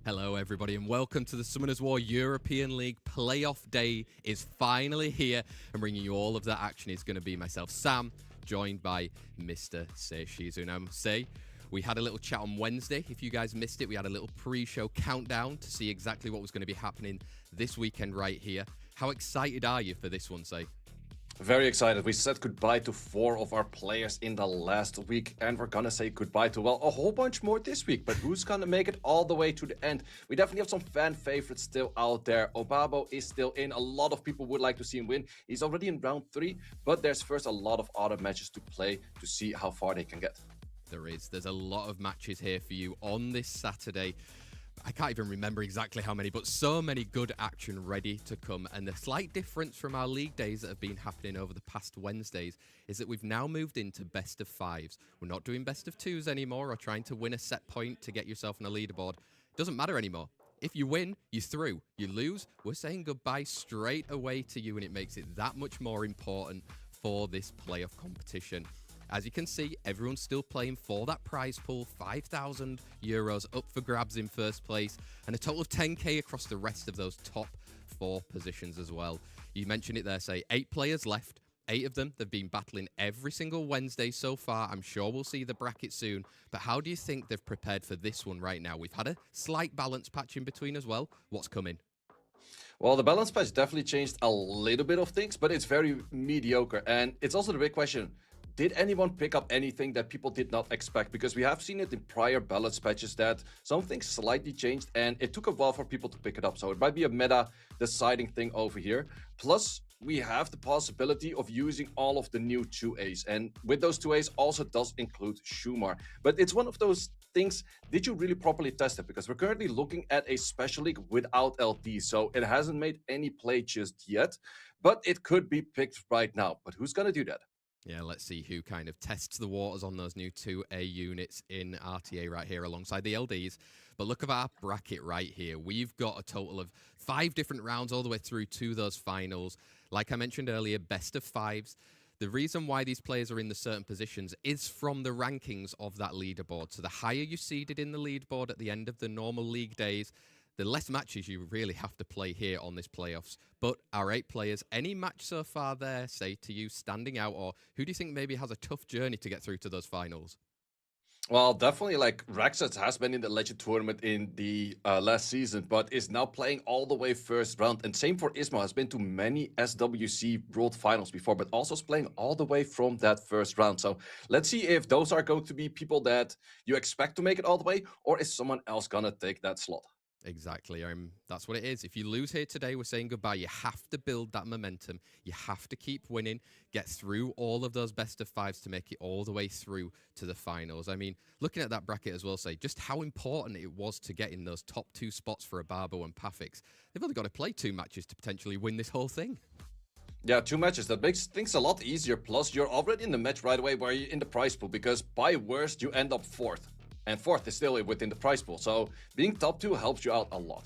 Hello everybody and welcome to the Summoners War European League playoff day is finally here, and bringing you all of that action is going to be myself, Sam, joined by Mr. Seishizu. Now, say we had a little chat on Wednesday. If you guys missed it, we had a little pre-show countdown to see exactly what was going to be happening this weekend right here. How excited are you for this one, Say? Very excited. We said goodbye to 4 of our players in the last week, and we're gonna say goodbye to, well, a whole bunch more this week. But who's gonna make it all the way to the end? We definitely have some fan favorites still out there. Obabo is still in. A lot of people would like to see him win. He's already in round 3, but there's first a lot of other matches to play to see how far they can get. There's a lot of matches here for you on this Saturday. I can't even remember exactly how many, but so many good action ready to come. And the slight difference from our league days that have been happening over the past Wednesdays is that we've now moved into best of 5s. We're not doing best of 2s anymore or trying to win a set point to get yourself on a leaderboard. It doesn't matter anymore. If you win, you're through. You lose, we're saying goodbye straight away to you, and it makes it that much more important for this playoff competition. As you can see, everyone's still playing for that prize pool, €5,000 up for grabs in first place, and a total of 10k across the rest of those top 4 positions as well. You mentioned it there, Say, 8 players left. 8 of them, they've been battling every single Wednesday so far. I'm sure we'll see the bracket soon, but how do you think they've prepared for this one right now? We've had a slight balance patch in between as well. What's coming? Well, the balance patch definitely changed a little bit of things, but it's very mediocre. And it's also the big question. Did anyone pick up anything that people did not expect? Because we have seen it in prior balance patches that something slightly changed, and it took a while for people to pick it up. So it might be a meta deciding thing over here. Plus, we have the possibility of using all of the new 2As. And with those 2As also does include Shumar. But it's one of those things, did you really properly test it? Because we're currently looking at a special league without LD. So it hasn't made any play just yet, but it could be picked right now. But who's going to do that? Yeah, let's see who kind of tests the waters on those new 2A units in RTA right here alongside the LDs. But look at our bracket right here. We've got a total of 5 different rounds all the way through to those finals. Like I mentioned earlier, best of 5s. The reason why these players are in the certain positions is from the rankings of that leaderboard. So the higher you seeded in the leaderboard at the end of the normal league days, the less matches you really have to play here on this playoffs. But our 8 players, any match so far there, Say, to you, standing out, or who do you think maybe has a tough journey to get through to those finals? Well, definitely, like, Rexas has been in the Legend Tournament in the last season, but is now playing all the way first round. And same for Ismo, has been to many SWC World Finals before, but also is playing all the way from that first round. So let's see if those are going to be people that you expect to make it all the way, or is someone else gonna take that slot? Exactly. That's what it is. If you lose here today, we're saying goodbye. You have to build that momentum. You have to keep winning, get through all of those best of fives to make it all the way through to the finals. I mean, looking at that bracket as well, say just how important it was to get in those top 2 spots for Obabo and Pathics. They've only got to play 2 matches to potentially win this whole thing. Yeah, 2 matches. That makes things a lot easier. Plus, you're already in the match right away where you're in the prize pool, because by worst, you end up 4th. And 4th is still within the prize pool. So being top 2 helps you out a lot.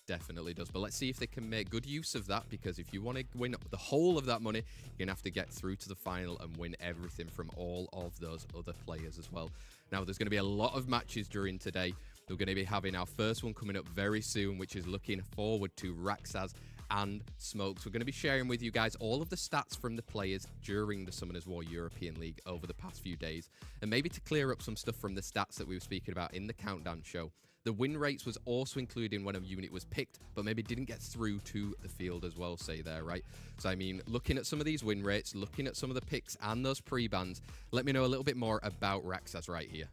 Definitely does. But let's see if they can make good use of that, because if you want to win the whole of that money, you're going to have to get through to the final and win everything from all of those other players as well. Now, there's going to be a lot of matches during today. We're going to be having our first one coming up very soon, which is looking forward to Rexas and Smokes. We're going to be sharing with you guys all of the stats from the players during the Summoners War European League over the past few days, and maybe to clear up some stuff from the stats that we were speaking about in the countdown show. The win rates was also included when a unit was picked, but maybe didn't get through to the field as well, say there, right? So, I mean, looking at some of these win rates, looking at some of the picks and those pre-bans, let me know a little bit more about Rexas right here.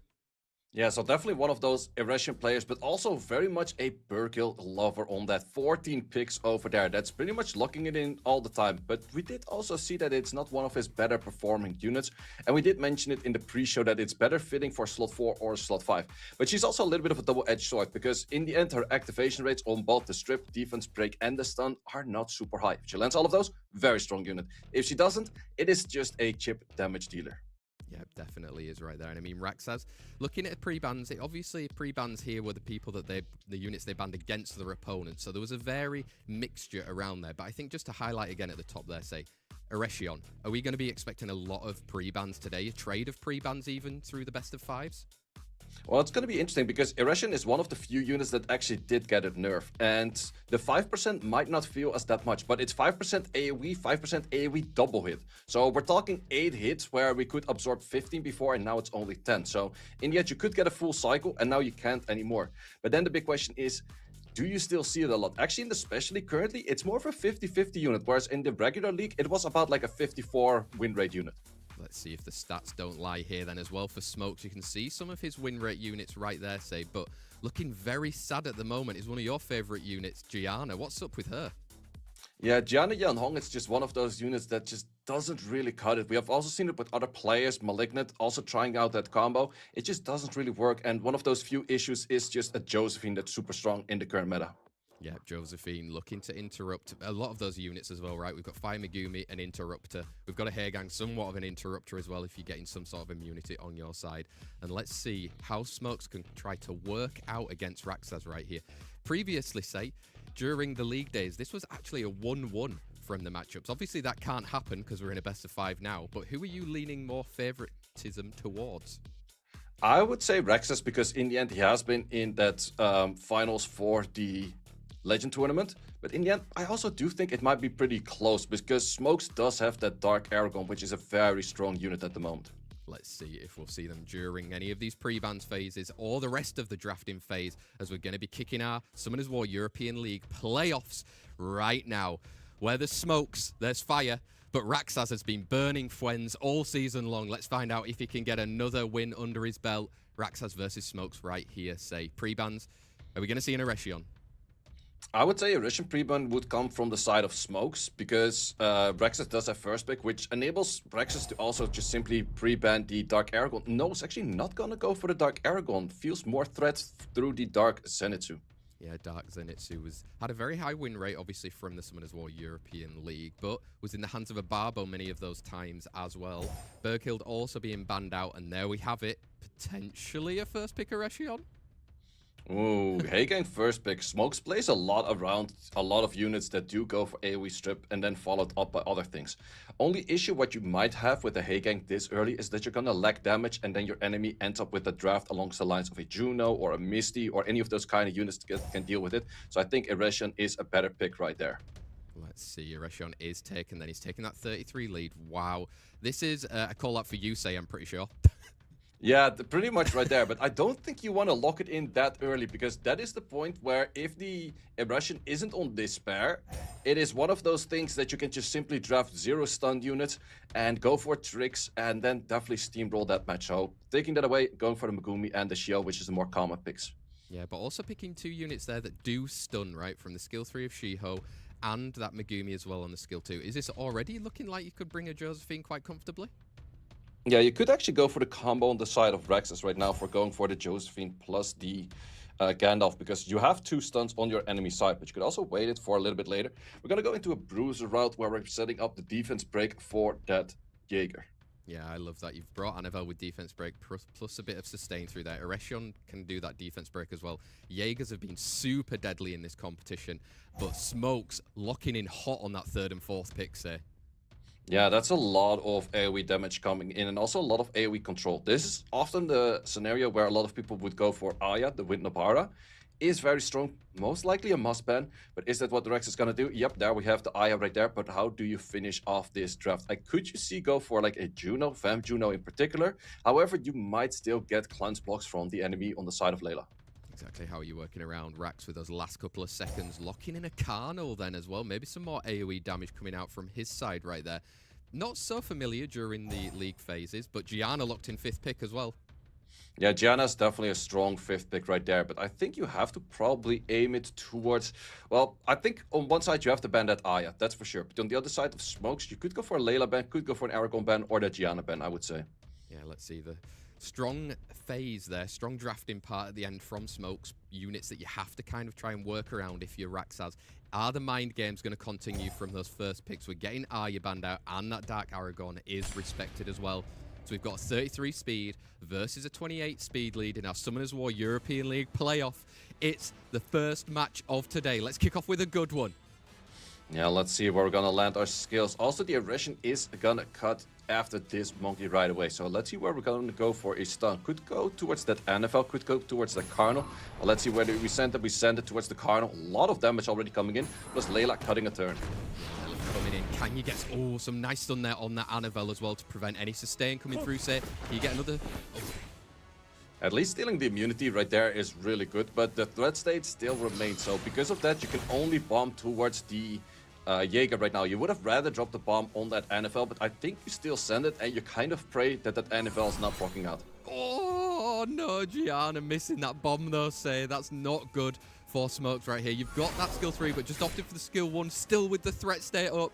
Yeah, so definitely one of those Irration players, but also very much a Burkill lover on that 14 picks over there. That's pretty much locking it in all the time. But we did also see that it's not one of his better performing units. And we did mention it in the pre-show that it's better fitting for slot 4 or slot 5. But she's also a little bit of a double-edged sword, because in the end, her activation rates on both the strip, defense, break, and the stun are not super high. If she lands all of those, very strong unit. If she doesn't, it is just a chip damage dealer. Yeah, definitely is right there. And I mean, Rexas, looking at pre-bans, obviously pre-bans here were the people that the units they banned against their opponents. So there was a very mixture around there. But I think just to highlight again at the top there, say, Eretion, are we going to be expecting a lot of pre-bans today? A trade of pre-bans even through the best of fives? Well, it's going to be interesting, because Eretion is one of the few units that actually did get it nerfed. And the 5% might not feel as that much, but it's 5% AoE, 5% AoE double hit. So we're talking 8 hits where we could absorb 15 before, and now it's only 10. So in the end, you could get a full cycle, and now you can't anymore. But then the big question is, do you still see it a lot? Actually, in the Special League currently, it's more of a 50-50 unit, whereas in the regular league, it was about like a 54 win rate unit. Let's see if the stats don't lie here then as well for Smokes. You can see some of his win rate units right there, say, but looking very sad at the moment is one of your favorite units, Gianna. What's up with her? Yeah, Gianna Yanhong is just one of those units that just doesn't really cut it. We have also seen it with other players, Malignant, also trying out that combo. It just doesn't really work, and one of those few issues is just a Josephine that's super strong in the current meta. Yeah, Josephine looking to interrupt a lot of those units as well, right? We've got Fire Megumi, an interrupter. We've got a Hair Gang, somewhat of an interrupter as well if you're getting some sort of immunity on your side. And let's see how Smokes can try to work out against Rexas right here. Previously, say, during the league days, this was actually a 1-1 from the matchups. Obviously, that can't happen because we're in a best of 5 now, but who are you leaning more favoritism towards? I would say Rexas, because in the end, he has been in that finals for the Legend tournament, but in the end, I also do think it might be pretty close, because Smokes does have that Dark Aragon, which is a very strong unit at the moment. Let's see if we'll see them during any of these pre-bans phases or the rest of the drafting phase, as we're going to be kicking our Summoners War European League playoffs right now. Where there's smokes, there's fire, but Rexas has been burning Fuens all season long. Let's find out if he can get another win under his belt. Rexas versus Smokes right here, say. Pre-bans, are we going to see an Eretion? I would say a Russian pre-ban would come from the side of Smokes, because Rexas does have first pick, which enables Rexas to also just simply pre-ban the Dark Aragon. No, it's actually not going to go for the Dark Aragon. Feels more threat through the Dark Zenitsu. Yeah, Dark Zenitsu had a very high win rate, obviously, from the Summoners War European League, but was in the hands of Obabo many of those times as well. Burkill also being banned out, and there we have it. Potentially a first pick Eretion? Ooh, Hagang first pick. Smokes plays a lot around a lot of units that do go for AoE strip and then followed up by other things. Only issue what you might have with the Hagang this early is that you're gonna lack damage, and then your enemy ends up with a draft along the lines of a Juno or a Misty or any of those kind of units that can deal with it. So I think Eretion is a better pick right there. Let's see, Eretion is taken, then he's taking that 33 lead. Wow. This is a call out for you, say, I'm pretty sure. Yeah, pretty much right there. But I don't think you want to lock it in that early, because that is the point where if the Russian isn't on despair, it is one of those things that you can just simply draft 0 stun units and go for tricks and then definitely steamroll that match. So taking that away, going for the Megumi and the Shio, which is the more common picks. Yeah, but also picking 2 units there that do stun, right? From the skill 3 of Shiho and that Megumi as well on the skill 2. Is this already looking like you could bring a Josephine quite comfortably? Yeah, you could actually go for the combo on the side of Rexas right now for going for the Josephine plus the Gandalf, because you have 2 stuns on your enemy side, but you could also wait it for a little bit later. We're going to go into a Bruiser route where we're setting up the defense break for that Jaeger. Yeah, I love that. You've brought Anavel with defense break plus a bit of sustain through there. Eretion can do that defense break as well. Jaegers have been super deadly in this competition, but Smokes locking in hot on that 3rd and 4th pick, say. Yeah, that's a lot of AoE damage coming in and also a lot of AoE control. This is often the scenario where a lot of people would go for Aya, the Wind Nobara. Is very strong, most likely a must ban, but is that what the Rex is gonna do? Yep, there we have the Aya right there, but how do you finish off this draft? Could you see go for like a Juno, Vamp Juno in particular? However, you might still get cleanse blocks from the enemy on the side of Layla. Exactly how you're working around Rax with those last couple of seconds. Locking in a Carnal then as well. Maybe some more AoE damage coming out from his side right there. Not so familiar during the league phases, but Gianna locked in 5th pick as well. Yeah, Gianna's definitely a strong 5th pick right there, but I think you have to probably aim it towards... Well, I think on one side you have to ban that Aya, that's for sure. But on the other side of Smokes, you could go for a Layla ban, could go for an Aragon ban, or that Gianna ban, I would say. Yeah, let's see the strong phase there, strong drafting part at the end from Smokes. Units that you have to kind of try and work around if you're Rexas. Are the mind games going to continue from those first picks? We're getting Arya banned out, and that Dark Aragon is respected as well. So we've got a 33 speed versus a 28 speed lead in our Summoners War European League playoff. It's the first match of today. Let's kick off with a good one. Yeah, let's see where we're gonna land our skills. Also, the aggression is gonna cut after this monkey right away. So let's see where we're gonna go for a stun. Could go towards that NFL, could go towards the Carnal. Well, let's see whether we send it. We send it towards the Carnal. A lot of damage already coming in, plus Layla cutting a turn. Coming in, can you get some nice stun there on that Anavel as well to prevent any sustain coming through, say? Can you get another? At least stealing the immunity right there is really good, but the threat state still remains. So because of that, you can only bomb towards the Jaeger right now. You would have rather dropped the bomb on that NFL, but I think you still send it, and you kind of pray that that NFL is not blocking out. Oh no, Gianna missing that bomb though, say. That's not good for Smokes right here. You've got that skill 3, but just opted for the skill 1, still with the threat state up.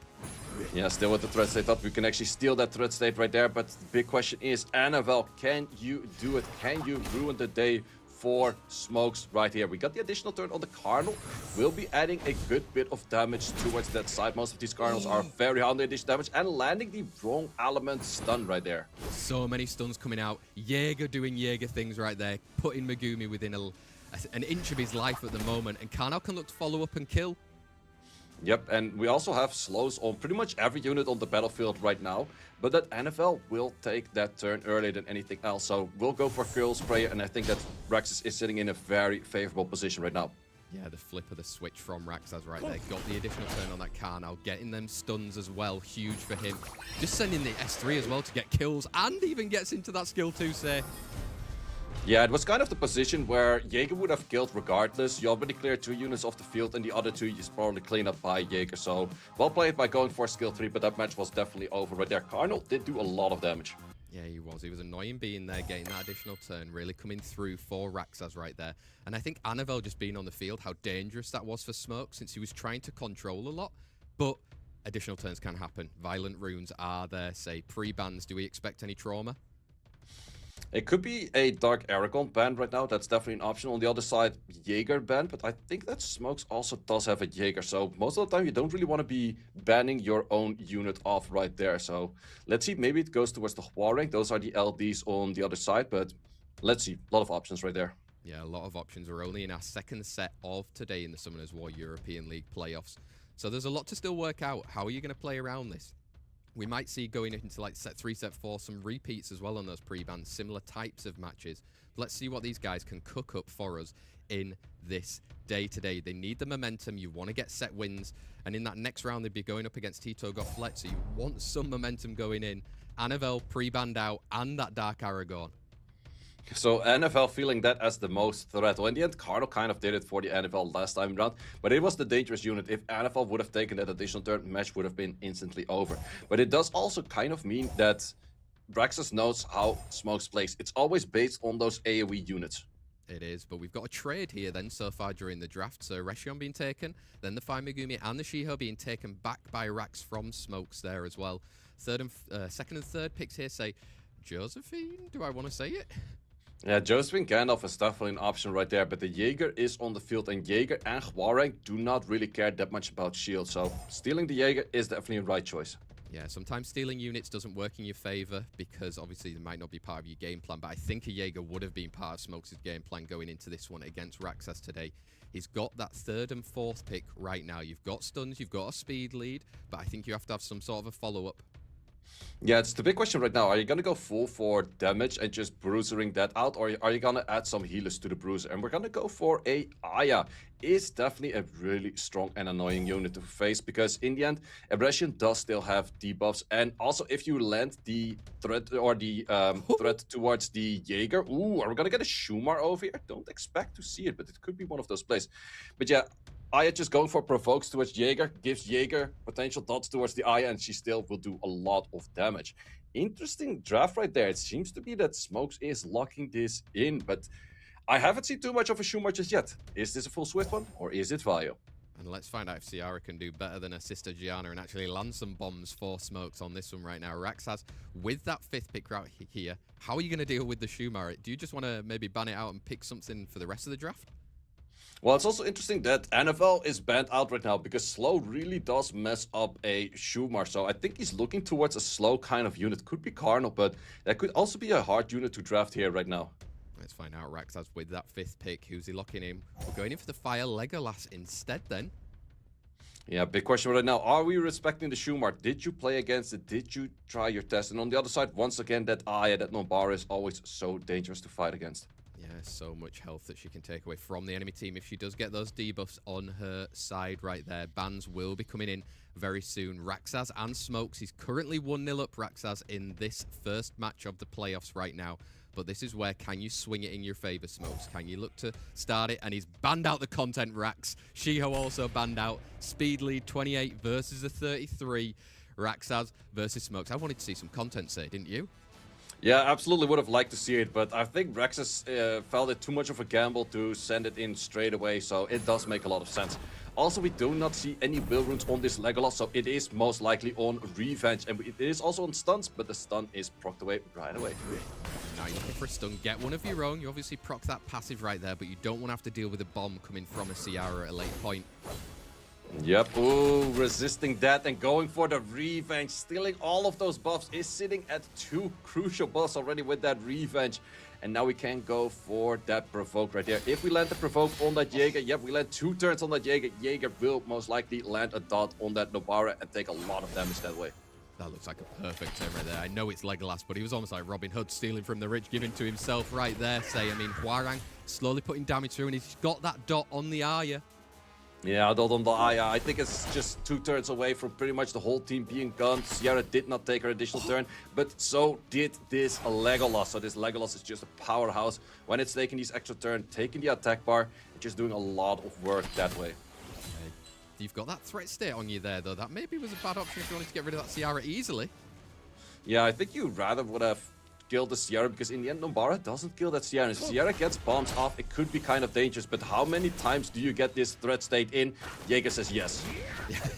Yeah, still with the threat state up. We can actually steal that threat state right there, but the big question is, Anavel, can you do it? Can you ruin the day for Smokes right here? We got the additional turn on the Cardinal. We'll be adding a good bit of damage towards that side. Most of these Cardinals are very high on the additional damage, and landing the wrong element stun right there. So many stuns coming out. Jaeger doing Jaeger things right there, putting Megumi within an inch of his life at the moment, and Karnal can look to follow up and kill. Yep, and we also have slows on pretty much every unit on the battlefield right now, but that NFL will take that turn earlier than anything else, so we'll go for Curl Sprayer, and I think that Rexas is sitting in a very favorable position right now. Yeah, the flip of the switch from Rexas right there. Got the additional turn on that Karnal, getting them stuns as well, huge for him. Just sending the S3 as well to get kills, and even gets into that skill 2, say. Yeah, it was kind of the position where Jaeger would have killed regardless. You already cleared 2 units off the field, and the other 2 is probably cleaned up by Jaeger. So, well played by going for skill 3, but that match was definitely over right there. Cardinal did do a lot of damage. Yeah, he was. He was annoying being there, getting that additional turn, really coming through for Rexas right there. And I think Anavel just being on the field, how dangerous that was for Smoke, since he was trying to control a lot. But additional turns can happen. Violent runes are there, say, pre-bans. Do we expect any trauma? It could be a Dark Aragon ban right now. That's definitely an option. On the other side, Jaeger ban, but I think that Smokes also does have a Jaeger. So most of the time, you don't really want to be banning your own unit off right there. So let's see. Maybe it goes towards the War rank. Those are the LDs on the other side, but let's see. A lot of options right there. Yeah, a lot of options. We're only in our second set of today in the Summoners War European League playoffs. So there's a lot to still work out. How are you going to play around this? We might see going into like set 3, set 4, some repeats as well on those pre-bans, similar types of matches. Let's see what these guys can cook up for us in this day today. They need the momentum. You want to get set wins. And in that next round, they'd be going up against Tito Gofflet. So you want some momentum going in. Anavel pre-banned out and that Dark Aragon. So NFL feeling that as the most threat. Well, in the end, Cardinal kind of did it for the NFL last time around, but it was the dangerous unit. If NFL would have taken that additional turn, match would have been instantly over. But it does also kind of mean that Rexas knows how Smokes plays. It's always based on those AoE units. It is, but we've got a trade here then so far during the draft. So Reshion being taken, then the Fire Megumi and the Shiho being taken back by Rax from Smokes there as well. Second and third picks here say Josephine. Do I want to say it? Yeah, Josephine Gandalf is definitely an option right there, but the Jaeger is on the field, and Jaeger and Hwarang do not really care that much about shield, so stealing the Jaeger is definitely a right choice. Yeah, sometimes stealing units doesn't work in your favor because obviously they might not be part of your game plan, but I think a Jaeger would have been part of Smokes' game plan going into this one against Rexas today. He's got that third and fourth pick right now. You've got stuns, you've got a speed lead, but I think you have to have some sort of a follow-up. Yeah, it's the big question right now. Are you going to go full for damage and just bruisering that out, or are you going to add some healers to the bruiser? And we're going to go for a Aya. Is definitely a really strong and annoying unit to face, because in the end, Abrasion does still have debuffs. And also, if you land the threat or the threat towards the Jaeger, ooh, are we going to get a Shumar over here? Don't expect to see it, but it could be one of those plays. But yeah, Aya just going for provokes towards Jaeger, gives Jaeger potential dots towards the Aya, and she still will do a lot of damage. Interesting draft right there. It seems to be that Smokes is locking this in, but I haven't seen too much of a Shumar just yet. Is this a full Swift one, or is it Vio? And let's find out if Ciara can do better than her sister Gianna and actually land some bombs for Smokes on this one right now. Rexas, with that fifth pick right here, how are you going to deal with the Shumar? Do you just want to maybe ban it out and pick something for the rest of the draft? Well, it's also interesting that NFL is banned out right now because slow really does mess up a Shumar. So I think he's looking towards a slow kind of unit. Could be Carnal, but that could also be a hard unit to draft here right now. Let's find out Rexas with that fifth pick. Who's he locking in? We're going in for the Fire Legolas instead then. Yeah, big question right now. Are we respecting the Shumar? Did you play against it? Did you try your test? And on the other side, once again, that Aya, that Nombara is always so dangerous to fight against. Yeah, so much health that she can take away from the enemy team if she does get those debuffs on her side right there. Bans will be coming in very soon. Rexas and Smokes. He's currently 1-0 up Rexas in this first match of the playoffs right now. But this is where, can you swing it in your favor, Smokes? Can you look to start it? And he's banned out the content, Rax. Shiho also banned out. Speed lead 28 versus a 33. Rexas versus Smokes. I wanted to see some content, say, didn't you? Yeah, absolutely would have liked to see it, but I think Rexas felt it too much of a gamble to send it in straight away, so it does make a lot of sense. Also, we do not see any will runes on this Legolas, so it is most likely on revenge, and it is also on stuns, but the stun is procced away right away. Now you're looking for a stun, get one of your own. You obviously proc that passive right there, but you don't want to have to deal with a bomb coming from a Ciara at a late point. Yep, ooh, resisting that and going for the revenge. Stealing all of those buffs, is sitting at 2 crucial buffs already with that revenge. And now we can go for that provoke right there. If we land the provoke on that Jaeger, yep, we land 2 turns on that Jaeger. Jaeger will most likely land a dot on that Nobara and take a lot of damage that way. That looks like a perfect turn right there. I know it's Legolas, but he was almost like Robin Hood stealing from the rich, giving to himself right there. Say, I mean, Hwarang slowly putting damage through, and he's got that dot on the Arya. Yeah, dot on the Aya. I think it's just 2 turns away from pretty much the whole team being gone. Ciara did not take her additional turn, but so did this Legolas. So this Legolas is just a powerhouse when it's taking these extra turn, taking the attack bar, and just doing a lot of work that way. Okay. You've got that threat state on you there, though. That maybe was a bad option if you wanted to get rid of that Ciara easily. Yeah, I think you rather would have killed the Ciara, because in the end, Nombara doesn't kill that Ciara. If Ciara gets bombs off, it could be kind of dangerous, but how many times do you get this threat state in? Jaeger says yes.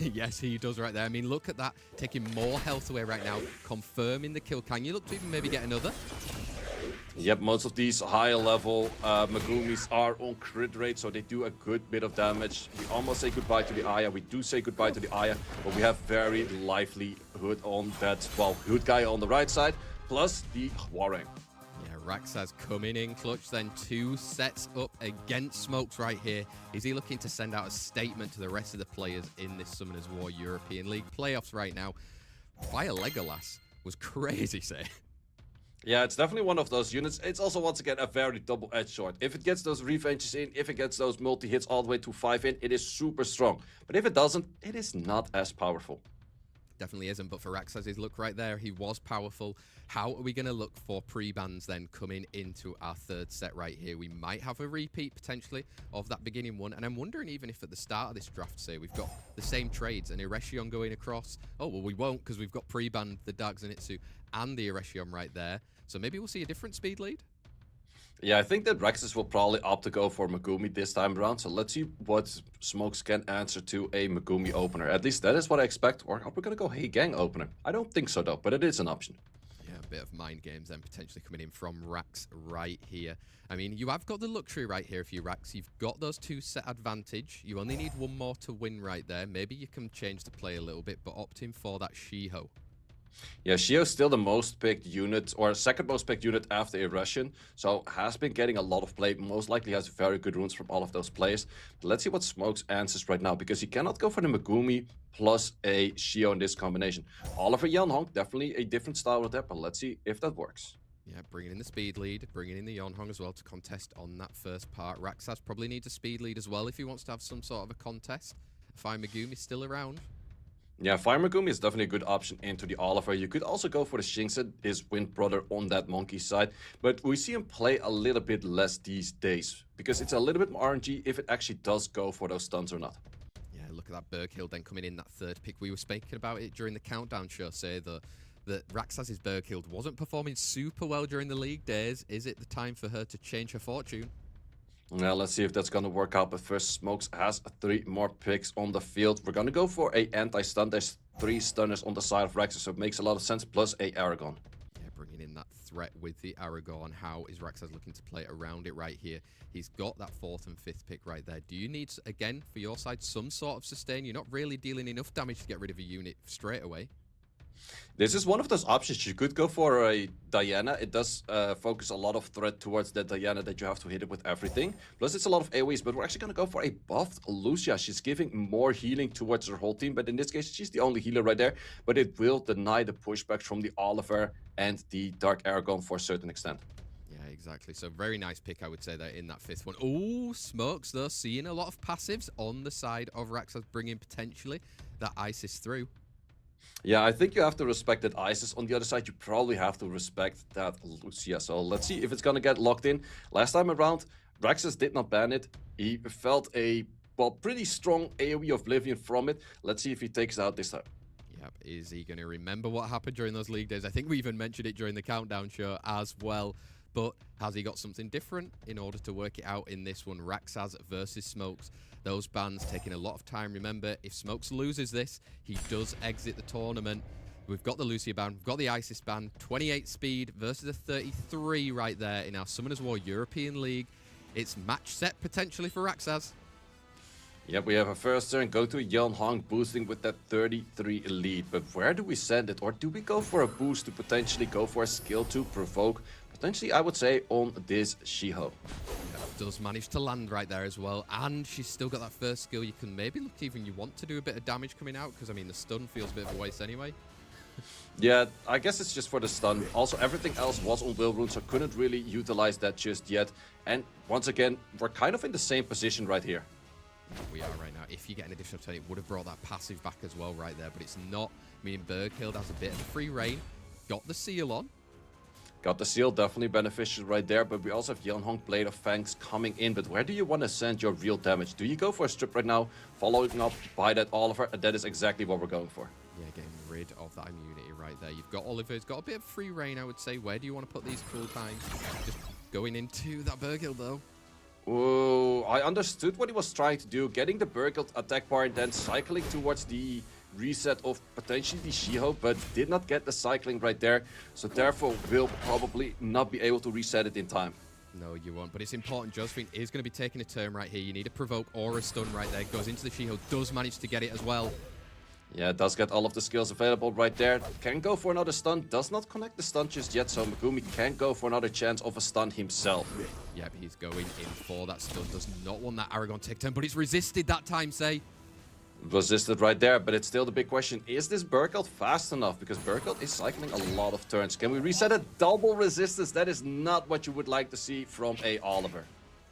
Yes, he does right there. I mean, look at that. Taking more health away right now, confirming the kill. Can you look to even maybe get another? Yep, most of these higher level Megumis are on crit rate, so they do a good bit of damage. We almost say goodbye to the Aya. We do say goodbye to the Aya, but we have very livelihood on that, well, good guy on the right side, plus the Hwarang. Yeah, Rexas coming in clutch then. 2 sets up against Smokes right here. Is he looking to send out a statement to the rest of the players in this Summoners War European League playoffs right now? Fire Legolas was crazy, say. Yeah, it's definitely one of those units. It's also, once again, a very double-edged sword. If it gets those revenges in, if it gets those multi-hits all the way to 5 in, it is super strong. But if it doesn't, it is not as powerful. Definitely isn't, but for Rexas, look right there, he was powerful. How are we going to look for pre-bans then coming into our third set right here? We might have a repeat, potentially, of that beginning one, and I'm wondering even if at the start of this draft, say, we've got the same trades, an Erechion going across. Oh, well, we won't, because we've got pre-banned the Dark Zenitsu and the Erechion right there. So maybe we'll see a different speed lead? Yeah, I think that Rexas will probably opt to go for Megumi this time around. So let's see what Smokes can answer to a Megumi opener. At least that is what I expect. Or are we going to go Hey Gang opener? I don't think so though, but it is an option. Yeah, a bit of mind games then potentially coming in from Rax right here. I mean, you have got the luxury right here if you Rax. You've got those 2 set advantage. You only need 1 more to win right there. Maybe you can change the play a little bit, but opting for that Shiho. Yeah, Shio's still the most picked unit, or second most picked unit after Irresian, so has been getting a lot of play. Most likely has very good runes from all of those players. But let's see what Smokes answers right now, because he cannot go for the Megumi plus a Shio in this combination. Oliver Yeonhong, definitely a different style with that, but let's see if that works. Yeah, bringing in the speed lead, bringing in the Yeonhong as well to contest on that first part. Rexas probably needs a speed lead as well if he wants to have some sort of a contest. Fine Megumi still around. Yeah, Fire Megumi is definitely a good option into the Oliver. You could also go for the Shinxet, his Wind Brother on that Monkey side. But we see him play a little bit less these days, because it's a little bit more RNG if it actually does go for those stuns or not. Yeah, look at that Berghild then coming in, that 3rd pick. We were speaking about it during the countdown show, say that Rexas's Berghild wasn't performing super well during the league days. Is it the time for her to change her fortune? Now let's see if that's going to work out. But first, Smokes has 3 more picks on the field. We're going to go for a anti-stun. There's 3 stunners on the side of Rexas, so it makes a lot of sense. Plus a Aragon. Yeah, bringing in that threat with the Aragon. How is Rexas looking to play around it right here? He's got that 4th and 5th pick right there. Do you need, again, for your side, some sort of sustain? You're not really dealing enough damage to get rid of a unit straight away. This is one of those options. You could go for a Diana. It does focus a lot of threat towards that Diana that you have to hit it with everything. Plus, it's a lot of AoEs, but we're actually going to go for a buffed Lucia. She's giving more healing towards her whole team, but in this case, she's the only healer right there. But it will deny the pushback from the Oliver and the Dark Aragon for a certain extent. Yeah, exactly. So very nice pick, I would say, there in that 5th one. Oh, Smokes, though, seeing a lot of passives on the side of Rexas, bringing potentially that Isis through. Yeah, I think you have to respect that Isis. On the other side, you probably have to respect that Lucia. So let's see if it's going to get locked in. Last time around, Rexas did not ban it. He felt a, well, pretty strong AoE of Oblivion from it. Let's see if he takes it out this time. Yep, is he going to remember what happened during those league days? I think we even mentioned it during the countdown show as well. But has he got something different in order to work it out in this one? Rexas versus Smokes. Those bans taking a lot of time. Remember, if Smokes loses this, he does exit the tournament. We've got the Lucia ban, we've got the Isis ban, 28 speed versus a 33 right there in our Summoners War European League. It's match set potentially for Rexas. Yep, we have a first turn, go to Yeonhong, boosting with that 33 lead. But where do we send it? Or do we go for a boost to potentially go for a skill to provoke? Potentially, I would say, on this Shiho. Does manage to land right there as well, and she's still got that first skill. You can maybe look even you want to do a bit of damage coming out, because I mean the stun feels a bit of a waste anyway. Yeah, I guess it's just for the stun. Also, everything else was on Will Rune, so couldn't really utilize that just yet. And once again, we're kind of in the same position right here. We are right now. If you get an additional turn, it would have brought that passive back as well right there, but it's not. I mean, Berghild has a bit of a free reign, got the seal on. Got the seal, definitely beneficial right there, but we also have Yeonhong Blade of Fangs coming in. But where do you want to send your real damage? Do you go for a strip right now, following up by that Oliver? And that is exactly what we're going for. Yeah, getting rid of that immunity right there. You've got Oliver, he's got a bit of free reign, I would say. Where do you want to put these cool times? Just going into that Berghild, though. Oh, I understood what he was trying to do. Getting the Berghild attack bar and then cycling towards the reset of potentially the Shiho, but did not get the cycling right there. So therefore will probably not be able to reset it in time. No, you won't. But it's important. Josephine is going to be taking a turn right here. You need a provoke or a stun right there. Goes into the Shiho. Does manage to get it as well. Yeah, does get all of the skills available right there. Can go for another stun. Does not connect the stun just yet, so Megumi can go for another chance of a stun himself. Yep, he's going in for that stun. Does not want that Aragon take turn, but it's resisted that time, say. Resisted right there, but it's still the big question. Is this Berghild fast enough? Because Berghild is cycling a lot of turns. Can we reset a double resistance? That is not what you would like to see from a Oliver.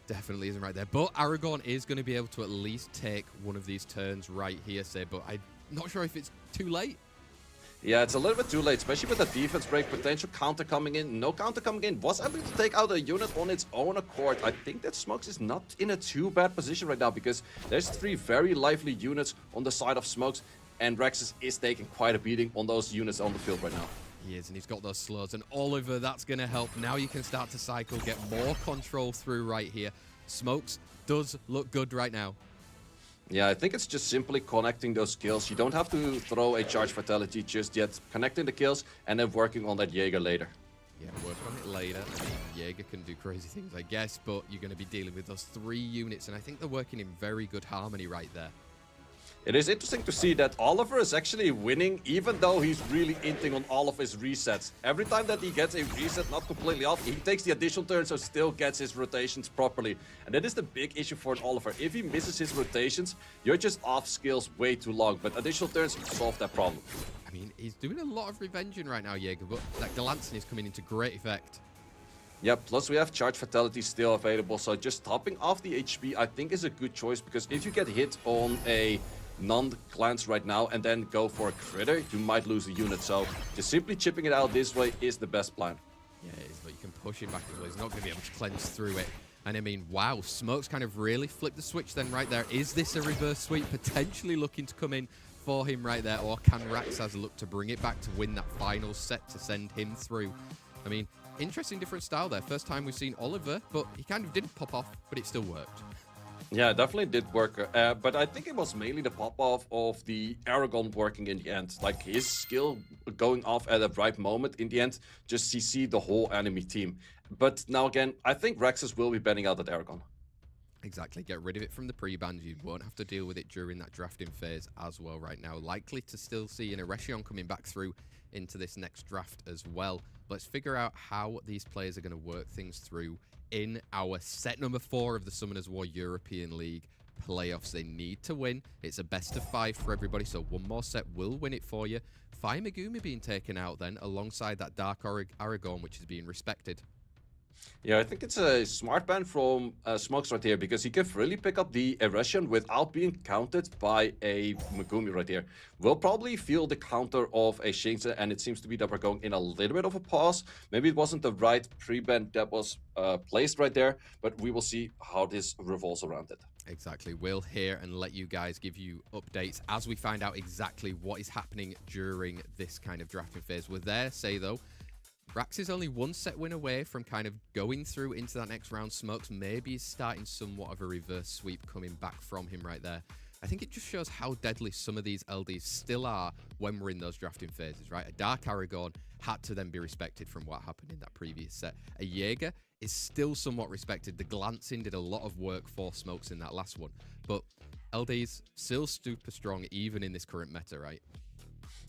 Definitely isn't right there. But Aragon is going to be able to at least take one of these turns right here, say. But I'm not sure if it's too late. Yeah, it's a little bit too late, especially with the defense break, potential counter coming in. No counter coming in. Was able to take out a unit on its own accord. I think that Smokes is not in a too bad position right now, because there's 3 very lively units on the side of Smokes, and Rexas is taking quite a beating on those units on the field right now. He is, and he's got those slows. And Oliver, that's going to help. Now you can start to cycle, get more control through right here. Smokes does look good right now. Yeah, I think it's just simply connecting those kills. You don't have to throw a charge fatality just yet. Connecting the kills and then working on that Jaeger later. Yeah, work on it later. I mean, Jaeger can do crazy things, I guess, but you're going to be dealing with those 3 units, and I think they're working in very good harmony right there. It is interesting to see that Oliver is actually winning, even though he's really inting on all of his resets. Every time that he gets a reset, not completely off, he takes the additional turn, so still gets his rotations properly. And that is the big issue for an Oliver. If he misses his rotations, you're just off skills way too long. But additional turns solve that problem. I mean, he's doing a lot of revenging right now, Jaeger, but that glancing is coming into great effect. Yeah, plus we have charge fatality still available, so just topping off the HP I think is a good choice, because if you get hit on a non-glance right now and then go for a critter, you might lose the unit. So just simply chipping it out this way is the best plan. Yeah, it is, but you can push him back as well. He's not going to be able to cleanse through it. And I mean, wow, Smokes kind of really flipped the switch then right there. Is this a reverse sweep potentially looking to come in for him right there? Or can Rexas look to bring it back to win that final set to send him through? I mean, interesting different style there. First time we've seen Oliver, but he kind of didn't pop off, but it still worked. Yeah, definitely did work. But I think it was mainly the pop-off of the Aragon working in the end. Like his skill going off at the right moment in the end, just CC the whole enemy team. But now again, I think Rexas will be banning out that Aragon. Exactly. Get rid of it from the pre-ban. You won't have to deal with it during that drafting phase as well right now. Likely to still see an Eretion coming back through into this next draft as well. Let's figure out how these players are going to work things through in our set number 4 of the Summoners War European League playoffs. They need to win. It's a best of 5 for everybody, so one more set will win it for you. Fire Megumi being taken out then, alongside that Dark Aragon, which is being respected. Yeah, I think it's a smart ban from Smokes right here, because he can really pick up the Eretion without being countered by a Megumi right here. We'll probably feel the counter of a Shinza, and it seems to be that we're going in a little bit of a pause. Maybe it wasn't the right pre-ban that was placed right there, but we will see how this revolves around it. Exactly. We'll hear and let you guys give you updates as we find out exactly what is happening during this kind of drafting phase. We're there, say though, Rax is only 1 set win away from kind of going through into that next round. Smokes maybe is starting somewhat of a reverse sweep coming back from him right there. I think it just shows how deadly some of these LDs still are when we're in those drafting phases, right? A Dark Aragon had to then be respected from what happened in that previous set. A Jaeger is still somewhat respected. The glancing did a lot of work for Smokes in that last one. But LDs still super strong even in this current meta, right?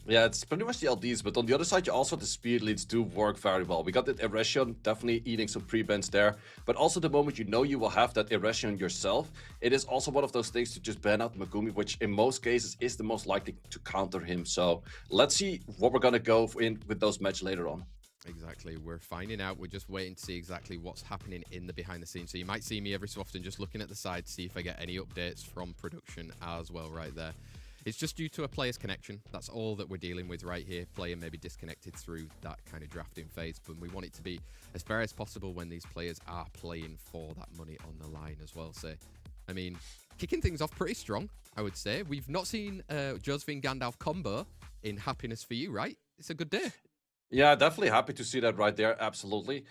Yeah, it's pretty much the LDs, but on the other side, you also the speed leads do work very well. We got that Eretion, definitely eating some pre-bans there, but also the moment you know you will have that Eretion yourself, it is also one of those things to just ban out Megumi, which in most cases is the most likely to counter him. So let's see what we're gonna go in with those matches later on. Exactly. We're finding out. We're just waiting to see exactly what's happening in the behind the scenes. So you might see me every so often just looking at the side to see if I get any updates from production as well right there. It's just due to a player's connection. That's all that we're dealing with right here. Player may be disconnected through that kind of drafting phase, but we want it to be as fair as possible when these players are playing for that money on the line as well. So, I mean, kicking things off pretty strong, I would say. We've not seen Josephine Gandalf combo in Happiness for You, right? It's a good day. Yeah, definitely happy to see that right there. Absolutely.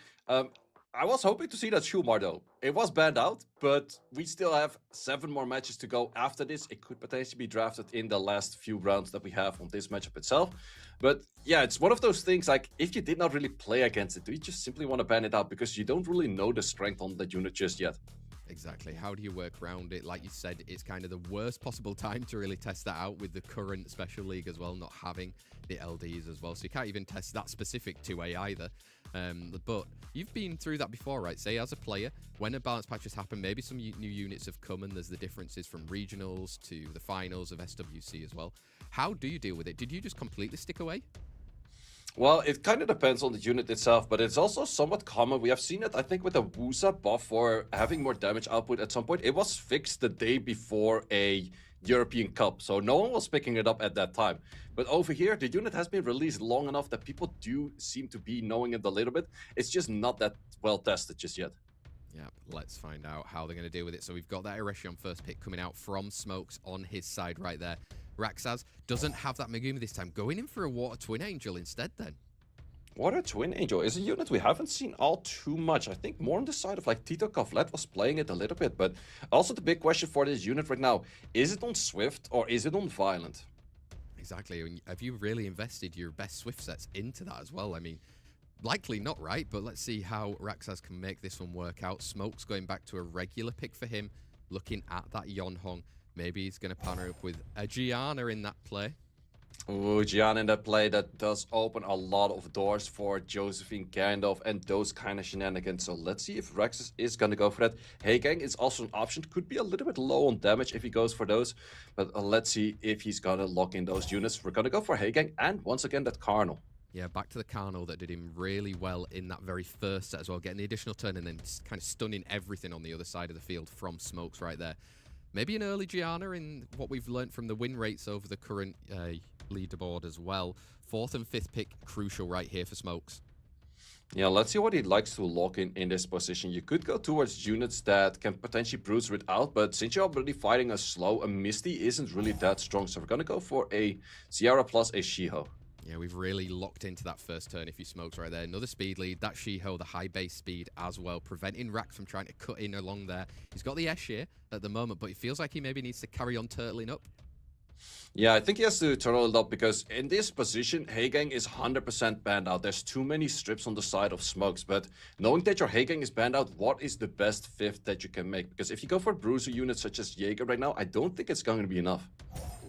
I was hoping to see that Shumar though. It was banned out, but we still have 7 more matches to go after this. It could potentially be drafted in the last few rounds that we have on this matchup itself. But yeah, it's one of those things, like, if you did not really play against it, do you just simply want to ban it out because you don't really know the strength on that unit just yet? Exactly. How do you work around it? Like you said, it's kind of the worst possible time to really test that out with the current Special League as well, not having the LDs as well. So you can't even test that specific 2A either. But you've been through that before, right? Say as a player, when a balance patch has happened, maybe some new units have come and there's the differences from regionals to the finals of SWC as well. How do you deal with it? Did you just completely stick away? Well, it kind of depends on the unit itself, but it's also somewhat common. We have seen it, I think, with a Wusa buff for having more damage output at some point. It was fixed the day before a European Cup, so no one was picking it up at that time. But over here, the unit has been released long enough that people do seem to be knowing it a little bit. It's just not that well tested just yet. Yeah, let's find out how they're going to deal with it. So we've got that Eretion first pick coming out from Smokes on his side right there. Rexas doesn't have that Megumi this time, going in for a Water Twin Angel instead then. Water Twin Angel is a unit we haven't seen all too much. I think more on the side of like Tito Gofflet was playing it a little bit, but also the big question for this unit right now, is it on Swift or is it on Violent? Exactly. And have you really invested your best Swift sets into that as well? I mean, likely not, right? But let's see how Rexas can make this one work out. Smoke's going back to a regular pick for him, looking at that Yonhong. Maybe he's going to partner up with a Gianna in that play. Ooh, Gian in that play, that does open a lot of doors for Josephine Gandalf and those kind of shenanigans. So let's see if Rexas is going to go for that. Heigang is also an option. Could be a little bit low on damage if he goes for those. But let's see if he's going to lock in those units. We're going to go for Heigang and once again that Carnal. Yeah, back to the Carnal that did him really well in that very first set as well, getting the additional turn and then kind of stunning everything on the other side of the field from Smokes right there. Maybe an early Gianna in what we've learned from the win rates over the current leaderboard as well. 4th and 5th pick, crucial right here for Smokes. Yeah, let's see what he likes to lock in this position. You could go towards units that can potentially bruise it out, but since you're already fighting a slow, a Misty isn't really that strong. So we're going to go for a Sierra plus a Shiho. Yeah, we've really locked into that first turn if he Smokes right there. Another speed lead. That Shiho, the high base speed as well, preventing Rax from trying to cut in along there. He's got the Eshir at the moment, but it feels like he maybe needs to carry on turtling up. Yeah, I think he has to turtle it up because in this position, Heigang is 100% banned out. There's too many strips on the side of Smokes, but knowing that your Heigang is banned out, what is the best fifth that you can make? Because if you go for bruiser units such as Jaeger right now, I don't think it's going to be enough.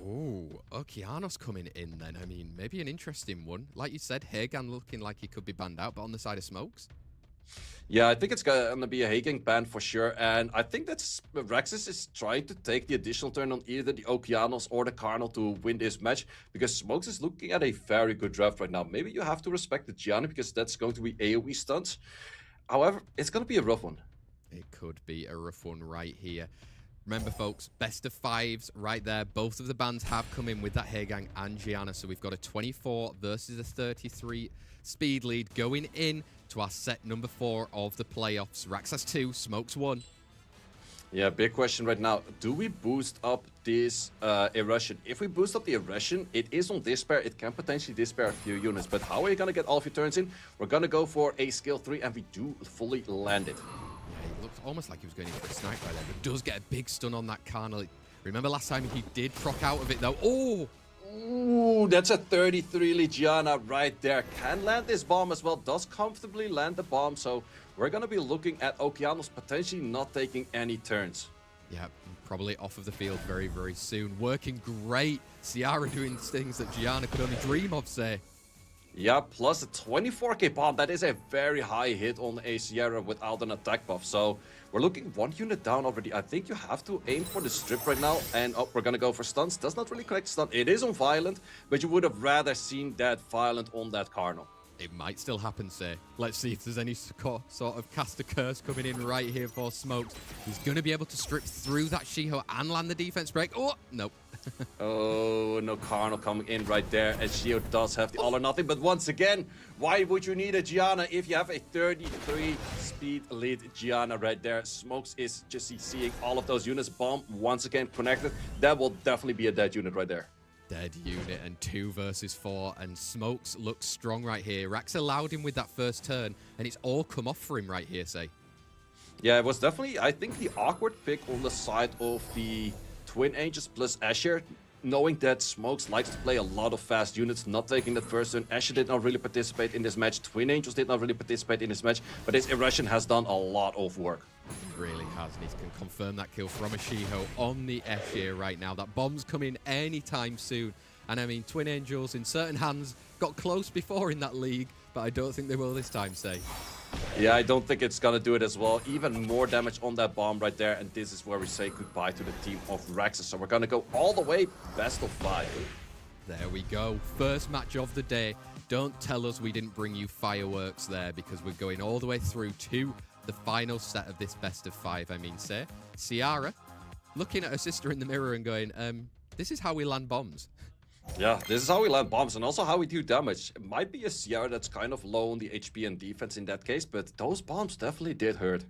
Ooh, Okeanos coming in then. I mean, maybe an interesting one. Like you said, Heigang looking like he could be banned out, but on the side of Smokes? Yeah, I think it's going to be a Heigang ban for sure. And I think that's Rexas is trying to take the additional turn on either the Okeanos or the Carnal to win this match. Because Smokes is looking at a very good draft right now. Maybe you have to respect the Gianna because that's going to be AoE stunts. However, it's going to be a rough one. It could be a rough one right here. Remember, folks, best of fives right there. Both of the bans have come in with that Heigang and Gianna. So we've got a 24 versus a 33 speed lead going in to our set number 4 of the playoffs. Rexas 2, Smokes 1. Yeah, big question right now. Do we boost up this Erussian? If we boost up the Erussian, it is on Despair. It can potentially Despair a few units. But how are you going to get all of your turns in? We're going to go for a skill 3, and we do fully land it. Yeah, he looked almost like he was going in for a snipe right there, but does get a big stun on that Carnal. Remember last time he did proc out of it, though. Oh! Ooh, that's a 33 Legiana right there. Can land this bomb as well. Does comfortably land the bomb. So we're going to be looking at Okeanos potentially not taking any turns. Yeah, probably off of the field very, very soon. Working great. Ciara doing things that Gianna could only dream of, say. Yeah, plus a 24k bomb. That is a very high hit on a Sierra without an attack buff. So we're looking 1 unit down already. I think you have to aim for the strip right now. And we're going to go for stuns. Does not really connect stun. It is on Violent, but you would have rather seen that Violent on that Carnal. It might still happen, say. Let's see if there's any sort of caster curse coming in right here for Smokes. He's going to be able to strip through that Shiho and land the defense break. Oh, nope. Oh, no Carnal coming in right there. And Shio does have the all or nothing. But once again, why would you need a Gianna if you have a 33 speed lead Gianna right there? Smokes is just seeing all of those units. Bomb once again connected. That will definitely be a dead unit right there. Dead unit and 2 versus 4, and Smokes looks strong right here. Rax allowed him with that first turn, and it's all come off for him right here, say. Yeah, it was definitely, I think, the awkward pick on the side of the Twin Angels plus Asher, knowing that Smokes likes to play a lot of fast units, not taking that first turn. Asher did not really participate in this match. Twin Angels did not really participate in this match, but this Erussian has done a lot of work. He really has, and he can confirm that kill from a Shiho on the Eshir right now. That bomb's coming anytime soon. And I mean, Twin Angels in certain hands got close before in that league, but I don't think they will this time, say. Yeah, I don't think it's gonna do it as well. Even more damage on that bomb right there, and this is where we say goodbye to the team of Rexas. So we're gonna go all the way best of 5. There we go. First match of the day. Don't tell us we didn't bring you fireworks there, because we're going all the way through to the final set of this best of 5. I mean, say, Ciara looking at her sister in the mirror and going, this is how we land bombs. Yeah, this is how we land bombs and also how we do damage. It might be a Sierra that's kind of low on the HP and defense in that case, but those bombs definitely did hurt.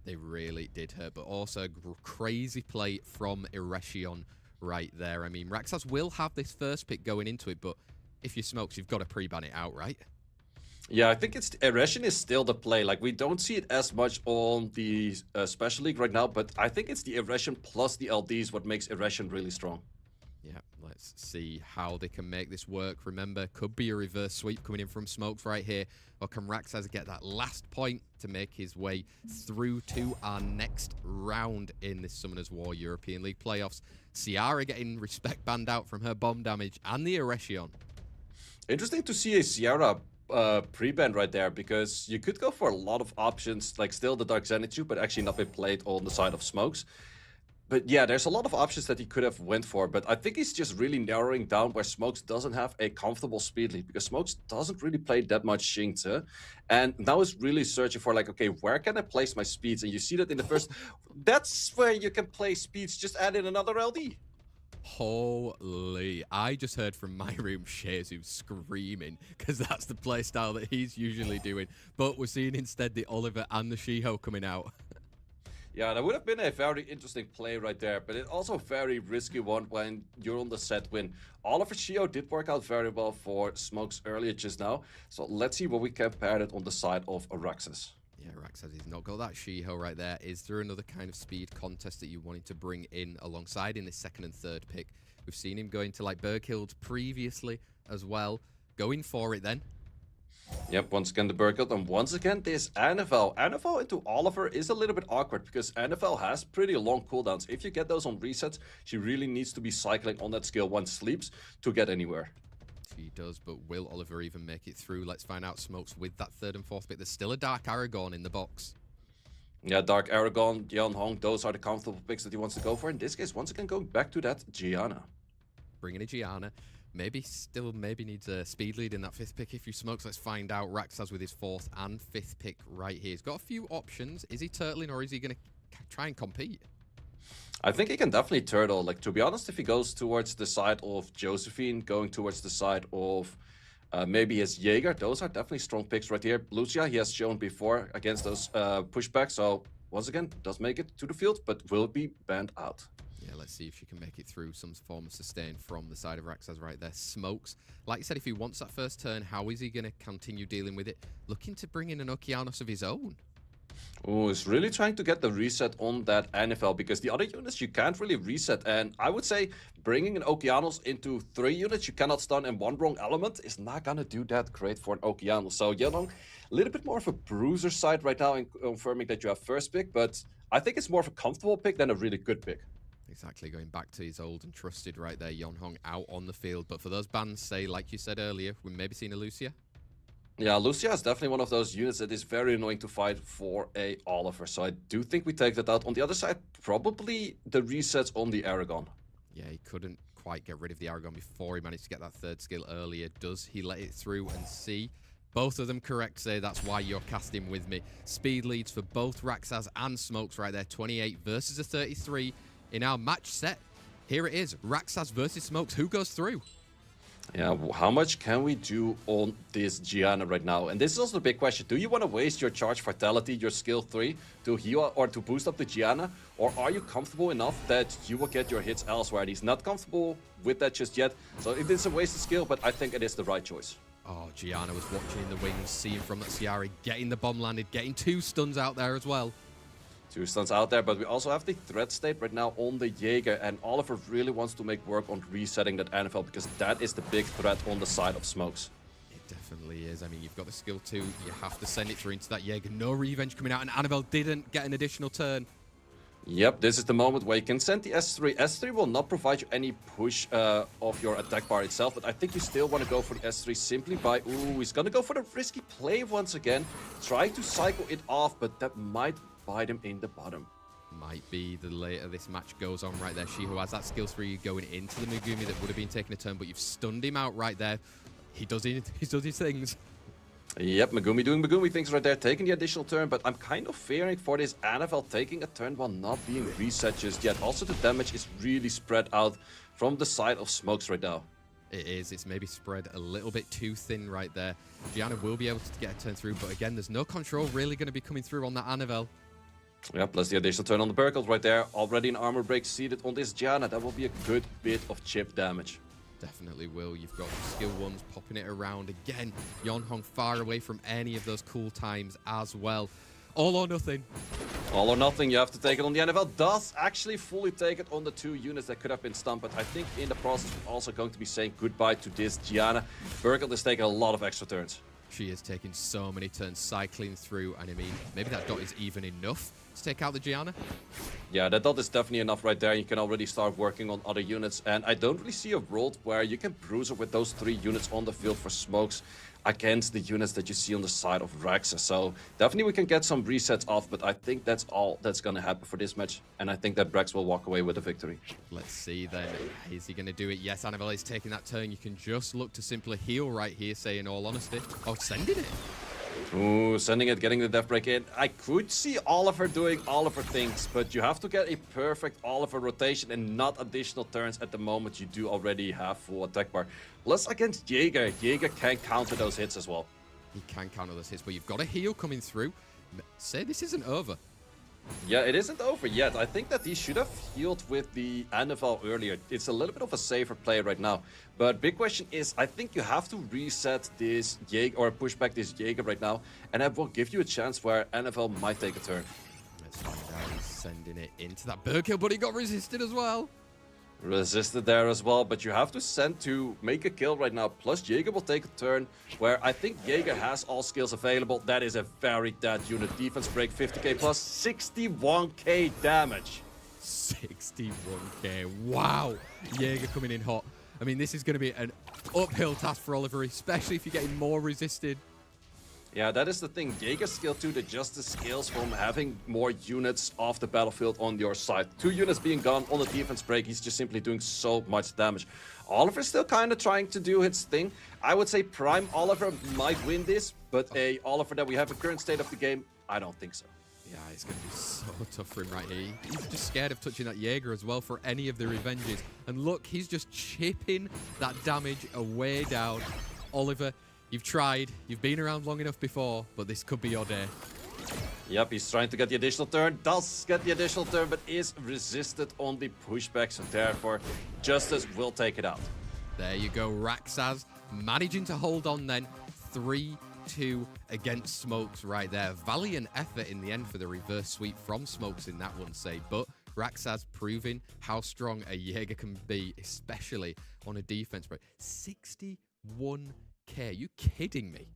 They really did hurt, but also a crazy play from Eretion right there. I mean, Rexas will have this first pick going into it, but if you Smokes, you've got to pre-ban it out, right? Yeah, I think it's Eretion is still the play. Like we don't see it as much on the Special League right now, but I think it's the Eretion plus the LDs what makes Eretion really strong. Yeah, let's see how they can make this work. Remember, could be a reverse sweep coming in from Smokes right here. Or can Rexas get that last point to make his way through to our next round in this Summoners War European League playoffs? Ciara getting respect banned out from her bomb damage and the Eretion. Interesting to see a Sierra pre-ban right there, because you could go for a lot of options, like still the Dark Zenitsu, but actually not been played on the side of Smokes. But yeah, there's a lot of options that he could have went for, but I think he's just really narrowing down where Smokes doesn't have a comfortable speed lead, because Smokes doesn't really play that much Xingzi, and now is really searching for like, okay, where can I place my speeds? And you see that in the first, that's where you can place speeds, just add in another LD. Holy, I just heard from my room Shazu screaming because that's the playstyle that he's usually doing. But we're seeing instead the Oliver and the Shiho coming out. Yeah, that would have been a very interesting play right there, but it's also a very risky one when you're on the set win. Oliver Shiho did work out very well for Smokes earlier just now, so let's see what we can pair it on the side of Rexas. Yeah, Rexas he's not got that Shiho right there. Is there another kind of speed contest that you wanted to bring in alongside in this second and third pick? We've seen him going to like Berghild previously as well. Going for it then. Yep, once again the Berghild, and once again this NFL. NFL into Oliver is a little bit awkward because NFL has pretty long cooldowns. If you get those on resets, she really needs to be cycling on that skill once sleeps to get anywhere. He does, but will Oliver even make it through? Let's find out. Smokes with that third and fourth pick. There's still a Dark Aragon in the box. Yeah, Dark Aragon, Yeon Hong, those are the comfortable picks that he wants to go for. In this case, once again, going back to that Gianna. Bringing a Gianna. Maybe needs a speed lead in that fifth pick if you Smokes. Let's find out. Rexas with his fourth and fifth pick right here. He's got a few options. Is he turtling or is he going to try and compete? I think he can definitely turtle. Like, to be honest, if he goes towards the side of Josephine, going towards the side of maybe his Jaeger, those are definitely strong picks right here. Lucia, he has shown before against those pushbacks. So, once again, does make it to the field, but will be banned out. Yeah, let's see if she can make it through some form of sustain from the side of Rexas right there. Smokes. Like you said, if he wants that first turn, how is he going to continue dealing with it? Looking to bring in an Okeanos of his own. Oh, he's really trying to get the reset on that NFL, because the other units you can't really reset. And I would say bringing an Okeanos into 3 units you cannot stun in one wrong element is not going to do that great for an Okeanos. So, Yeonong, a little bit more of a bruiser side right now in confirming that you have first pick, but I think it's more of a comfortable pick than a really good pick. Exactly, going back to his old and trusted right there, Yeonhong out on the field. But for those bans, say, like you said earlier, we maybe seen a Lucia. Yeah, Lucia is definitely one of those units that is very annoying to fight for a Oliver. So I do think we take that out. On the other side, probably the resets on the Aragon. Yeah, he couldn't quite get rid of the Aragon before he managed to get that third skill earlier. Does he let it through and see? Both of them correct, say. That's why you're casting with me. Speed leads for both Rexas and Smokes right there. 28 versus a 33 in our match set. Here it is, Rexas versus Smokes. Who goes through? Yeah, how much can we do on this Gianna right now? And this is also the big question. Do you want to waste your Charge Vitality, your skill 3, to heal or to boost up the Gianna? Or are you comfortable enough that you will get your hits elsewhere? And he's not comfortable with that just yet. So it is a wasted skill, but I think it is the right choice. Oh, Gianna was watching in the wings, seeing from that Ciara, getting the bomb landed, getting 2 stuns out there as well. 2 stuns out there, but we also have the threat state right now on the Jaeger, and Oliver really wants to make work on resetting that NFL, because that is the big threat on the side of Smokes. It definitely is. I mean, you've got the skill 2, you have to send it through into that Jaeger. No revenge coming out, and Annabelle didn't get an additional turn. Yep, this is the moment where you can send the S3. S3 will not provide you any push of your attack bar itself, but I think you still want to go for the S3 simply by... Ooh, he's going to go for the risky play once again. Try to cycle it off, but that might bite him in the bottom. Might be the later this match goes on right there. Shiho has that skill 3 going into the Megumi that would have been taking a turn, but you've stunned him out right there. He does his things. Yep, Megumi doing Megumi things right there, taking the additional turn, but I'm kind of fearing for this NFL taking a turn while not being reset just yet. Also, the damage is really spread out from the side of Smokes right now. It is. It's maybe spread a little bit too thin right there. Gianna will be able to get a turn through, but again, there's no control really going to be coming through on that Annabelle. Yeah, plus the additional turn on the Berkelt right there. Already an armor break seated on this Gianna. That will be a good bit of chip damage. Definitely will. You've got skill ones popping it around. Again, Yonhong far away from any of those cool times as well. All or nothing. All or nothing, you have to take it on. The NFL does actually fully take it on the 2 units that could have been stumped, but I think in the process we're also going to be saying goodbye to this Gianna. Burkle is taking a lot of extra turns. She is taking so many turns cycling through, and I mean, maybe that dot is even enough to take out the Gianna. Yeah, that dot is definitely enough right there. You can already start working on other units, and I don't really see a world where you can bruise her with those 3 units on the field for smokes against the units that you see on the side of Rexas. So definitely we can get some resets off, but I think that's all that's going to happen for this match, and I think that Brex will walk away with the victory. Let's see then. Is he going to do it? Yes, Annabelle is taking that turn. You can just look to simply heal right here, say in all honesty. Oh, sending it. Ooh, sending it, getting the death break in. I could see Oliver doing Oliver things, but you have to get a perfect Oliver rotation and not additional turns at the moment. You do already have full attack bar. Plus against Jaeger, Jaeger can counter those hits as well. He can counter those hits, but you've got a heal coming through. Say this isn't over. Yeah, it isn't over yet. I think that he should have healed with the NFL earlier. It's a little bit of a safer play right now. But big question is, I think you have to reset this Jaeger or push back this Jaeger right now, and that will give you a chance where NFL might take a turn. Let's find out. He's sending it into that bird kill, but he got resisted as well. Resisted there as well, but you have to send to make a kill right now. Plus Jaeger will take a turn where I think Jaeger has all skills available. That is a very dead unit. Defense break 50k plus 61k damage. 61k. Wow. Jaeger coming in hot. I mean, this is going to be an uphill task for Oliver, especially if you're getting more resisted. Yeah, that is the thing. Jaeger's skill 2 just the scales from having more units off the battlefield on your side. 2 units being gone on the defense break, he's just simply doing so much damage. Oliver's still kind of trying to do his thing. I would say Prime Oliver might win this, but a Oliver that we have in current state of the game, I don't think so. Yeah, it's going to be so tough for him right here. He's just scared of touching that Jaeger as well for any of the revenges. And look, he's just chipping that damage away down. Oliver, you've tried. You've been around long enough before, but this could be your day. Yep, he's trying to get the additional turn. Does get the additional turn, but is resisted on the pushback. So therefore, Justice will take it out. There you go. Rexas managing to hold on then. 3-2 against Smokes right there. Valiant effort in the end for the reverse sweep from Smokes in that one, say. But Rexas proving how strong a Jaeger can be, especially on a defense break. 61k. Are you kidding me?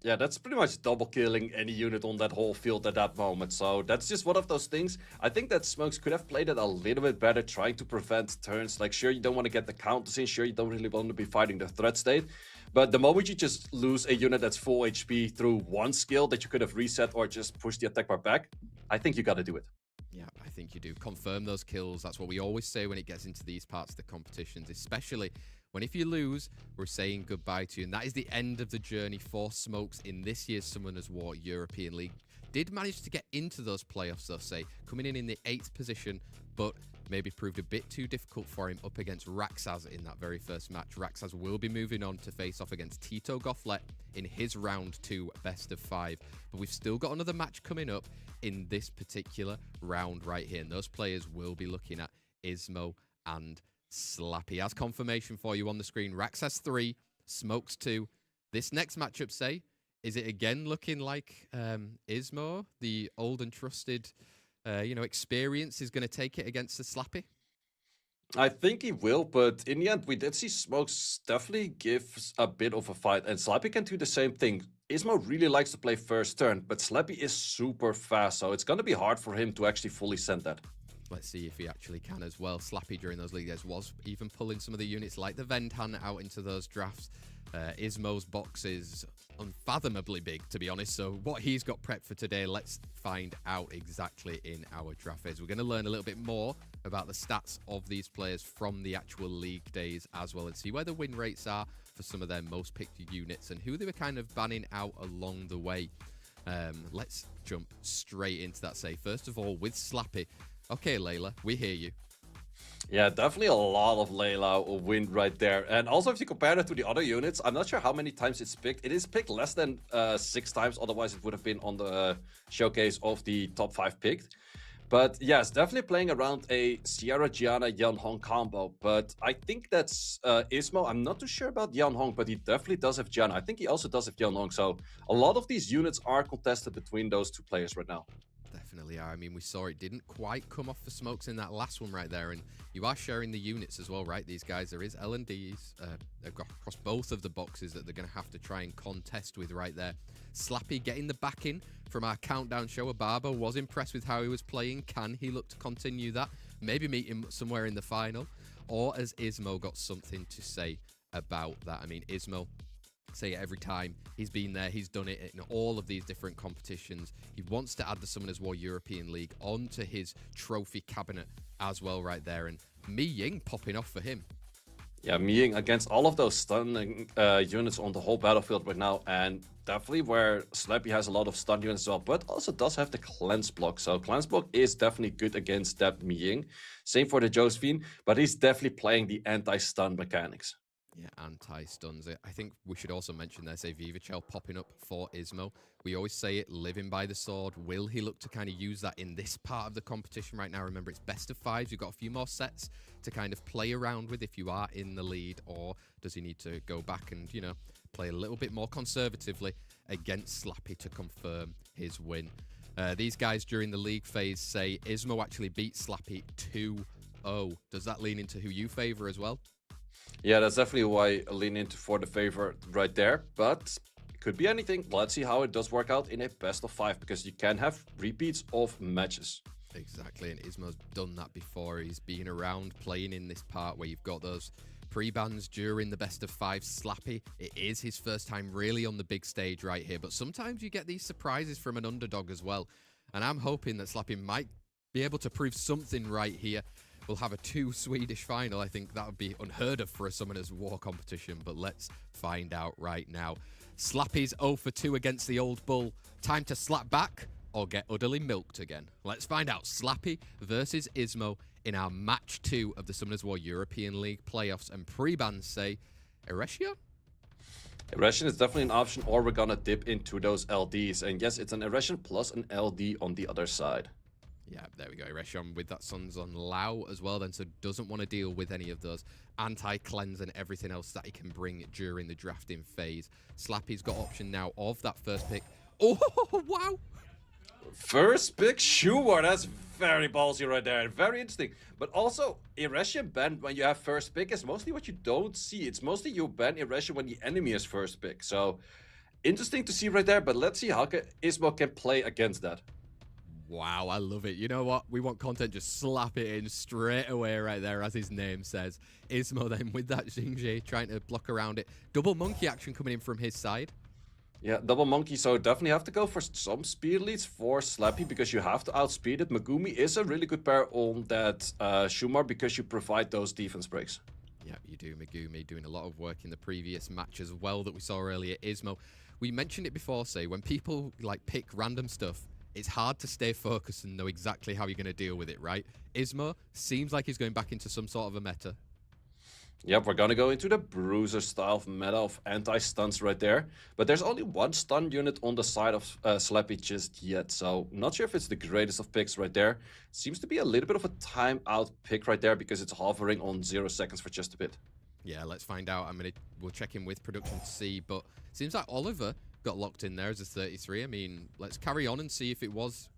Yeah, that's pretty much double killing any unit on that whole field at that moment. So that's just one of those things. I think that Smokes could have played it a little bit better, trying to prevent turns. Like, sure, you don't want to get the counters in. Sure, you don't really want to be fighting the threat state. But the moment you just lose a unit that's full HP through one skill that you could have reset or just push the attack bar back, I think you got to do it. Yeah, I think you do. Confirm those kills. That's what we always say when it gets into these parts of the competitions, especially when if you lose, we're saying goodbye to you. And that is the end of the journey for Smokes in this year's Summoners War European League. Did manage to get into those playoffs, they'll say, coming in the 8th position, but maybe proved a bit too difficult for him up against Rexas in that very first match. Rexas will be moving on to face off against Tito Gofflet in his round 2 best of 5. But we've still got another match coming up in this particular round right here. And those players will be looking at Ismo and Slappy. As confirmation for you on the screen, Rexas 3, Smokes 2. This next matchup, say, is it again looking like Ismo, the old and trusted experience, is going to take it against the Slappy? I think he will, but in the end, we did see Smokes definitely give a bit of a fight, and Slappy can do the same thing. Ismo really likes to play first turn, but Slappy is super fast, so it's going to be hard for him to actually fully send that. Let's see if he actually can as well. Slappy during those league days was even pulling some of the units like the Vendhan out into those drafts. Ismo's box is unfathomably big, to be honest. So what he's got prepped for today, let's find out exactly in our draft phase. We're going to learn a little bit more about the stats of these players from the actual league days as well, and see where the win rates are for some of their most picked units and who they were kind of banning out along the way. Let's jump straight into that, say. First of all, with Slappy. Okay, Layla, we hear you. Yeah, definitely a lot of Layla win right there. And also, if you compare it to the other units, I'm not sure how many times it's picked. It is picked less than 6 times. Otherwise, it would have been on the showcase of the top 5 picked. But yes, definitely playing around a Sierra Gianna Yan Hong combo. But I think that's Ismo. I'm not too sure about Yan Hong, but he definitely does have Gianna. I think he also does have Yan Hong. So a lot of these units are contested between those two players right now. Definitely are. I mean, we saw it didn't quite come off the smokes in that last one right there, and you are sharing the units as well, right? These guys, there is L&Ds across both of the boxes that they're going to have to try and contest with right there. Slappy getting the backing from our countdown show. Obabo was impressed with how he was playing. Can he look to continue that? Maybe meet him somewhere in the final? Or has Ismo got something to say about that? I mean, Ismo, say it every time. He's been there, he's done it in all of these different competitions. He wants to add the Summoners War European League onto his trophy cabinet as well right there. And Mi Ying popping off for him. Yeah, Miying against all of those stunning units on the whole battlefield right now. And definitely where Slappy has a lot of stun units as well, but also does have the cleanse block. So cleanse block is definitely good against that Miying. Same for the Josephine, but he's definitely playing the anti-stun mechanics. Yeah, anti-stuns. I think we should also mention there's a Viva Shell popping up for Ismo. We always say it, living by the sword. Will he look to kind of use that in this part of the competition right now? Remember, it's best of fives. You've got a few more sets to kind of play around with if you are in the lead, or does he need to go back and, you know, play a little bit more conservatively against Slappy to confirm his win? These guys during the league phase say Ismo actually beat Slappy 2-0. Does that lean into who you favor as well? Yeah, that's definitely why I lean into for the favor right there. But it could be anything. Let's see how it does work out in a best of 5, because you can have repeats of matches. Exactly, and Ismo's done that before. He's been around playing in this part where you've got those pre-bans during the best of 5. Slappy, it is his first time really on the big stage right here, but sometimes you get these surprises from an underdog as well. And I'm hoping that Slappy might be able to prove something right here. We'll have a 2 Swedish final. I think that would be unheard of for a Summoners War competition, but let's find out right now. Slappy's 0 for 2 against the old bull. Time to slap back or get utterly milked again. Let's find out. Slappy versus Ismo in our match 2 of the Summoners War European League playoffs, and pre-bans say Eresia? Eresion is definitely an option, or we're gonna dip into those LDs. And yes, it's an Eresion plus an LD on the other side. Yeah, there we go. Eresion with that Suns on Lao as well then, so doesn't want to deal with any of those anti-cleanse and everything else that he can bring during the drafting phase. Slappy's got option now of that first pick. Oh, wow! First pick, sure, that's very ballsy right there. Very interesting. But also, Eresion ban when you have first pick is mostly what you don't see. It's mostly you ban Eresion when the enemy is first pick. So, interesting to see right there, but let's see how Ismo can play against that. Wow, I love it. You know what? We want content, just slap it in straight away right there, as his name says. Ismo then with that Xingji trying to block around it. Double monkey action coming in from his side. Yeah, double monkey, so definitely have to go for some speed leads for Slappy, because you have to outspeed it. Megumi is a really good pair on that Shumar, because you provide those defense breaks. Yeah, you do. Megumi doing a lot of work in the previous match as well that we saw earlier. Ismo, we mentioned it before, say, when people like pick random stuff, it's hard to stay focused and know exactly how you're going to deal with it, right? Ismo seems like he's going back into some sort of a meta. Yep, we're gonna go into the Bruiser style of meta of anti-stuns right there. But there's only one stun unit on the side of Slappy just yet, so not sure if it's the greatest of picks right there. Seems to be a little bit of a timeout pick right there, because it's hovering on 0 seconds for just a bit. Yeah, let's find out. We'll check in with production to see, but seems like Oliver got locked in there as a 33. I mean, let's carry on and see if it was.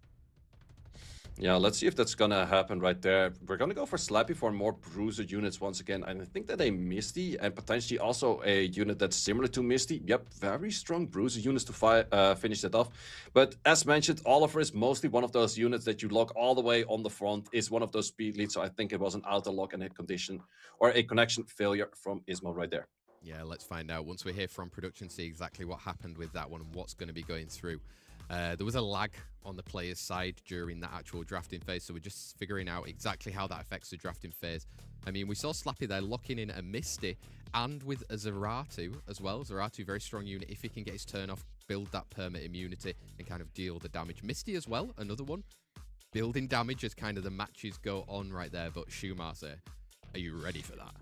Yeah, let's see if that's gonna happen right there. We're gonna go for Slappy for more Bruiser units once again. And I think that a Misty and potentially also a unit that's similar to Misty. Yep, very strong Bruiser units to finish that off. But as mentioned, Oliver is mostly one of those units that you lock all the way on the front, is one of those speed leads. So I think it was an auto lock and hit condition, or a connection failure from Ismo right there. Yeah, let's find out once we hear from production, see exactly what happened with that one and what's going to be going through. There was a lag on the player's side during that actual drafting phase, so we're just figuring out exactly how that affects the drafting phase. I mean, we saw Slappy there locking in a Misty and with a Zaratu as well. Zaratu, very strong unit. If he can get his turn off, build that permit immunity and kind of deal the damage. Misty as well, another one. Building damage as kind of the matches go on right there, but Shumase, are you ready for that?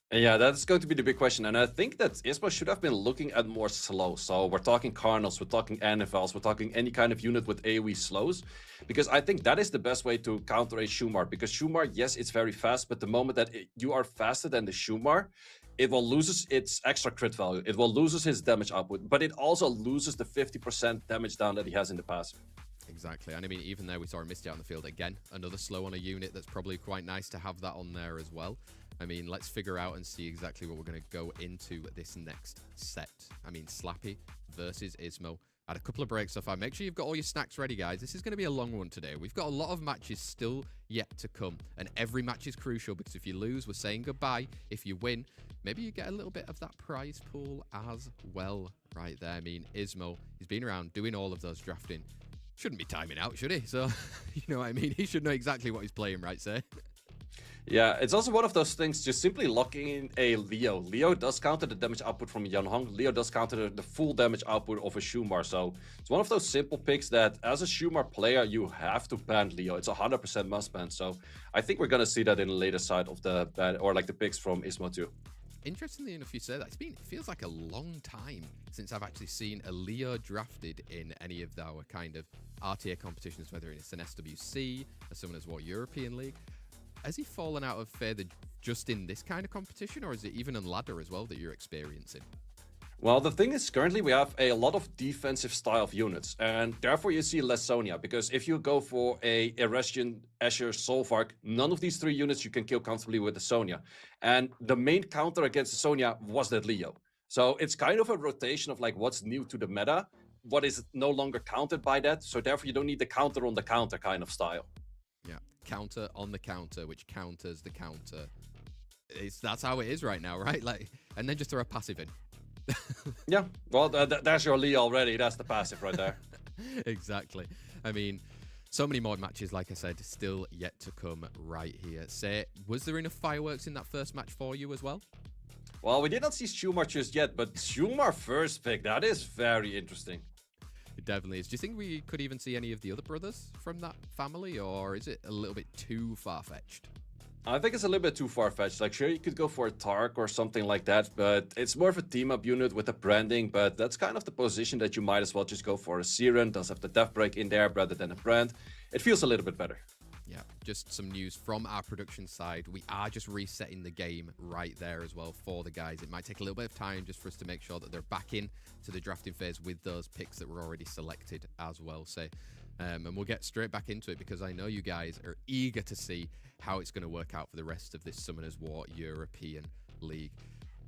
Yeah, that's going to be the big question. And I think that Ismo should have been looking at more slow. So we're talking Cardinals, we're talking NFLs, we're talking any kind of unit with AoE slows. Because I think that is the best way to counter a Shumar. Because Shumar, yes, it's very fast, but the moment that you are faster than the Shumar, it will loses its extra crit value. It will loses his damage output, but it also loses the 50% damage down that he has in the passive. Exactly. And I mean, even there, we saw him missed out on the field again. Another slow on a unit. That's probably quite nice to have that on there as well. I mean, let's figure out and see exactly what we're going to go into this next set. I mean, Slappy versus Ismo. Had a couple of breaks so far. Make sure you've got all your snacks ready, guys. This is going to be a long one today. We've got a lot of matches still yet to come. And every match is crucial because if you lose, we're saying goodbye. If you win, maybe you get a little bit of that prize pool as well right there. I mean, Ismo, he's been around doing all of those drafting. Shouldn't be timing out, should he? So, you know what I mean? He should know exactly what he's playing, right, sir? Yeah, it's also one of those things, just simply locking in a Leo. Leo does counter the damage output from Yan Hong. Leo does counter the full damage output of a Shumar. So it's one of those simple picks that as a Shumar player, you have to ban Leo. It's 100% must ban. So I think we're going to see that in the later side of the ban, or like the picks from Ismo too. Interestingly enough, you say that. It feels like a long time since I've actually seen a Leo drafted in any of our kind of RTA competitions, whether it's an SWC, a Summoners War European League. Has he fallen out of favour just in this kind of competition, or is it even on ladder as well that you're experiencing? Well, the thing is, currently we have a lot of defensive style of units, and therefore you see less Sonya, because if you go for a Eresian, Asher, Solvark, none of these three units you can kill comfortably with the Sonya. And the main counter against the Sonya was that Leo. So it's kind of a rotation of like what's new to the meta, what is no longer countered by that, so therefore you don't need the counter on the counter kind of style. Yeah, counter on the counter, which counters the counter. That's how it is right now, right? Like, and then just throw a passive in. Yeah, well, there's your Lee already. That's the passive right there. Exactly. I mean, so many more matches, like I said, still yet to come right here. Say, was there enough fireworks in that first match for you as well? Well, we did not see Schumer just yet, but Schumer first pick, that is very interesting. It definitely is. Do you think we could even see any of the other brothers from that family, or is it a little bit too far-fetched? I think it's a little bit too far-fetched. Like, sure, you could go for a Tark or something like that, but it's more of a team-up unit with a branding, but that's kind of the position that you might as well just go for. A Siren does have the Death Break in there rather than a brand. It feels a little bit better. Yeah, just some news from our production side. We are just resetting the game right there as well for the guys. It might take a little bit of time just for us to make sure that they're back in to the drafting phase with those picks that were already selected as well. So, and we'll get straight back into it because I know you guys are eager to see how it's going to work out for the rest of this Summoners War European League.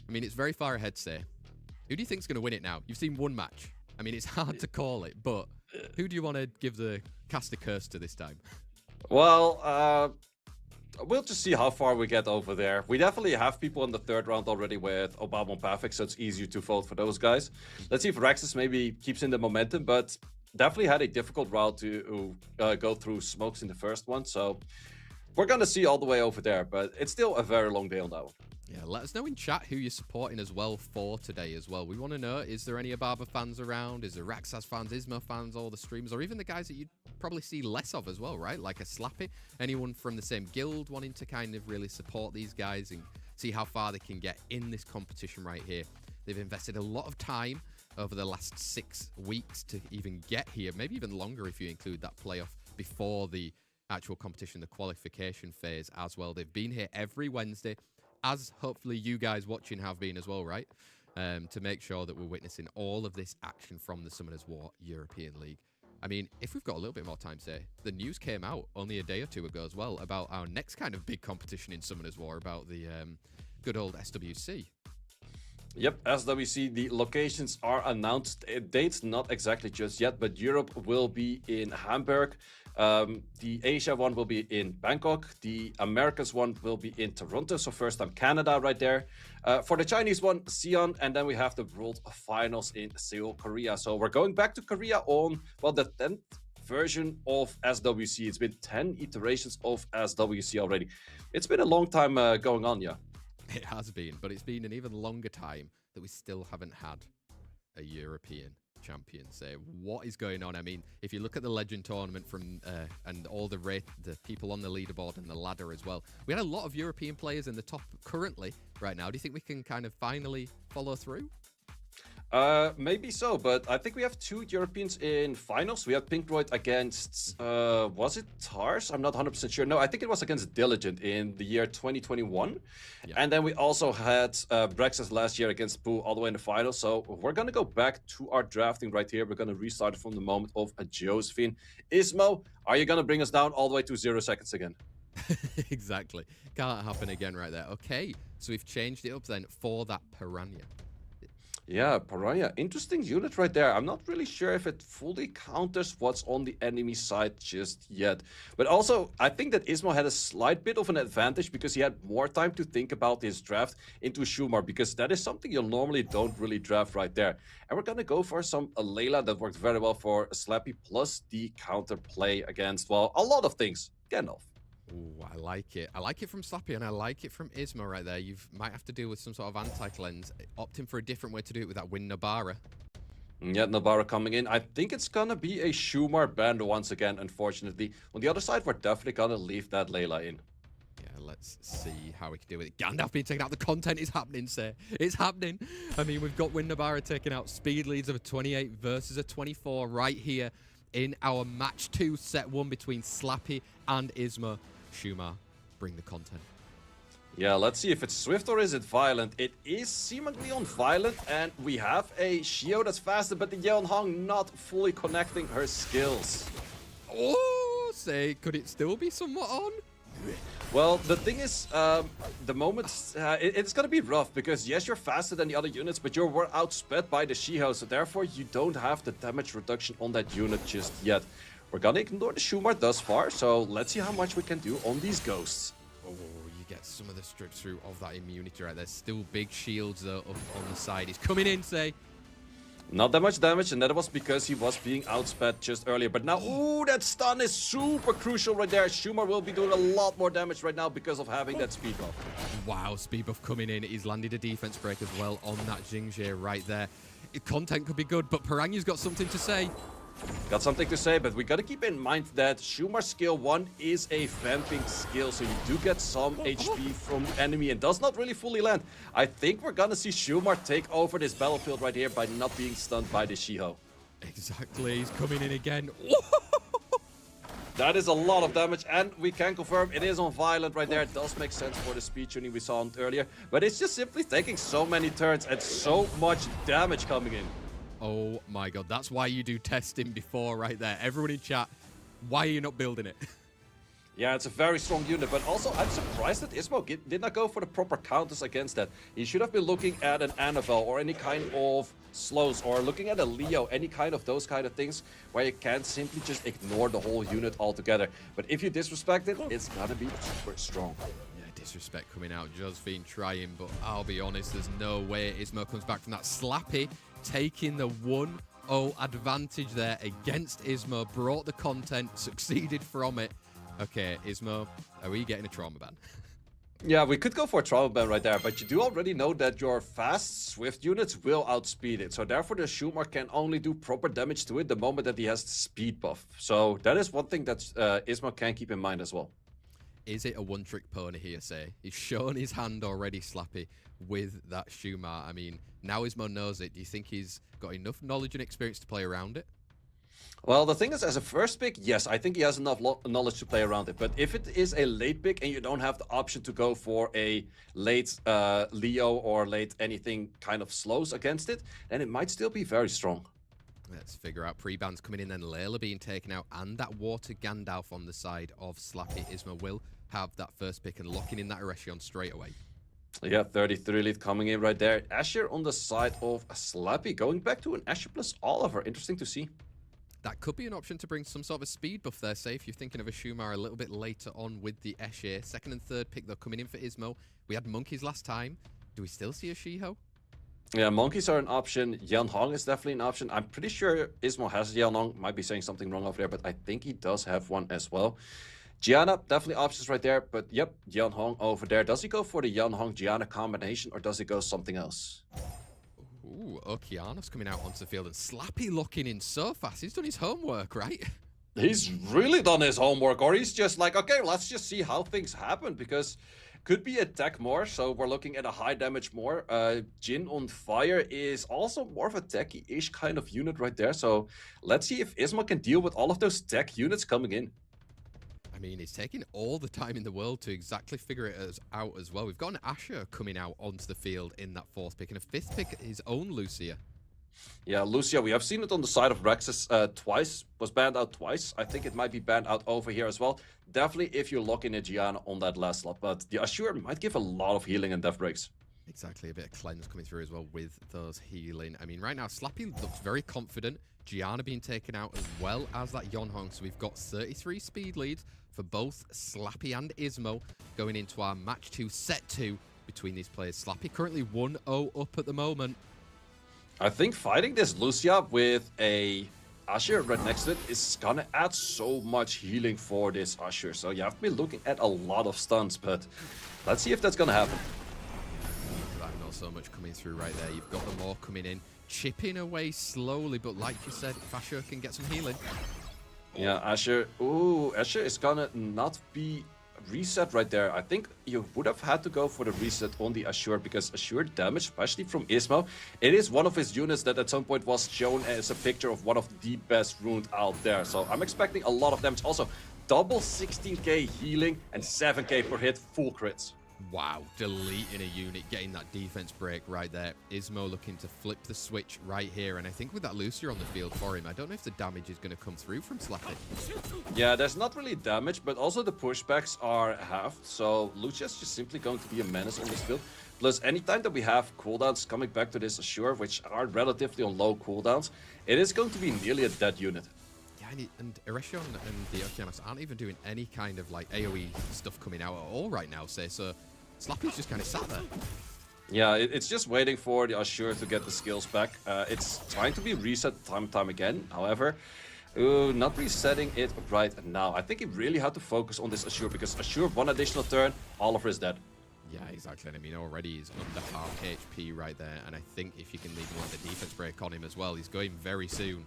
I mean, it's very far ahead, say. Who do you think's going to win it now? You've seen one match. I mean, it's hard to call it, but who do you want to give the cast a curse to this time? Well, we'll just see how far we get over there. We definitely have people in the third round already with Obabo and Pathics, so it's easier to vote for those guys. Let's see if Rexas maybe keeps in the momentum, but definitely had a difficult route to go through smokes in the first one. So we're going to see all the way over there, but it's still a very long day on that one. Yeah, let us know in chat who you're supporting as well for today as well. We want to know, is there any Obabo fans around? Is there Rexas fans, Ismo fans, all the streamers, or even the guys that you'd probably see less of as well, right? Like a Slappy. Anyone from the same guild wanting to kind of really support these guys and see how far they can get in this competition right here. They've invested a lot of time over the last 6 weeks to even get here, maybe even longer if you include that playoff before the actual competition, the qualification phase as well. They've been here every Wednesday, as hopefully you guys watching have been as well, right? To make sure that we're witnessing all of this action from the Summoners War European League. I mean, if we've got a little bit more time, say, the news came out only a day or two ago as well about our next kind of big competition in Summoners War, about the good old SWC. Yep, SWC, the locations are announced. Dates not exactly just yet, but Europe will be in Hamburg. The Asia one will be in Bangkok. The Americas one will be in Toronto. So first time Canada right there. For the Chinese one, Xi'an. And then we have the World Finals in Seoul, Korea. So we're going back to Korea on, well, the 10th version of SWC. It's been 10 iterations of SWC already. It's been a long time going on, yeah. It has been, but it's been an even longer time that we still haven't had a European champions say. What is going on? I mean, if you look at the Legend tournament from and all the people on the leaderboard and the ladder as well, we had a lot of European players in the top currently right now. Do you think we can kind of finally follow through? Maybe so, but I think we have 2 Europeans in finals. We have Pinkroyd against, was it Tars? I'm not 100% sure. No, I think it was against Diligent in the year 2021. Yeah. And then we also had Rexas last year against Pooh all the way in the final. So we're going to go back to our drafting right here. We're going to restart from the moment of Josephine. Ismo, are you going to bring us down all the way to 0 seconds again? Exactly. Can't happen again right there. Okay, so we've changed it up then for that Piranha. Yeah, Piranha. Interesting unit right there. I'm not really sure if it fully counters what's on the enemy side just yet. But also, I think that Ismo had a slight bit of an advantage because he had more time to think about his draft into Shumar, because that is something you normally don't really draft right there. And we're going to go for some Layla that worked very well for Slappy, plus the counter play against, well, a lot of things. Gandalf. Ooh, I like it. I like it from Slappy, and I like it from Ismo right there. You might have to deal with some sort of anti-cleanse, opting for a different way to do it with that win Nabara. Yeah, Nabara coming in. I think it's gonna be a Shumar band once again, unfortunately. On the other side, we're definitely gonna leave that Layla in. Yeah, let's see how we can deal with it. Gandalf being taken out. The content is happening, sir. It's happening. I mean, we've got Win Nabara taken out. Speed leads of a 28 versus a 24 right here in our match 2, set 1 between Slappy and Ismo. Shumar, bring the content. Yeah, let's see if it's swift or is it violent. It is seemingly on violent, and we have a Shio that's faster, but the Yeonhong not fully connecting her skills. Oh, say, could it still be somewhat on? Well, the thing is, the moment it's gonna be rough because yes, you're faster than the other units, but you're outsped by the Shiho, so therefore you don't have the damage reduction on that unit just yet. We're gonna ignore the Shumar thus far, so let's see how much we can do on these ghosts. Oh, you get some of the strip through of that immunity right there. Still big shields though up on the side. He's coming in, say. Not that much damage, and that was because he was being outsped just earlier. But now, ooh, that stun is super crucial right there. Shumar will be doing a lot more damage right now because of having that speed buff. Wow, speed buff coming in. He's landed a defense break as well on that Jingxie right there. Content could be good, but Piranha's got something to say. Got something to say, but we gotta keep in mind that Shumar skill 1 is a vamping skill, so you do get some HP from the enemy and does not really fully land. I think we're gonna see Shumar take over this battlefield right here by not being stunned by the Shiho. Exactly, he's coming in again. That is a lot of damage, and we can confirm it is on violent right there. It does make sense for the speed tuning we saw earlier, but it's just simply taking so many turns and so much damage coming in. Oh my god, that's why you do testing before right there. Everyone in chat, why are you not building it? Yeah, it's a very strong unit, but also I'm surprised that Ismo did not go for the proper counters against that. He should have been looking at an Annabelle or any kind of slows, or looking at a Leo, any kind of those kind of things where you can't simply just ignore the whole unit altogether. But if you disrespect it, it's gonna be super strong. Yeah, disrespect coming out. Josephine trying, but I'll be honest, there's no way Ismo comes back from that. Slappy taking the 1-0 advantage there against Ismo, brought the content, succeeded from it. Okay, Ismo, are we getting a trauma ban? Yeah, we could go for a trauma ban right there, but you do already know that your fast, swift units will outspeed it. So therefore, the Shumar can only do proper damage to it the moment that he has the speed buff. So that is one thing that Ismo can keep in mind as well. Is it a one-trick pony here, say? He's shown his hand already, Slappy, with that Shumar. I mean, now Ismo knows it. Do you think he's got enough knowledge and experience to play around it? Well, the thing is, as a first pick, yes, I think he has enough knowledge to play around it. But if it is a late pick and you don't have the option to go for a late Leo or late anything kind of slows against it, then it might still be very strong. Let's figure out pre-bans coming in, then Layla being taken out, and that Water Gandalf on the side of Slappy. Ismo will have that first pick and locking in that Erechion straight away. Yeah, 33 lead coming in right there. Asher on the side of Slappy, going back to an Asher plus Oliver. Interesting to see. That could be an option to bring some sort of a speed buff there, say, if you're thinking of a Shumar a little bit later on with the Escher. Second and third pick, though, coming in for Ismo. We had Monkeys last time. Do we still see a Shiho? Yeah, Monkeys are an option. Yeonhong is definitely an option. I'm pretty sure Ismo has Yeonhong. Might be saying something wrong over there, but I think he does have one as well. Gianna, definitely options right there. But yep, Yeonhong over there. Does he go for the Yeonhong-Gianna combination, or does he go something else? Ooh, Okeanos coming out onto the field and Slappy locking in so fast. He's done his homework, right? He's really done his homework, or he's just like, okay, let's just see how things happen, because could be attack more, so we're looking at a high damage more. Jin on fire is also more of a techy-ish kind of unit right there, so let's see if Ismo can deal with all of those tech units coming in. I mean, he's taking all the time in the world to exactly figure it out as well. We've got an Asher coming out onto the field in that 4th pick, and a 5th pick, his own Lucia. Yeah, Lucia, we have seen it on the side of Rexas twice. Was banned out twice. I think it might be banned out over here as well. Definitely if you lock in a Gianna on that last slot. But the Assure might give a lot of healing and death breaks. Exactly, a bit of cleanse coming through as well with those healing. I mean, right now, Slappy looks very confident. Gianna being taken out as well as that Yonhong. So we've got 33 speed leads for both Slappy and Ismo going into our match 2, set 2 between these players. Slappy currently 1-0 up at the moment. I think fighting this Lucia with a Asher right next to it is gonna add so much healing for this Asher. So you have to be looking at a lot of stuns, but let's see if that's gonna happen. Not so much coming through right there. You've got them all coming in, chipping away slowly, but like you said, if Asher can get some healing. Yeah, Asher. Ooh, Asher is gonna not be reset right there. I think you would have had to go for the reset on the Assure, because Assure damage, especially from Ismo, it is one of his units that at some point was shown as a picture of one of the best runes out there. So I'm expecting a lot of damage. Also, double 16k healing and 7k per hit, full crits. Wow, deleting a unit, getting that defense break right there. Ismo looking to flip the switch right here, and I think with that Lucia on the field for him, I don't know if the damage is going to come through from Slappy. Yeah, there's not really damage, but also the pushbacks are halved, so Lucia's just simply going to be a menace on this field. Plus, anytime that we have cooldowns coming back to this Assure, which are relatively on low cooldowns, it is going to be nearly a dead unit. Yeah, and Eretion and the Okeanos aren't even doing any kind of like AoE stuff coming out at all right now, say, so Slappy's just kind of sat there. Yeah, it's just waiting for the Assure to get the skills back. It's trying to be reset time and time again. However, not resetting it right now. I think he really had to focus on this Assure, because Assure one additional turn, Oliver is dead. Yeah, exactly. And I mean, already he's under half HP right there. And I think if you can leave one of the defense break on him as well, he's going very soon.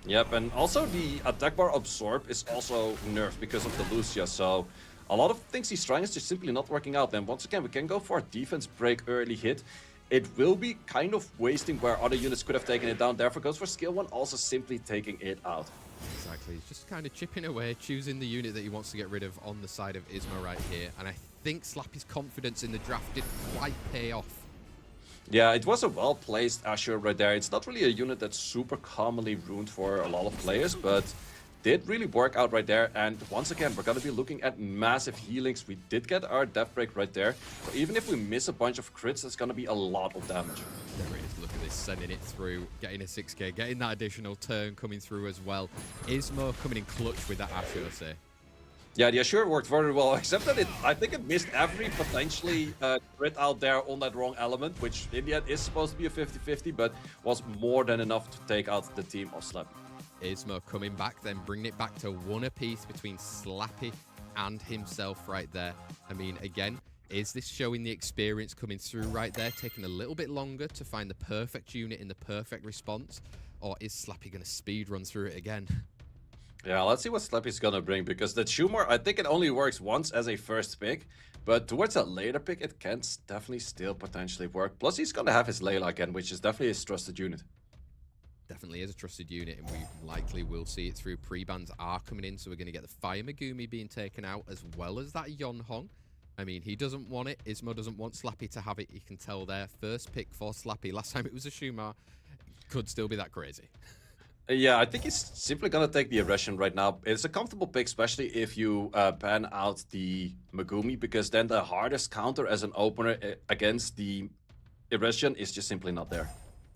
Yep, and also the attack bar absorb is also nerfed because of the Lucia, so a lot of things he's trying is just simply not working out. And once again, we can go for a defense break early hit. It will be kind of wasting where other units could have taken it down. Therefore goes for skill 1, also simply taking it out. Exactly. He's just kind of chipping away, choosing the unit that he wants to get rid of on the side of Ismo right here. And I think Slappy's confidence in the draft didn't quite pay off. Yeah, it was a well-placed Asher right there. It's not really a unit that's super commonly ruined for a lot of players, but did really work out right there. And once again, we're going to be looking at massive healings. We did get our death break right there. So even if we miss a bunch of crits, it's going to be a lot of damage. There it is. Look at this, sending it through, getting a 6k, getting that additional turn coming through as well. Ismo coming in clutch with that Asher, I say. Yeah, the Assure worked very well, except that I think it missed every potentially crit out there on that wrong element, which in the end is supposed to be a 50-50, but was more than enough to take out the team of Slappy. Ismo coming back, then bringing it back to 1 apiece between Slappy and himself right there. I mean, again, is this showing the experience coming through right there, taking a little bit longer to find the perfect unit in the perfect response? Or is Slappy going to speed run through it again? Yeah, let's see what Slappy's gonna bring, because the Tumor, I think it only works once as a first pick, but towards a later pick, it can definitely still potentially work. Plus, he's gonna have his Layla again, which is definitely his trusted unit. Definitely is a trusted unit, and we likely will see it through. Pre-bans are coming in, so we're going to get the Fire Megumi being taken out, as well as that Yonhong. I mean, he doesn't want it. Ismo doesn't want Slappy to have it. You can tell there. First pick for Slappy. Last time it was a Shumar. Could still be that crazy. Yeah, I think he's simply gonna take the Eretion right now. It's a comfortable pick, especially if you ban out the Megumi, because then the hardest counter as an opener against the Eretion is just simply not there.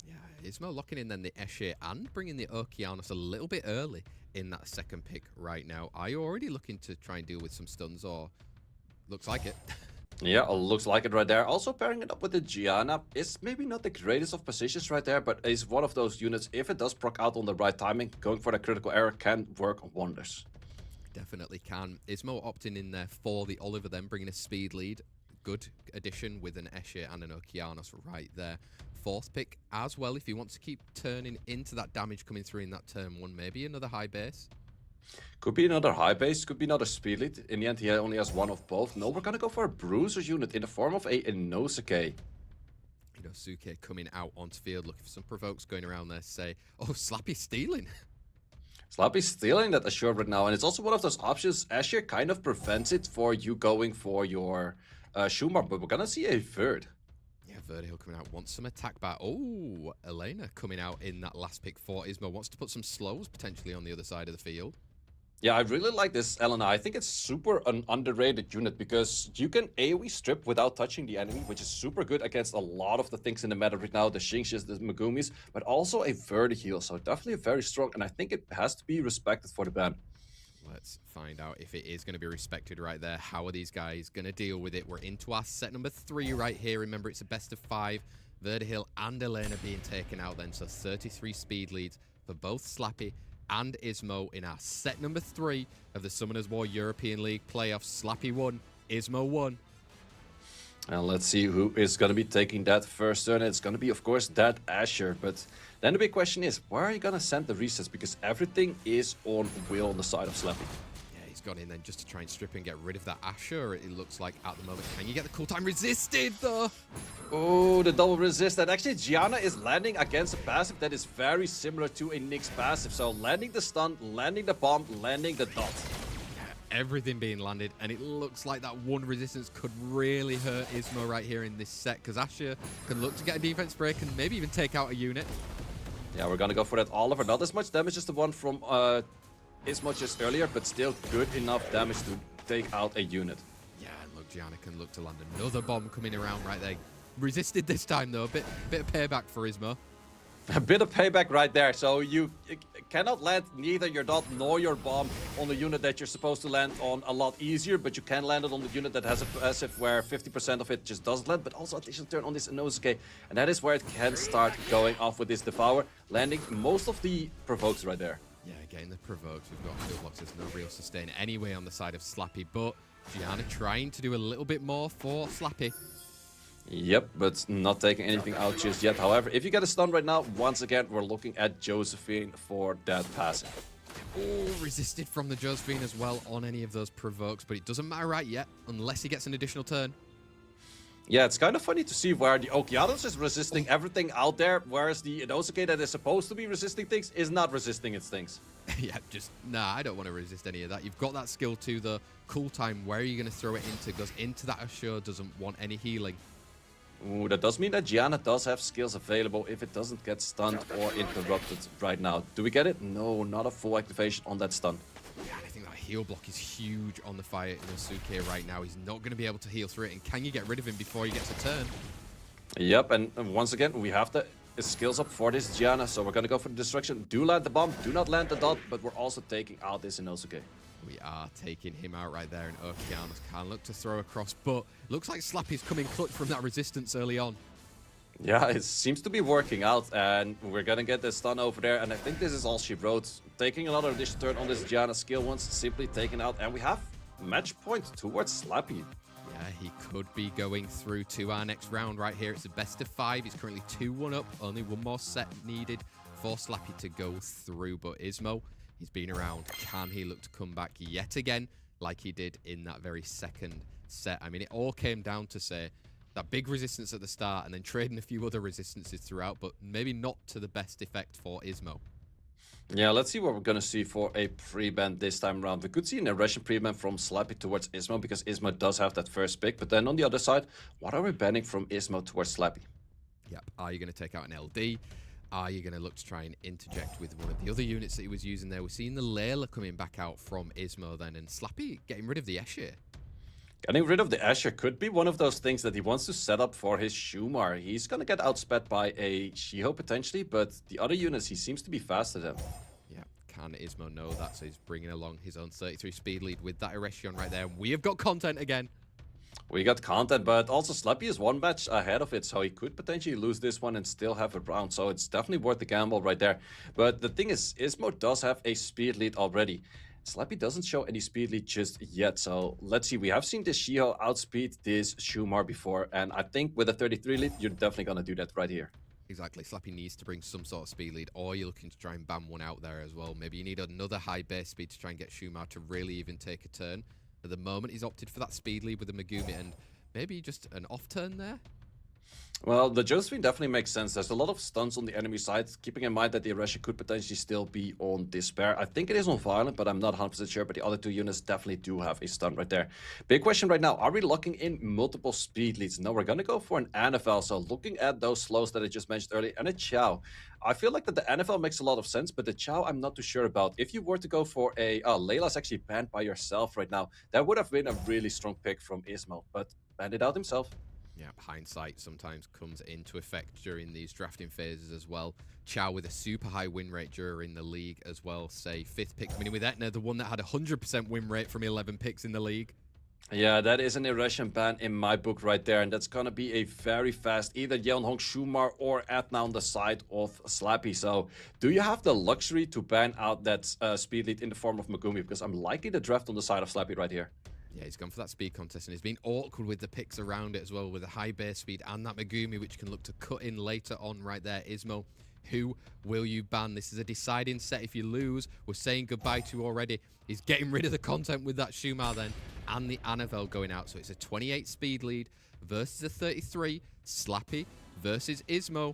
Yeah, Ismo locking in then the Eshe and bringing the Okeanos a little bit early in that second pick right now. Are you already looking to try and deal with some stuns, or looks like it? Yeah, looks like it right there. Also pairing it up with the Gianna is maybe not the greatest of positions right there, but is one of those units, if it does proc out on the right timing, going for the critical error can work wonders. Definitely can. Ismo opting in there for the Oliver, then bringing a speed lead. good addition with an Escher and an Okeanos right there. Fourth pick as well, if he wants to keep turning into that damage coming through in that turn 1. Maybe another high base. Could be another high base, could be another speed lead. In the end, he only has one of both. No, we're gonna go for a bruiser unit in the form of a Inosuke. Inosuke coming out onto field, looking for some provokes going around there. Say, oh, Slappy stealing. Slappy's stealing that Assure right now, and it's also one of those options. Asher kind of prevents it for you going for your Shumar, but we're gonna see a third. Yeah, Vertihill coming out, wants some attack back. Oh, Elena coming out in that last pick for Ismo. Wants to put some slows potentially on the other side of the field. Yeah, I really like this Elena. I think it's super an underrated unit because you can AoE strip without touching the enemy, which is super good against a lot of the things in the meta right now, the Xingqius, the Megumis, but also a Vertiheal, so definitely very strong, and I think it has to be respected for the ban. Let's find out if it is going to be respected right there. How are these guys going to deal with it? We're into our set number 3 right here. Remember, it's a best of 5. Vertihill and Elena being taken out then, so 33 speed leads for both Slappy and Ismo in our set number 3 of the Summoners War European League playoffs. Slappy won, Ismo won. And let's see who is going to be taking that first turn. It's going to be, of course, that Asher. But then the big question is, where are you going to send the resets? Because everything is on Will on the side of Slappy. Yeah, he's gone in then just to try and strip and get rid of that Asher, it looks like at the moment. Can you get the cooltime resisted, though? Oh, the double resist. And actually, Gianna is landing against a passive that is very similar to a Nyx passive. So landing the stun, landing the bomb, landing the dot. Everything being landed, and it looks like that one resistance could really hurt Ismo right here in this set, because Asher can look to get a defense break and maybe even take out a unit. Yeah, we're gonna go for that Oliver. Not as much damage as the one from Ismo just earlier, but still good enough damage to take out a unit. Yeah, and look, Gianna can look to land another bomb coming around right there. Resisted this time though, bit of payback for Ismo. A bit of payback right there. So you cannot land neither your dot nor your bomb on the unit that you're supposed to land on a lot easier, but you can land it on the unit that has a passive where 50% of it just doesn't land, but also additional turn on this Inosuke. And that is where it can start going off with this Devour, landing most of the provokes right there. Yeah, getting the provokes. We've got field blocks. There's no real sustain anyway on the side of Slappy, but Gianna trying to do a little bit more for Slappy. Yep, but not taking anything out just yet. However, if you get a stun right now, once again, we're looking at Josephine for that passive. Oh, resisted from the Josephine as well on any of those provokes, but it doesn't matter right yet unless he gets an additional turn. Yeah, it's kind of funny to see where the Okeanos is resisting everything out there, whereas the Inosuke that is supposed to be resisting things is not resisting its things. Yeah, just, nah, I don't want to resist any of that. You've got that skill too, the cool time. Where are you going to throw it into? Goes into that Assure, doesn't want any healing. Ooh, that does mean that Gianna does have skills available if it doesn't get stunned or interrupted right now. Do we get it? No, not a full activation on that stun. Yeah, I think that heal block is huge on the fire Inosuke right now. He's not going to be able to heal through it. And can you get rid of him before he gets a turn? Yep, and once again, we have the skills up for this Gianna, so we're going to go for the destruction. Do land the bomb, do not land the dot, but we're also taking out this Inosuke. We are taking him out right there, and Okeanos can look to throw across, but looks like Slappy's coming clutch from that resistance early on. Yeah, it seems to be working out, and we're gonna get the stun over there, and I think this is all she wrote. Taking another additional turn on this Gianna skill once, simply taken out, and we have match point towards Slappy. Yeah, he could be going through to our next round right here. It's a best of 5. He's currently 2-1 up, only one more set needed for Slappy to go through, but Ismo, he's been around. Can he look to come back yet again like he did in that very second set? I mean, it all came down to, say, that big resistance at the start and then trading a few other resistances throughout, but maybe not to the best effect for Ismo. Yeah, let's see what we're going to see for a pre-ban this time around. We could see an aggression pre-ban from Slappy towards Ismo because Ismo does have that first pick. But then on the other side, what are we banning from Ismo towards Slappy? Yep. Are you going to take out an LD? Are you going to look to try and interject with one of the other units that he was using there? We're seeing the Layla coming back out from Ismo then, and Slappy getting rid of the Escher. Getting rid of the Escher could be one of those things that he wants to set up for his Shumar. He's going to get outsped by a Shiho potentially, but the other units he seems to be faster than. Yeah, can Ismo know that? So he's bringing along his own 33 speed lead with that Erection right there. We have got content again. We got content, but also Slappy is one match ahead of it, so he could potentially lose this one and still have a round. So it's definitely worth the gamble right there. But the thing is, Ismo does have a speed lead already. Slappy doesn't show any speed lead just yet, so let's see. We have seen this Shiho outspeed this Shumar before, and I think with a 33 lead, you're definitely gonna do that right here. Exactly. Slappy needs to bring some sort of speed lead, or you're looking to try and ban one out there as well. Maybe you need another high base speed to try and get Shumar to really even take a turn. At the moment, he's opted for that speed lead with the Megumi, and maybe just an off turn there. Well, the Josephine definitely makes sense. There's a lot of stuns on the enemy side, keeping in mind that the Aggression could potentially still be on Despair. I think it is on Violent, but I'm not 100% sure. But the other two units definitely do have a stun right there. Big question right now, are we locking in multiple speed leads? No, we're going to go for an NFL. So looking at those slows that I just mentioned earlier, and a Chow. I feel like that the NFL makes a lot of sense, but the Chow I'm not too sure about. If you were to go for a... Layla's actually banned by yourself right now. That would have been a really strong pick from Ismo, but banned it out himself. Yeah, hindsight sometimes comes into effect during these drafting phases as well. Chow with a super high win rate during the league as well. Say 5th pick coming in with Etna, the one that had a 100% win rate from 11 picks in the league. Yeah, that is an irration ban in my book right there, and that's gonna be a very fast either Yeonhong, Shumar, or Etna on the side of Slappy. So, do you have the luxury to ban out that speed lead in the form of Megumi? Because I'm likely to draft on the side of Slappy right here. Yeah, he's gone for that speed contest, and he's been awkward with the picks around it as well, with a high base speed and that Megumi, which can look to cut in later on right there. Ismo, who will you ban? This is a deciding set. If you lose, we're saying goodbye to already. He's getting rid of the content with that Shumar then, and the Anavel going out. So it's a 28 speed lead versus a 33. Slappy versus Ismo.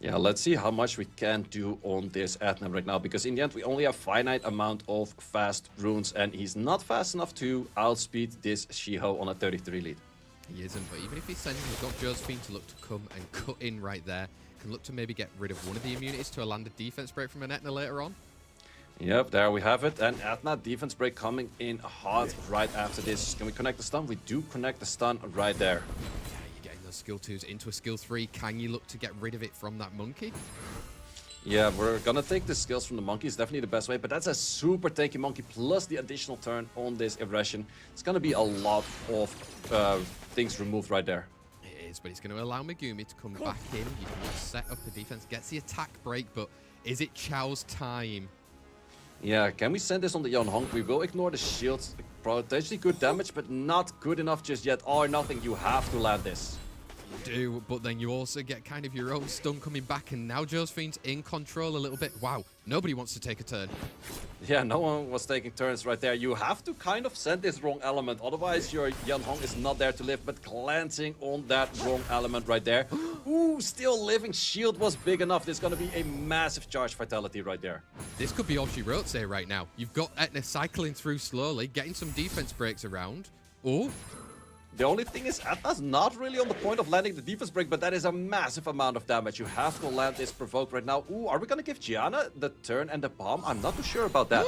Yeah, let's see how much we can do on this Etna right now, because in the end we only have finite amount of fast runes, and he's not fast enough to outspeed this Shiho on a 33 lead. He isn't, but even if he's sending, we've got Josephine to look to come and cut in right there. Can look to maybe get rid of one of the immunities to a landed defense break from an Etna later on. Yep, there we have it. And Etna defense break coming in hard right after this. Can we connect the stun? We do connect the stun right there. Skill 2s into a skill 3. Can you look to get rid of it from that monkey? Yeah, we're gonna take the skills from the monkey. It's definitely the best way, but that's a super tanky monkey plus the additional turn on this aggression. It's gonna be a lot of things removed right there. It is, but it's going to allow Megumi to come back in. You can set up the defense, gets the attack break, but is it Chow's time? Yeah, can we send this on the Yeonhong? We will ignore the shields. Potentially good damage, but not good enough just yet. All or nothing, you have to land this. Do, but then you also get kind of your own stun coming back, and now Josephine's in control a little bit. Wow, nobody wants to take a turn. Yeah, no one was taking turns right there. You have to kind of send this wrong element, otherwise your Yeonhong is not there to live, but glancing on that wrong element right there. Ooh, still living. Shield was big enough. There's gonna be a massive charge vitality right there. This could be all she wrote say right now. You've got Etna cycling through slowly, getting some defense breaks around. Oh. The only thing is, Etna's not really on the point of landing the defense break, but that is a massive amount of damage. You have to land this provoke right now. Ooh, are we gonna give Gianna the turn and the bomb? I'm not too sure about that.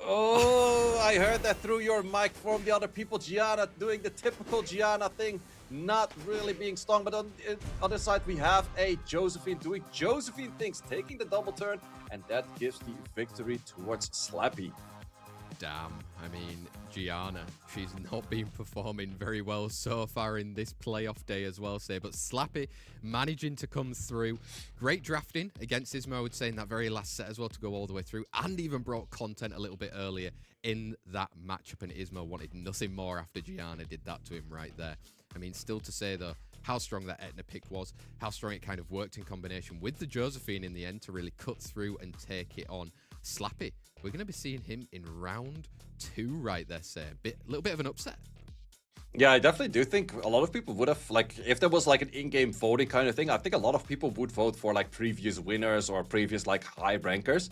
Oh, I heard that through your mic from the other people. Gianna doing the typical Gianna thing, not really being stung. But on the other side, we have a Josephine doing Josephine things, taking the double turn, and that gives the victory towards Slappy. Damn, I mean, Gianna, she's not been performing very well so far in this playoff day as well, say, but Slappy managing to come through. Great drafting against Ismo, I would say, in that very last set as well, to go all the way through, and even brought content a little bit earlier in that matchup, and Ismo wanted nothing more after Gianna did that to him right there. I mean, still to say, though, how strong that Etna pick was, how strong it kind of worked in combination with the Josephine in the end to really cut through and take it on. Slappy, we're going to be seeing him in round 2 right there, say. A little bit of an upset. Yeah, I definitely do think a lot of people would have, like, if there was like an in-game voting kind of thing, I think a lot of people would vote for like previous winners or previous like high rankers.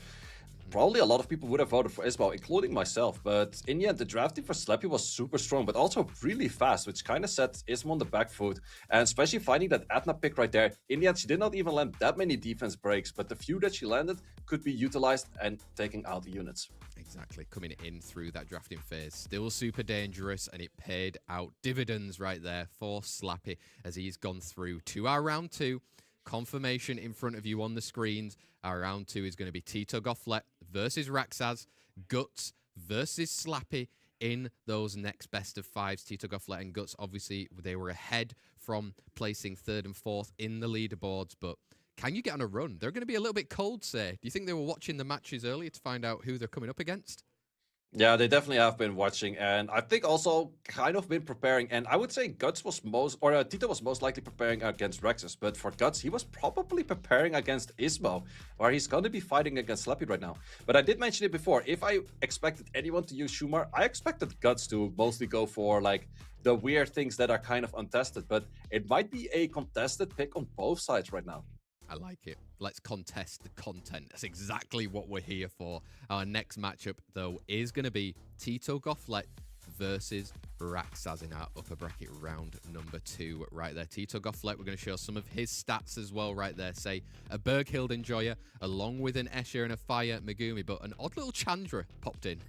Probably a lot of people would have voted for Ismo, including myself, but in the end, the drafting for Slappy was super strong, but also really fast, which kind of set Ismo on the back foot, and especially finding that Etna pick right there. In the end, she did not even land that many defense breaks, but the few that she landed could be utilized and taking out the units. Exactly, coming in through that drafting phase. Still super dangerous, and it paid out dividends right there for Slappy as he's gone through to our round 2. Confirmation in front of you on the screens. Our round 2 is going to be Tito Gofflet versus Rexas, Guts versus Slappy in those next best of 5s. Tito Gofflet and Guts, obviously, they were ahead from placing 3rd and 4th in the leaderboards, but can you get on a run? They're going to be a little bit cold, say. Do you think they were watching the matches earlier to find out who they're coming up against? Yeah, they definitely have been watching, and I think also kind of been preparing. And I would say Guts was Tito was most likely preparing against Rexas, but for Guts, he was probably preparing against Ismo, where he's going to be fighting against Slappy right now. But I did mention it before. If I expected anyone to use Schumer, I expected Guts to mostly go for like the weird things that are kind of untested. But it might be a contested pick on both sides right now. I like it. Let's contest the content. That's exactly what we're here for. Our next matchup, though, is going to be Tito Gofflet versus Rexas in our upper bracket round number 2 right there. Tito Gofflet, we're going to show some of his stats as well right there. Say a Berghild Enjoyer along with an Escher and a Fire Megumi, but an odd little Chandra popped in.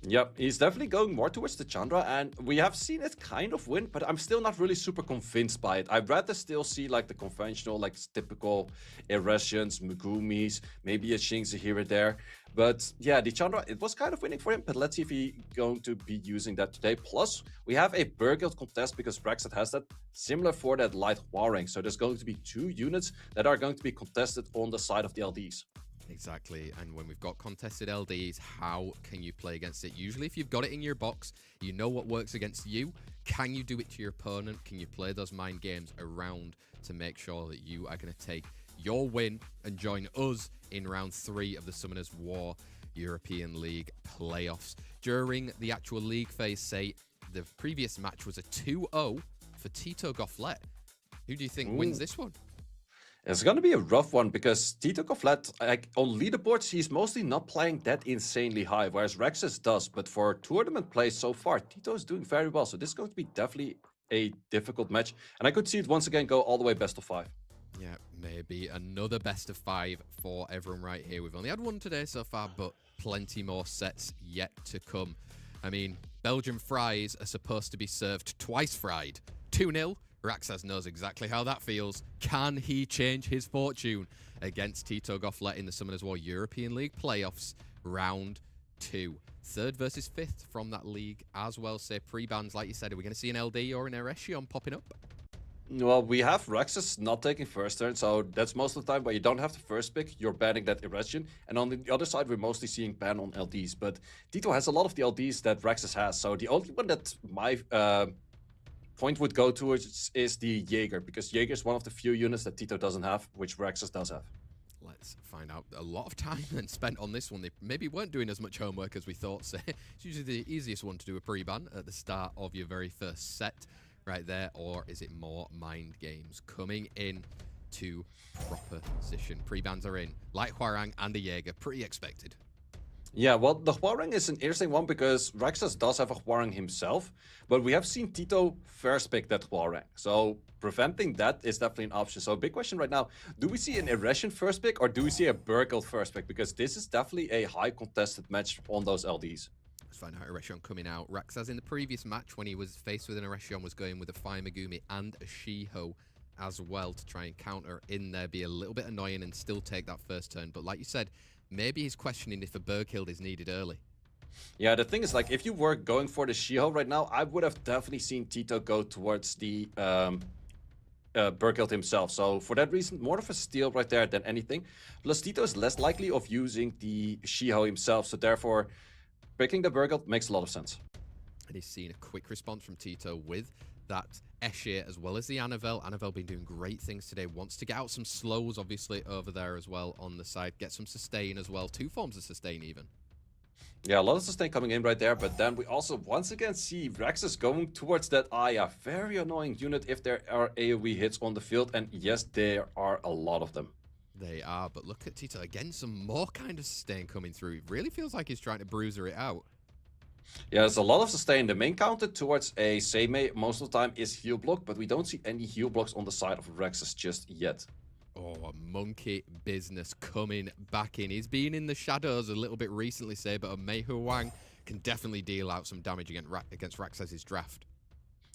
Yep, he's definitely going more towards the Chandra, and we have seen it kind of win, but I'm still not really super convinced by it. I'd rather still see like the conventional, like typical Irresians, Megumis, maybe a Shinx here or there. But yeah, the Chandra, it was kind of winning for him, but let's see if he's going to be using that today. Plus, we have a Berghild contest because Rexas has that, similar for that Light Huarang. So there's going to be 2 units that are going to be contested on the side of the LDs. Exactly, and when we've got contested LDs, how can you play against it? Usually if you've got it in your box, you know what works against you. Can you do it to your opponent? Can you play those mind games around to make sure that you are going to take your win and join us in round 3 of the Summoners War European League playoffs? During the actual league phase, say, the previous match was a 2-0 for Tito Gofflet. Who do you think wins this one? It's going to be a rough one because Tito Gofflet, like, on leaderboards, he's mostly not playing that insanely high, whereas Rexas does. But for tournament play so far, Tito is doing very well. So this is going to be definitely a difficult match. And I could see it once again go all the way best of 5. Yeah, maybe another best of 5 for everyone right here. We've only had one today so far, but plenty more sets yet to come. I mean, Belgian fries are supposed to be served twice fried. 2-0. Rexas knows exactly how that feels. Can he change his fortune against Tito Gofflet in the Summoners War European League playoffs round 2? 3rd versus 5th from that league as well. Say pre-bans, like you said, are we going to see an LD or an Eresion popping up? Well, we have Rexas not taking first turn, so that's most of the time where you don't have the first pick, you're banning that Eresion. And on the other side, we're mostly seeing ban on LDs. But Tito has a lot of the LDs that Rexas has, so the only one that my point would go towards is the Jaeger, because Jaeger is one of the few units that Tito doesn't have, which Rexas does have. Let's find out. A lot of time then spent on this one. They maybe weren't doing as much homework as we thought. So it's usually the easiest one to do a pre-ban at the start of your very first set right there. Or is it more mind games coming in to proper position? Pre-bans are in. Light Huarang and a Jaeger. Pretty expected. Yeah, well, the Huarang is an interesting one because Rexas does have a Huarang himself, but we have seen Tito first pick that Huarang. So preventing that is definitely an option. So big question right now, do we see an Eresion first pick or do we see a Berghild first pick? Because this is definitely a high contested match on those LDs. Let's find out Eresion coming out. Rexas in the previous match when he was faced with an Eresion was going with a Fire Megumi and a Shiho as well to try and counter in there, be a little bit annoying and still take that first turn. But like you said, maybe he's questioning if a Berghild is needed early. Yeah, the thing is, like, if you were going for the Shiho right now, I would have definitely seen Tito go towards the Berghild himself. So for that reason, more of a steal right there than anything. Plus, Tito is less likely of using the Shiho himself, so therefore, picking the Berghild makes a lot of sense. And he's seen a quick response from Tito with that Escher as well as the Annabelle. Annabelle been doing great things today. Wants to get out some slows, obviously, over there as well on the side. Get some sustain as well. 2 forms of sustain even. Yeah, a lot of sustain coming in right there, but then we also once again see Rexas going towards that Aya. Very annoying unit if there are AoE hits on the field, and yes, there are a lot of them. They are, but look at Tito. Again, some more kind of sustain coming through. It really feels like he's trying to bruiser it out. Yeah, there's a lot of sustain. The main counter towards a Seimei most of the time is heal block, but we don't see any heal blocks on the side of Rexas just yet. Oh, a monkey business coming back in. He's been in the shadows a little bit recently, say, but a Mei Huang can definitely deal out some damage against Rexas' draft.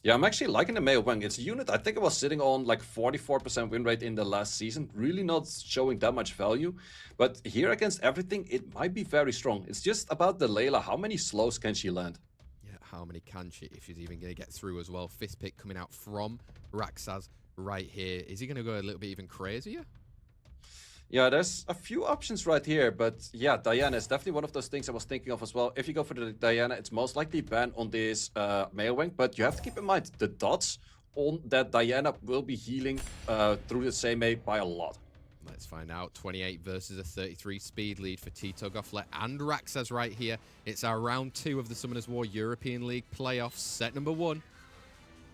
Yeah, I'm actually liking the Mei Huang. It's a unit I think it was sitting on like 44% win rate in the last season. Really not showing that much value. But here against everything, it might be very strong. It's just about the Layla. How many slows can she land? Yeah, how many can she, if she's even going to get through as well? 5th pick coming out from Rexas right here. Is he going to go a little bit even crazier? Yeah, there's a few options right here, but yeah, Diana is definitely one of those things I was thinking of as well. If you go for the Diana, it's most likely banned on this male wing, but you have to keep in mind the dots on that Diana will be healing through the same A by a lot. Let's find out. 28 versus a 33 speed lead for Tito Gofflet and Rexas right here. It's our round 2 of the Summoners War European League playoffs, set number 1.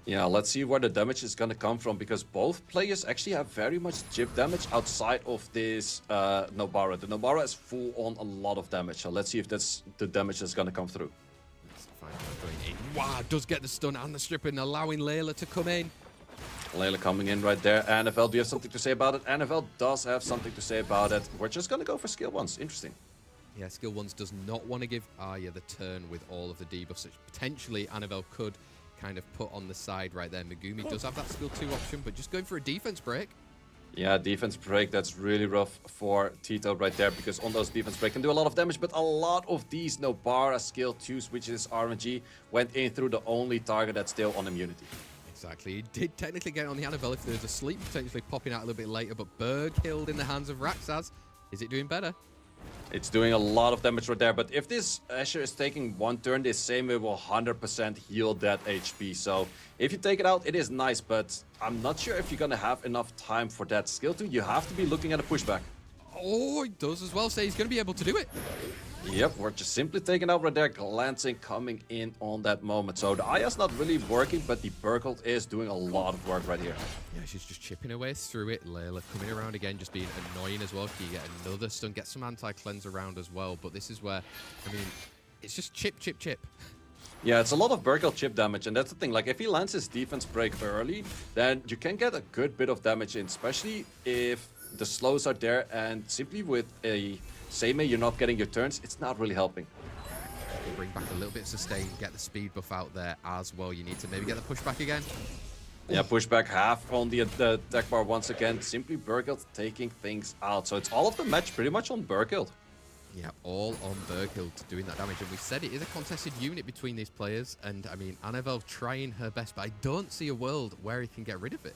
Yeah, let's see where the damage is going to come from, because both players actually have very much chip damage outside of this Nobara. The Nobara is full on a lot of damage, so let's see if that's the damage that's going to come through. Let's find out going in. Wow, does get the stun and the stripping, allowing Layla to come in. Layla coming in right there. NFL, do you have something to say about it? NFL does have something to say about it. We're just going to go for skill ones. Interesting. Yeah, skill ones does not want to give Arya the turn with all of the debuffs, which potentially Annabelle could kind of put on the side right there. Megumi does have that skill 2 option, but just going for a defense break. Yeah, defense break, that's really rough for Tito right there, because on those defense break can do a lot of damage, but a lot of these Nobara skill 2s, which is RNG, went in through the only target that's still on immunity. Exactly. He did technically get on the Annabelle if there's a sleep potentially popping out a little bit later, but Berg killed in the hands of Rexas. Is it doing better? It's doing a lot of damage right there, but if this Asher is taking one turn, this same way will 100% heal that HP. So if you take it out, it is nice, but I'm not sure if you're going to have enough time for that skill 2. You have to be looking at a pushback. Oh, he does as well say he's going to be able to do it. Yep, we're just simply taking out right there, glancing, coming in on that moment. So the Aya's not really working, but the Burkle is doing a lot of work right here. Yeah, she's just chipping away through it. Layla coming around again, just being annoying as well. You get another stun, get some anti-cleanse around as well. But this is where, I mean, it's just chip, chip, chip. Yeah, it's a lot of Burkle chip damage, and that's the thing. Like, if he lands his defense break early, then you can get a good bit of damage in, especially if the slows are there, and simply with a Same, you're not getting your turns, it's not really helping. Bring back a little bit of sustain, get the speed buff out there as well. You need to maybe get the pushback again. Yeah, pushback half on the attack bar once again. Simply Burkild taking things out. So it's all of the match pretty much on Burkild. Yeah, all on Burkild doing that damage. And we said it is a contested unit between these players. And I mean, Annabelle trying her best, but I don't see a world where he can get rid of it.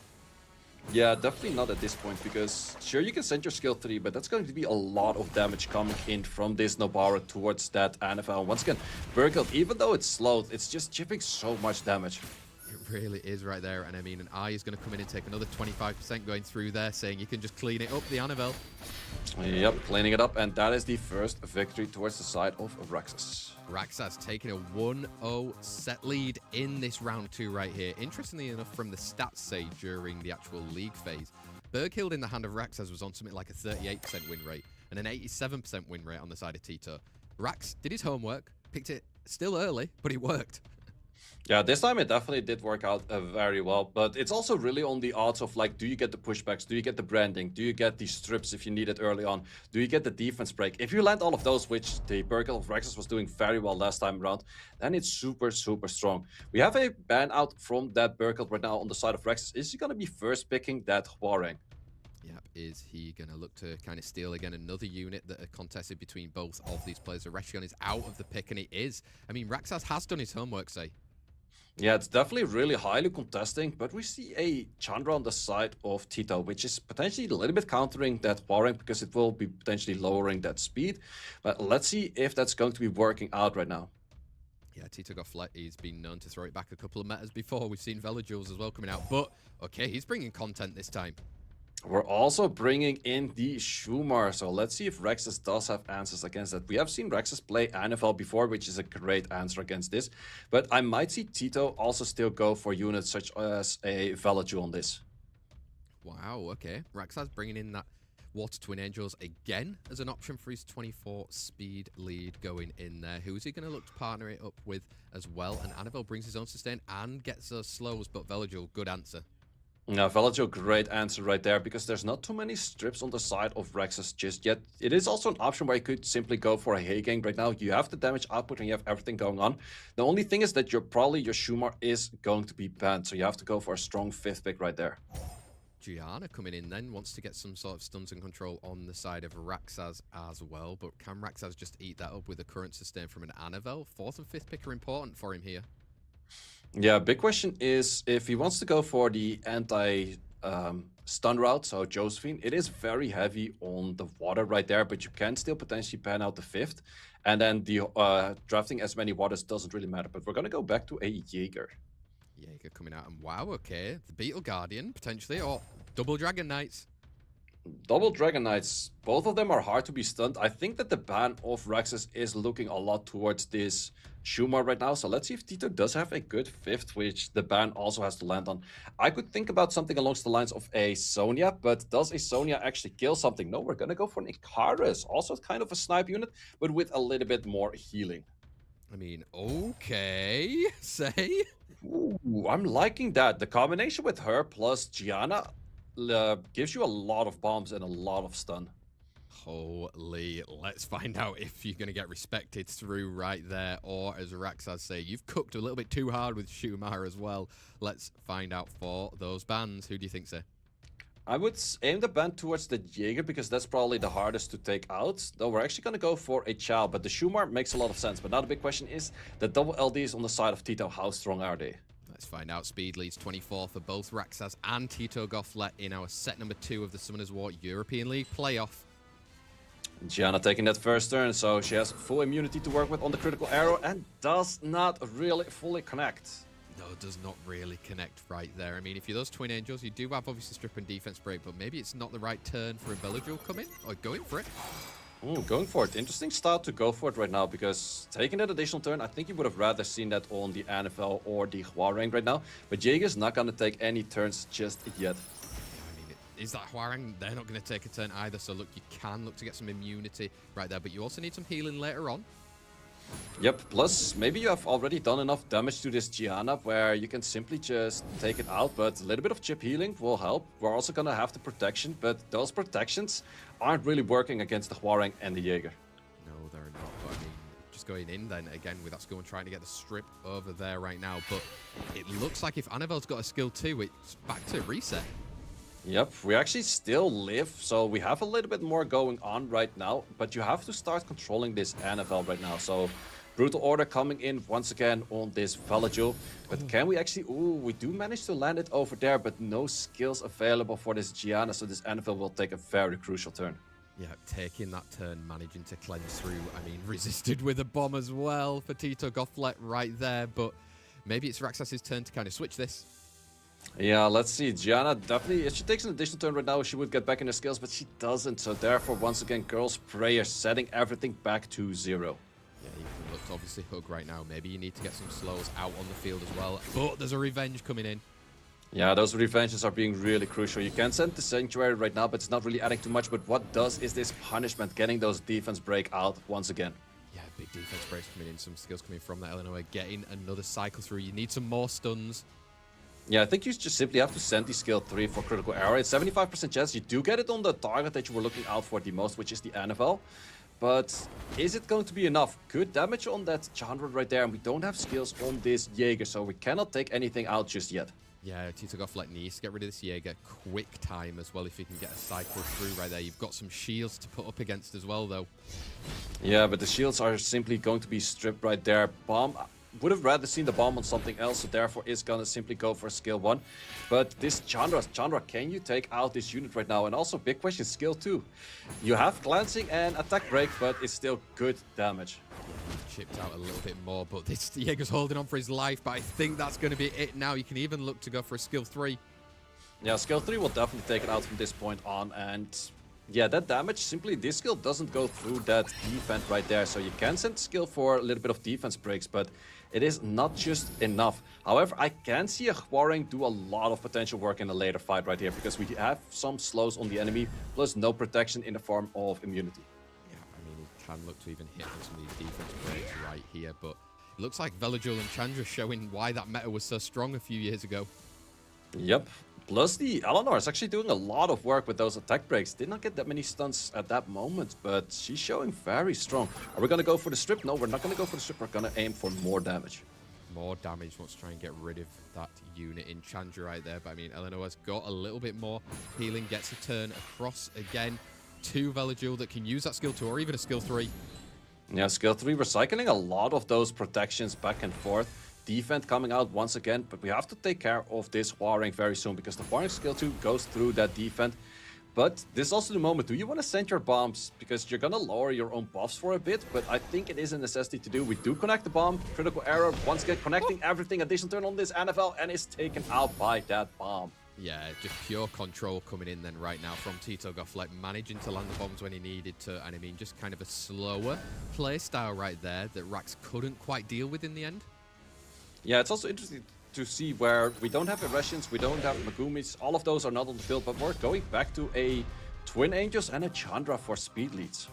Yeah, definitely not at this point, because sure, you can send your skill 3, but that's going to be a lot of damage coming in from this Nobara towards that Annabelle. Once again, Burkild, even though it's slowed, it's just chipping so much damage. It really is right there. And I mean, an Eye is going to come in and take another 25% going through there, saying you can just clean it up, the Annabelle. Yep, cleaning it up, and that is the first victory towards the side of Rexas. Rexas taking a 1-0 set lead in this round 2 right here. Interestingly enough, from the stats say during the actual league phase, Burkild in the hand of Rexas was on something like a 38% win rate and an 87% win rate on the side of Tito. Rax did his homework, picked it still early, but it worked. Yeah, this time it definitely did work out very well, but it's also really on the odds of, like, do you get the pushbacks, do you get the branding, do you get the strips if you need it early on, do you get the defense break? If you land all of those, which the Burkild of Rexas was doing very well last time around, then it's super, super strong. We have a ban out from that Burkild right now on the side of Rexas. Is he going to be first picking that Huarang? Yep, is he going to look to kind of steal again another unit that are contested between both of these players? Reshion is out of the pick, and he is. I mean, Rexas has done his homework, say. Yeah, it's definitely really highly contesting, but we see a Chandra on the side of Tito, which is potentially a little bit countering that Huarang because it will be potentially lowering that speed. But let's see if that's going to be working out right now. Yeah, Tito Gofflet, he's been known to throw it back a couple of metas before. We've seen Velajules as well coming out, but okay, he's bringing content this time. We're also bringing in the Shumar, so let's see if Rexas does have answers against that. We have seen Rexas play NFL before, which is a great answer against this, but I might see Tito also still go for units such as a Velaju on this. Wow, okay. Rexas bringing in that Water Twin Angels again as an option for his 24 speed lead going in there. Who is he going to look to partner it up with as well? And Annabelle brings his own sustain and gets those slows, but Velajul, good answer. Yeah, Velajo, great answer right there, because there's not too many strips on the side of Rexas just yet. It is also an option where you could simply go for a hay gang right now. You have the damage output and you have everything going on. The only thing is that your Shumar is going to be banned, so you have to go for a strong 5th pick right there. Gianna coming in then, wants to get some sort of stuns and control on the side of Rexas as well, but can Rexas just eat that up with the current sustain from an Annabelle? 4th and 5th pick are important for him here. Yeah, big question is if he wants to go for the anti stun route, so Josephine, it is very heavy on the water right there, but you can still potentially pan out the 5th. And then the drafting as many waters doesn't really matter. But we're going to go back to a Jaeger. Jaeger coming out, and wow, okay. The Beetle Guardian, potentially, or double Dragon Knights. Double Dragon Knights, both of them are hard to be stunned. I think that the ban of Rexas is looking a lot towards this Shumar right now. So let's see if Tito does have a good 5th, which the ban also has to land on. I could think about something along the lines of a Sonya, but does a Sonya actually kill something? No, we're going to go for an Icarus. Also kind of a snipe unit, but with a little bit more healing. I mean, okay, say. Ooh, I'm liking that. The combination with her plus Gianna gives you a lot of bombs and a lot of stun. Holy, let's find out if you're going to get respected through right there, or as Rexas say, you've cooked a little bit too hard with Shumar as well. Let's find out for those bans. Who do you think, sir? I would aim the ban towards the Jaeger because that's probably the hardest to take out. Though we're actually going to go for a Chow, but the Shumar makes a lot of sense. But now the big question is, the double LDs on the side of Tito, how strong are they? Let's find out. Speed leads 24 for both Rexas and Tito Gofflet in our set number 2 of the Summoners War European League playoff. Gianna taking that first turn, so she has full immunity to work with on the critical arrow and does not really fully connect. No, does not really connect right there. I mean, if you're those Twin Angels, you do have obviously Strip and Defense Break, but maybe it's not the right turn for a Belladril coming or going for it. Going for it. Interesting start to go for it right now, because taking that additional turn, I think you would have rather seen that on the NFL or the Huarang right now. But Jaeger's not going to take any turns just yet. I mean, is that Huarang? They're not going to take a turn either. So, look, you can look to get some immunity right there, but you also need some healing later on. Yep, plus maybe you have already done enough damage to this Gianna where you can simply just take it out, but a little bit of chip healing will help. We're also gonna have the protection, but those protections aren't really working against the Huarang and the Jaeger. No, they're not, but I mean, just going in then again with that skill and trying to get the strip over there right now, but it looks like if Annabelle's got a skill too, it's back to reset. Yep, we actually still live, so we have a little bit more going on right now, but you have to start controlling this Annabelle right now. So, Brutal Order coming in once again on this Valajul. But can we actually... Ooh, we do manage to land it over there, but no skills available for this Gianna, so this Annabelle will take a very crucial turn. Yeah, taking that turn, managing to cleanse through. I mean, resisted with a bomb as well for Tito Gofflet right there, but maybe it's Rexas' turn to kind of switch this. Yeah, let's see. Gianna definitely, if she takes an additional turn right now, she would get back in her skills, but she doesn't. So therefore, once again, Girl's Prayer setting everything back to 0. Yeah, you can look to obviously hug right now. Maybe you need to get some slows out on the field as well. But there's a revenge coming in. Yeah, those revenges are being really crucial. You can send the Sanctuary right now, but it's not really adding too much. But what does is this punishment, getting those defense break out once again. Yeah, big defense breaks coming in. Some skills coming from that Illinois. Getting another cycle through. You need some more stuns. Yeah, I think you just simply have to send the skill 3 for critical arrow. It's 75% chance. You do get it on the target that you were looking out for the most, which is the NFL. But is it going to be enough? Good damage on that Chandra right there, and we don't have skills on this Jaeger, so we cannot take anything out just yet. Yeah, Tito Gofflet needs to get rid of this Jaeger quick time as well if you can get a cycle through right there. You've got some shields to put up against as well, though. Yeah, but the shields are simply going to be stripped right there. Bomb... Would have rather seen the bomb on something else, so therefore is gonna simply go for skill 1. But this Chandra, can you take out this unit right now? And also, big question, skill 2. You have glancing and attack break, but it's still good damage. Chipped out a little bit more, but this Jaeger's holding on for his life, but I think that's going to be it now. You can even look to go for a skill 3. Yeah, skill 3 will definitely take it out from this point on, and yeah, that damage, simply this skill doesn't go through that defense right there, so you can send skill for a little bit of defense breaks, but it is not just enough. However, I can see a Huarang do a lot of potential work in a later fight right here, because we have some slows on the enemy, plus no protection in the form of immunity. Yeah, I mean, he can look to even hit on some of these defense breaks right here, but it looks like Velajul and Chandra showing why that meta was so strong a few years ago. Yep. Plus, the Eleanor is actually doing a lot of work with those attack breaks. Did not get that many stunts at that moment, but she's showing very strong. Are we going to go for the strip? No, we're not going to go for the strip. We're going to aim for more damage. More damage. Wants to try and get rid of that unit in Chandra right there. But I mean, Eleanor's got a little bit more healing. Gets a turn across again to Velajul that can use that skill 2 or even a skill 3. Yeah, skill 3 recycling a lot of those protections back and forth. defense coming out once again, but we have to take care of this Hwoarang very soon because the Hwoarang skill 2 goes through that defense. But this is also the moment. Do you want to send your bombs? Because you're going to lower your own buffs for a bit, but I think it is a necessity to do. We do connect the bomb. Critical error. Once again, connecting everything. Additional turn on this NFL, and is taken out by that bomb. Yeah, just pure control coming in then right now from Tito Gofflet, managing to land the bombs when he needed to. And I mean, just kind of a slower play style right there that Rax couldn't quite deal with in the end. Yeah, it's also interesting to see where we don't have Irresians, we don't have Megumis, all of those are not on the field, but we're going back to a Twin Angels and a Chandra for speed leads.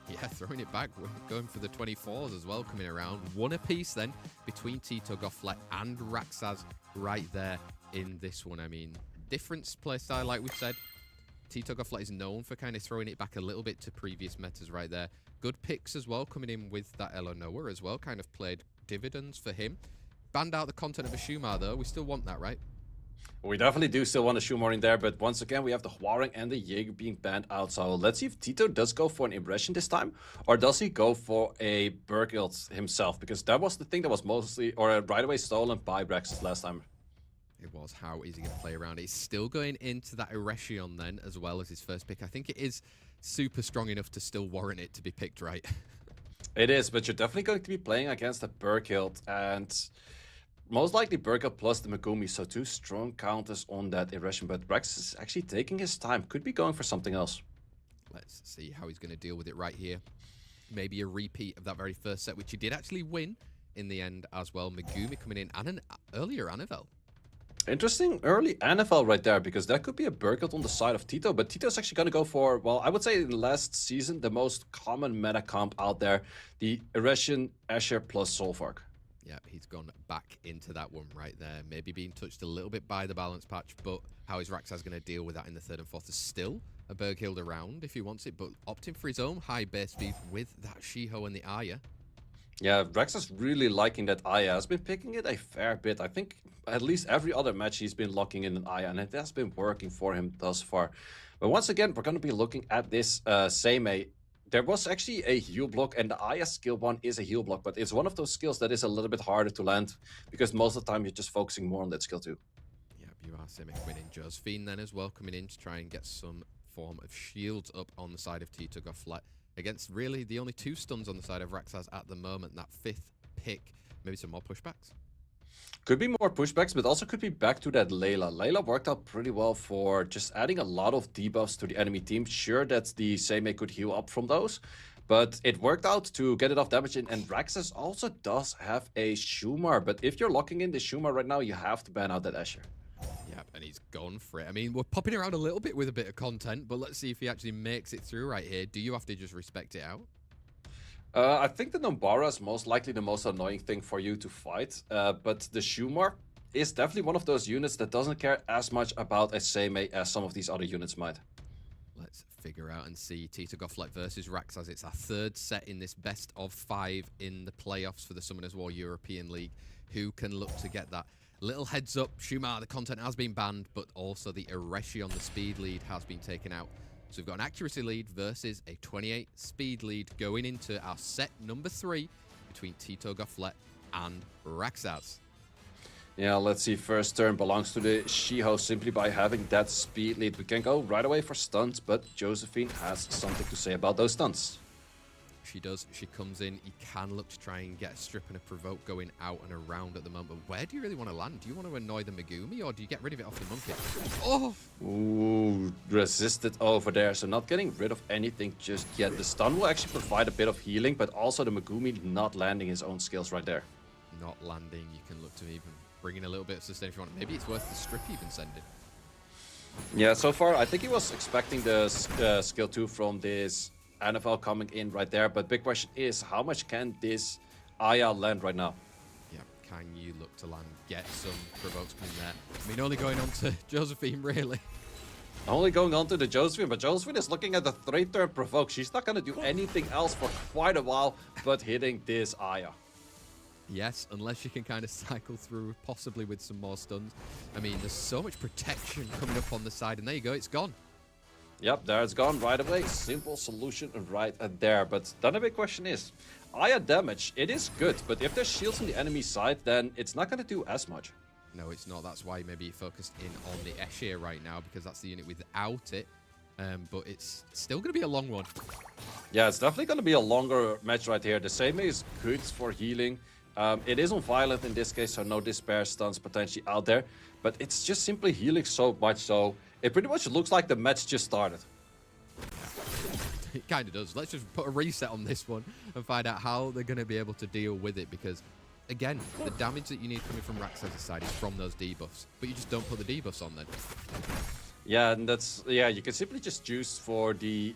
Yeah, throwing it back. We're going for the 24s as well, coming around. One apiece then between Tito Gofflet and Rexas right there in this one. I mean, different playstyle, like we said. Tito Gofflet is known for kind of throwing it back a little bit to previous metas right there. Good picks as well, coming in with that Elo Noah as well, kind of played dividends for him. Banned out the content of a Shumar though. We still want that, right? We definitely do still want a Shumar in there, but once again, we have the Hwoarang and the Jaeger being banned out. So let's see if Tito does go for an Impression this time, or does he go for a Burkilt himself? Because that was the thing that was mostly, or right away stolen by Rexas last time. It was. How is he going to play around it? He's still going into that Eretion then, as well as his first pick. I think it is super strong enough to still warrant it to be picked right. It is, but you're definitely going to be playing against a Burkilt, and most likely Burkilt plus the Megumi, so 2 strong counters on that Eretion. But Rex is actually taking his time. Could be going for something else. Let's see how he's going to deal with it right here. Maybe a repeat of that very first set, which he did actually win in the end as well. Megumi coming in and an earlier Anavel. Interesting early NFL right there, because that could be a Burkilt on the side of Tito, but Tito's actually going to go for, well, I would say in last season, the most common meta comp out there, the Eretion Asher plus Solvark. Yeah, he's gone back into that one right there. Maybe being touched a little bit by the balance patch, but how is Rexas going to deal with that in the third and fourth? There's still a Berghild around if he wants it, but opting for his own high base speed with that Shiho and the Aya. Yeah, Rexas really liking that Aya. Has been picking it a fair bit. I think at least every other match he's been locking in an Aya, and it has been working for him thus far. But once again, we're going to be looking at this Seimei. There was actually a heal block, and the Aya skill 1 is a heal block, but it's one of those skills that is a little bit harder to land, because most of the time you're just focusing more on that skill 2. Yep, you are Simic winning. Josephine then as well coming in to try and get some form of shields up on the side of Tito Gofflet against really the only 2 stuns on the side of Rexas at the moment. That 5th pick, maybe some more pushbacks. Could be more pushbacks, but also could be back to that Layla. Layla worked out pretty well for just adding a lot of debuffs to the enemy team. Sure that the Seimei could heal up from those, but it worked out to get enough damage in. And Rexas also does have a Shumar, but if you're locking in the Shumar right now, you have to ban out that Asher. Yep, and he's gone for it. I mean, we're popping around a little bit with a bit of content, but let's see if he actually makes it through right here. Do you have to just respect it out? I think the Nombara is most likely the most annoying thing for you to fight, but the Shumar is definitely one of those units that doesn't care as much about a Seimei as some of these other units might. Let's figure out and see Tito Gofflet versus Rexas. It's our 3rd set in this best of 5 in the playoffs for the Summoners War European League. Who can look to get that little heads up? Shumar, the content has been banned, but also the Ereshi on the speed lead has been taken out. So we've got an accuracy lead versus a 28 speed lead going into our set number 3 between Tito Gofflet and Rexas. Yeah, let's see. First turn belongs to the Shiho simply by having that speed lead. We can go right away for stunts, but Josephine has something to say about those stunts. She does. She comes in. You can look to try and get a strip and a provoke going out and around at the moment. But where do you really want to land? Do you want to annoy the Megumi, or do you get rid of it off the monkey? Oh! Ooh, resisted over there. So not getting rid of anything just yet. The stun will actually provide a bit of healing, but also the Megumi not landing his own skills right there. Not landing. You can look to even bring in a little bit of sustain if you want. Maybe it's worth the strip even sending. Yeah, so far I think he was expecting the skill 2 from this NFL coming in right there, but big question is how much can this Aya land right now? Yeah, can you look to land, get some provokes in there? I mean, only going on to Josephine, really. Only going on to the Josephine, but Josephine is looking at the 3rd-turn provoke. She's not going to do anything else for quite a while, but hitting this Aya. Yes, unless you can kind of cycle through, possibly with some more stuns. I mean, there's so much protection coming up on the side, and there you go, it's gone. Yep, there it's gone right away. Simple solution right there. But then the big question is, Aya damage, it is good, but if there's shields on the enemy side, then it's not going to do as much. No, it's not. That's why maybe he focused in on the Escher right now, because that's the unit without it. But it's still going to be a long one. Yeah, it's definitely going to be a longer match right here. The same is good for healing. It is on Violent in this case, so no Despair stuns potentially out there. But it's just simply healing so much, so it pretty much looks like the match just started. It kind of does. Let's just put a reset on this one and find out how they're going to be able to deal with it, because, again, the damage that you need coming from Rexas' side is from those debuffs, but you just don't put the debuffs on then. Yeah, and that's, yeah, you can simply just choose for the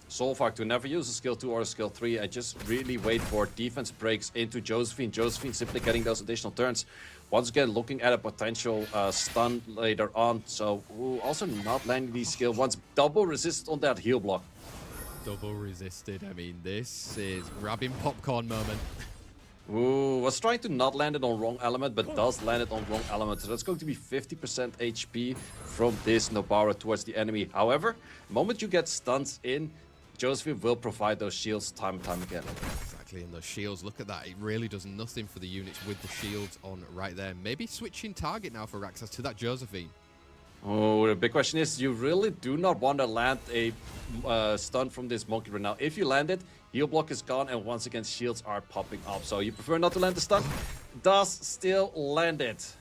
Solvark to never use a skill 2 or a skill 3 and just really wait for defense breaks into Josephine. Josephine simply getting those additional turns. Once again, looking at a potential stun later on. So, also not landing these skill ones. Double resist on that heal block. Double resisted. I mean, this is grabbing popcorn moment. Ooh, was trying to not land it on wrong element, but does land it on wrong element. So that's going to be 50% HP from this Nobara towards the enemy. However, the moment you get stuns in, Josephine will provide those shields time and time again. Exactly, and those shields, look at that. It really does nothing for the units with the shields on right there. Maybe switching target now for Rexas to that Josephine. Oh, the big question is, you really do not want to land a stun from this monkey right now. If you land it, heal block is gone, and once again, shields are popping up. So you prefer not to land the stun? Does still land it.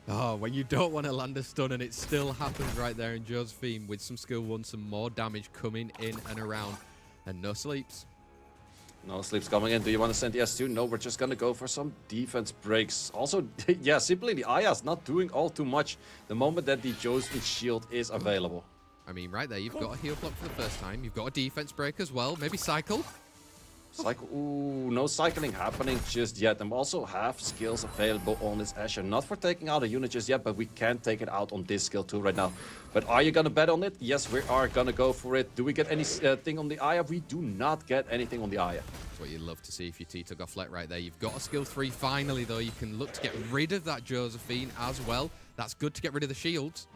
Oh, when you don't want to land a stun and it still happens right there in Josephine with some skill 1, some more damage coming in and around, and no sleeps. No sleeps coming in. Do you want to send the S2? No, we're just going to go for some defense breaks. Also, yeah, simply the Aya's not doing all too much the moment that the Josephine shield is available. I mean, right there, you've got a heal block for the first time. You've got a defense break as well. Maybe cycle. Cycle. Ooh, no cycling happening just yet. And we also have skills available on this Asher. Not for taking out a unit just yet, but we can take it out on this skill too right now. But are you going to bet on it? Yes, we are going to go for it. Do we get anything on the Aya? We do not get anything on the Aya. That's what you love to see if you Tito Gofflet right there. You've got a skill 3 finally, though. You can look to get rid of that Josephine as well. That's good to get rid of the shields.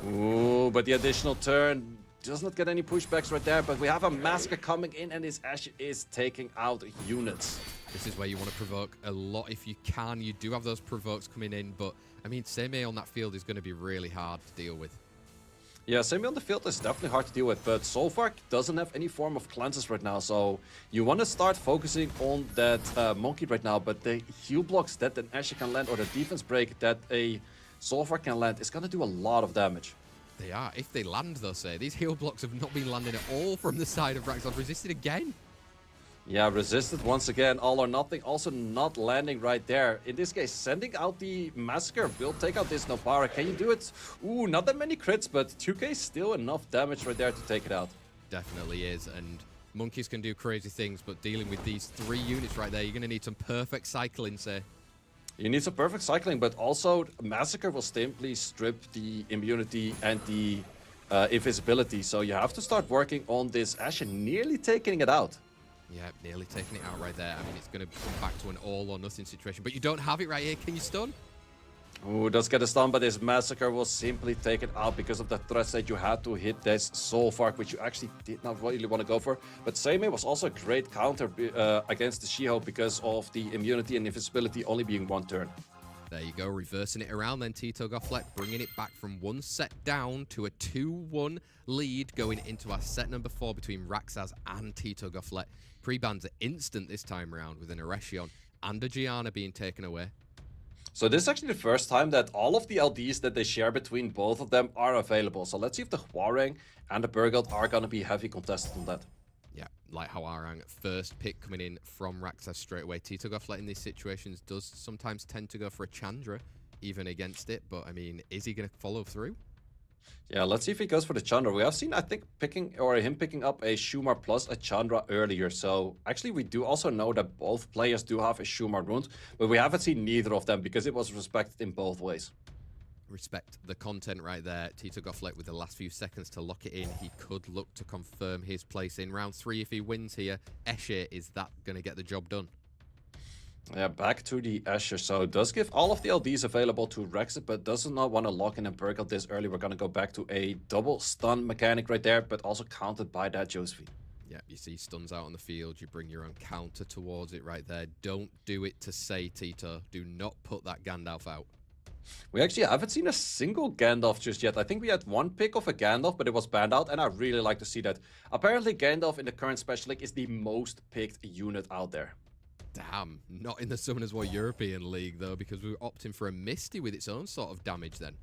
Ooh, but the additional turn does not get any pushbacks right there, but we have a Massacre coming in, and this Ashe is taking out units. This is where you want to provoke a lot if you can. You do have those provokes coming in, but, I mean, Semi on that field is going to be really hard to deal with. Yeah, Semi on the field is definitely hard to deal with, but Solvark doesn't have any form of cleanses right now, so you want to start focusing on that monkey right now, but the heal blocks that an Ashe can land, or the defense break that a Solvark can land, is going to do a lot of damage. They are. If they land, though, say. These heal blocks have not been landing at all from the side of Rexas. Resisted again. Yeah, resisted once again. All or nothing. Also not landing right there. In this case, sending out the Massacre will take out this Nobara. Can you do it? Ooh, not that many crits, but 2k still enough damage right there to take it out. Definitely is. And monkeys can do crazy things, but dealing with these 3 units right there, you're going to need some perfect cycling, say. You need some perfect cycling, but also Massacre will simply strip the immunity and the invisibility. So you have to start working on this Ashe and nearly taking it out. Yeah, nearly taking it out right there. I mean, it's going to come back to an all or nothing situation, but you don't have it right here. Can you stun? Ooh, does get a stun, but this Massacre will simply take it out because of the threats that you had to hit this Solvark, which you actually did not really want to go for. But Semi was also a great counter against the She-Hulk because of the immunity and invisibility only being 1 turn. There you go, reversing it around then, Tito Gofflet, bringing it back from 1 set down to a 2-1 lead going into our set number 4 between Rexas and Tito Gofflet. Pre-bans are instant this time around with an Erechion and a Gianna being taken away. So this is actually the first time that all of the LDs that they share between both of them are available. So let's see if the Hwarang and the Burgeld are going to be heavy contested on that. Yeah, like Hwarang, first pick coming in from Rexas straight away. Tito Gofflet in these situations does sometimes tend to go for a Chandra, even against it. But, I mean, is he going to follow through? Yeah, let's see if he goes for the Chandra. We have seen, I think, him picking up a Shumar plus a Chandra earlier. So actually, we do also know that both players do have a Shumar rune, but we haven't seen neither of them because it was respected in both ways. Respect the content right there. Tito Gofflet with the last few seconds to lock it in. He could look to confirm his place in round 3 if he wins here. Escher, is that going to get the job done? Yeah, back to the Asher. So it does give all of the LDs available to Rexas, but does not want to lock in a Burgle this early. We're going to go back to a double stun mechanic right there, but also countered by that Josephine. Yeah, you see stuns out on the field. You bring your own counter towards it right there. Don't do it to say, Tito. Do not put that Gandalf out. We actually haven't seen a single Gandalf just yet. I think we had one pick of a Gandalf, but it was banned out, and I really like to see that. Apparently, Gandalf in the current Special League is the most picked unit out there. Damn, not in the Summoners War European League, though, because we were opting for a Misty with its own sort of damage then.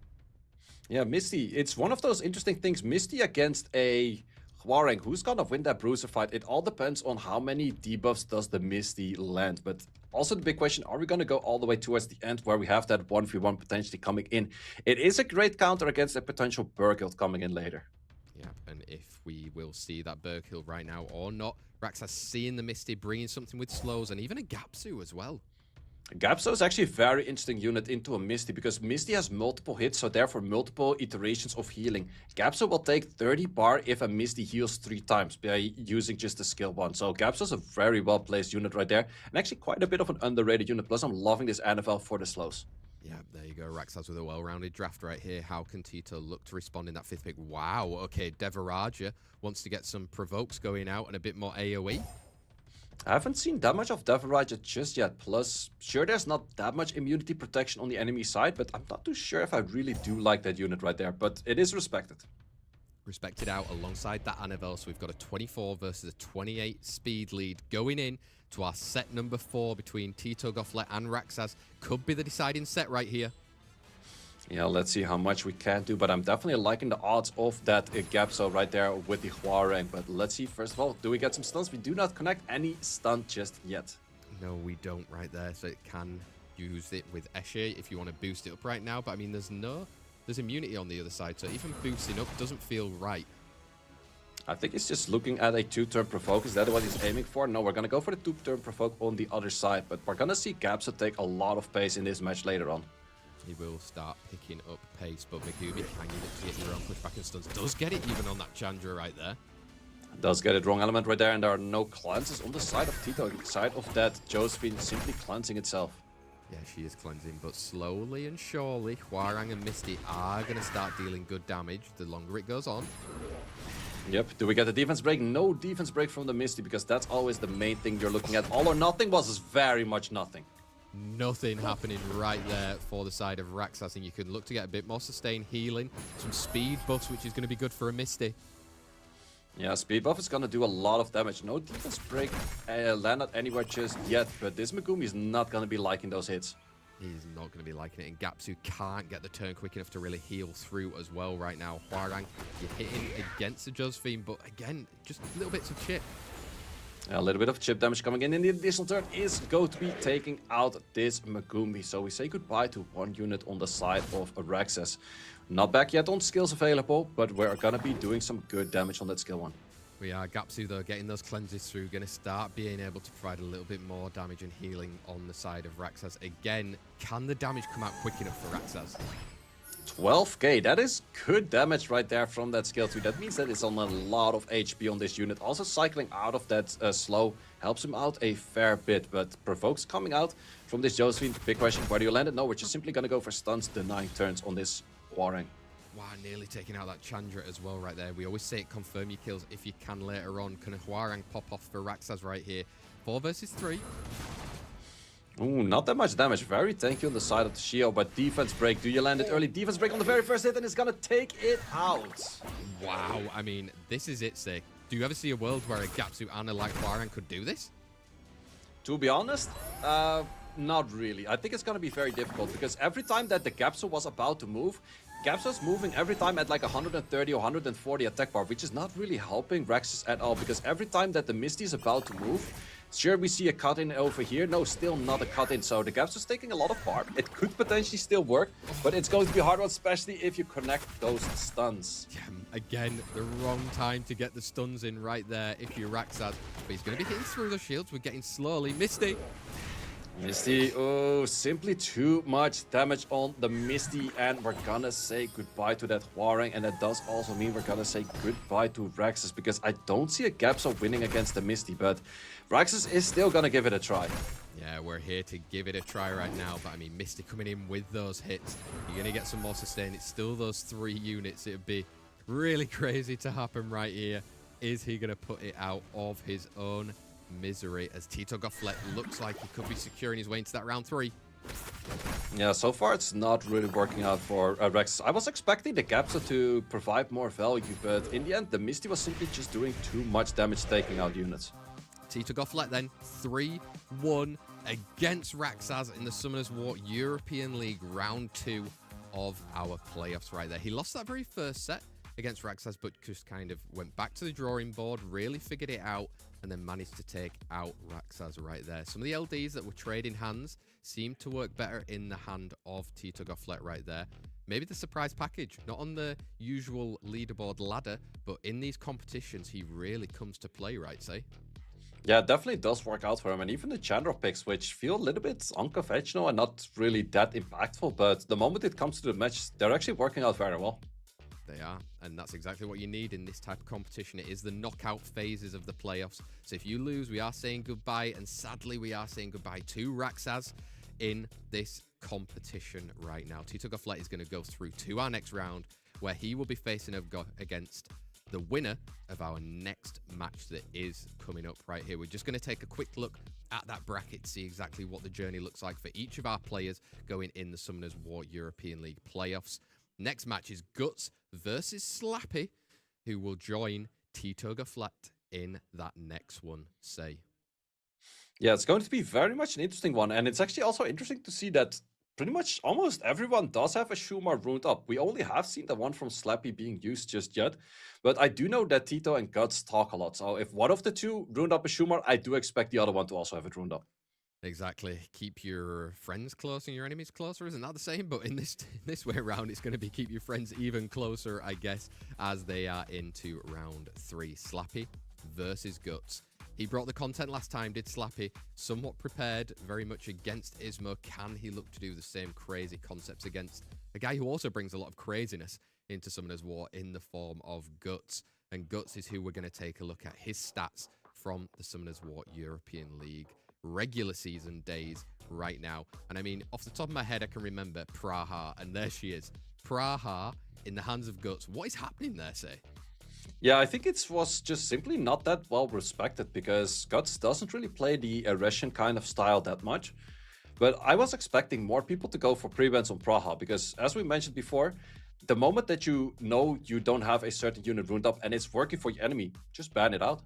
Yeah, Misty. It's one of those interesting things. Misty against a Hwoarang. Who's gonna win that bruiser fight? It all depends on how many debuffs does the Misty land. But also the big question, are we gonna go all the way towards the end where we have that 1v1 potentially coming in? It is a great counter against a potential Burkhill coming in later. Yeah, and if we will see that Burkhill right now or not, Rexas seeing the Misty, bringing something with slows, and even a Gapsu as well. Gapso is actually a very interesting unit into a Misty because Misty has multiple hits, so therefore multiple iterations of healing. Gapso will take 30 bar if a Misty heals 3 times by using just the skill one. So Gapso is a very well placed unit right there, and actually quite a bit of an underrated unit. Plus I'm loving this NFL for the slows. Yeah, there you go. Rexas with a well-rounded draft right here. How can Tito look to respond in that 5th pick? Wow, okay, Devaraja wants to get some provokes going out and a bit more AoE. I haven't seen that much of Devaraja just yet. Plus, sure, there's not that much immunity protection on the enemy side, but I'm not too sure if I really do like that unit right there, but it is respected. Respected out alongside that Annabelle, so we've got a 24 versus a 28 speed lead going in to our set number 4 between Tito Gofflet and Rexas. Could be the deciding set right here. Yeah, let's see how much we can do, but I'm definitely liking the odds of that Gapso right there with the Hwoarang. But let's see, first of all, do we get some stuns? We do not connect any stun just yet. No, we don't right there, so it can use it with Eshe if you want to boost it up right now, but I mean, there's immunity on the other side, so even boosting up doesn't feel right. I think it's just looking at a 2-turn provoke. Is that what he's aiming for? No, we're going to go for the 2-turn provoke on the other side, but we're going to see Gapso take a lot of pace in this match later on. He will start picking up pace, but Megumi, can you look to get your own pushback and stuns? Does get it even on that Chandra right there. Does get it wrong element right there, and there are no cleanses on the side of Tito. The side of that Josephine simply cleansing itself. Yeah, she is cleansing, but slowly and surely, Hwoarang and Misty are going to start dealing good damage the longer it goes on. Yep, do we get the defense break? No defense break from the Misty, because that's always the main thing you're looking at. All or nothing was very much nothing. Nothing happening right there for the side of Rexas, and you can look to get a bit more sustained healing, some speed buffs, which is going to be good for a Misty. Yeah, speed buff is going to do a lot of damage. No defense break landed anywhere just yet, but this Megumi is not going to be liking those hits. He's not going to be liking it, and Gapsu can't get the turn quick enough to really heal through as well right now. Hwoarang, you're hitting against the Josephine, but again, just little bits of chip. A little bit of chip damage coming in. The additional turn is going to be taking out this Megumi. So we say goodbye to one unit on the side of Rexas. Not back yet on skills available, but we're going to be doing some good damage on that skill one. We are. Gapsu, though, getting those cleanses through, going to start being able to provide a little bit more damage and healing on the side of Rexas. Again, can the damage come out quick enough for Rexas? 12k, that is good damage right there from that skill 2. That means that it's on a lot of HP on this unit. Also cycling out of that slow helps him out a fair bit, but provokes coming out from this Josephine. Big question, where do you land it? No, we're just simply going to go for stuns, denying turns on this Hwoarang. Wow, nearly taking out that Chandra as well right there. We always say it, confirm your kills if you can later on. Can a Hwoarang pop off for Rexas right here? 4 versus 3. Ooh, not that much damage. Very tanky on the side of the Shio, but defense break. Do you land it early? Defense break on the very first hit, and it's gonna take it out. Wow, I mean, this is it, sick. Do you ever see a world where a Gapsu and a like Hwoarang could do this? To be honest, not really. I think it's gonna be very difficult, because every time that the Gapsu was about to move, Gapsu's moving every time at like 130 or 140 attack bar, which is not really helping Rexas at all, because every time that the Misty is about to move, sure, we see a cut-in over here. No, still not a cut-in. So the Gapsu is taking a lot of bar. It could potentially still work, but it's going to be hard, especially if you connect those stuns. Yeah, again, the wrong time to get the stuns in right there if you're Rexas. But he's going to be hitting through the shields. We're getting slowly. Misty. Misty, oh, simply too much damage on the Misty, and we're gonna say goodbye to that Hwoarang, and that does also mean we're gonna say goodbye to Rexas, because I don't see a gap of winning against the Misty, but Rexas is still gonna give it a try. Yeah, we're here to give it a try right now, but I mean, Misty coming in with those hits. You're gonna get some more sustain. It's still those 3 units. It'd be really crazy to happen right here. Is he gonna put it out of his own misery, as Tito Gofflet looks like he could be securing his way into that round 3. Yeah, so far it's not really working out for Rex. I was expecting the Gapsa to provide more value, but in the end, the Misty was simply just doing too much damage taking out units. Tito Gofflet then, 3-1 against Rexas in the Summoners War European League round 2 of our playoffs right there. He lost that very first set against Rexas, but just kind of went back to the drawing board, really figured it out, and then managed to take out Rexas right there. Some of the LDs that were trading hands seemed to work better in the hand of Tito Gofflet right there. Maybe the surprise package, not on the usual leaderboard ladder, but in these competitions, he really comes to play, right, say? Yeah, it definitely does work out for him. And even the Chandra picks, which feel a little bit unconventional and not really that impactful, but the moment it comes to the match, they're actually working out very well. They are, and that's exactly what you need in this type of competition. It is the knockout phases of the playoffs. So if you lose, we are saying goodbye, and sadly, we are saying goodbye to Rexas in this competition right now. Tito Gofflet is going to go through to our next round, where he will be facing against the winner of our next match that is coming up right here. We're just going to take a quick look at that bracket to see exactly what the journey looks like for each of our players going in the Summoners War European League playoffs. Next match is Guts versus Slappy, who will join Tito Gofflet in that next one, say. Yeah, it's going to be very much an interesting one. And it's actually also interesting to see that pretty much almost everyone does have a Shumar ruined up. We only have seen the one from Slappy being used just yet. But I do know that Tito and Guts talk a lot. So if one of the two ruined up a Shumar, I do expect the other one to also have it ruined up. Exactly. Keep your friends close and your enemies closer. Isn't that the same? But in this way around, it's going to be keep your friends even closer, I guess, as they are into round 3. Slappy versus Guts. He brought the content last time, did Slappy. Somewhat prepared, very much against Ismo. Can he look to do the same crazy concepts against a guy who also brings a lot of craziness into Summoners War in the form of Guts? And Guts is who we're going to take a look at his stats from the Summoners War European League regular season days right now. And I mean, off the top of my head, I can remember Praha, and there she is. Praha in the hands of Guts. What is happening there, say? Yeah, I think it was just simply not that well respected, because Guts doesn't really play the Russian kind of style that much. But I was expecting more people to go for pre-bans on Praha, because as we mentioned before, the moment that you know you don't have a certain unit ruined up and it's working for your enemy, just ban it out.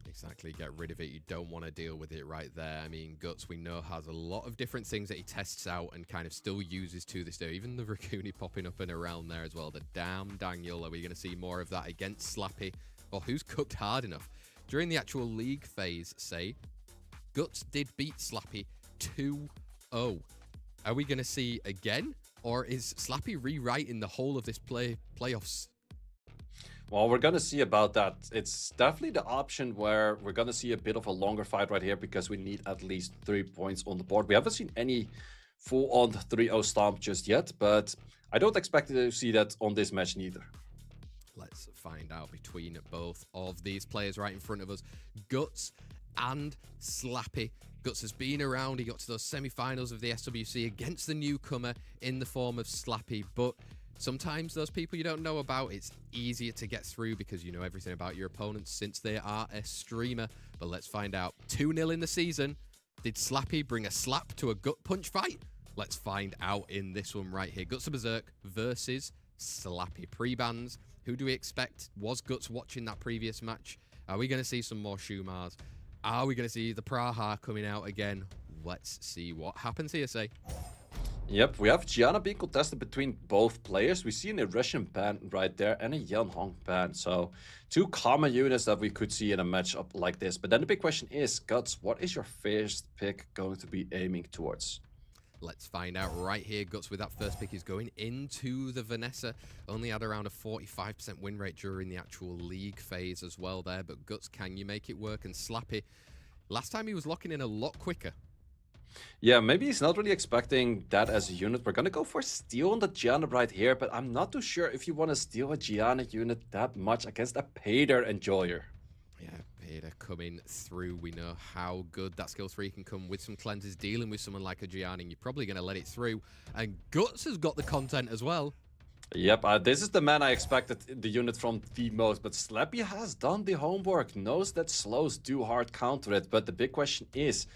Exactly, get rid of it. You don't want to deal with it right there. I mean, Guts, we know, has a lot of different things that he tests out and kind of still uses to this day. Even the Raccoony popping up and around there as well. The damn Daniel. Are we going to see more of that against Slappy? Or who's cooked hard enough? During the actual league phase, say, Guts did beat Slappy 2-0. Are we going to see again? Or is Slappy rewriting the whole of this playoffs? Well, we're going to see about that. It's definitely the option where we're going to see a bit of a longer fight right here, because we need at least 3 points on the board. We haven't seen any full-on 3-0 stomp just yet, but I don't expect to see that on this match neither. Let's find out between both of these players right in front of us. Guts and Slappy. Guts has been around. He got to those semi-finals of the SWC against the newcomer in the form of Slappy, but sometimes those people you don't know about, it's easier to get through because you know everything about your opponents since they are a streamer. But let's find out. 2-0 in the season. Did Slappy bring a slap to a gut punch fight? Let's find out in this one right here. Guts of Berserk versus Slappy. Pre-bans. Who do we expect? Was Guts watching that previous match? Are we going to see some more Shumars? Are we going to see the Praha coming out again? Let's see what happens here, say. Yep, we have Gianna being contested between both players. We see an Russian ban right there and a Yan Hong ban. So 2 common units that we could see in a matchup like this. But then the big question is, Guts, what is your first pick going to be aiming towards? Let's find out right here. Guts with that first pick is going into the Vanessa. Only had around a 45% win rate during the actual league phase as well there. But Guts, can you make it work? And Slappy, last time he was locking in a lot quicker. Yeah, maybe he's not really expecting that as a unit. We're gonna go for steal on the Gianna right here, but I'm not too sure if you want to steal a Gianna unit that much against a Pader Enjoyer. Yeah, Vader coming through. We know how good that skill 3 can come with some cleanses, dealing with someone like a Gianna, and you're probably going to let it through. And Guts has got the content as well. Yep, this is the man I expected the unit from the most, but Slappy has done the homework, knows that slows do hard counter it, but the big question is,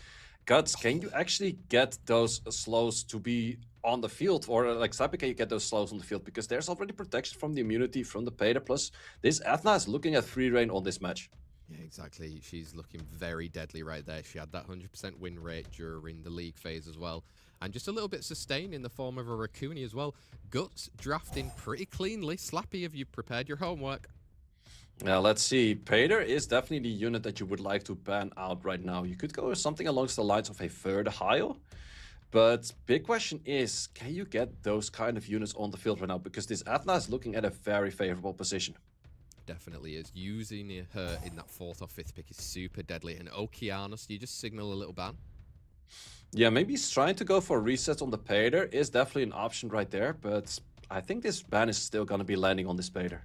Guts, can you actually get those slows to be on the field? Or like Slappy, can you get those slows on the field? Because there's already protection from the immunity from the Pader, plus this Athena is looking at free reign on this match. Yeah, exactly. She's looking very deadly right there. She had that 100% win rate during the league phase as well. And just a little bit sustained in the form of a Rakuni as well. Guts drafting pretty cleanly. Slappy, have you prepared your homework? Now, let's see. Pader is definitely the unit that you would like to ban out right now. You could go with something along the lines of a third Heil. But big question is, can you get those kind of units on the field right now? Because this Athena is looking at a very favorable position. Definitely is. Using her in that 4th or 5th pick is super deadly. And Okeanos, do you just signal a little ban? Yeah, maybe he's trying to go for resets on the Pader is definitely an option right there. But I think this ban is still going to be landing on this Pader.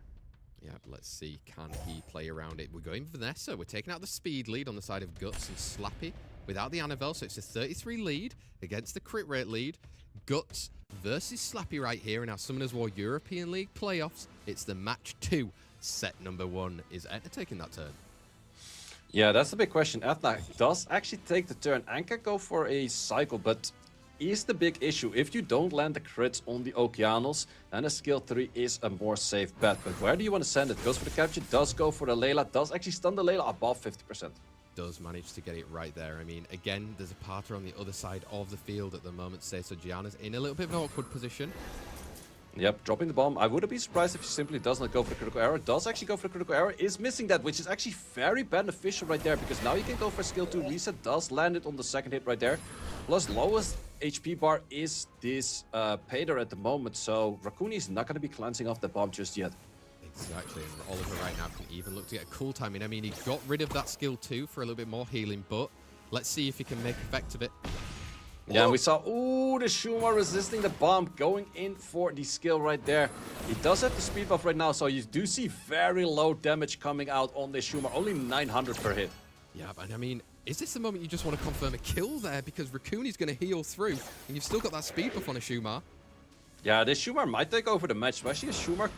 Yeah, let's see. Can he play around it? We're going Vanessa. We're taking out the speed lead on the side of Guts and Slappy without the Annabelle. So it's a 33 lead against the crit rate lead. Guts versus Slappy right here in our Summoners War European League playoffs. It's the match 2. Set number 1. Is Etna taking that turn? Yeah, that's the big question. Etna does actually take the turn and can go for a cycle, but is the big issue. If you don't land the crits on the Okeanos, then a skill 3 is a more safe bet. But where do you want to send it? Goes for the capture, does go for the Layla, does actually stun the Layla above 50%. Does manage to get it right there. I mean, again, there's a Parter on the other side of the field at the moment. So Gianna's in a little bit of an awkward position. Yep, dropping the bomb. I wouldn't be surprised if he simply does not go for the critical error. Does actually go for the critical error. Is missing that, which is actually very beneficial right there. Because now you can go for skill 2 reset. Does land it on the second hit right there. Plus, lowest HP bar is this Pader at the moment. So Rakuni is not going to be cleansing off the bomb just yet. Exactly, and Oliver right now can even look to get a cool timing. I mean, he got rid of that skill 2 for a little bit more healing, but let's see if he can make effect of it. Yeah, and we saw, ooh, the Schumer resisting the bomb, going in for the skill right there. He does have the speed buff right now, so you do see very low damage coming out on this Schumer, only 900 per hit. Yeah, and I mean, is this the moment you just want to confirm a kill there? Because Rakuni's going to heal through, and you've still got that speed buff on a Schumer. Yeah, this Schumer might take over the match, especially a Schumer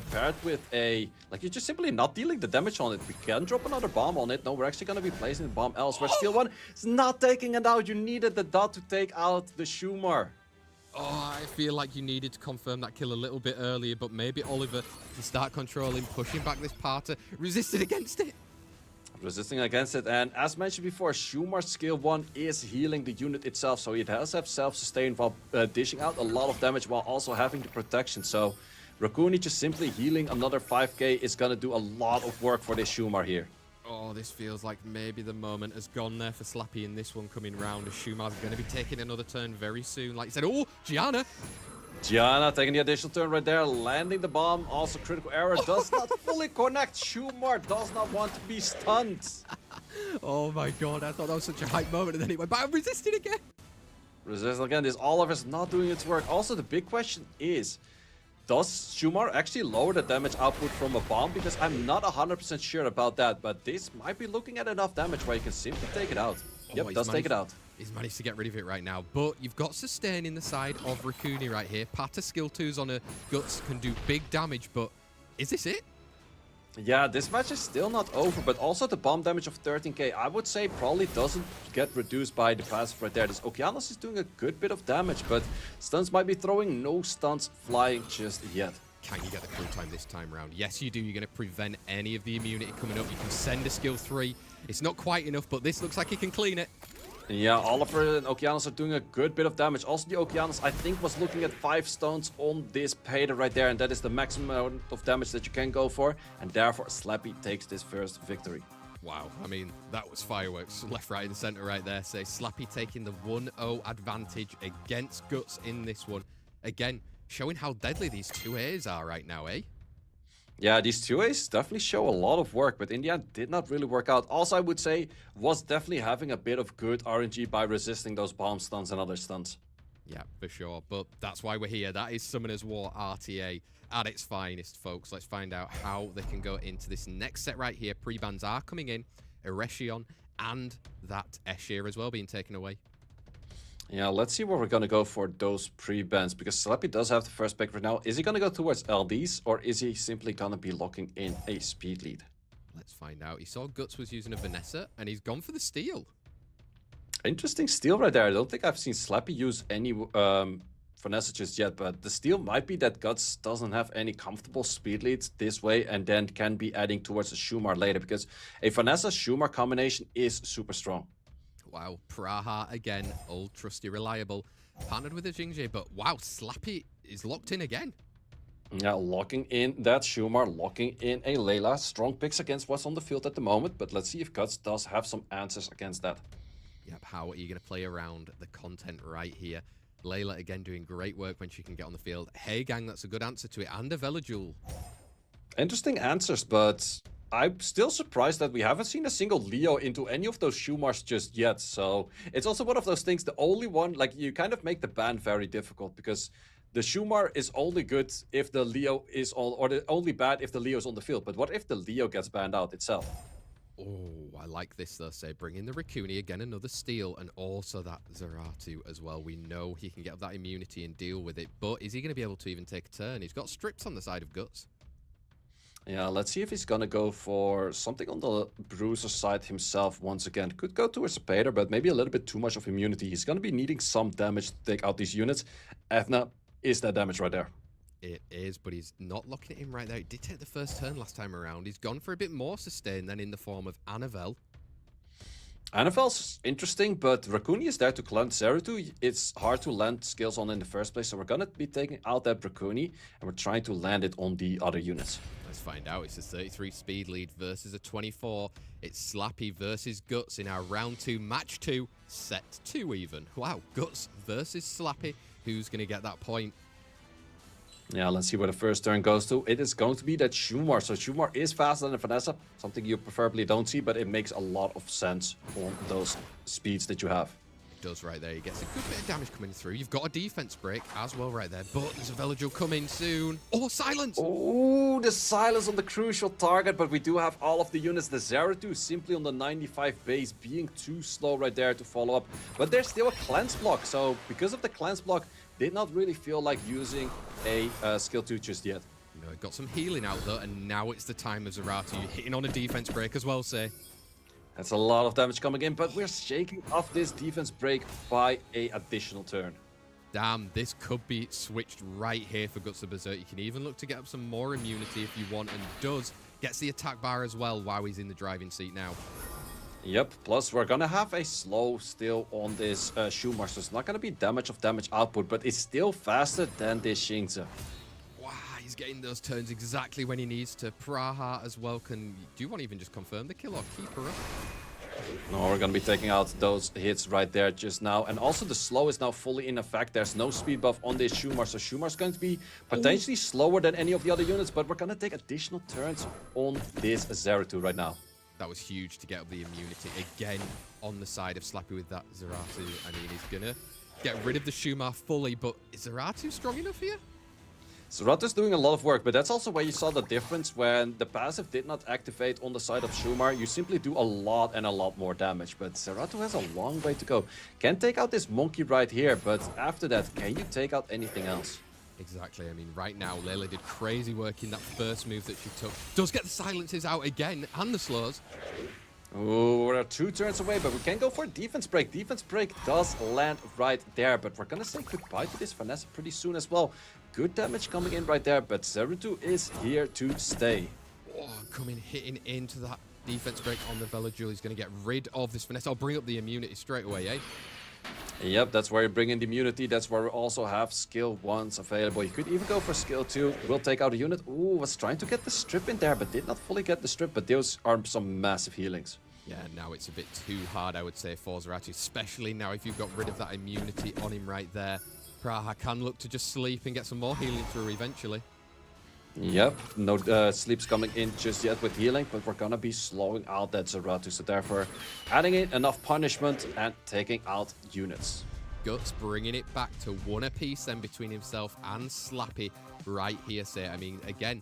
paired with a... Like, you're just simply not dealing the damage on it. We can drop another bomb on it. No, we're actually going to be placing the bomb elsewhere. Skill 1 is not taking it out. You needed the dot to take out the Schumer. Oh, I feel like you needed to confirm that kill a little bit earlier, but maybe Oliver can start controlling, pushing back this Parter, resisted against it. Resisting against it, and as mentioned before, Schumer's skill 1 is healing the unit itself, so it does have self-sustain while dishing out a lot of damage while also having the protection. So Rakuni just simply healing another 5k is gonna do a lot of work for this Schumer here. Oh, this feels like maybe the moment has gone there for Slappy in this one coming round, as Schumer's going to be taking another turn very soon. Like you said, oh, Gianna! Gianna taking the additional turn right there, landing the bomb. Also critical error, does not fully connect. Schumer does not want to be stunned. Oh my god, I thought that was such a hype moment, and then it went back and resisted again. Resist again, this Oliver's not doing its work. Also, the big question is, does Schumer actually lower the damage output from a bomb? Because I'm not 100% sure about that, but this might be looking at enough damage where you can simply take it out. Yep, does take it out. He's managed to get rid of it right now, but you've got sustain in the side of Rakuni right here. Patter skill 2s on her Guts can do big damage, but is this it? Yeah, this match is still not over, but also the bomb damage of 13k, I would say probably doesn't get reduced by the passive right there. This Okeanos is doing a good bit of damage, but stuns might be throwing, no stuns flying just yet. Can you get the cool time this time around? Yes, you do. You're going to prevent any of the immunity coming up. You can send a skill 3. It's not quite enough, but this looks like he can clean it. Yeah, Oliver and Okeanos are doing a good bit of damage. Also, the Okeanos, I think, was looking at 5 stones on this Pader right there, and that is the maximum amount of damage that you can go for, and therefore Slappy takes this first victory. Wow, I mean, that was fireworks left, right, and center right there. So Slappy taking the 1-0 advantage against Guts in this one. Again, showing how deadly these two A's are right now, eh? Yeah, these two A's definitely show a lot of work, but in the end, did not really work out. Also, I would say, was definitely having a bit of good RNG by resisting those bomb stuns and other stuns. Yeah, for sure. But that's why we're here. That is Summoners War RTA at its finest, folks. Let's find out how they can go into this next set right here. Pre-bans are coming in. Erechion and that Eshir as well being taken away. Yeah, let's see where we're going to go for those pre-bans, because Slappy does have the first pick right now. Is he going to go towards LDs, or is he simply going to be locking in a speed lead? Let's find out. He saw Guts was using a Vanessa, and he's gone for the steal. Interesting steal right there. I don't think I've seen Slappy use any Vanessa just yet, but the steal might be that Guts doesn't have any comfortable speed leads this way, and then can be adding towards a Shumar later, because a Vanessa-Shumar combination is super strong. Wow, Praha again, old trusty reliable, partnered with a Jingje, but wow, Slappy is locked in again. Yeah, locking in that Shumar, locking in a Layla. Strong picks against what's on the field at the moment, but let's see if Guts does have some answers against that. Yep, how are you going to play around the content right here? Layla again doing great work when she can get on the field. Hey gang, that's a good answer to it, and a Velajul. Interesting answers, but I'm still surprised that we haven't seen a single Leo into any of those Shumars just yet. So it's also one of those things, the only one, like, you kind of make the ban very difficult, because the Shumar is only good if the Leo is on, or the only bad if the Leo is on the field. But what if the Leo gets banned out itself? Oh, I like this though. Say, bring in the Raccoony again, another steal, and also that Zeratu as well. We know he can get that immunity and deal with it, but is he going to be able to even take a turn? He's got strips on the side of Guts. Yeah, let's see if he's gonna go for something on the Bruiser side himself once again. Could go towards a Pater, but maybe a little bit too much of immunity. He's gonna be needing some damage to take out these units. Ethna is that damage right there. It is, but he's not locking it in right there. He did take the first turn last time around. He's gone for a bit more sustain than in the form of Anavel. Anavel's interesting, but Raccoony is there to cleanse Zeratul. It's hard to land skills on in the first place, so we're gonna be taking out that Raccoony, and we're trying to land it on the other units. Let's find out. It's a 33 speed lead versus a 24. It's Slappy versus Guts in our round 2, match 2, set 2 even. Wow, Guts versus Slappy. Who's going to get that point? Yeah, let's see where the first turn goes to. It is going to be that Shumar. So Shumar is faster than Vanessa, something you preferably don't see, but it makes a lot of sense on those speeds that you have. It does right there. He gets a good bit of damage coming through. You've got a defense break as well right there, but there's a Velajul coming soon. Oh, silence! Oh, the silence on the crucial target, but we do have all of the units. The Zeratul simply on the 95 base, being too slow right there to follow up. But there's still a cleanse block, so because of the cleanse block, did not really feel like using a skill 2 just yet. No, got some healing out though, and now it's the time of Zeratu. You're hitting on a defense break as well, say. That's a lot of damage coming in, but we're shaking off this defense break by a additional turn. Damn, this could be switched right here for Guts of Berserk. You can even look to get up some more immunity if you want, and does. Gets the attack bar as well while he's in the driving seat now. Yep, plus we're gonna have a slow still on this Shumar, so it's not gonna be damage output, but it's still faster than this Xingzi. Wow, he's getting those turns exactly when he needs to. Praha as well. Do you want to even just confirm the kill or keep her up? No, we're gonna be taking out those hits right there just now. And also the slow is now fully in effect. There's no speed buff on this Shumar, so Shumar's going to be potentially slower than any of the other units, but we're gonna take additional turns on this Zeratul right now. That was huge to get up the immunity again on the side of Slappy with that Zeratu. I mean, he's gonna get rid of the Shumar fully, but is Zeratu strong enough here? Zeratu's doing a lot of work, but that's also where you saw the difference when the passive did not activate on the side of Shumar. You simply do a lot and a lot more damage, but Zeratu has a long way to go. Can take out this monkey right here, but after that, can you take out anything else? Exactly. I mean, right now, Layla did crazy work in that first move that she took. Does get the silences out again, and the slows. Oh, we're 2 turns away, but we can go for a defense break. Defense break does land right there, but we're gonna say goodbye to this Vanessa pretty soon as well. Good damage coming in right there, but Zeratul is here to stay. Oh, hitting into that defense break on the Velajul. He's gonna get rid of this Vanessa. I'll bring up the immunity straight away, eh? Yep, that's where you bring in the immunity. That's where we also have skill 1s available. You could even go for skill 2. We'll take out a unit. Ooh, was trying to get the strip in there, but did not fully get the strip. But those are some massive healings. Yeah, now it's a bit too hard, I would say, for Zeratu, especially now if you've got rid of that immunity on him right there. Praha can look to just sleep and get some more healing through eventually. Yep, no sleeps coming in just yet with healing, but we're gonna be slowing out that Zeratu, so therefore adding in enough punishment and taking out units. Guts bringing it back to one apiece then between himself and Slappy right here. Say, I mean, again,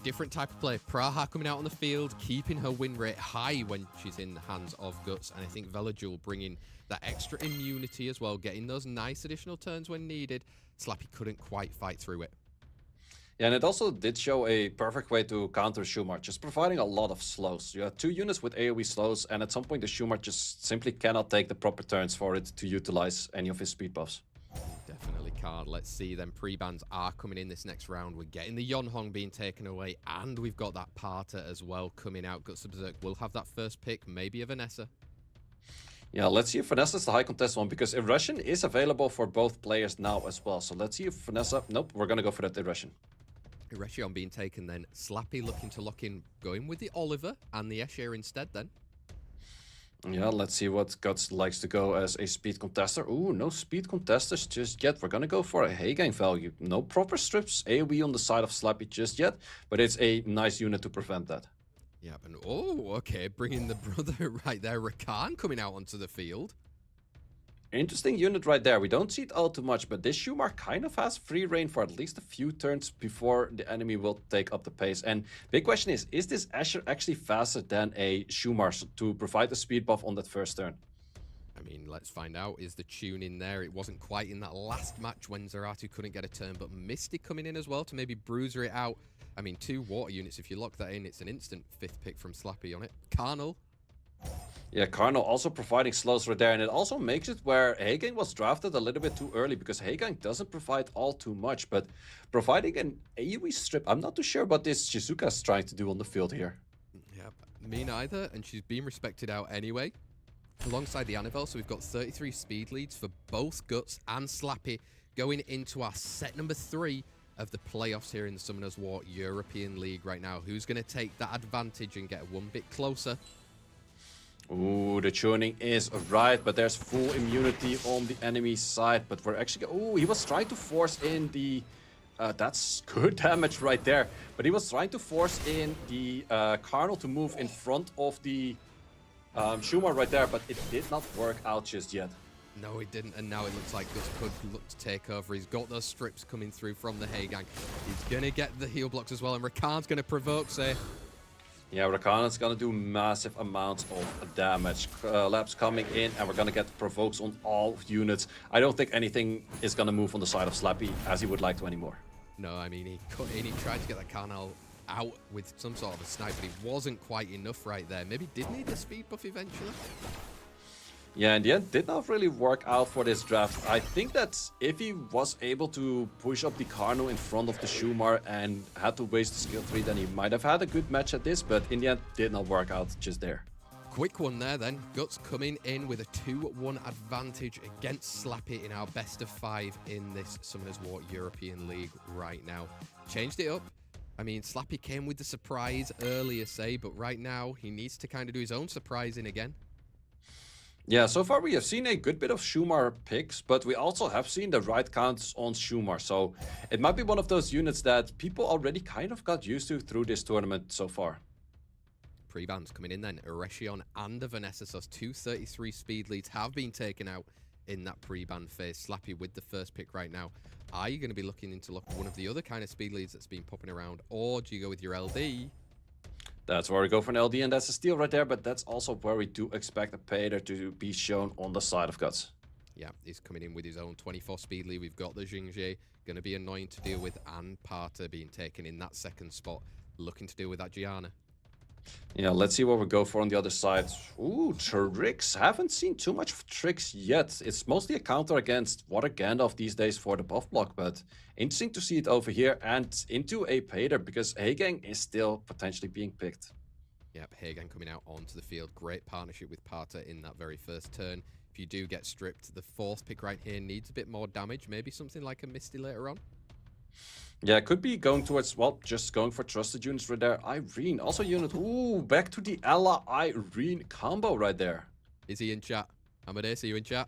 different type of play. Praha coming out on the field, keeping her win rate high when she's in the hands of Guts. And I think Velajul bringing that extra immunity as well, getting those nice additional turns when needed. Slappy couldn't quite fight through it. Yeah, and it also did show a perfect way to counter Shumar, just providing a lot of slows. You have 2 units with AoE slows, and at some point the Shumar just simply cannot take the proper turns for it to utilize any of his speed buffs. Definitely can't. Let's see them. Pre-bans are coming in this next round. We're getting the Yonhong being taken away, and we've got that Parta as well coming out. Guts of Berserk will have that first pick, maybe a Vanessa. Yeah, let's see if Vanessa's the high contest one, because Irration is available for both players now as well. So let's see if Vanessa... Nope, we're going to go for that Irration. Erechion being taken then. Slappy looking to lock in, going with the Oliver and the Escher instead then. Yeah, let's see what Guts likes to go as a speed contester. Ooh, no speed contesters just yet. We're gonna go for a Heigang value. No proper strips AoE on the side of Slappy just yet, but it's a nice unit to prevent that. Yep, and oh, okay, bringing the brother right there. Rakan coming out onto the field. Interesting unit right there. We don't see it all too much, but this Shumar kind of has free reign for at least a few turns before the enemy will take up the pace. And big question is this Escher actually faster than a Shumar to provide the speed buff on that first turn? I mean, let's find out. Is the tune in there? It wasn't quite in that last match when Zeratu couldn't get a turn, but Misty coming in as well to maybe bruiser it out. I mean, 2 water units, if you lock that in, it's an instant 5th pick from Slappy on it. Carnal. Yeah, Carnal also providing slows right there, and it also makes it where Heigang was drafted a little bit too early, because Heigang doesn't provide all too much, but providing an AoE strip, I'm not too sure what this Shizuka is trying to do on the field here. Yeah, me neither, and she's been respected out anyway. Alongside the Annabelle, so we've got 33 speed leads for both Guts and Slappy going into our set number 3 of the playoffs here in the Summoners War European League right now. Who's going to take that advantage and get one bit closer? Ooh, the tuning is right, but there's full immunity on the enemy side. But we're actually... Ooh, he was trying to force in the... that's good damage right there. But he was trying to force in the Carnal to move in front of the Shumar right there, but it did not work out just yet. No, it didn't, and now it looks like Gus could look to take over. He's got those strips coming through from the Heigang. He's going to get the heal blocks as well, and Rakan's going to provoke, say... Yeah, Rakan is gonna do massive amounts of damage. Labs coming in, and we're gonna get provokes on all units. I don't think anything is gonna move on the side of Slappy as he would like to anymore. No, I mean, he cut in, he tried to get that Carnal out with some sort of a snipe, but he wasn't quite enough right there. Maybe did need the speed buff eventually. Yeah, in the end, did not really work out for this draft. I think that if he was able to push up the Carno in front of the Shumar and had to waste the skill tree, then he might have had a good match at this, but in the end, did not work out just there. Quick one there then. Guts coming in with a 2-1 advantage against Slappy in our best of 5 in this Summoners War European League right now. Changed it up. I mean, Slappy came with the surprise earlier, say, but right now he needs to kind of do his own surprising again. Yeah, so far we have seen a good bit of Shumar picks, but we also have seen the right counts on Shumar. So it might be one of those units that people already kind of got used to through this tournament so far. Pre-bans coming in then. Erechion and the Vanessa, so 233 speed leads have been taken out in that pre-ban phase. Slappy with the first pick right now. Are you going to be looking into one of the other kind of speed leads that's been popping around, or do you go with your LD? That's where we go for an LD, and that's a steal right there, but that's also where we do expect a Pater to be shown on the side of Guts. Yeah, he's coming in with his own 24 speed lead. We've got the Jingje, going to be annoying to deal with, and Parta being taken in that second spot, looking to deal with that Gianna. Yeah, let's see what we go for on the other side. Ooh, tricks. Haven't seen too much of tricks yet. It's mostly a counter against Water Gandalf these days for the buff block, but interesting to see it over here and into a Pater, because Heigang is still potentially being picked. Yep, Heigang coming out onto the field. Great partnership with Parta in that very first turn. If you do get stripped, the fourth pick right here needs a bit more damage. Maybe something like a Misty later on. Yeah, could be going towards, well, just going for trusted units right there. Irene, also unit. Ooh, back to the Ella Irene combo right there. Is he in chat? Amadeus, are you in chat?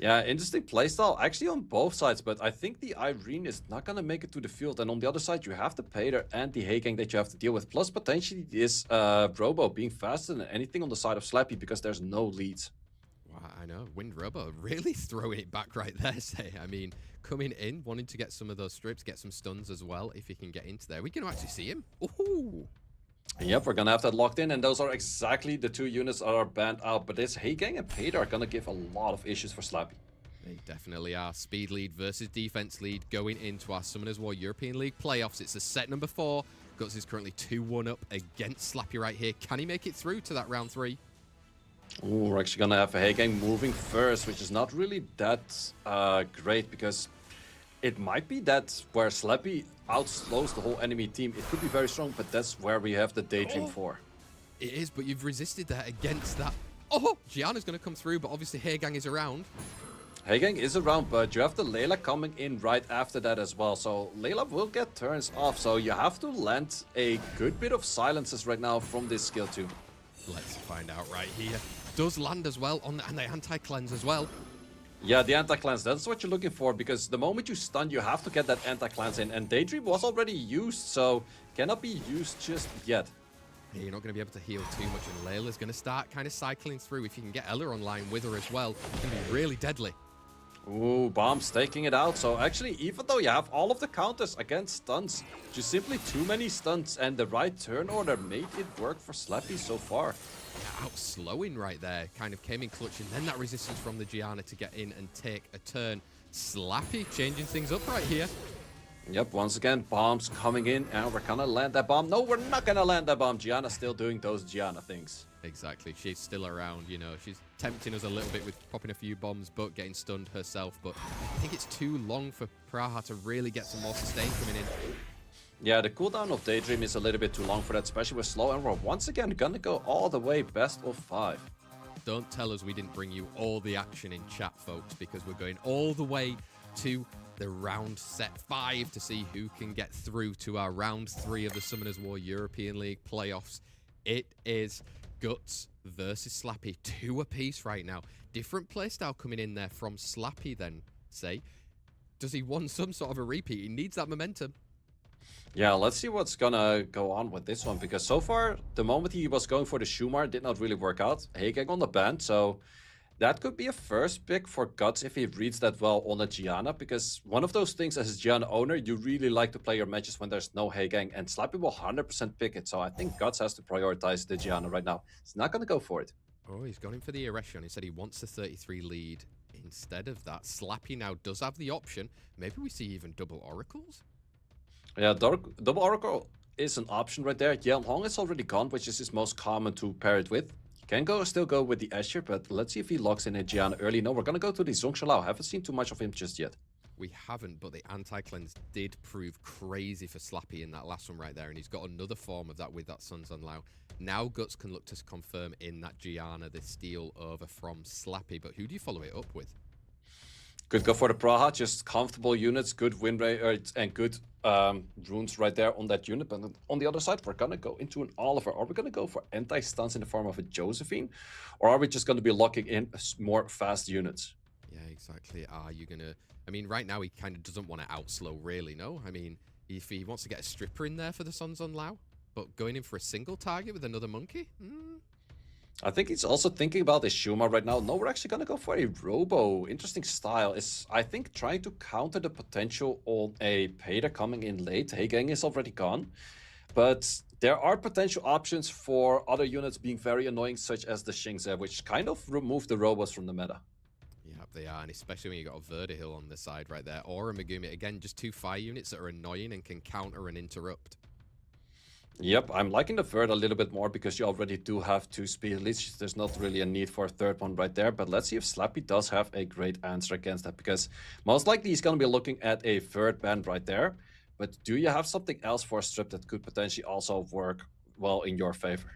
Yeah, interesting playstyle actually on both sides, but I think the Irene is not gonna make it to the field. And on the other side, you have the Pater and the Heigang that you have to deal with. Plus, potentially this Robo being faster than anything on the side of Slappy because there's no leads. Wow, I know. Wind Robo really throwing it back right there, say. I mean, coming in, wanting to get some of those strips, get some stuns as well, if he can get into there. We can actually see him. Ooh. Yep, we're gonna have that locked in, and those are exactly the two units that are banned out. But this Heigang and Pater are gonna give a lot of issues for Slappy. They definitely are. Speed lead versus defense lead going into our Summoners War European League playoffs. It's the set number 4. Guts is currently 2-1 up against Slappy right here. Can he make it through to that round 3? Ooh, we're actually gonna have a Heigang moving first, which is not really that great because it might be that where Slappy outslows the whole enemy team. It could be very strong, but that's where we have the Daydream for. It is, but you've resisted that against that. Oh, Gianna's going to come through, but obviously Heigang is around. Heigang is around, but you have the Layla coming in right after that as well. So Layla will get turns off, so you have to land a good bit of silences right now from this skill too. Let's find out right here. Does land as well, on the, and the anti-cleanse as well. Yeah, the anti-cleanse, that's what you're looking for, because the moment you stun, you have to get that anti-cleanse in, and Daydream was already used, so cannot be used just yet. Yeah, you're not going to be able to heal too much, and Layla's going to start kind of cycling through. If you can get Ella online with her as well, it's going to be really deadly. Ooh, Bomb's taking it out. So actually, even though you have all of the counters against stuns, just simply too many stuns, and the right turn order made it work for Slappy so far. Yeah, out-slowing right there. Kind of came in clutch, and then that resistance from the Gianna to get in and take a turn. Slappy changing things up right here. Yep, once again, Bomb's coming in, and we're gonna land that bomb. No, we're not gonna land that bomb. Gianna's still doing those Gianna things. Exactly. She's still around, you know. She's tempting us a little bit with popping a few bombs, but getting stunned herself. But I think it's too long for Praha to really get some more sustain coming in. Yeah, the cooldown of Daydream is a little bit too long for that, especially with slow, and we're once again gonna go all the way best of 5. Don't tell us we didn't bring you all the action in chat, folks, because we're going all the way to the round set 5 to see who can get through to our round 3 of the Summoners War European League playoffs. It is Guts versus Slappy, 2 apiece right now. Different playstyle coming in there from Slappy then, say. Does he want some sort of a repeat? He needs that momentum. Yeah, let's see what's gonna go on with this one, because so far, the moment he was going for the Shumar did not really work out. Heigang on the band, so that could be a first pick for Guts if he reads that well on a Gianna, because one of those things as a Gianna owner, you really like to play your matches when there's no Heigang, and Slappy will 100% pick it, so I think Guts has to prioritize the Gianna right now. He's not gonna go for it. Oh, he's gone in for the Erection. He said he wants the 33 lead instead of that. Slappy now does have the option. Maybe we see even double Oracles? Yeah, double Oracle is an option right there. Yeah, Long is already gone, which is his most common to pair it with. Can still go with the Asher, but let's see if he locks in a Gianna early. No, we're gonna go to the Zhongxiao. Haven't seen too much of him just yet. We haven't, but the anti-cleanse did prove crazy for Slappy in that last one right there, and he's got another form of that with that Sun's on Lao. Now Guts can look to confirm in that Gianna the steal over from Slappy, but who do you follow it up with? Could go for the Praha, just comfortable units, good win rate, and good runes right there on that unit. But on the other side, we're gonna go into an Oliver. Are we gonna go for anti-stuns in the form of a Josephine? Or are we just gonna be locking in more fast units? Yeah, exactly. Are you gonna... I mean, right now he kind of doesn't want to outslow, really, no? I mean, if he wants to get a stripper in there for the Sons on Lao, but going in for a single target with another monkey? I think he's also thinking about his Shuma right now. No, we're actually going to go for a Robo. Interesting style. Is I think, trying to counter the potential on a Pater coming in late. Heigang is already gone. But there are potential options for other units being very annoying, such as the Xingze, which kind of remove the Robos from the meta. Yeah, they are, and especially when you got a Verdihill on the side right there, or a Megumi. Again, just 2 fire units that are annoying and can counter and interrupt. Yep, I'm liking the third a little bit more because you already do have 2 speed leads. There's not really a need for a third one right there. But let's see if Slappy does have a great answer against that, because most likely he's going to be looking at a third band right there. But do you have something else for a strip that could potentially also work well in your favor?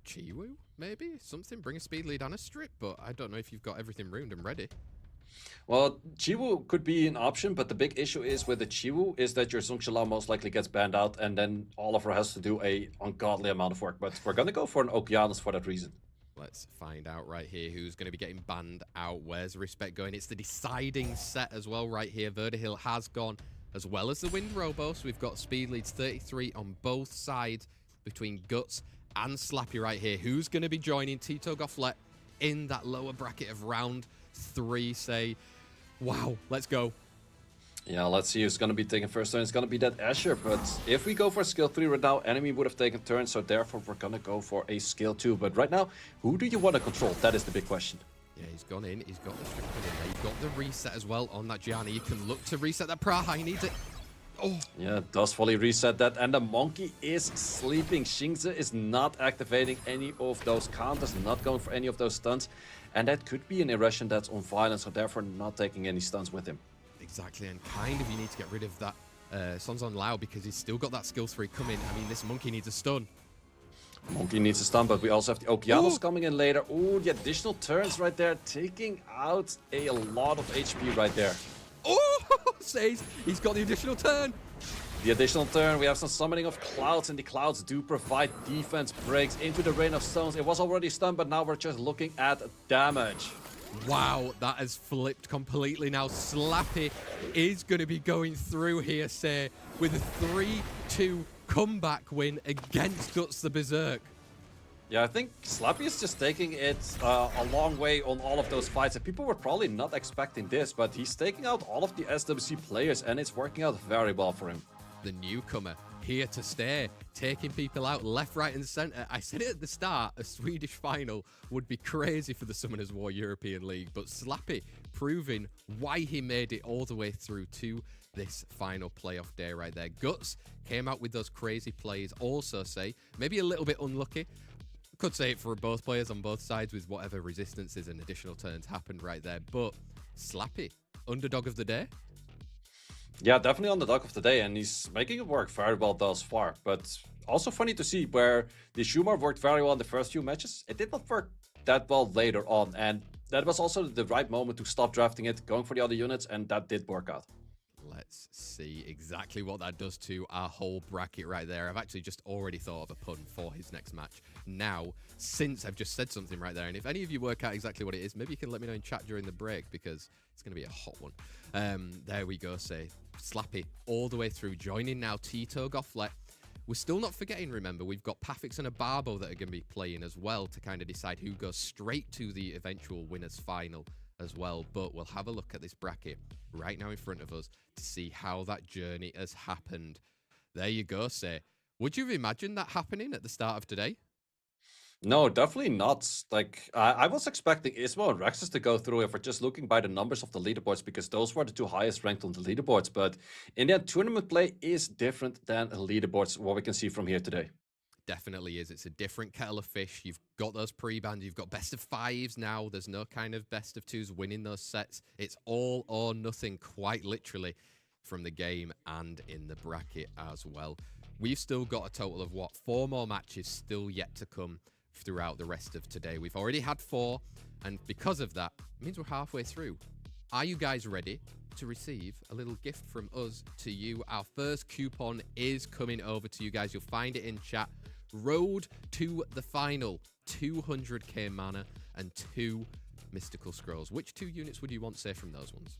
Chiwu, maybe? Something, bring a speed lead and a strip, but I don't know if you've got everything ruined and ready. Well, Chiwu could be an option, but the big issue is with the Chiwu is that your Zhongxiao most likely gets banned out, and then Oliver has to do a ungodly amount of work. But we're going to go for an Okeanos for that reason. Let's find out right here who's going to be getting banned out. Where's Respect going? It's the deciding set as well right here. Verdahill has gone as well as the Wind Robo. So we've got speed leads 33 on both sides between Guts and Slappy right here. Who's going to be joining Tito Gofflet in that lower bracket of round 3? Say, wow, let's go. Yeah, let's see who's going to be taking first turn. It's going to be that Asher, but if we go for skill 3 right now, enemy would have taken turn, so therefore we're going to go for a skill 2. But right now, who do you want to control? That is the big question. Yeah, he's gone in. He's got the strip in there. He's got the reset as well on that Gianni. He can look to reset that Praha. He needs it. Oh. Yeah, does fully reset that, and the monkey is sleeping. Xingzi is not activating any of those counters, not going for any of those stuns, and that could be an Irration that's on violence, so therefore not taking any stuns with him. Exactly, and kind of you need to get rid of that Sons on Lao because he's still got that skill 3 coming. I mean, this monkey needs a stun. Monkey needs a stun, but we also have the Okeanos coming in later. Ooh, the additional turns right there, taking out a lot of HP right there. Oh, says he's got the additional turn. The additional turn, we have some summoning of clouds, and the clouds do provide defense breaks into the Rain of Stones. It was already stunned, but now we're just looking at damage. Wow, that has flipped completely now. Slappy is going to be going through here, say, with a 3-2 comeback win against Guts the Berserk. Yeah, I think Slappy is just taking it a long way on all of those fights. And people were probably not expecting this, but he's taking out all of the SWC players, and it's working out very well for him. The newcomer here to stay, taking people out left, right, and center. I said it at the start, a Swedish final would be crazy for the Summoners War European League, but Slappy proving why he made it all the way through to this final playoff day right there. Guts came out with those crazy plays. Also say, maybe a little bit unlucky. Could say it for both players on both sides with whatever resistances and additional turns happened right there. But Slappy, underdog of the day. Yeah, definitely on the dog of the day, and he's making it work very well thus far. But also funny to see where the Schumer worked very well in the first few matches. It did not work that well later on, and that was also the right moment to stop drafting it, going for the other units, and that did work out. Let's see exactly what that does to our whole bracket right there. I've actually just already thought of a pun for his next match now, since I've just said something right there. And if any of you work out exactly what it is, maybe you can let me know in chat during the break, because it's going to be a hot one. There we go, say. Slappy all the way through, joining now Tito Gofflet. We're still not forgetting, remember, we've got Pathics and Obabo that are going to be playing as well to kind of decide who goes straight to the eventual winners final as well. But we'll have a look at this bracket right now in front of us to see how that journey has happened. There you go, say. Would you have imagined that happening at the start of today? No, definitely not. Like, I was expecting Ismo and Rexas to go through if we're just looking by the numbers of the leaderboards, because those were the two highest ranked on the leaderboards. But in the end, tournament play is different than leaderboards, what we can see from here today. Definitely is. It's a different kettle of fish. You've got those pre-bans. You've got best of 5s now. There's no kind of best of 2s winning those sets. It's all or nothing, quite literally, from the game and in the bracket as well. We've still got a total of, 4 more matches still yet to come throughout the rest of today. We've already had 4, and because of that, it means we're halfway through. Are you guys ready to receive a little gift from us to you? Our first coupon is coming over to you guys. You'll find it in chat. Road to the final, 200k mana and 2 mystical scrolls. Which 2 units would you want, say, from those ones?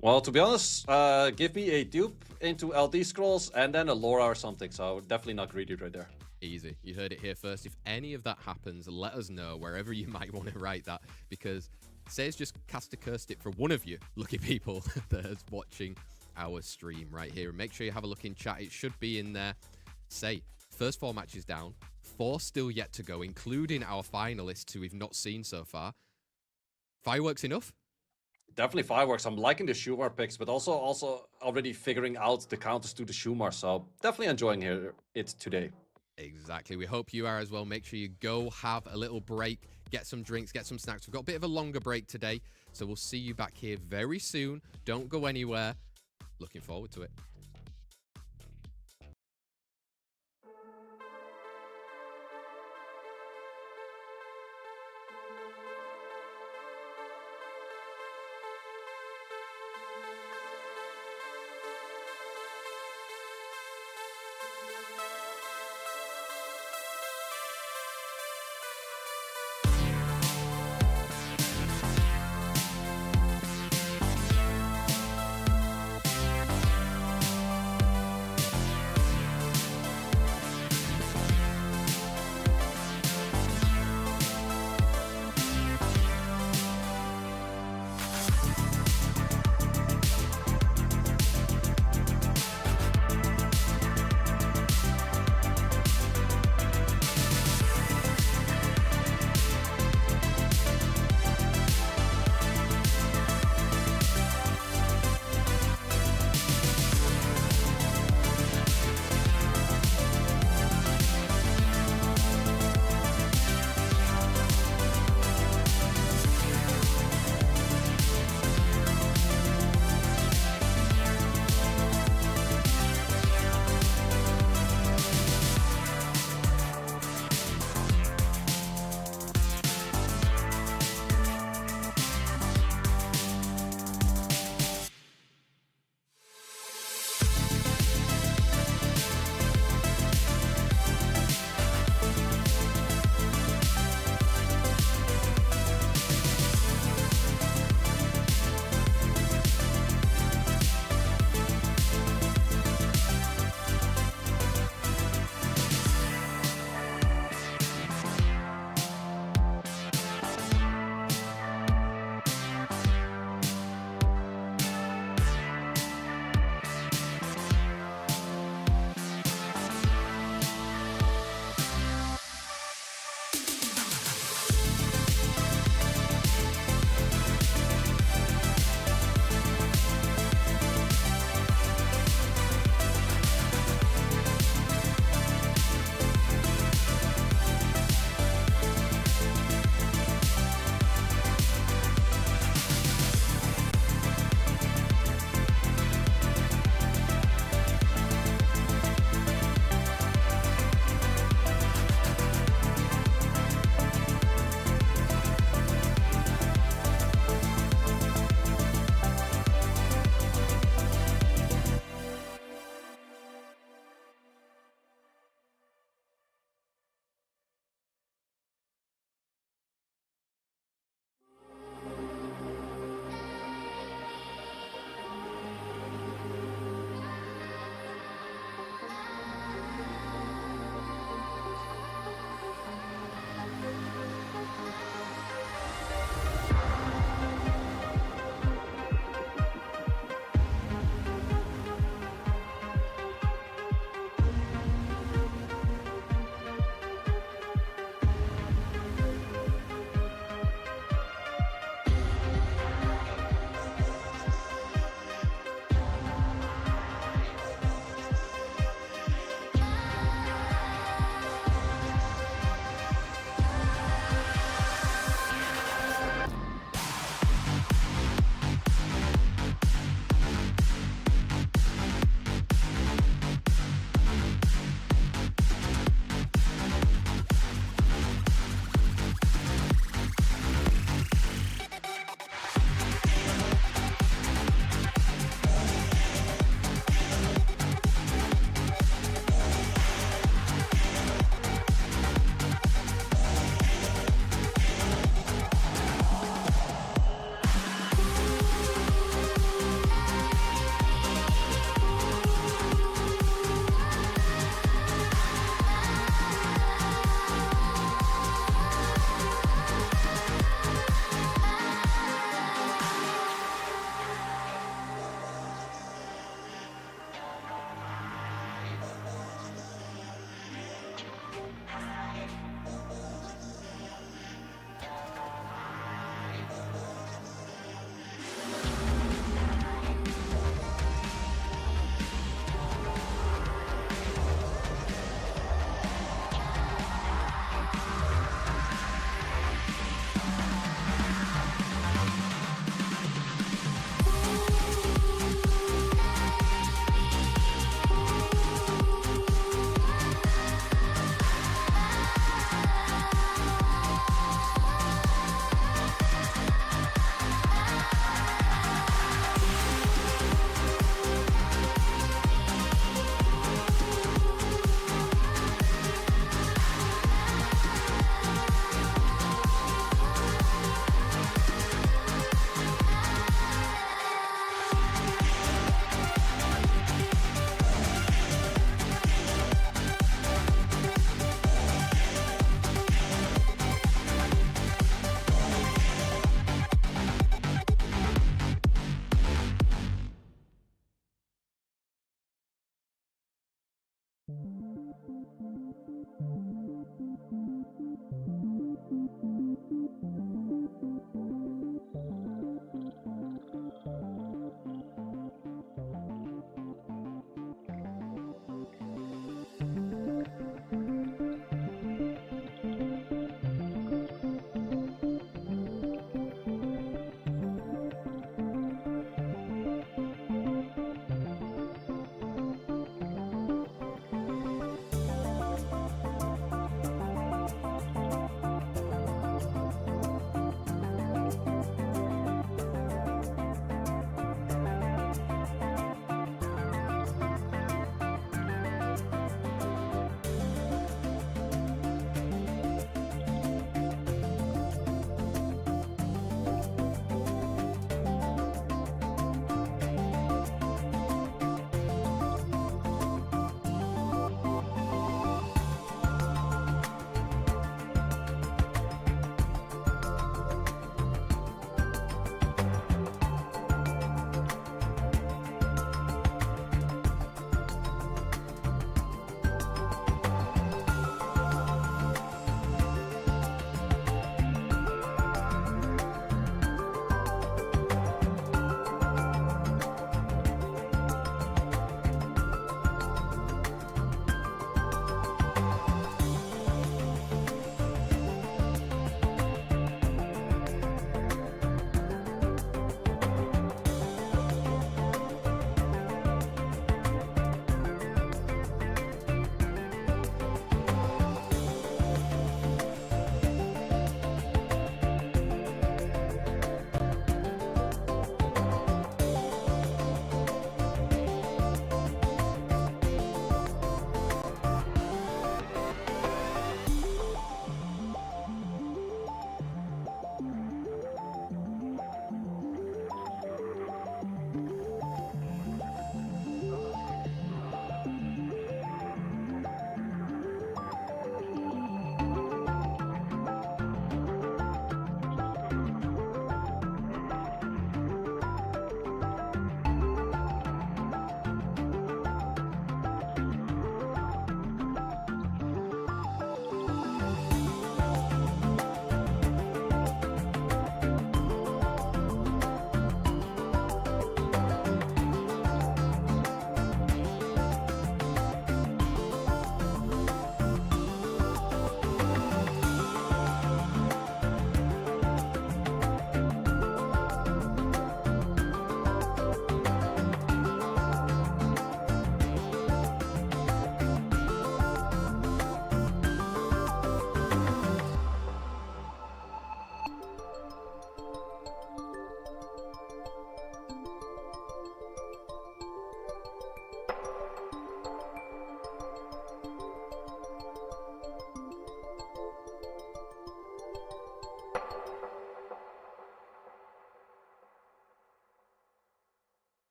Well, to be honest, give me a dupe into LD scrolls and then a Laura or something. So definitely not greedy right there. Easy. You heard it here first. If any of that happens, let us know wherever you might want to write that, because Say's just cast a curse stick for one of you lucky people that is watching our stream right here. And make sure you have a look in chat. It should be in there. Say, first 4 matches down, 4 still yet to go, including our finalists who we've not seen so far. Fireworks enough? Definitely fireworks. I'm liking the Shumar picks, but also already figuring out the counters to the Shumar. So definitely enjoying it today. Exactly. We hope you are as well. Make sure you go have a little break, get some drinks, get some snacks. We've got a bit of a longer break today, so we'll see you back here very soon. Don't go anywhere. Looking forward to it.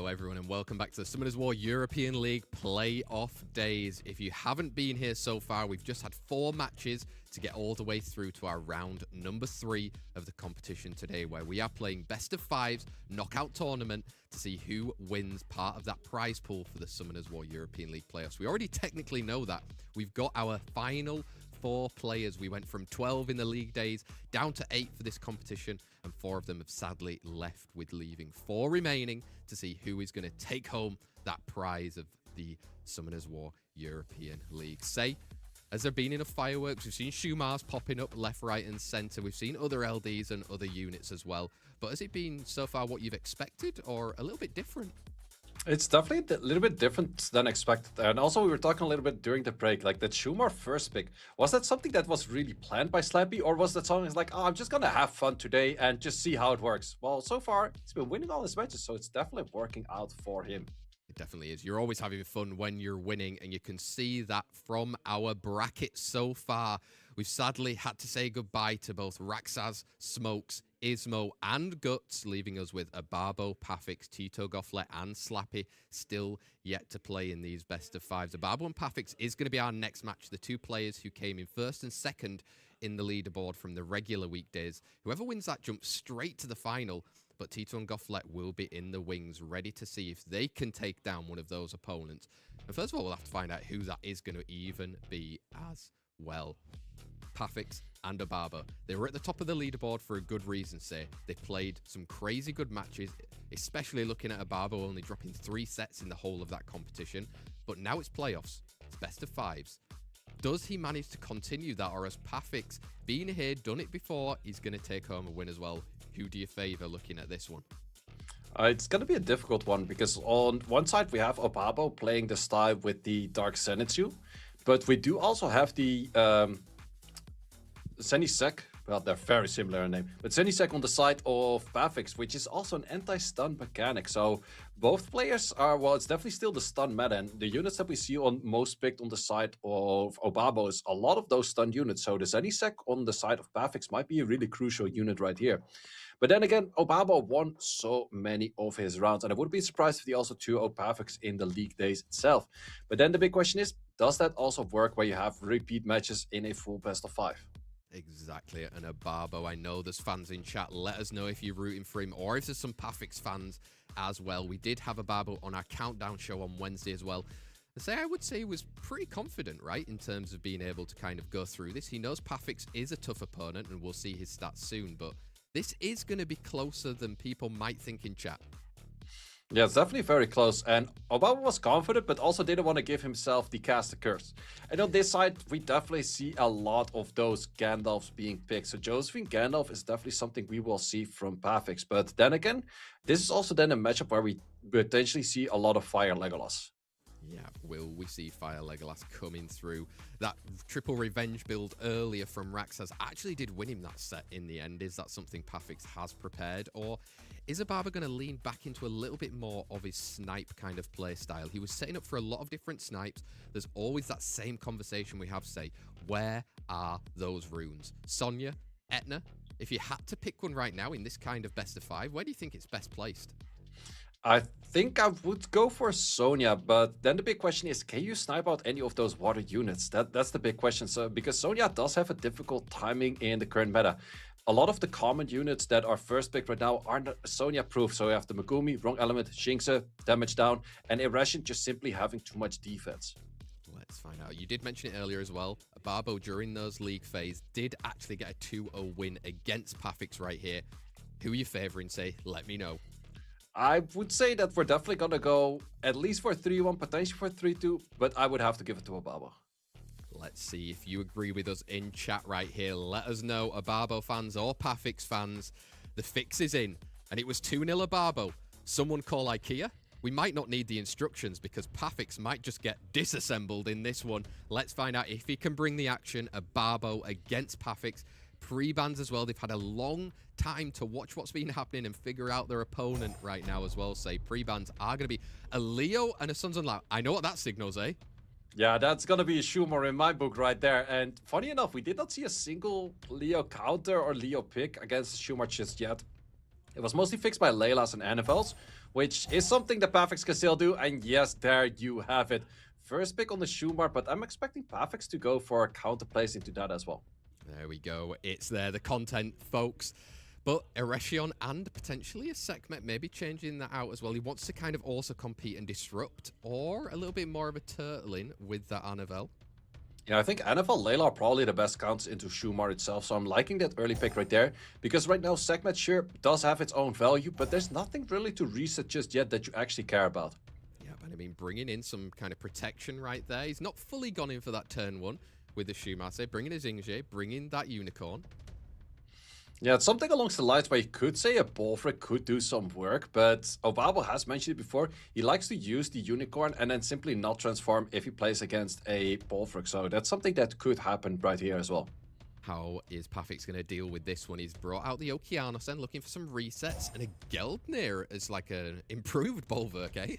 everyone, and welcome back to the Summoners War European League playoff days. If you haven't been here so far, we've just had 4 matches to get all the way through to our round number 3 of the competition today, where we are playing best of 5s knockout tournament to see who wins part of that prize pool for the Summoners War European League playoffs. We already technically know that. We've got our final 4 players. We went from 12 in the league days down to 8 for this competition, and 4 of them have sadly left, with leaving 4 remaining to see who is going to take home that prize of the Summoners War European League. Has there been enough fireworks? We've seen Schumars popping up left, right, and centre. We've seen other LDs and other units as well. But has it been so far what you've expected, or a little bit different? It's definitely a little bit different than expected. And also, we were talking a little bit during the break, like that Schumar first pick. Was that something that was really planned by Slappy, or was that something that's like, oh, I'm just going to have fun today and just see how it works? Well, so far, he's been winning all his matches, so it's definitely working out for him. It definitely is. You're always having fun when you're winning, and you can see that from our bracket so far. We've sadly had to say goodbye to both Rexas, Smokes, Ismo, and Guts, leaving us with Obabo, Pathics, Tito Gofflet, and Slappy still yet to play in these best of 5s. Obabo and Pathics is going to be our next match. The 2 players who came in first and second in the leaderboard from the regular weekdays. Whoever wins that jumps straight to the final, but Tito and Gofflet will be in the wings, ready to see if they can take down one of those opponents. And first of all, we'll have to find out who that is going to even be as well. Pathics and Obabo. They were at the top of the leaderboard for a good reason, say. They played some crazy good matches, especially looking at Obabo only dropping 3 sets in the whole of that competition. But now it's playoffs. It's best of 5s. Does he manage to continue that, or has Pathics been here, done it before, he's going to take home a win as well? Who do you favour looking at this one? It's going to be a difficult one, because on one side we have Obabo playing the style with the Dark Zenitsu, but we do also have the Zenisek. Well, they're very similar in name, but Zenisek on the side of Pathics, which is also an anti-stun mechanic. So both players are, well, it's definitely still the stun meta, and the units that we see on most picked on the side of Obabo is a lot of those stun units. So the Zenisek on the side of Pathics might be a really crucial unit right here. But then again, Obabo won so many of his rounds, and I wouldn't be surprised if he also 2-0 Pathics in the league days itself. But then the big question is, does that also work where you have repeat matches in a full best of 5? Exactly, and Obabo, I know there's fans in chat. Let us know if you're rooting for him, or if there's some Pathics fans as well. We did have Obabo on our countdown show on Wednesday as well. I would say he was pretty confident, right, in terms of being able to kind of go through this. He knows Pathics is a tough opponent, and we'll see his stats soon, but this is going to be closer than people might think in chat. Yeah, it's definitely very close. And Obama was confident, but also didn't want to give himself the caster curse. And on this side, we definitely see a lot of those Gandalfs being picked. So Josephine Gandalf is definitely something we will see from Pathics. But then again, this is also then a matchup where we potentially see a lot of Fire Legolas. Yeah, will we see Fire Legolas coming through? That triple revenge build earlier from Rexas actually did win him that set in the end. Is that something Pathics has prepared? Or is Obabo going to lean back into a little bit more of his snipe kind of play style? He was setting up for a lot of different snipes. There's always that same conversation we have, say, where are those runes? Sonya, Etna, if you had to pick one right now in this kind of best of 5, where do you think it's best placed? I think I would go for Sonya, but then the big question is, can you snipe out any of those water units? That's the big question. So because Sonya does have a difficult timing in the current meta. A lot of the common units that are first picked right now aren't Sonya proof. So you have the Megumi, Wrong Element, Shinxa, damage down, and Irration just simply having too much defense. Let's find out. You did mention it earlier as well. Obabo during those league phase did actually get a 2-0 win against Pathics right here. Who are you favouring, say? Let me know. I would say that we're definitely going to go at least for 3-1, potentially for 3-2, but I would have to give it to Obabo. Let's see if you agree with us in chat right here. Let us know, Obabo fans or Pathics fans. The fix is in, and it was 2-0 Obabo. Someone call IKEA? We might not need the instructions because Pathics might just get disassembled in this one. Let's find out if he can bring the action. Obabo against Pathics. Pre-bans as well. They've had a long time to watch what's been happening and figure out their opponent right now as well. Say pre-bans are going to be a Leo and a Sons and Lao. I know what that signals, eh? Yeah, that's going to be a Schumer in my book right there. And funny enough, we did not see a single Leo counter or Leo pick against Schumer just yet. It was mostly fixed by Leilas and Annabelles, which is something that Pathics can still do. And yes, there you have it. First pick on the Schumar, but I'm expecting Pathics to go for counterplays into that as well. There we go. It's there, the content, folks. But Eretion and potentially a Sekhmet maybe changing that out as well. He wants to kind of also compete and disrupt, or a little bit more of a turtling with that Anavel. Yeah, I think Anavel, Layla are probably the best counts into Schumar itself, so I'm liking that early pick right there. Because right now, Sekhmet sure does have its own value, but there's nothing really to reset just yet that you actually care about. Yeah, but I mean, bringing in some kind of protection right there. He's not fully gone in for that turn one with the Shumase, bringing his Ingje, bringing that Unicorn. Yeah, it's something along the lines where you could say a Bolfric could do some work, but Obabo has mentioned it before. He likes to use the Unicorn and then simply not transform if he plays against a Bolfric. So that's something that could happen right here as well. How is Pathics going to deal with this one? He's brought out the Okeanos and looking for some resets, and a Geldnir as like an improved Bolverk, eh?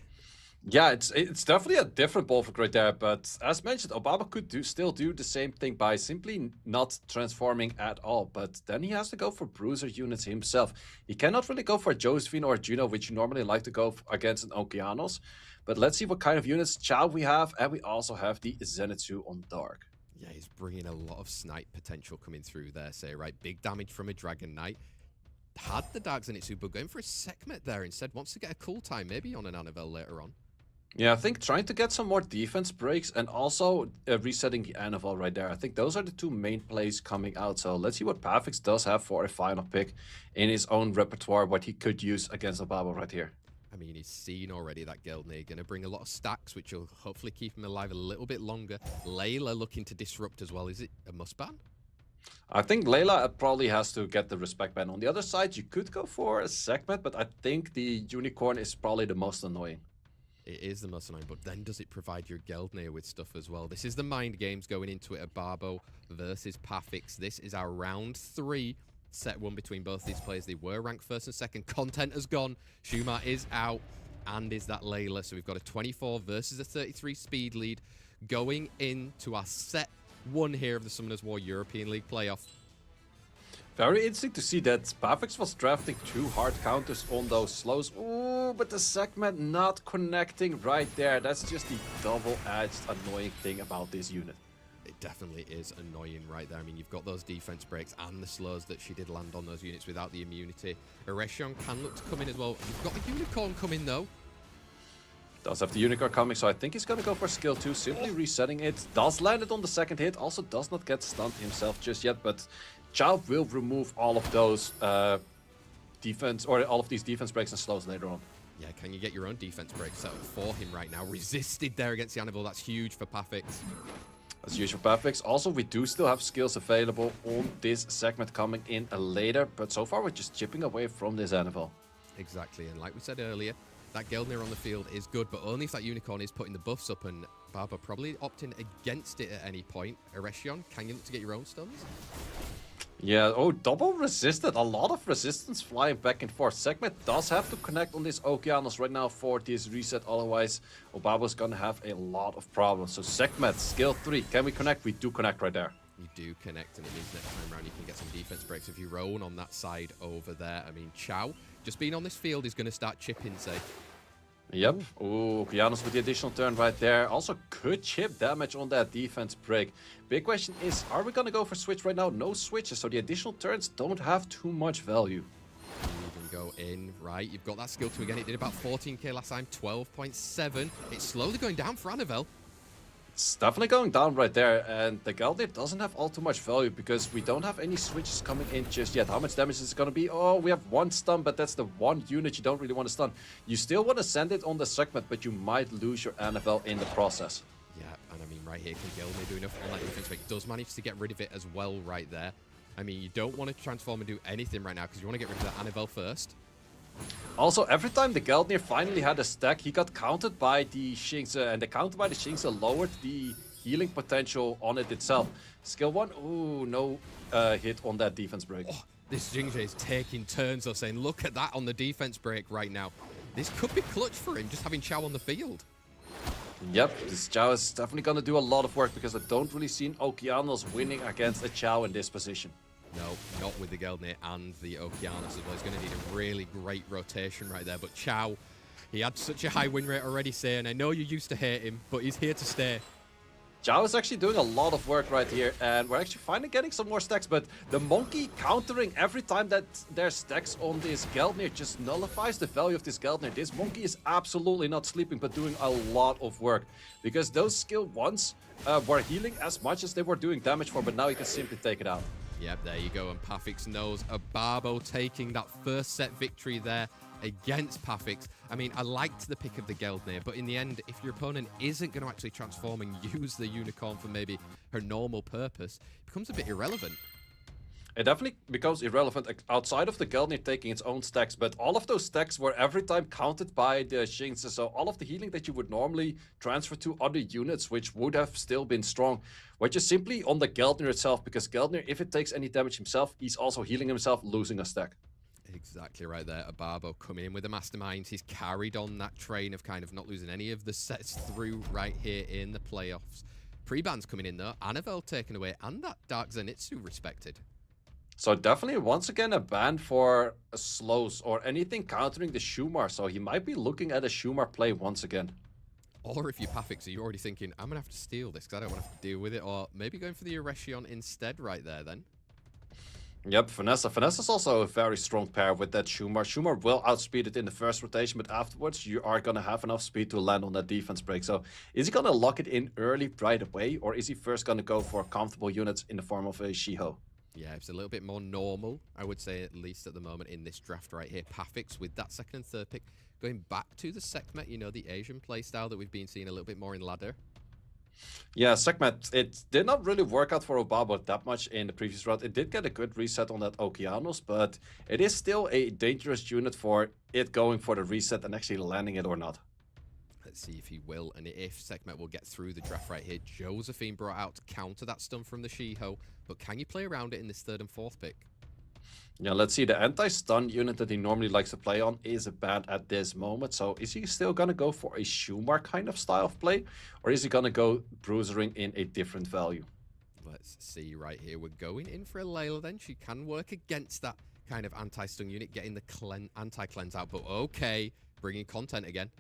Yeah, it's definitely a different Bolfric right there, but as mentioned, Obama could still do the same thing by simply not transforming at all, but then he has to go for bruiser units himself. He cannot really go for a Josephine or a Juno, which you normally like to go against an Okeanos, but let's see what kind of units Chow we have, and we also have the Zenitsu on Dark. Yeah, he's bringing a lot of snipe potential coming through there, say, right? Big damage from a Dragon Knight. Had the Dark Zenitsu, but going for a Sekhmet there instead. Wants to get a cool time, maybe on an Anavel later on. Yeah, I think trying to get some more defense breaks and also resetting the Anavel right there. I think those are the two main plays coming out. So let's see what Pathics does have for a final pick in his own repertoire, what he could use against Obabo right here. I mean, he's seen already that Geldnir going to bring a lot of stacks, which will hopefully keep him alive a little bit longer. Layla looking to disrupt as well. Is it a must ban? I think Layla probably has to get the respect ban. On the other side, you could go for a Sekhmet, but I think the Unicorn is probably the most annoying. It is the most annoying, but then does it provide your Geldnir with stuff as well? This is the mind games going into it. Obabo versus Pathics. This is our round 3. Set 1 between both these players. They were ranked first and second. Content has gone. Schumar is out. And is that Layla. So we've got a 24 versus a 33 speed lead going into our set 1 here of the Summoners War European League playoff. Very interesting to see that Pathics was drafting 2 hard counters on those slows. Ooh, but the Sekhmet not connecting right there. That's just the double-edged annoying thing about this unit. It definitely is annoying right there. I mean, you've got those defense breaks and the slows that she did land on those units without the immunity. Eretion can look to come in as well. You've got a Unicorn coming though. Does have the Unicorn coming, so I think he's going to go for skill 2, simply resetting it. Does land it on the second hit, also does not get stunned himself just yet, but Chow will remove all of those defense, or all of these defense breaks and slows later on. Yeah, can you get your own defense break set up for him right now? Resisted there against the Anavel. That's huge for Pathics. That's huge for Pathics. Also, we do still have skills available on this segment coming in later, but so far we're just chipping away from this Anavel. Exactly, and like we said earlier, that Geldnir on the field is good, but only if that Unicorn is putting the buffs up, and Barber probably opting against it at any point. Eretion, can you look to get your own stuns? Yeah, oh, double resisted. A lot of resistance flying back and forth. Sekhmet does have to connect on this Okeanos right now for this reset. Otherwise, Obabo's gonna have a lot of problems. So Sekhmet, skill 3. Can we connect? We do connect right there. You do connect, and it means next time around you can get some defense breaks of your own on that side over there. I mean, Chow, just being on this field, is going to start chipping, say. Yep. Oh, Okeanos with the additional turn right there. Also could chip damage on that defense break. Big question is, are we going to go for switch right now? No switches, so the additional turns don't have too much value. You can go in, right? You've got that skill 2 again. It did about 14k last time, 12.7. It's slowly going down for Anavel. It's definitely going down right there, and the Geldnir doesn't have all too much value because we don't have any switches coming in just yet. How much damage is it going to be? Oh, we have 1 stun, but that's the 1 unit you don't really want to stun. You still want to send it on the segment, but you might lose your Anavel in the process. Yeah, and I mean, right here, can Geldnir do enough on that defense break? Does manage to get rid of it as well right there. I mean, you don't want to transform and do anything right now because you want to get rid of that Anavel first. Also, every time the Geldnir finally had a stack, he got countered by the Shinx, and the counter by the Shinx lowered the healing potential on it itself. Skill 1, ooh, no hit on that defense break. Oh, this Jingje is taking turns of saying, look at that on the defense break right now. This could be clutch for him, just having Chow on the field. Yep, this Chow is definitely going to do a lot of work because I don't really see an Okeanos winning against a Chow in this position. No, not with the Geldnir and the Okeanos as well. He's going to need a really great rotation right there. But Chow, He had such a high win rate already, saying, I know you used to hate him, but he's here to stay. Zhao is actually doing a lot of work right here, and we're actually finally getting some more stacks, but the Monkey countering every time that there's stacks on this Geldnir just nullifies the value of this Geldnir. This Monkey is absolutely not sleeping, but doing a lot of work, because those skill 1s were healing as much as they were doing damage for, but now he can simply take it out. Yep, there you go, and Pathics knows Obabo taking that first set victory there against Pathics. I mean, I liked the pick of the Geldnir, but in the end, if your opponent isn't going to actually transform and use the Unicorn for maybe her normal purpose, it becomes a bit irrelevant. It definitely becomes irrelevant outside of the Geldnir taking its own stacks, but all of those stacks were every time counted by the Shinx, so all of the healing that you would normally transfer to other units, which would have still been strong, were just simply on the Geldnir itself, because Geldnir, if it takes any damage himself, he's also healing himself, losing a stack. Exactly right there. Obabo coming in with the masterminds. He's carried on that train of kind of not losing any of the sets through right here in the playoffs. Pre-ban's coming in though. Annabelle taken away, and that Dark Zenitsu respected. So definitely once again a ban for slows or anything countering the Shumar. So he might be looking at a Shumar play once again. Or if you're Pathics, are you already thinking, I'm going to have to steal this because I don't want to have to deal with it? Or maybe going for the Eretion instead right there then. Yep, Vanessa. Vanessa's also a very strong pair with that Shumar. Shumar will outspeed it in the first rotation, but afterwards you are going to have enough speed to land on that defense break. So is he going to lock it in early right away, or is he first going to go for comfortable units in the form of a Shiho? Yeah, it's a little bit more normal, I would say, at least at the moment in this draft right here. Pathics with that second and third pick going back to the Sekhmet, you know, the Asian playstyle that we've been seeing a little bit more in ladder. Yeah, Sekhmet, it did not really work out for Obabo that much in the previous round. It did get a good reset on that Okeanos, but it is still a dangerous unit for it going for the reset and actually landing it or not. Let's see if he will, and if Sekhmet will get through the draft right here. Josephine brought out to counter that stun from the Shiho, but can you play around it in this third and fourth pick? Yeah, let's see. The anti-stun unit that he normally likes to play on is bad at this moment. So is he still going to go for a Shumar kind of style of play? Or is he going to go bruisering in a different value? Let's see right here. We're going in for a Layla then. She can work against that kind of anti-stun unit, getting the anti-cleanse out. But okay, bringing content again.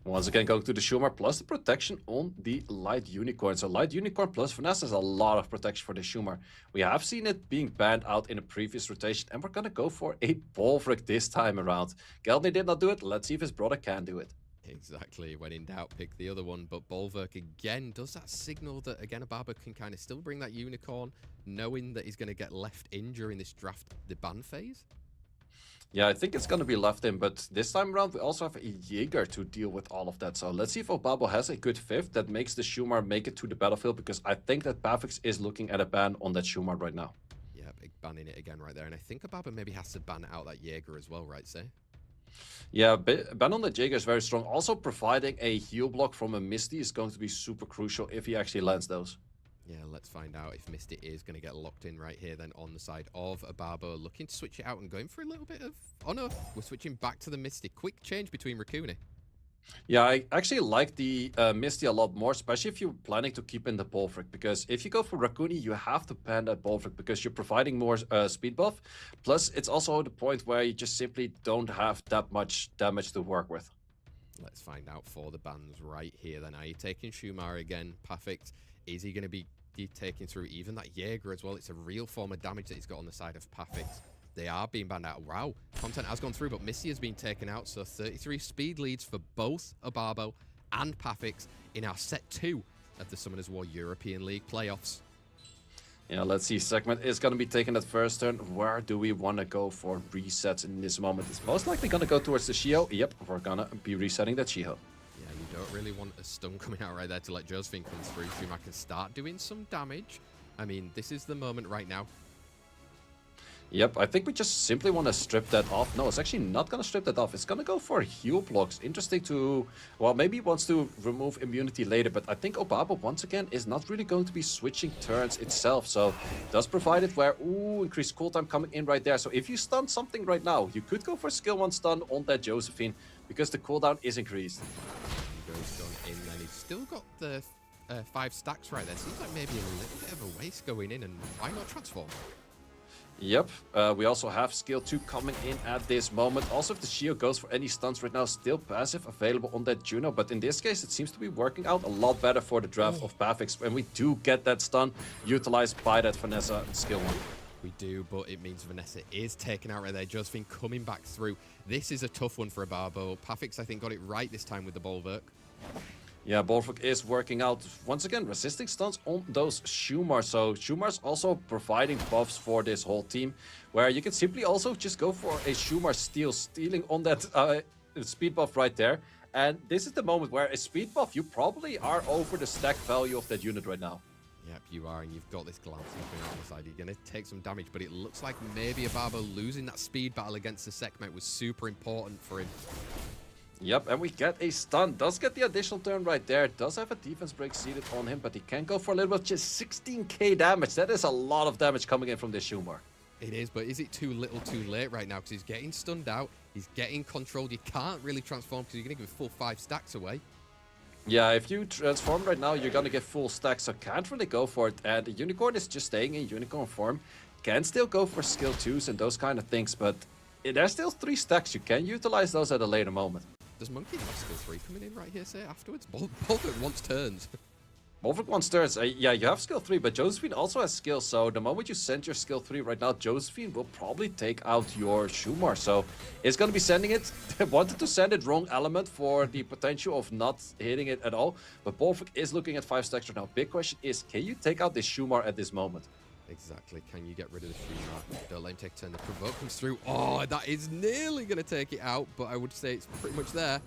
Once again, going to the Shumar plus the protection on the Light Unicorn. So Light Unicorn plus Finesse is a lot of protection for the Shumar. We have seen it being banned out in a previous rotation, and we're going to go for a Bolvric this time around. Geldnir did not do it. Let's see if his brother can do it. Exactly. When in doubt, pick the other one. But Bolvric again does that signal that, again, Obabo can kind of still bring that Unicorn, knowing that he's going to get left in during this draft, the ban phase. Yeah, I think it's going to be left in, but this time around we also have a Jaeger to deal with all of that. So let's see if Obabo has a good fifth that makes the Shumar make it to the battlefield, because I think that Pathics is looking at a ban on that Shumar right now. Yeah, big banning it again right there. And I think Obabo maybe has to ban out that Jaeger as well, right, Say? Yeah, ban on the Jaeger is very strong. Also providing a heal block from a Misty is going to be super crucial if he actually lands those. Yeah, let's find out if Misty is going to get locked in right here then on the side of Obabo. Looking to switch it out and going for a little bit of... Oh no, we're switching back to the Misty. Quick change between Raccoon. Yeah, I actually like the Misty a lot more, especially if you're planning to keep in the Bolvric, because if you go for Raccoon, you have to ban that Bolvric because you're providing more speed buff. Plus, it's also the point where you just simply don't have that much damage to work with. Let's find out for the bans right here then. Are you taking Shumar again? Perfect. Is he going to be taking through even that Jaeger as well? It's a real form of damage that he's got on the side of Pathics. They are being banned out. Wow, content has gone through, but Missy has been taken out. So 33 speed leads for both Obabo and Pathics in our set 2 of the Summoners War European League playoffs. Yeah, let's see. Segment is going to be taking that first turn. Where do we want to go for resets in this moment? It's most likely going to go towards the Shiho. Yep, we're going to be resetting that Shiho. Yeah, you don't really want a stun coming out right there to let Josephine come through. Shumar can start doing some damage. I mean, this is the moment right now. Yep, I think we just simply want to strip that off. No, it's actually not going to strip that off. It's going to go for heal blocks. Interesting to... Well, maybe he wants to remove immunity later, but I think Obabo, once again, is not really going to be switching turns itself. So, it does provide it where... Ooh, increased cooltime coming in right there. So, if you stun something right now, you could go for skill 1 stun on that Josephine, because the cooldown is increased. He goes stun in, then he's still got the 5 stacks right there. Seems like maybe a little bit of a waste going in, and why not transform? Yep, we also have skill 2 coming in at this moment. Also, if the Shio goes for any stuns right now, still passive available on that Juno. But in this case, it seems to be working out a lot better for the draft of Pathics. And we do get that stun utilized by that Vanessa skill 1. We do, but it means Vanessa is taken out right there. Josephine coming back through. This is a tough one for Obabo. Pathics, I think, got it right this time with the Bulwark. Yeah, Bulwark is working out, once again, resisting stuns on those Shumar. So Shumar's also providing buffs for this whole team, where you can simply also just go for a Shumar stealing on that speed buff right there. And this is the moment where a speed buff, you probably are over the stack value of that unit right now. Yep, you are, and you've got this glance coming out on the side. You're going to take some damage, but it looks like maybe Obabo losing that speed battle against the Sekhmet was super important for him. Yep, and we get a stun. Does get the additional turn right there. Does have a defense break seated on him, but he can go for a little bit, just 16k damage. That is a lot of damage coming in from this Shumar. It is, but is it too little too late right now? Because he's getting stunned out. He's getting controlled. You can't really transform because you're going to give full 5 stacks away. Yeah, if you transform right now, you're going to get full stacks, so can't really go for it. And the Unicorn is just staying in Unicorn form. Can still go for skill 2s and those kind of things, but there's still 3 stacks. You can utilize those at a later moment. Does Monkey have skill 3 coming in right here, say, afterwards? Bulwark wants turns. Bulwark wants turns. Yeah, you have skill 3, but Josephine also has skill, so the moment you send your skill 3 right now, Josephine will probably take out your Shumar. So it's going to be sending it. They wanted to send it wrong element for the potential of not hitting it at all, but Bulwark is looking at 5 stacks right now. Big question is, can you take out this Shumar at this moment? Exactly. Can you get rid of the Shumar? Don't let him take a turn. The provoke comes through. Oh, that is nearly going to take it out, but I would say it's pretty much there.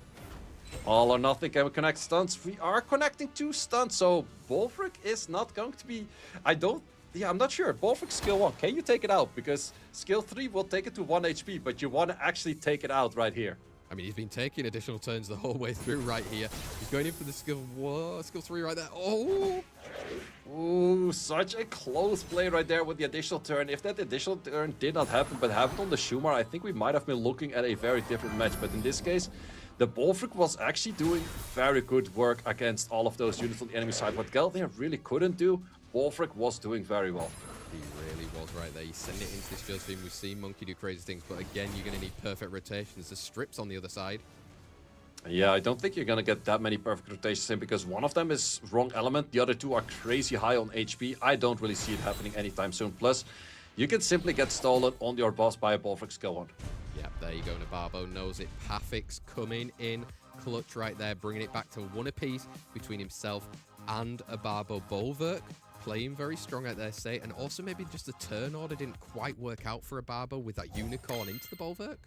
All or nothing. Can we connect stunts? We are connecting 2 stunts, so Bulwark is not going to be... I'm not sure. Bulwark skill 1, can you take it out? Because skill 3 will take it to 1 HP, but you want to actually take it out right here. I mean, he's been taking additional turns the whole way through right here. He's going in for the skill 3 right there. Oh! Ooh, such a close play right there with the additional turn. If that additional turn did not happen, but happened on the Shumar, I think we might have been looking at a very different match. But in this case, the Bulwark was actually doing very good work against all of those units on the enemy side. What Geldir really couldn't do, Bulwark was doing very well. He really was right there. You send it into this Josephine. We've seen Monkey do crazy things, but again, you're going to need perfect rotations. The strips on the other side. Yeah, I don't think you're going to get that many perfect rotations in because one of them is wrong element. The other 2 are crazy high on HP. I don't really see it happening anytime soon. Plus, you can simply get stolen on your boss by a Bulwark skill 1. Yep, there you go. Obabo knows it. Pathics coming in clutch right there, bringing it back to 1 apiece between himself and Obabo. Bulwark playing very strong out there, say, and also maybe just the turn order didn't quite work out for Obabo with that Unicorn into the Bulwark.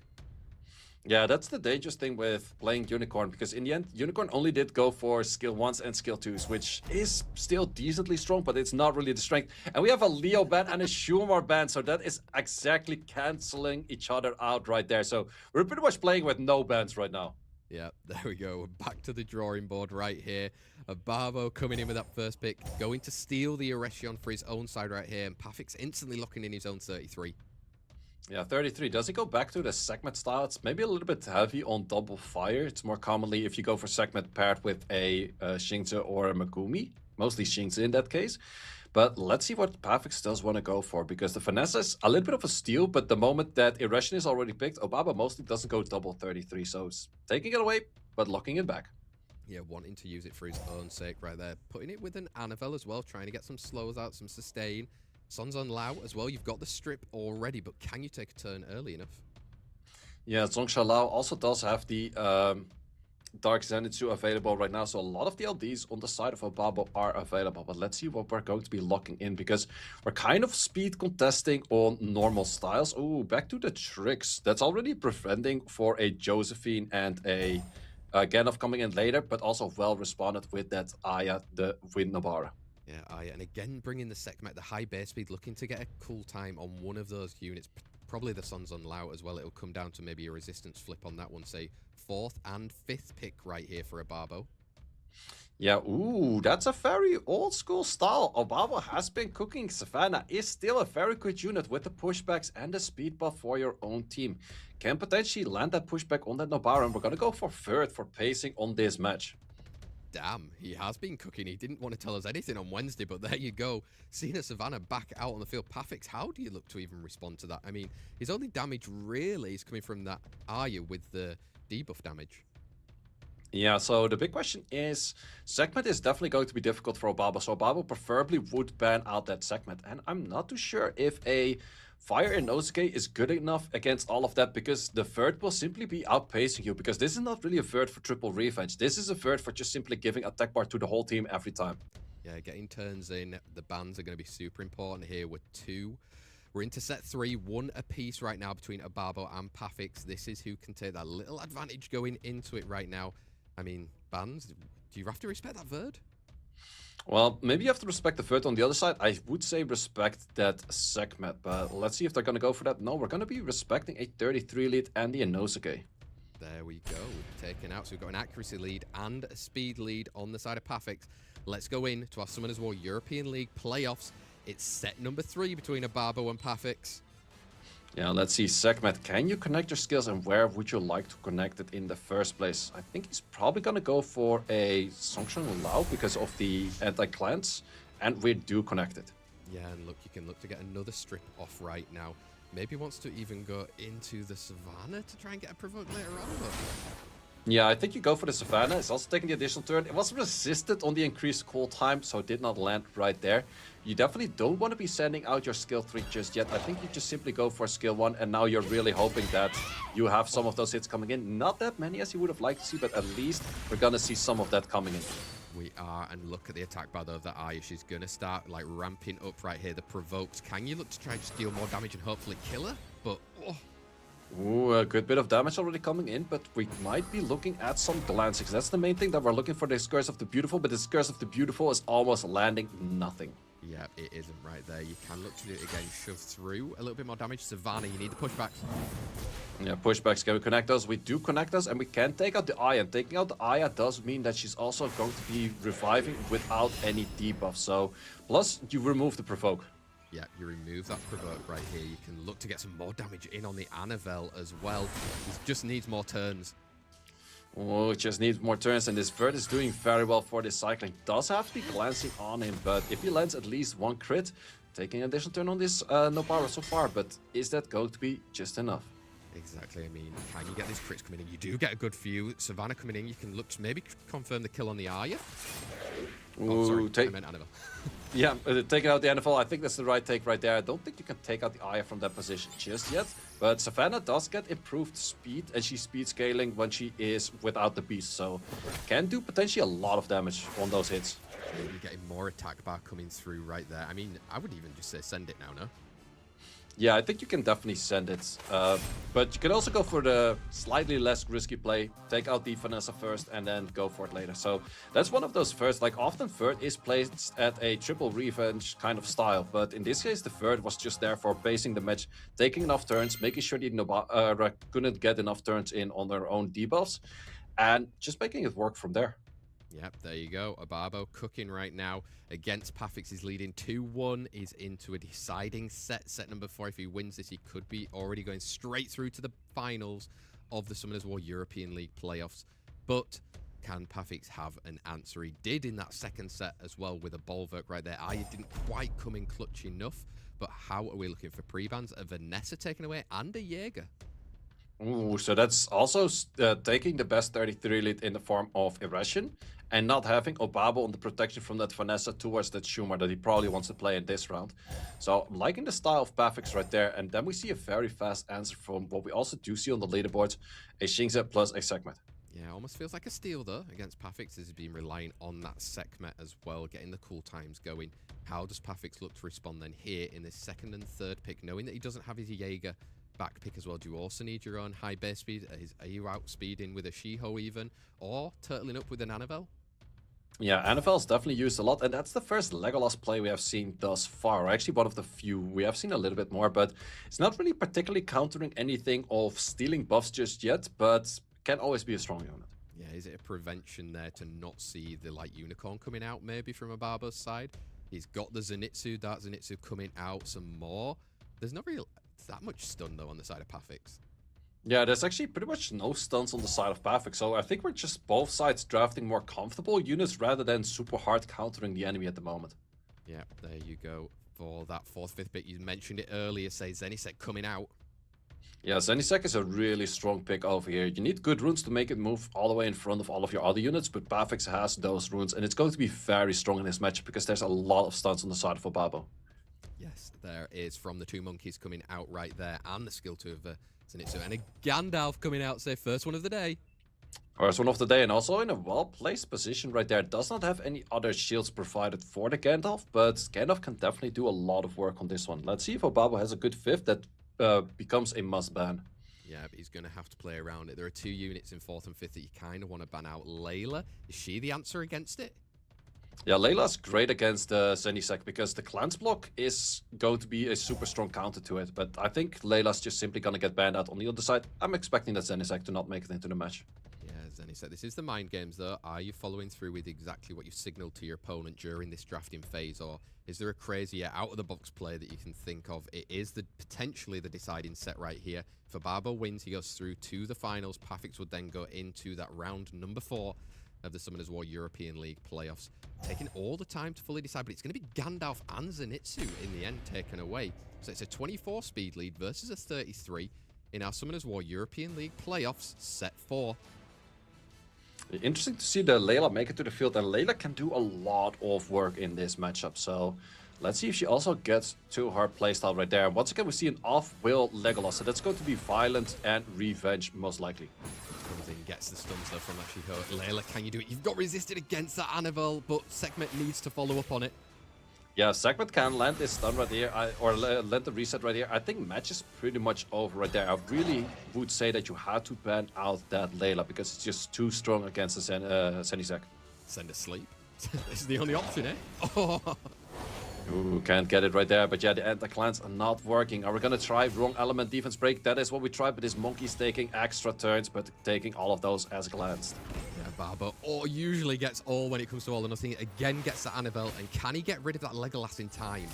Yeah, that's the dangerous thing with playing Unicorn, because in the end, Unicorn only did go for skill 1s and skill 2s, which is still decently strong, but it's not really the strength. And we have a Leo ban and a Shumar ban, so that is exactly canceling each other out right there. So we're pretty much playing with no bans right now. Yeah, there we go. We're back to the drawing board right here. Obabo coming in with that first pick, going to steal the Eretion for his own side right here, and Pathics instantly locking in his own 33. Yeah, 33. Does he go back to the Sekhmet style? It's maybe a little bit heavy on double fire. It's more commonly if you go for Sekhmet paired with a Xingzi or a Megumi. Mostly Xingzi in that case. But let's see what Pathics does want to go for, because the Vanessa is a little bit of a steal, but the moment that Eretion is already picked, Obabo mostly doesn't go double 33, so it's taking it away, but locking it back. Yeah, wanting to use it for his own sake right there. Putting it with an Annabelle as well, trying to get some slows out, some sustain. Son's on Lao as well. You've got the strip already, but can you take a turn early enough? Yeah, Zongsha Lao also does have the Dark Zenitsu available right now, so a lot of the LDs on the side of Obabo are available. But let's see what we're going to be locking in, because we're kind of speed contesting on normal styles. Ooh, back to the tricks. That's already preventing for a Josephine and a Gandalf coming in later, but also well responded with that Aya, the Wind Nobara. Yeah, Aya, and again bringing the Sekhmet, the high base speed, looking to get a cool time on one of those units. Probably the Son's on Lao as well. It'll come down to maybe a resistance flip on that one, say 4th and 5th pick right here for Obabo. Yeah, ooh, that's a very old school style. Obabo has been cooking. Savannah is still a very good unit with the pushbacks and the speed buff for your own team. Can potentially land that pushback on that Nobara, and we're gonna go for 3rd for pacing on this match. Damn, he has been cooking. He didn't want to tell us anything on Wednesday, but there you go. Seeing a Savannah back out on the field. Pathics, how do you look to even respond to that? I mean, his only damage really is coming from that Arya with the debuff damage. Yeah, so the big question is, segment is definitely going to be difficult for Obabo, so Obabo preferably would ban out that segment, and I'm not too sure if a Fire in Inosuke is good enough against all of that, because the Vert will simply be outpacing you, because this is not really a Vert for triple revenge. This is a Vert for just simply giving attack bar to the whole team every time. Yeah, getting turns in. The bans are going to be super important here with 2. We're into set 3, 1 apiece right now between Obabo and Pathics. This is who can take that little advantage going into it right now. I mean, bans, do you have to respect that Vert? Well, maybe you have to respect the Vert on the other side. I would say respect that segment, but let's see if they're going to go for that. No, we're going to be respecting a 33 lead and the Inosuke. There we go. We've taken out. So we've got an accuracy lead and a speed lead on the side of Pathics. Let's go in to our Summoners War European League playoffs. It's set number 3 between Obabo and Pathics. Yeah, let's see. Segment, can you connect your skills, and where would you like to connect it in the first place? I think he's probably going to go for a Sanction Lao because of the anti-clans, and we do connect it. Yeah, and look, you can look to get another strip off right now. Maybe wants to even go into the Savannah to try and get a provoke later on. But... yeah, I think you go for the Savannah. It's also taking the additional turn. It was resisted on the increased cooltime, so it did not land right there. You definitely don't want to be sending out your skill 3 just yet. I think you just simply go for skill 1, and now you're really hoping that you have some of those hits coming in. Not that many as you would have liked to see, but at least we're going to see some of that coming in. We are, and look at the attack bar though of that Arya. She's going to start like ramping up right here. The provokes. Can you look to try to deal more damage and hopefully kill her? But, oh. Ooh, a good bit of damage already coming in, but we might be looking at some glancings. That's the main thing that we're looking for, the Curse of the Beautiful, but this Curse of the Beautiful is almost landing nothing. Yeah, it isn't right there. You can look to do it again. Shove through a little bit more damage. Savannah, you need the pushbacks. Yeah, pushbacks. Can we connect those? We do connect those, and we can take out the Aya. And taking out the Aya does mean that she's also going to be reviving without any debuff. So, plus you remove the provoke. Yeah, you remove that provoke right here. You can look to get some more damage in on the Annabelle as well. He just needs more turns. Oh, it just needs more turns, and this Vert is doing very well for this cycling. Does have to be glancing on him, but if he lands at least 1 crit, taking an additional turn on this no power so far, but is that going to be just enough? Exactly. I mean, can you get these crits coming in? You do get a good few. Savannah coming in, you can look to maybe confirm the kill on the Arya. Ooh, oh, sorry, I meant Annabelle. Yeah, taking out the NFL, I think that's the right take right there. I don't think you can take out the Aya from that position just yet. But Savannah does get improved speed, and she's speed scaling when she is without the beast. So can do potentially a lot of damage on those hits. You're getting more attack bar coming through right there. I mean, I would even just say send it now, no? Yeah, I think you can definitely send it. But you can also go for the slightly less risky play. Take out the Vanessa first and then go for it later. So that's one of those first. Like, often Vert is placed at a triple revenge kind of style. But in this case, the Vert was just there for pacing the match, taking enough turns, making sure the couldn't get enough turns in on their own debuffs, and just making it work from there. Yep, there you go. Obabo cooking right now against Pathics. Is leading 2-1. Is into a deciding set. Set number 4. If he wins this, he could be already going straight through to the finals of the Summoners War European League playoffs. But can Pathics have an answer? He did in that second set as well with a Bolverk right there. Arya didn't quite come in clutch enough. But how are we looking for pre-bans? A Vanessa taken away and a Jaeger. Ooh, so that's also taking the best 33 lead in the form of Irration and not having Obabo on the protection from that Vanessa towards that Schumer that he probably wants to play in this round. So I'm liking the style of Pathics right there, and then we see a very fast answer from what we also do see on the leaderboards, a Xingze plus a Sekhmet. Yeah, almost feels like a steal though against Pathics, as he's been relying on that Sekhmet as well, getting the cool times going. How does Pathics look to respond then here in this second and third pick, knowing that he doesn't have his Jaeger back pick as well? Do you also need your own high base speed? Are you outspeeding with a Shiho even, or turtling up with an Annabelle? Yeah, Annabelle's definitely used a lot, and that's the first Legolas play we have seen thus far. Actually, one of the few. We have seen a little bit more, but it's not really particularly countering anything of stealing buffs just yet, but can always be a strong unit. Yeah, is it a prevention there to not see the Light Unicorn coming out maybe from Obabo's side? He's got the Zenitsu, that Zenitsu coming out some more. There's not really that much stun though on the side of Pathics. Yeah, there's actually pretty much no stunts on the side of Pathics, so I think we're just both sides drafting more comfortable units rather than super hard countering the enemy at the moment. Yeah, there you go. For that 4th, 5th pick, you mentioned it earlier, say Zenisek coming out. Yeah, Zenisek is a really strong pick over here. You need good runes to make it move all the way in front of all of your other units, but Pathics has those runes, and it's going to be very strong in this match because there's a lot of stunts on the side of Obabo. Yes, there is from the 2 monkeys coming out right there, and the skill 2 of Zenitsu. And a Gandalf coming out, say, first one of the day. First one of the day, and also in a well-placed position right there. Does not have any other shields provided for the Gandalf, but Gandalf can definitely do a lot of work on this one. Let's see if Obabo has a good 5th that becomes a must-ban. Yeah, but he's going to have to play around it. There are 2 units in 4th and 5th that you kind of want to ban out. Layla, is she the answer against it? Yeah, Layla's great against Zenisek because the Cleanse block is going to be a super strong counter to it. But I think Layla's just simply going to get banned out on the other side. I'm expecting that Zenisek to not make it into the match. Yeah, Zenisek, this is the mind games though. Are you following through with exactly what you've signaled to your opponent during this drafting phase? Or is there a crazier out-of-the-box play that you can think of? It is potentially the deciding set right here. If Obabo wins, he goes through to the finals. Pathics would then go into that round number 4 of the Summoners War European League playoffs. Taking all the time to fully decide, but it's going to be Gandalf and Zenitsu in the end taken away. So it's a 24 speed lead versus a 33 in our Summoners War European League playoffs set 4. Interesting to see the Layla make it to the field, and Layla can do a lot of work in this matchup. So let's see if she also gets to her playstyle right there. Once again, we see an off-will Legolas, so that's going to be violence and revenge most likely. Comes in, gets the stuns though from that Shiko. Layla, can you do it? You've got resisted against that Annabelle, but Sekhmet needs to follow up on it. Yeah, Sekhmet can land this stun right here, or land the reset right here. I think match is pretty much over right there. I really would say that you had to ban out that Layla because it's just too strong against the Zenisek. Send a sleep. This is the only option, eh? Oh. Ooh, can't get it right there, but yeah, the anti-clans are not working. Are we gonna try wrong element defense break? That is what we tried, but this monkey's taking extra turns, but taking all of those as glanced. Yeah, Barbo usually gets all when it comes to all or nothing. Again, gets that Annabelle, and can he get rid of that Legolas in time?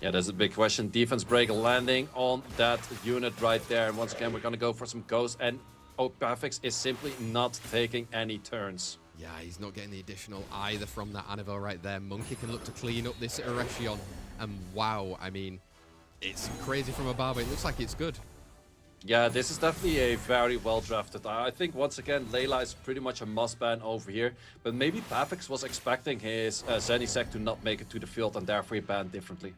Yeah, that's a big question. Defense break landing on that unit right there. And once again, we're gonna go for some ghosts, and Pathics is simply not taking any turns. Yeah, he's not getting the additional either from that Annabelle right there. Monkey can look to clean up this Erechion. And wow, I mean, it's crazy from Obabo. It looks like it's good. Yeah, this is definitely a very well drafted. I think once again, Layla is pretty much a must ban over here. But maybe Pathics was expecting his Zenisek to not make it to the field and therefore he banned differently.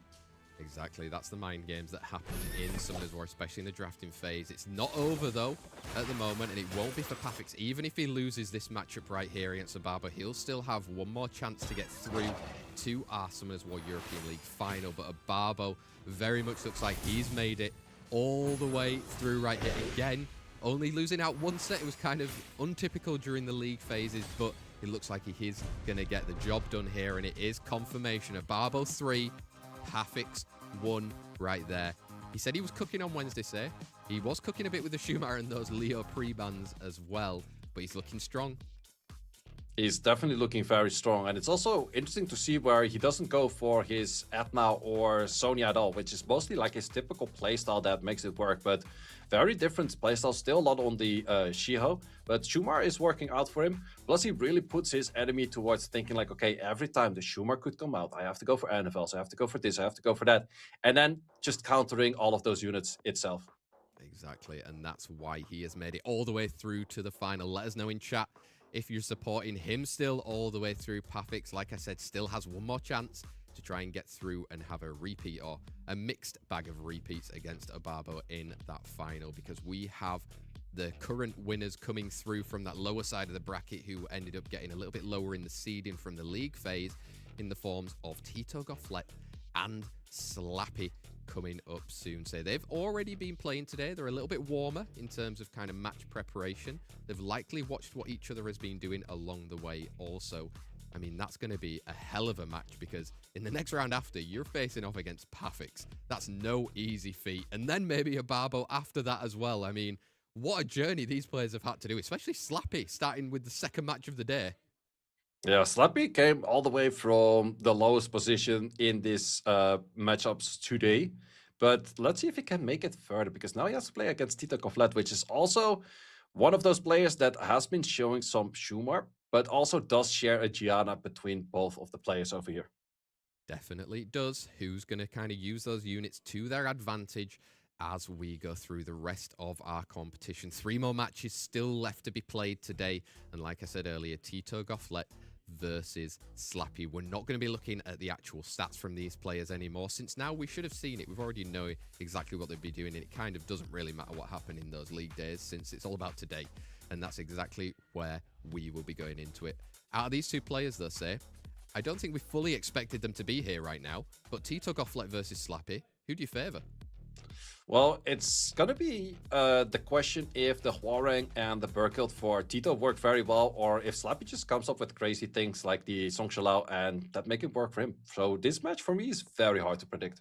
Exactly, that's the mind games that happen in Summoners War, especially in the drafting phase. It's not over, though, at the moment, and it won't be for Pathics. Even if he loses this matchup right here against Obabo, he'll still have one more chance to get through to our Summoners War European League final. But Obabo very much looks like he's made it all the way through right here again. Only losing out one set. It was kind of untypical during the league phases, but it looks like he is going to get the job done here, and it is confirmation. Obabo 3, Pathics 1 right there. He said he was cooking on Wednesday, say. He was cooking a bit with the Schumacher and those Leo pre-bans as well, but he's looking strong. He's definitely looking very strong, and it's also interesting to see where he doesn't go for his Atna or Sonya at all, which is mostly like his typical playstyle that makes it work, but very different playstyle, still a lot on the Shiho, but Schumacher is working out for him, plus he really puts his enemy towards thinking like, okay, every time the Schumacher could come out, I have to go for Annabelles, I have to go for this, I have to go for that, and then just countering all of those units itself. Exactly, and that's why he has made it all the way through to the final. Let us know in chat if you're supporting him still all the way through. Pathics, like I said, still has one more chance to try and get through and have a repeat or a mixed bag of repeats against Obabo in that final, because we have the current winners coming through from that lower side of the bracket who ended up getting a little bit lower in the seeding from the league phase in the forms of Tito Gofflet and Slappy coming up soon. So they've already been playing today. They're a little bit warmer in terms of kind of match preparation. They've likely watched what each other has been doing along the way also. I mean, that's going to be a hell of a match, because in the next round after, you're facing off against Pathics. That's no easy feat. And then maybe Obabo after that as well. I mean, what a journey these players have had to do, especially Slappy, starting with the second match of the day. Yeah, Slappy came all the way from the lowest position in this matchups today, But let's see if he can make it further, because now he has to play against Tito Gofflet, which is also one of those players that has been showing some Schumer, but also does share a Gianna between both of the players over here. Definitely does. Who's going to kind of use those units to their advantage as we go through the rest of our competition? 3 more matches still left to be played today. And like I said earlier, Tito Gofflet versus Slappy. We're not going to be looking at the actual stats from these players anymore, since now we should have seen it. We've already know exactly what they'd be doing, and it kind of doesn't really matter what happened in those league days, since it's all about today. And that's exactly where we will be going into it. Out of these 2 players, though, say, I don't think we fully expected them to be here right now, but Tito Gofflet versus Slappy, who do you favour? Well, it's gonna be the question if the Hwoarang and the Burkilt for Tito work very well, or if Slappy just comes up with crazy things like the Song Shalao and that make it work for him. So this match for me is very hard to predict.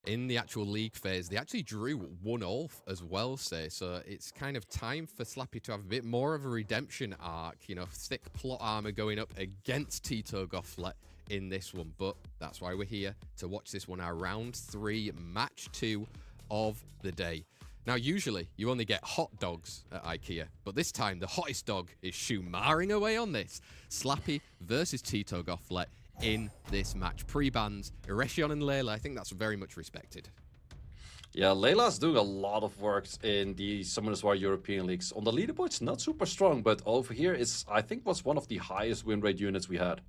In the actual league phase, they actually drew 1-1 as well, say. So it's kind of time for Slappy to have a bit more of a redemption arc, you know, thick plot armor going up against Tito Gofflet in this one. But that's why we're here to watch this one, our round 3, match 2 of the day. Now, usually you only get hot dogs at IKEA, but this time the hottest dog is Schumaring away on this. Slappy versus Tito Gofflet in this match. Pre-bans, Erechion and Layla, I think that's very much respected. Yeah, Layla's doing a lot of work in the Summoners War European Leagues. On the leaderboard, it's not super strong, but over here, it's, I think, was one of the highest win rate units we had.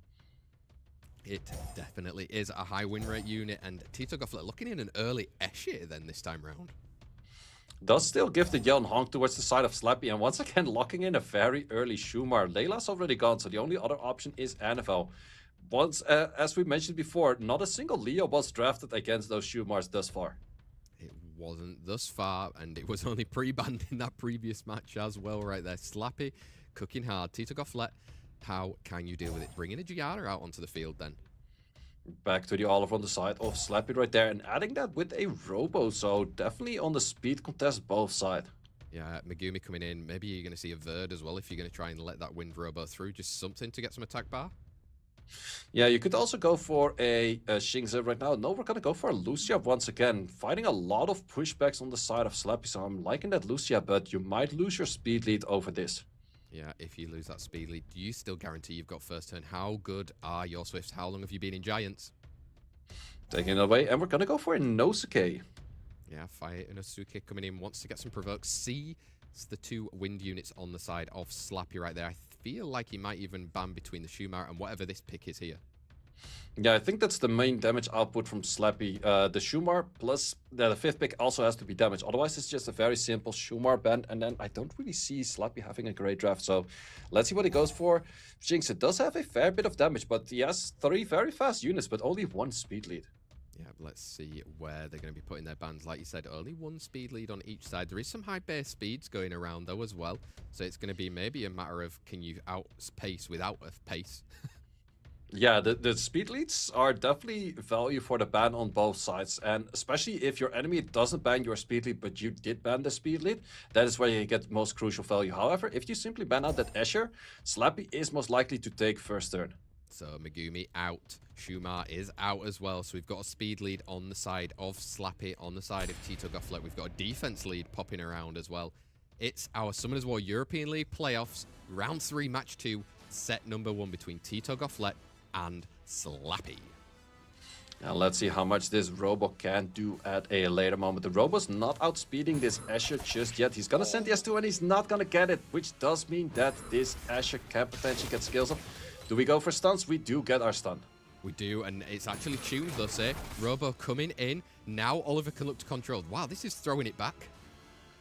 It definitely is a high win rate unit, and Tito Gofflet looking in an early Escher then this time round. Does still give the Yeon Hong towards the side of Slappy, and once again locking in a very early Schumar. Layla's already gone, so the only other option is NFL. Once, as we mentioned before, not a single Leo was drafted against those Schumars thus far. It wasn't thus far, and it was only pre-banned in that previous match as well right there. Slappy cooking hard. Tito Gofflet, how can you deal with it? Bringing a Gianna out onto the field then. Back to the Olive on the side of Slappy right there, and adding that with a Robo, so definitely on the speed contest both sides. Yeah, Megumi coming in. Maybe you're going to see a Verd as well if you're going to try and let that wind Robo through. Just something to get some attack bar. Yeah, you could also go for a Xingzi right now. No, we're going to go for a Lucia once again. Fighting a lot of pushbacks on the side of Slappy, so I'm liking that Lucia, but you might lose your speed lead over this. Yeah, if you lose that speed lead, do you still guarantee you've got first turn? How good are your Swifts? How long have you been in Giants? Taking it away, and we're going to go for a Nosuke. Yeah, Fire Inosuke coming in, wants to get some provokes. See the 2 wind units on the side of Slappy right there. I feel like he might even ban between the Shumar and whatever this pick is here. Yeah, I think that's the main damage output from Slappy. The Shumar plus the 5th pick also has to be damaged. Otherwise, it's just a very simple Shumar ban. And then I don't really see Slappy having a great draft. So let's see what he goes for. Jinx, it does have a fair bit of damage, but he has 3 very fast units, but only 1 speed lead. Yeah, let's see where they're going to be putting their bans. Like you said, only 1 speed lead on each side. There is some high base speeds going around, though, as well. So it's going to be maybe a matter of can you outpace without a pace? Yeah, the speed leads are definitely value for the ban on both sides. And especially if your enemy doesn't ban your speed lead, but you did ban the speed lead, that is where you get most crucial value. However, if you simply ban out that Escher, Slappy is most likely to take first turn. So Megumi out. Shumar is out as well. So we've got a speed lead on the side of Slappy, on the side of Tito Gofflet. We've got a defense lead popping around as well. It's our Summoners War European League playoffs, round 3, match 2, set number 1 between Tito Gofflet and Slappy. Now let's see how much this Robo can do at a later moment. The Robo's not outspeeding this Escher just yet. He's gonna send the S2 and he's not gonna get it, which does mean that this Escher can potentially get skills up. Do we go for stuns? We do get our stun. We do, and it's actually tuned, though, say. Robo coming in. Now Oliver can look to control. Wow, this is throwing it back.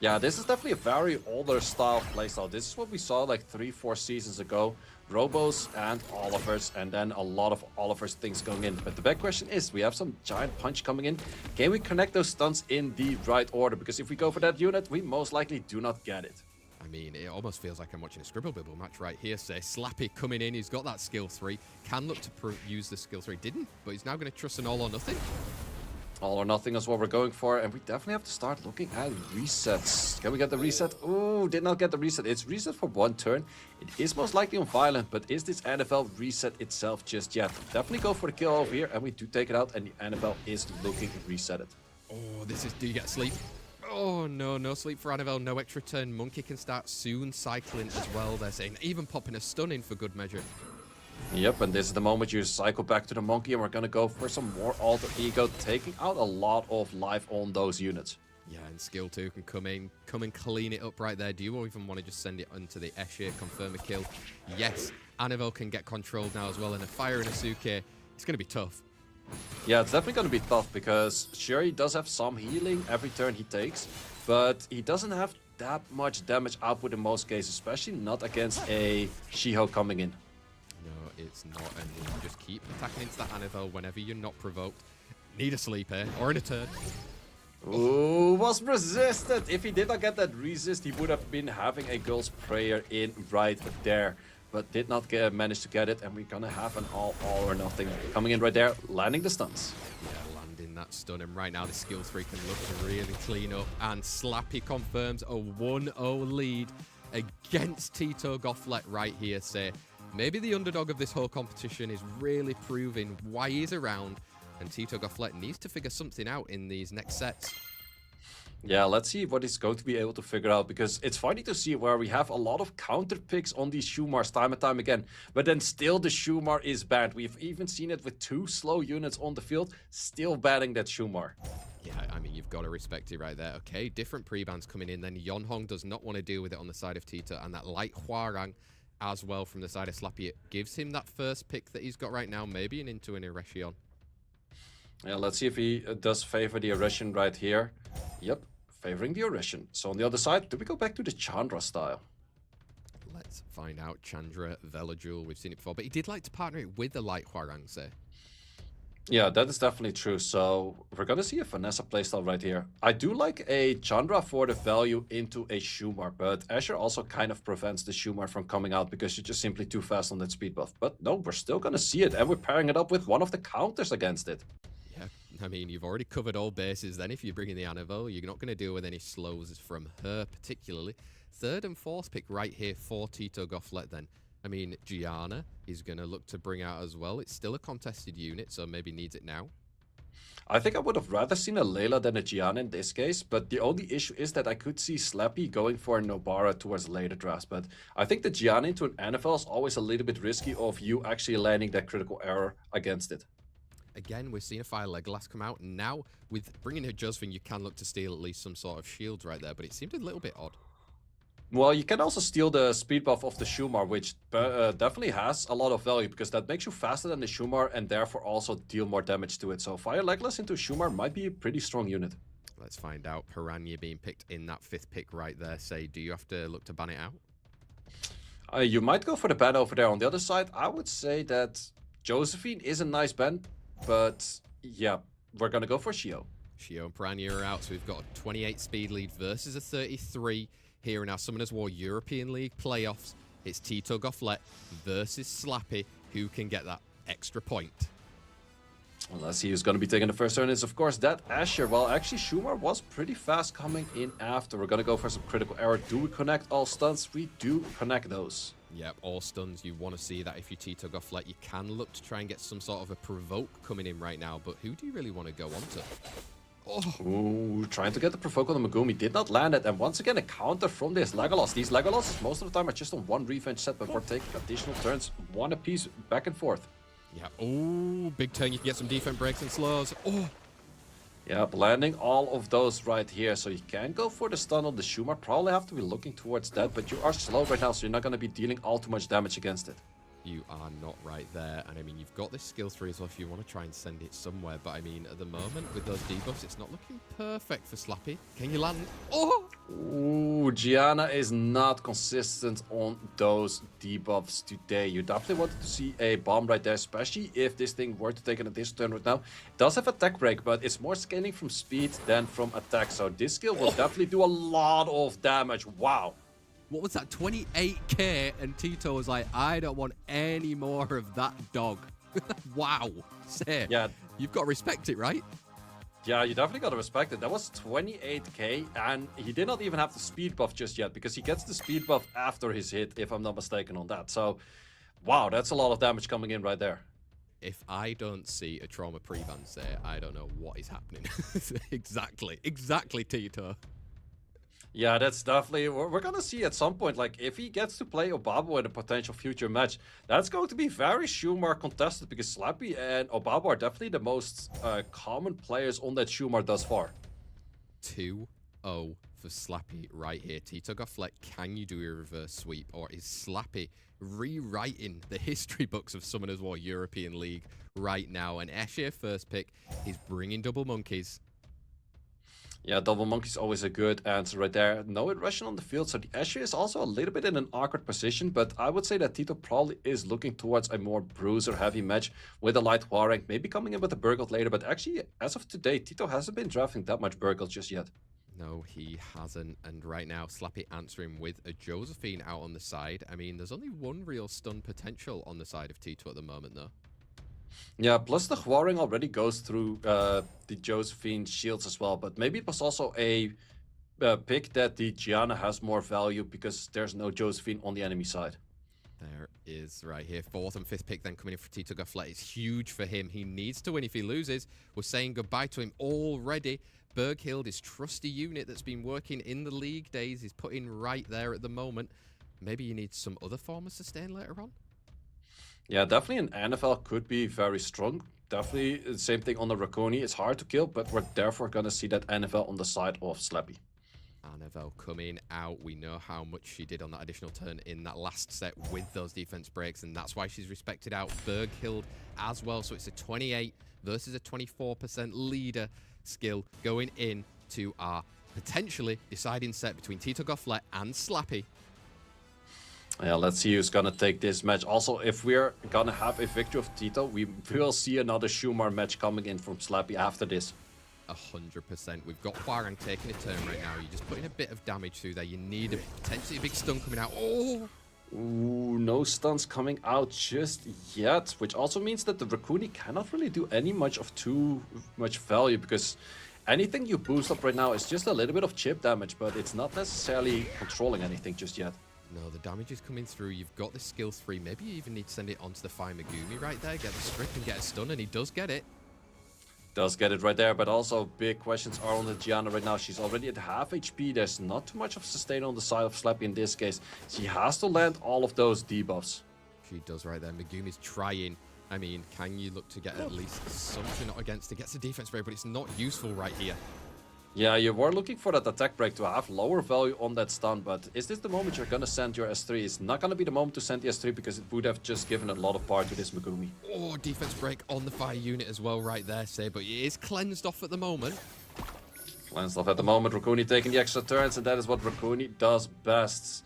Yeah, this is definitely a very older style playstyle. This is what we saw like 3-4 seasons ago. Robos and Olivers, and then a lot of Oliver's things going in. But the big question is, we have some giant punch coming in. Can we connect those stunts in the right order? Because if we go for that unit, we most likely do not get it. I mean, it almost feels like I'm watching a Scribble Bibble match right here. Say, Slappy coming in. He's got that skill 3. Can look to use the skill 3. Didn't, but he's now going to trust an all or nothing. All or nothing is what we're going for, and we definitely have to start looking at resets. Can we get the reset? Ooh, did not get the reset. It's reset for 1 turn. It is most likely on Violent, but is this NFL reset itself just yet? Definitely go for the kill over here, and we do take it out, and the NFL is looking resetted. Oh, do you get sleep? Oh, no, no sleep for Annabelle, no extra turn. Monkey can start soon cycling as well, they're saying. Even popping a stun in for good measure. Yep, and this is the moment you cycle back to the monkey, and we're gonna go for some more alter ego, taking out a lot of life on those units. Yeah, and skill 2 can come and clean it up right there. Do you even want to just send it onto the Escher, confirm a kill? Yes, Annabelle can get controlled now as well, and a fire and a Suke. It's going to be tough. Yeah, it's definitely going to be tough because sure, he does have some healing every turn he takes, but he doesn't have that much damage output in most cases, especially not against a Shiho coming in. No, it's not, and you just keep attacking into that Annabelle whenever you're not provoked. Need a sleep here, or in a turn. Ooh, was resisted. If he did not get that resist, he would have been having a girl's prayer in right there. But did not manage to get it, and we're gonna have an all or nothing coming in right there, landing the stuns. Yeah, landing that stun, and right now the skill 3 can look to really clean up, and Slappy confirms a 1-0 lead against Tito Gofflet right here. Say, maybe the underdog of this whole competition is really proving why he's around, and Tito Gofflet needs to figure something out in these next sets. Yeah, let's see what he's going to be able to figure out, because it's funny to see where we have a lot of counter picks on these Shumars time and time again, but then still the Shumar is banned. We've even seen it with 2 slow units on the field, still banning that Shumar. Yeah, I mean, you've got to respect it right there. Okay, different pre-bans coming in, then Yonhong does not want to deal with it on the side of Tito, and that light Hwarang as well from the side of Slappy. It gives him that first pick that he's got right now, maybe an into an Erechion. Yeah, let's see if he does favor the Erechion right here. Yep, favoring the Erechion. So on the other side, do we go back to the Chandra style? Let's find out. Chandra, Velajul, we've seen it before, but he did like to partner it with the light Hwarang, say. Yeah, that is definitely true. So we're gonna see a Vanessa playstyle right here. I do like a Chandra for the value into a Shumar, but Escher also kind of prevents the Shumar from coming out because you're just simply too fast on that speed buff. But no, we're still gonna see it, and we're pairing it up with one of the counters against it. Yeah, I mean, you've already covered all bases then. If you're bringing the Annabelle, you're not going to deal with any slows from her particularly. Third and fourth pick right here for Tito Gofflet then. I mean, Gianna is going to look to bring out as well. It's still a contested unit, so maybe needs it now. I think I would have rather seen a Layla than a Gianna in this case, but the only issue is that I could see Slappy going for a Nobara towards later drafts, but I think the Gianna into an NFL is always a little bit risky of you actually landing that critical error against it. Again, we've seen a Fire Legolas come out, and now with bringing her Josephine, you can look to steal at least some sort of shields right there, but it seemed a little bit odd. Well, you can also steal the speed buff of the Shumar, which definitely has a lot of value, because that makes you faster than the Shumar and therefore also deal more damage to it. So Fire Legolas into Shumar might be a pretty strong unit. Let's find out. Piranha being picked in that 5th pick right there. Say, do you have to look to ban it out? You might go for the ban over there. On the other side, I would say that Josephine is a nice ban, but yeah, we're going to go for Shio. Shio and Piranha are out, so we've got a 28 speed lead versus a 33 here in our Summoners War European League playoffs. It's Tito Gofflet versus Slappy. Who can get that extra point? Well, let's see who's going to be taking the first turn. Is of course that Escher. Well, actually Shumar was pretty fast coming in after. We're going to go for some critical error. Do we connect all stunts? We do connect those. Yep, all stuns. You want to see that if you Tito Gofflet. You can look to try and get some sort of a provoke coming in right now, but who do you really want to go on to? Oh. Ooh, trying to get the provoke on the Megumi. Did not land it. And once again, a counter from this Legolas. These Legolases most of the time are just on one revenge set before taking additional turns. One apiece back and forth. Yeah. Oh, big turn. You can get some defense breaks and slows. Oh. Yep, landing all of those right here. So you can go for the stun on the Shumar. Probably have to be looking towards that, but you are slow right now, so you're not going to be dealing all too much damage against it. You are not right there. And I mean, you've got this skill 3 as well if you want to try and send it somewhere. But I mean, at the moment, with those debuffs, it's not looking perfect for Slappy. Can you land? Oh! Ooh, Gianna is not consistent on those debuffs today. You definitely wanted to see a bomb right there, especially if this thing were to take an additional turn right now. It does have attack break, but it's more scaling from speed than from attack. So this skill will definitely do a lot of damage. Wow. What was that? 28k, and Tito was like, I don't want any more of that dog. Wow. Say, yeah, you've got to respect it, right? Yeah, you definitely got to respect it. That was 28k, and he did not even have the speed buff just yet, because he gets the speed buff after his hit, if I'm not mistaken on that. So, wow, that's a lot of damage coming in right there. if I don't see a trauma pre-ban say, I don't know what is happening. Exactly, Tito. Yeah, that's definitely, we're gonna see at some point, like, if he gets to play Obabo in a potential future match, that's going to be very Shumar contested, because Slappy and Obabo are definitely the most common players on that Shumar thus far. 2-0 for Slappy right here. Tito Gofflet, can you do a reverse sweep, or is Slappy rewriting the history books of Summoners War European League right now? And Escher, first pick, is bringing double monkeys. Yeah, double monkey's always a good answer right there. No aggression on the field, so the Escher is also a little bit in an awkward position, but I would say that Tito probably is looking towards a more bruiser-heavy match with a light Huarang, maybe coming in with a Burgold later, but actually, as of today, Tito hasn't been drafting that much Burgold just yet. No, he hasn't, and right now, Slappy answering with a Josephine out on the side. I mean, there's only one real stun potential on the side of Tito at the moment, though. Yeah, plus the Huarang already goes through the Josephine shields as well, but maybe it was also a pick that the Gianna has more value because there's no Josephine on the enemy side. There is right here. 4th and 5th pick then coming in for Tito Gofflet. It's huge for him. He needs to win if he loses. We're saying goodbye to him already. Berghild, his trusty unit that's been working in the league days, is putting right there at the moment. Maybe you need some other form of sustain later on? Yeah, definitely an NFL could be very strong. Definitely the same thing on the Raccoon. It's hard to kill, but we're therefore going to see that NFL on the side of Slappy. Annabelle coming out. We know how much she did on that additional turn in that last set with those defense breaks, and that's why she's respected out. Berghild as well, so it's a 28 versus a 24% leader skill going in to our potentially deciding set between Tito Gofflet and Slappy. Yeah, let's see who's gonna take this match. Also, if we're gonna have a victory of Tito, we will see another Shumar match coming in from Slappy after this. 100%. We've got Huarang taking a turn right now. You're just putting a bit of damage through there. You need a potentially big stun coming out. Oh! Ooh, no stuns coming out just yet, which also means that the Raccoon cannot really do any much of too much value, because anything you boost up right now is just a little bit of chip damage, but it's not necessarily controlling anything just yet. No, the damage is coming through. You've got the skill 3. Maybe you even need to send it onto the Fire Megumi right there. Get the strip and get a stun, and he does get it. Does get it right there, but also big questions are on the Gianna right now. She's already at half HP. There's not too much of sustain on the side of Slappy in this case. She has to land all of those debuffs. She does right there. Megumi's trying. I mean, can you look to get at least something against it? Gets a defense break, but it's not useful right here. Yeah, you were looking for that attack break to have lower value on that stun, but is this the moment you're gonna send your S3? It's not gonna be the moment to send the S3 because it would have just given a lot of power to this Megumi. Oh, defense break on the fire unit as well right there, say, but it is cleansed off at the moment. Cleansed off at the moment, Raccoon taking the extra turns, and that is what Raccoon does best.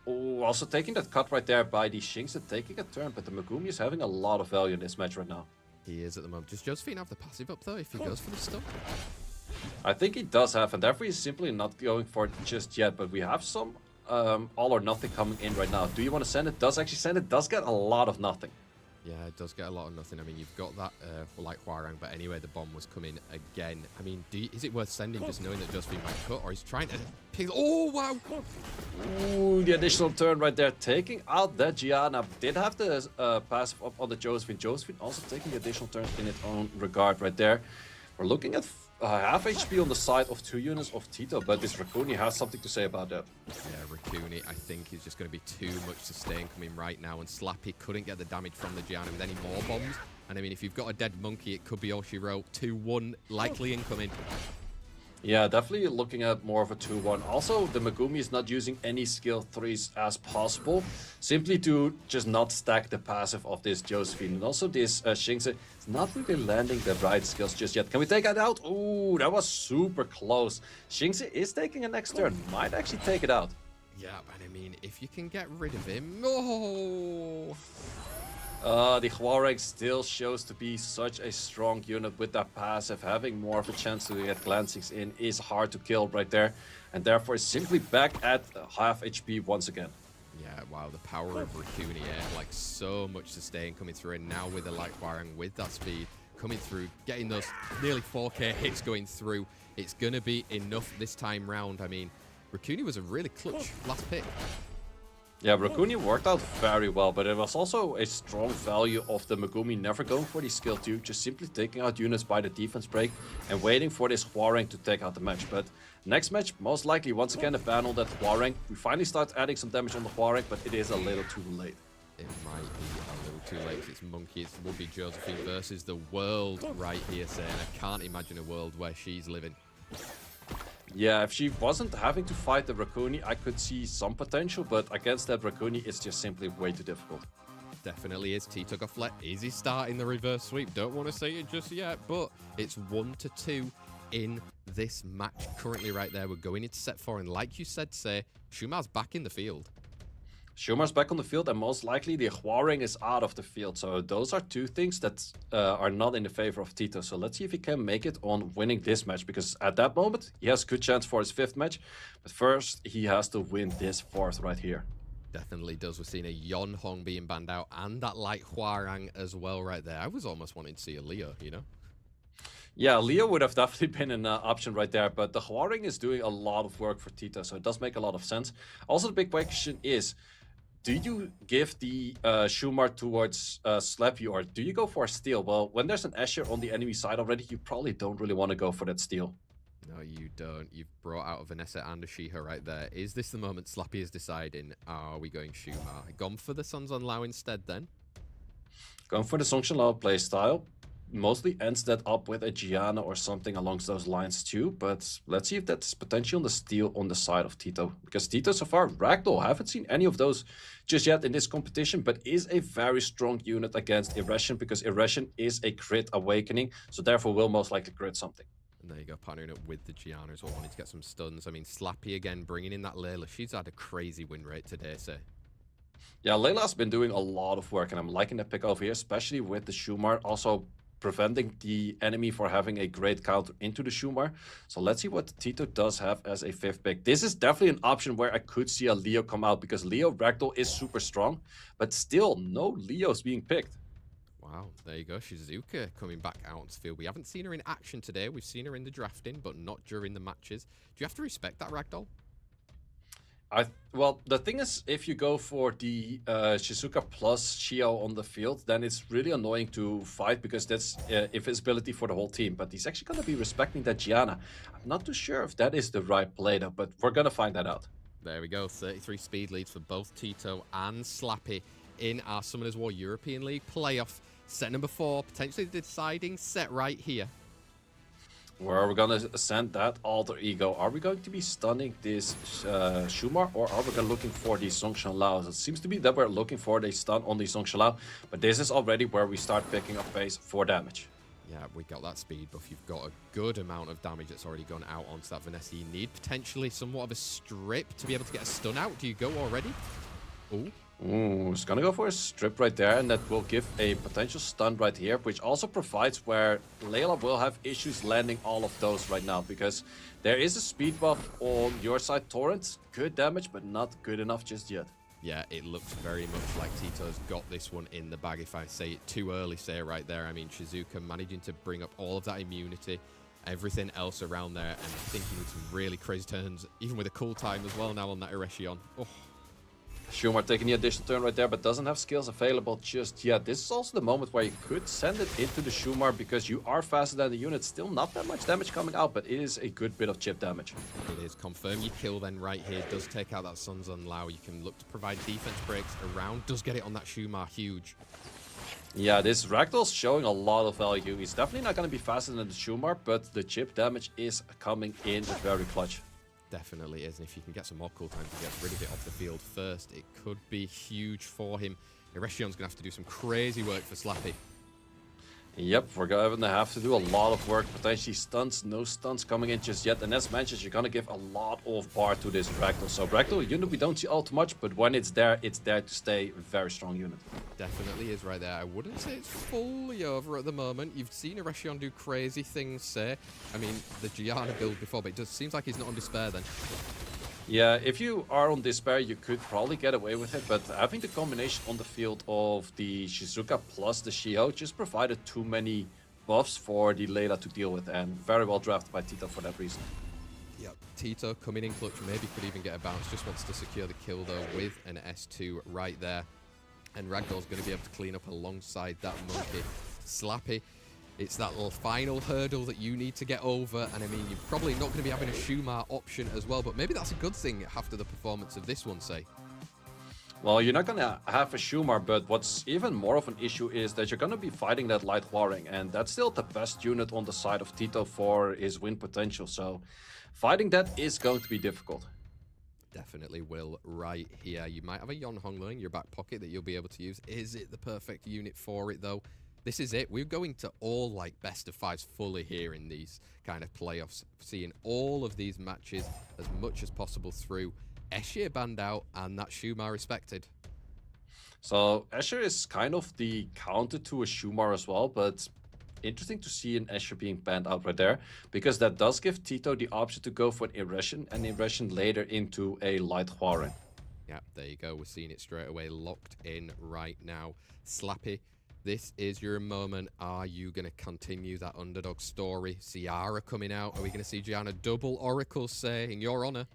Oh, also taking that cut right there by the Shinx, taking a turn, but the Megumi is having a lot of value in this match right now. He is at the moment. Does Josephine have the passive up though if he goes for the stun? I think he does have, and therefore he's simply not going for it just yet, but we have some all or nothing coming in right now. Do you want to send it? Does actually send it. Does get a lot of nothing. Yeah, it does get a lot of nothing. I mean, you've got that like Huarang, but anyway, the bomb was coming again. I mean, is it worth sending just knowing that Josephine might cut, or he's trying to pick... Oh, wow! Ooh, the additional turn right there, taking out that Gianna. Did have the passive up on the Josephine. Josephine also taking the additional turn in its own regard right there. We're looking at half HP on the side of 2 units of Tito, but this Raccoon has something to say about that. Yeah, Raccoon, I think, is just going to be too much sustain coming right now, and Slappy couldn't get the damage from the Gianna with any more bombs. And I mean, if you've got a dead monkey, it could be all she wrote. 2-1 likely incoming. Yeah, definitely looking at more of a 2-1. Also, the Megumi is not using any skill 3s as possible, simply to just not stack the passive of this Josephine. And also this Shinx is not really landing the right skills just yet. Can we take that out? Ooh, that was super close. Shinx is taking a next turn. Might actually take it out. Yeah, and I mean, if you can get rid of him... Oh! The Huarang still shows to be such a strong unit with that passive. Having more of a chance to get glancings in is hard to kill right there. And therefore is simply back at half HP once again. Yeah, wow, the power of Raccoon here. Like, so much sustain coming through. And now with the Light Huarang, with that speed coming through, getting those nearly 4k hits going through, it's going to be enough this time round. I mean, Raccoon was a really clutch last pick. Yeah, Rakuni worked out very well, but it was also a strong value of the Megumi never going for the skill 2, just simply taking out units by the defense break and waiting for this Hwoarang to take out the match. But next match, most likely, once again, a ban on that Hwoarang. We finally start adding some damage on the Hwoarang, but it is a little too late. It might be a little too late. It's Monkey, it's Would-Be Josephine versus the world right here, saying I can't imagine a world where she's living. Yeah, if she wasn't having to fight the Rakuni, I could see some potential, but against that Rakuni, it's just simply way too difficult. Definitely is. Tito Gofflet, is he starting the reverse sweep? Don't want to say it just yet, but it's 1-2 in this match currently right there. We're going into set 4, and like you said, Shumar's back in the field. Shumar's back on the field, and most likely the Hwoarang is out of the field. So those are two things that are not in the favor of Tito. So let's see if he can make it on winning this match, because at that moment, he has a good chance for his 5th match. But first, he has to win this 4th right here. Definitely does. We're seeing a Yon Hong being banned out, and that light Hwoarang as well right there. I was almost wanting to see a Leo, you know? Yeah, Leo would have definitely been an option right there, but the Hwoarang is doing a lot of work for Tito, so it does make a lot of sense. Also, the big question is, do you give the Shumar towards Slappy, or do you go for a steal? Well, when there's an Asher on the enemy side already, you probably don't really want to go for that steal. No, you don't. You've brought out a Vanessa and a Shiha right there. Is this the moment Slappy is deciding, are we going Shumar? Gone for the Suns on Lao instead then? Going for the Songchen Lao playstyle. Mostly ends that up with a Gianna or something along those lines too, but let's see if that's potential on the steal on the side of Tito. Because Tito so far, Ragdoll, haven't seen any of those just yet in this competition, but is a very strong unit against Irration, because Irration is a crit awakening, so therefore will most likely crit something. And there you go, partnering up with the Gianna as well, wanting to get some stuns. I mean, Slappy again, bringing in that Layla. She's had a crazy win rate today, Yeah, Layla's been doing a lot of work, and I'm liking the pick over here, especially with the Shumar. Also, preventing the enemy for having a great counter into the Shumar. So let's see what Tito does have as a 5th pick. This is definitely an option where I could see a Leo come out, because Leo Ragdoll is super strong, but still no Leos being picked. Wow, there you go. Shizuka coming back out onto the field. We haven't seen her in action today. We've seen her in the drafting, but not during the matches. Do you have to respect that, Ragdoll? Well, the thing is, if you go for the Shizuka plus Shio on the field, then it's really annoying to fight, because that's invisibility for the whole team. But he's actually going to be respecting that Gianna. I'm not too sure if that is the right play, though, but we're going to find that out. There we go. 33 speed leads for both Tito and Slappy in our Summoners War European League playoff. Set number 4, potentially the deciding set right here. Where are we going to send that alter ego? Are we going to be stunning this Shumar, or are we going to looking for the Songchen Lao? It seems to be that we're looking for the stun on the Songchen Lao, but this is already where we start picking up pace for damage. Yeah, we got that speed buff. You've got a good amount of damage that's already gone out onto that Vanessa. You need potentially somewhat of a strip to be able to get a stun out. Do you go already? Ooh. Ooh, it's gonna go for a strip right there, and that will give a potential stun right here, which also provides where Layla will have issues landing all of those right now, because there is a speed buff on your side, Torrent. Good damage, but not good enough just yet. Yeah, it looks very much like Tito's got this one in the bag. If I say it too early, say it right there. I mean, Shizuka managing to bring up all of that immunity, everything else around there, and thinking with some really crazy turns, even with a cool time as well now on that Eretion. Oh. Shumar taking the additional turn right there, but doesn't have skills available just yet. This is also the moment where you could send it into the Shumar, because you are faster than the unit. Still not that much damage coming out, but it is a good bit of chip damage. It is. Confirm your kill then right here. Does take out that Sun's on Lao. You can look to provide defense breaks around. Does get it on that Shumar. Huge. Yeah, this Ragdoll's showing a lot of value. He's definitely not going to be faster than the Shumar, but the chip damage is coming in very clutch. Definitely is, and if you can get some more cooltime to get rid of it off the field first, it could be huge for him. Eretion's going to have to do some crazy work for Slappy. Yep, we're going to have to do a lot of work. Potentially stunts, no stunts coming in just yet. And as mentioned, you're going to give a lot of bar to this Ragdoll. So Ragdoll unit we don't see all too much, but when it's there to stay. Very strong unit. Definitely is right there. I wouldn't say it's fully over at the moment. You've seen Eretion do crazy things, say. I mean, the Gianna build before, but it just seems like he's not on despair then. Yeah, if you are on despair, you could probably get away with it, but having the combination on the field of the Shizuka plus the Shio just provided too many buffs for the Layla to deal with, and very well drafted by Tito for that reason. Yep, Tito coming in clutch, maybe could even get a bounce. Just wants to secure the kill, though, with an S2 right there. And Ragdoll's going to be able to clean up alongside that monkey. Slappy, it's that little final hurdle that you need to get over. And I mean, you're probably not going to be having a Shumar option as well, but maybe that's a good thing after the performance of this one, say. Well, you're not going to have a Shumar, but what's even more of an issue is that you're going to be fighting that Light Warring, and that's still the best unit on the side of Tito for his win potential. So fighting that is going to be difficult. Definitely will right here. You might have a Yonhong though in your back pocket that you'll be able to use. Is it the perfect unit for it though? This is it. We're going to all like best of fives fully here in these kind of playoffs. Seeing all of these matches as much as possible through. Escher banned out and that Shumar respected. So Escher is kind of the counter to a Shumar as well, but interesting to see an Escher being banned out right there, because that does give Tito the option to go for an Irration and Irration later into a Light Huaren. Yeah, there you go. We're seeing it straight away locked in right now. Slappy, this is your moment. Are you going to continue that underdog story? Ciara coming out. Are we going to see Gianna double Oracle say in your honor?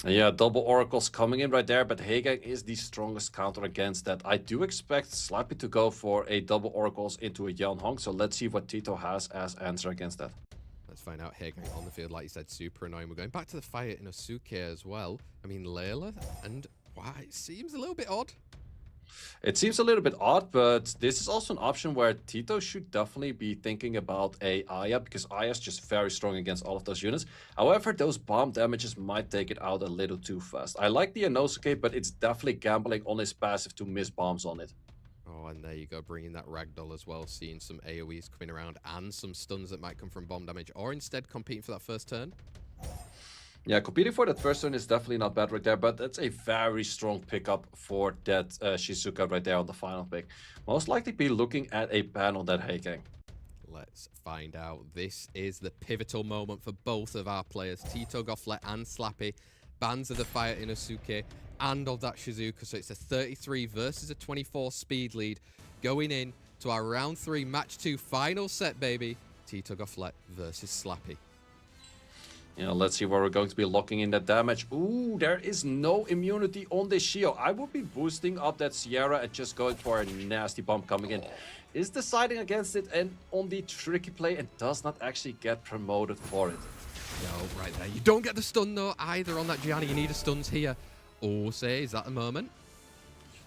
Yeah, double Oracles coming in right there, but Hagang is the strongest counter against that. I do expect Slappy to go for a double Oracles into a Yonhong, so let's see what Tito has as answer against that. Let's find out. Hagang on the field, like you said, super annoying. We're going back to the fight in Osuke as well. I mean, Layla, and wow, it seems a little bit odd. It seems a little bit odd, but this is also an option where Tito should definitely be thinking about a Aya, because Aya is just very strong against all of those units. However, those bomb damages might take it out a little too fast. I like the Inosuke, but it's definitely gambling on his passive to miss bombs on it. Oh, and there you go, bringing that Ragdoll as well, seeing some AoEs coming around and some stuns that might come from bomb damage, or instead competing for that first turn. Yeah, competing for that first turn is definitely not bad right there, but that's a very strong pickup for that Shizuka right there on the final pick. Most likely be looking at a ban on that Hagang. Let's find out. This is the pivotal moment for both of our players, Tito Gofflet and Slappy. Bans of the fire Inosuke and of that Shizuka, so it's a 33 versus a 24 speed lead going in to our round 3 match 2 final set, baby. Tito Gofflet versus Slappy. You know, let's see where we're going to be locking in that damage. Ooh, there is no immunity on this Shio. I would be boosting up that Sierra and just going for a nasty bomb coming in. Is deciding against it and on the tricky play and does not actually get promoted for it. No, right there. You don't get the stun though either on that Gianna. You need a stuns here. Oh, say, is that the moment?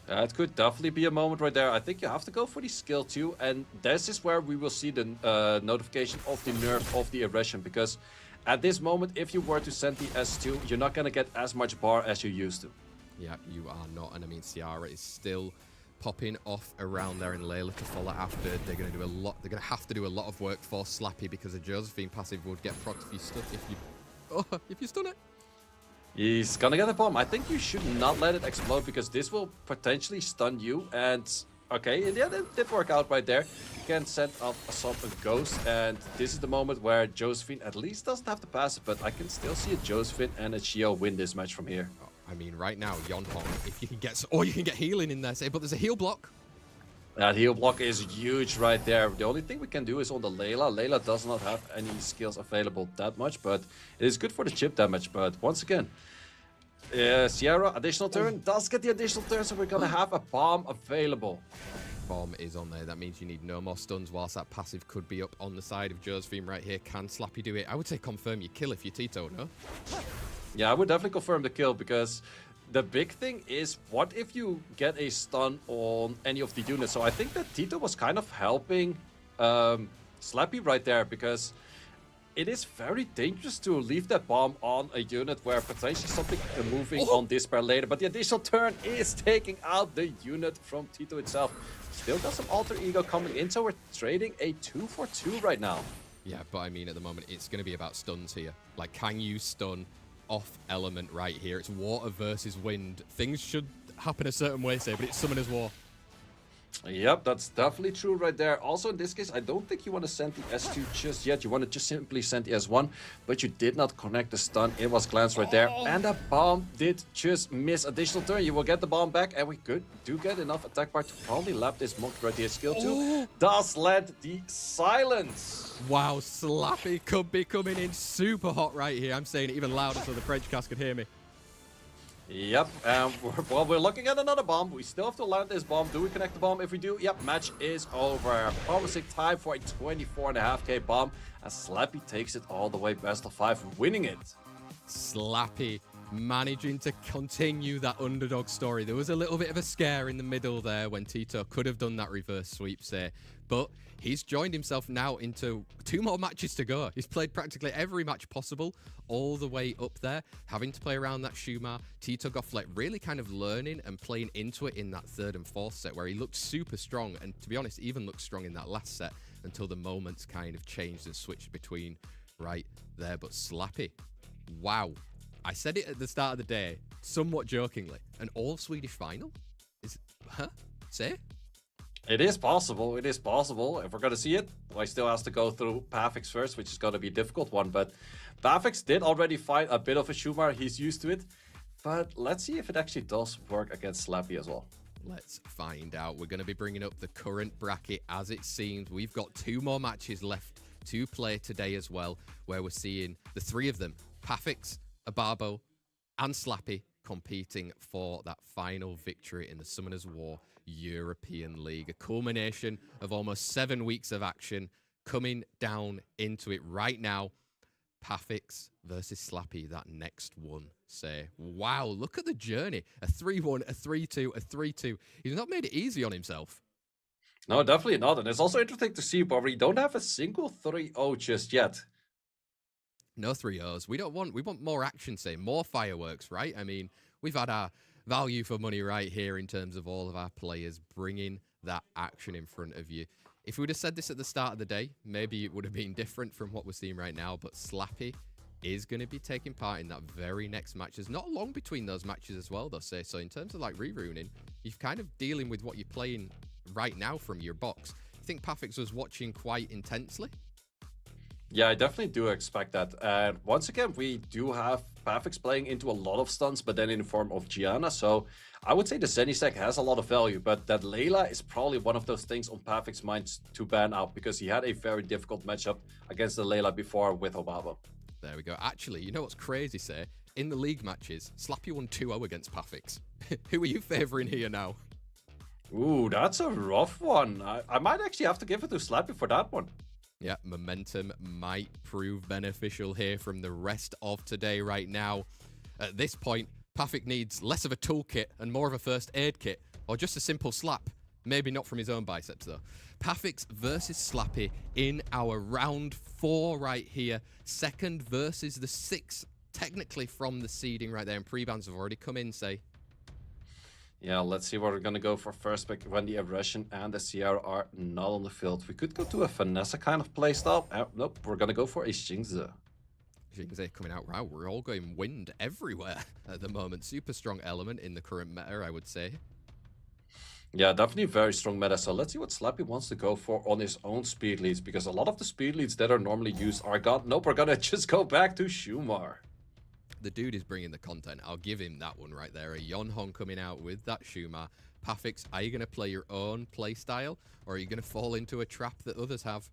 That could definitely be a moment right there. I think you have to go for the skill too. And this is where we will see the notification of the nerf of the aggression, because at this moment, if you were to send the S2, you're not going to get as much bar as you used to. Yeah, you are not. And I mean, Ciara is still popping off around there, and Layla to follow after. They're going to do a lot. They're going to have to do a lot of work for Slappy, because a Josephine passive would get procced if you stun. If you stun it. He's gonna get a bomb. I think you should not let it explode, because this will potentially stun you. And okay, yeah, that did work out right there. You can send up Assault and Ghost, and this is the moment where Josephine at least doesn't have the passive, but I can still see a Josephine and a Chio win this match from here. I mean, right now, Yonhong, if you can get, or you can get healing in there, say, but there's a heal block. That heal block is huge right there. The only thing we can do is on the Layla. Layla does not have any skills available that much, but it is good for the chip damage. But once again, Sierra, additional turn, does get the additional turn, so we're gonna have a bomb available. Bomb is on there. That means you need no more stuns, whilst that passive could be up on the side of Josephine right here. Can Slappy do it? I would say confirm your kill if you're Tito, no? Yeah, I would definitely confirm the kill, because the big thing is, what if you get a stun on any of the units? So I think that Tito was kind of helping Slappy right there, because it is very dangerous to leave that bomb on a unit where potentially something moving on Despair later. But the additional turn is taking out the unit from Tito itself. Still got some alter ego coming in, so we're trading a 2-for-2 right now. Yeah, but I mean, at the moment, it's going to be about stuns here. Like, can you stun off element right here? It's water versus wind. Things should happen a certain way, say, but it's Summoner's War. Yep, that's definitely true right there. Also, in this case, I don't think you want to send the S2 just yet. You want to just simply send the S1, but you did not connect the stun. It was glanced right there, and the bomb did just miss additional turn. You will get the bomb back, and we do get enough attack bar to probably lap this mock right here. Skill 2 does land the silence. Wow, Slappy could be coming in super hot right here. I'm saying it even louder so the French cast could hear me. Yep, well, we're looking at another bomb. We still have to land this bomb. Do we connect the bomb? If we do, yep, match is over. Promising time for a 24.5k bomb, as Slappy takes it all the way best of 5, winning it. Slappy managing to continue that underdog story. There was a little bit of a scare in the middle there when Tito could have done that reverse sweep say, but he's joined himself now into 2 more matches to go. He's played practically every match possible, all the way up there, having to play around that Shumar. Tito Gofflet really kind of learning and playing into it in that 3rd and 4th set where he looked super strong, and to be honest, even looked strong in that last set until the moments kind of changed and switched between right there. But Slappy, wow. I said it at the start of the day, somewhat jokingly, an all-Swedish final? Say? It is possible. It is possible. If we're going to see it, I still has to go through Pathics first, which is going to be a difficult one. But Pathics did already fight a bit of a Shumar. He's used to it. But let's see if it actually does work against Slappy as well. Let's find out. We're going to be bringing up the current bracket as it seems. We've got 2 more matches left to play today as well, where we're seeing the 3 of them, Pathics, Obabo, and Slappy, competing for that final victory in the Summoners War European League. A culmination of almost 7 weeks of action coming down into it right now. Pathics versus Slappy, that next one, say. Wow, look at the journey. A 3-1, a 3-2, a 3-2. He's not made it easy on himself. No, definitely not. And it's also interesting to see, but we don't have a single 3-0 just yet. No 3-0s. We want more action, say, more fireworks, right? I mean, we've had our value for money right here in terms of all of our players bringing that action in front of you. If we would have said this at the start of the day, maybe it would have been different from what we're seeing right now, but Slappy is going to be taking part in that very next match. There's not long between those matches as well, though, say. So in terms of like reruning, you're kind of dealing with what you're playing right now from your box. I think Pathics was watching quite intensely. Yeah, I definitely do expect that. And once again, we do have Pathics playing into a lot of stunts, but then in the form of Gianna. So I would say the Zenny stack has a lot of value, but that Layla is probably one of those things on Pathics' minds to ban out, because he had a very difficult matchup against the Layla before with Obabo. There we go. Actually, you know what's crazy, say? In the league matches, Slappy won 2-0 against Pathics. Who are you favouring here now? Ooh, that's a rough one. I might actually have to give it to Slappy for that one. Yeah, momentum might prove beneficial here from the rest of today right now. At this point, Pathic needs less of a toolkit and more of a first aid kit, or just a simple slap. Maybe not from his own biceps, though. Pathics versus Slappy in our round 4 right here. 2nd versus the 6th, technically from the seeding right there. And pre-bans have already come in, say. Yeah, let's see what we're going to go for first pick when the Aggression and the Sierra are not on the field. We could go to a Vanessa kind of playstyle. Nope, we're going to go for a Xingzi. Xingzi coming out right. We're all going wind everywhere at the moment. Super strong element in the current meta, I would say. Yeah, definitely very strong meta. So let's see what Slappy wants to go for on his own speed leads, because a lot of the speed leads that are normally used are gone. Nope, we're going to just go back to Shumar. The dude is bringing the content. I'll give him that one right there. A Yonhong coming out with that Shumar. Pathics, are you going to play your own play style, or are you going to fall into a trap that others have?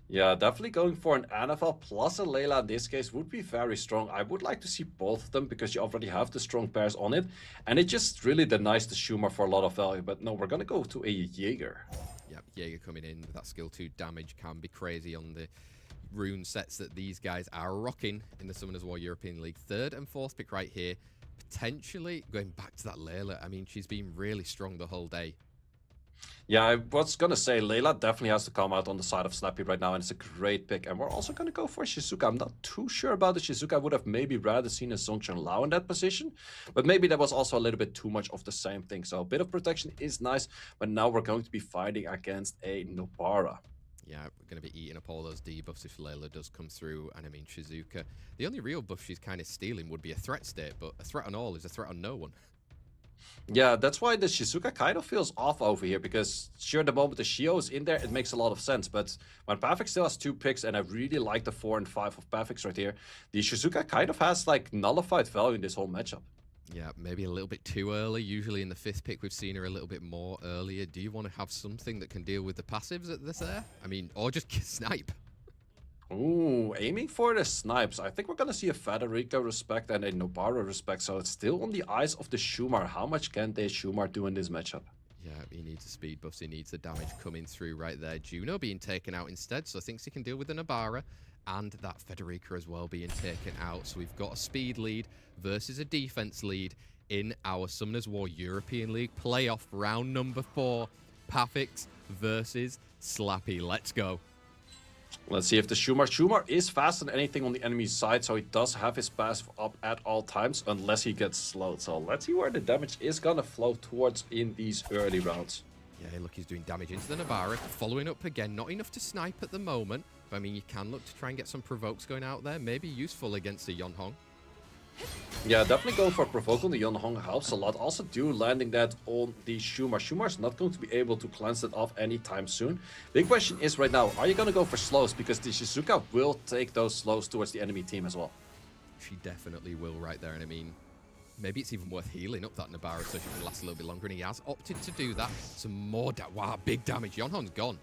Yeah, definitely going for an NFL plus a Layla in this case would be very strong. I would like to see both of them, because you already have the strong pairs on it. And it just really denies the Shumar for a lot of value. But no, we're going to go to a Jaeger. Yep, Jaeger coming in with that skill 2 damage can be crazy on the rune sets that these guys are rocking in the Summoners War European League. 3rd and 4th pick right here. Potentially going back to that Layla. I mean, she's been really strong the whole day. Yeah, I was going to say Layla definitely has to come out on the side of Slappy right now, and it's a great pick. And we're also going to go for Shizuka. I'm not too sure about the Shizuka. I would have maybe rather seen a Zhongchen Lao in that position, but maybe that was also a little bit too much of the same thing. So a bit of protection is nice, but now we're going to be fighting against a Nobara. Yeah, we're going to be eating up all those debuffs if Layla does come through. And I mean, Shizuka, the only real buff she's kind of stealing would be a threat state, but a threat on all is a threat on no one. Yeah, that's why the Shizuka kind of feels off over here, because sure, the moment the Shio is in there, it makes a lot of sense. But when Pathics still has 2 picks, and I really like the 4 and 5 of Pathics right here, the Shizuka kind of has like nullified value in this whole matchup. Yeah, maybe a little bit too early. Usually in the 5th pick, we've seen her a little bit more earlier. Do you want to have something that can deal with the passives at this air? I mean, or just snipe? Ooh, aiming for the snipes. I think we're gonna see a Federico respect and a Nobara respect, so it's still on the eyes of the Shumar. How much can the Shumar do in this matchup? Yeah, he needs a speed buff. He needs the damage coming through right there. Juno being taken out instead, so thinks he can deal with the Nabara. And that Federica as well being taken out. So we've got a speed lead versus a defense lead in our Summoners War European League playoff round number 4. Pathics versus Slappy. Let's go. Let's see if the Shumar is faster than anything on the enemy's side, so he does have his passive up at all times, unless he gets slowed. So let's see where the damage is gonna flow towards in these early rounds. Yeah, look, he's doing damage into the Nabara. Following up again, not enough to snipe at the moment. But I mean, you can look to try and get some provokes going out there. Maybe useful against a Yonhong. Yeah, definitely going for a provoke on the Yonhong helps a lot. Also do landing that on the Shumar. Shumar's not going to be able to cleanse it off anytime soon. Big question is right now, are you going to go for slows? Because the Shizuka will take those slows towards the enemy team as well. She definitely will right there. And I mean, maybe it's even worth healing up that Nabara so she can last a little bit longer. And he has opted to do that. Some more wow, big damage. Yonhong's gone.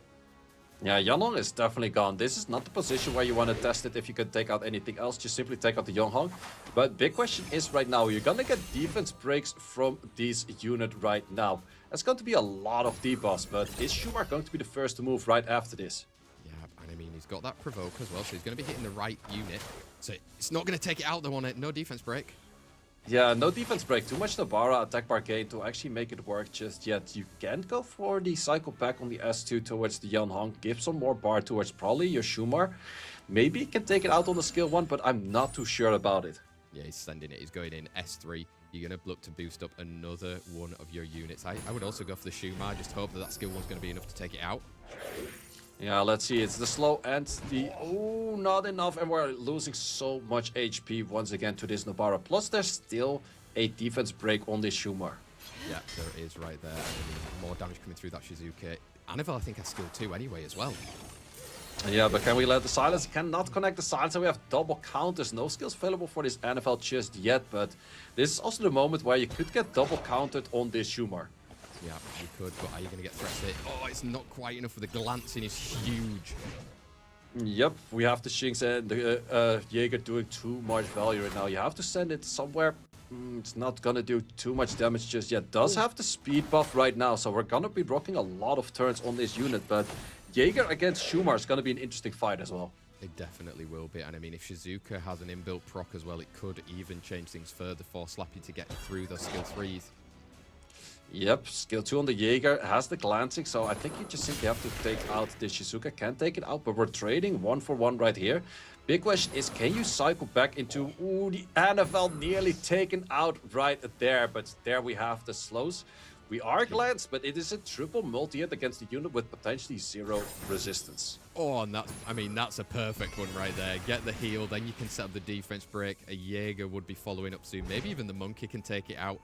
Yeah, Yonhong is definitely gone. This is not the position where you want to test it if you can take out anything else. Just simply take out the Yonhong. But big question is right now, you're going to get defense breaks from this unit right now. That's going to be a lot of debuffs, but is Shumar going to be the first to move right after this? Yeah, and I mean, he's got that provoke as well, so he's going to be hitting the right unit. So it's not going to take it out though on it. No defense break. Yeah, no defense break. Too much Nabara attack bar gain to actually make it work just yet. You can't go for the cycle back on the S2 towards the Yonhong. Give some more bar towards probably your Shumar. Maybe he can take it out on the skill 1, but I'm not too sure about it. Yeah, he's sending it. He's going in S3. You're going to look to boost up another one of your units. I would also go for the Shumar. Just hope that that skill 1's going to be enough to take it out. Yeah, let's see. It's the slow and the... Oh, not enough. And we're losing so much HP once again to this Nobara. Plus, there's still a defense break on this Shumar. Yeah, there is right there. I mean, more damage coming through that Shizuka. Annabelle, I think, has skill 2 anyway as well. Yeah, but can we let the silence? Cannot connect the silence, and we have double counters. No skills available for this NFL just yet, but this is also the moment where you could get double countered on this Shumar. Yeah, you could, but are you going to get threats hit? Oh, it's not quite enough for the glancing is huge. Yep, we have the Shinx and the Jaeger doing too much value right now. You have to send it somewhere. It's not going to do too much damage just yet. Does have the speed buff right now, so we're going to be rocking a lot of turns on this unit, but Jaeger against Shumar is going to be an interesting fight as well. It definitely will be, and I mean, if Shizuka has an inbuilt proc as well, it could even change things further for Slappy to get through those skill 3s. Yep, skill 2 on the Jaeger has the glancing, so I think you just simply have to take out the Shizuka. Can take it out, but we're trading 1 for 1 right here. Big question is, can you cycle back into... Ooh, the NFL nearly taken out right there, but there we have the slows. We are glanced, but it is a triple multi-hit against the unit with potentially 0 resistance. Oh, and that's, I mean, that's a perfect one right there. Get the heal, then you can set up the defense break. A Jaeger would be following up soon. Maybe even the Monkey can take it out.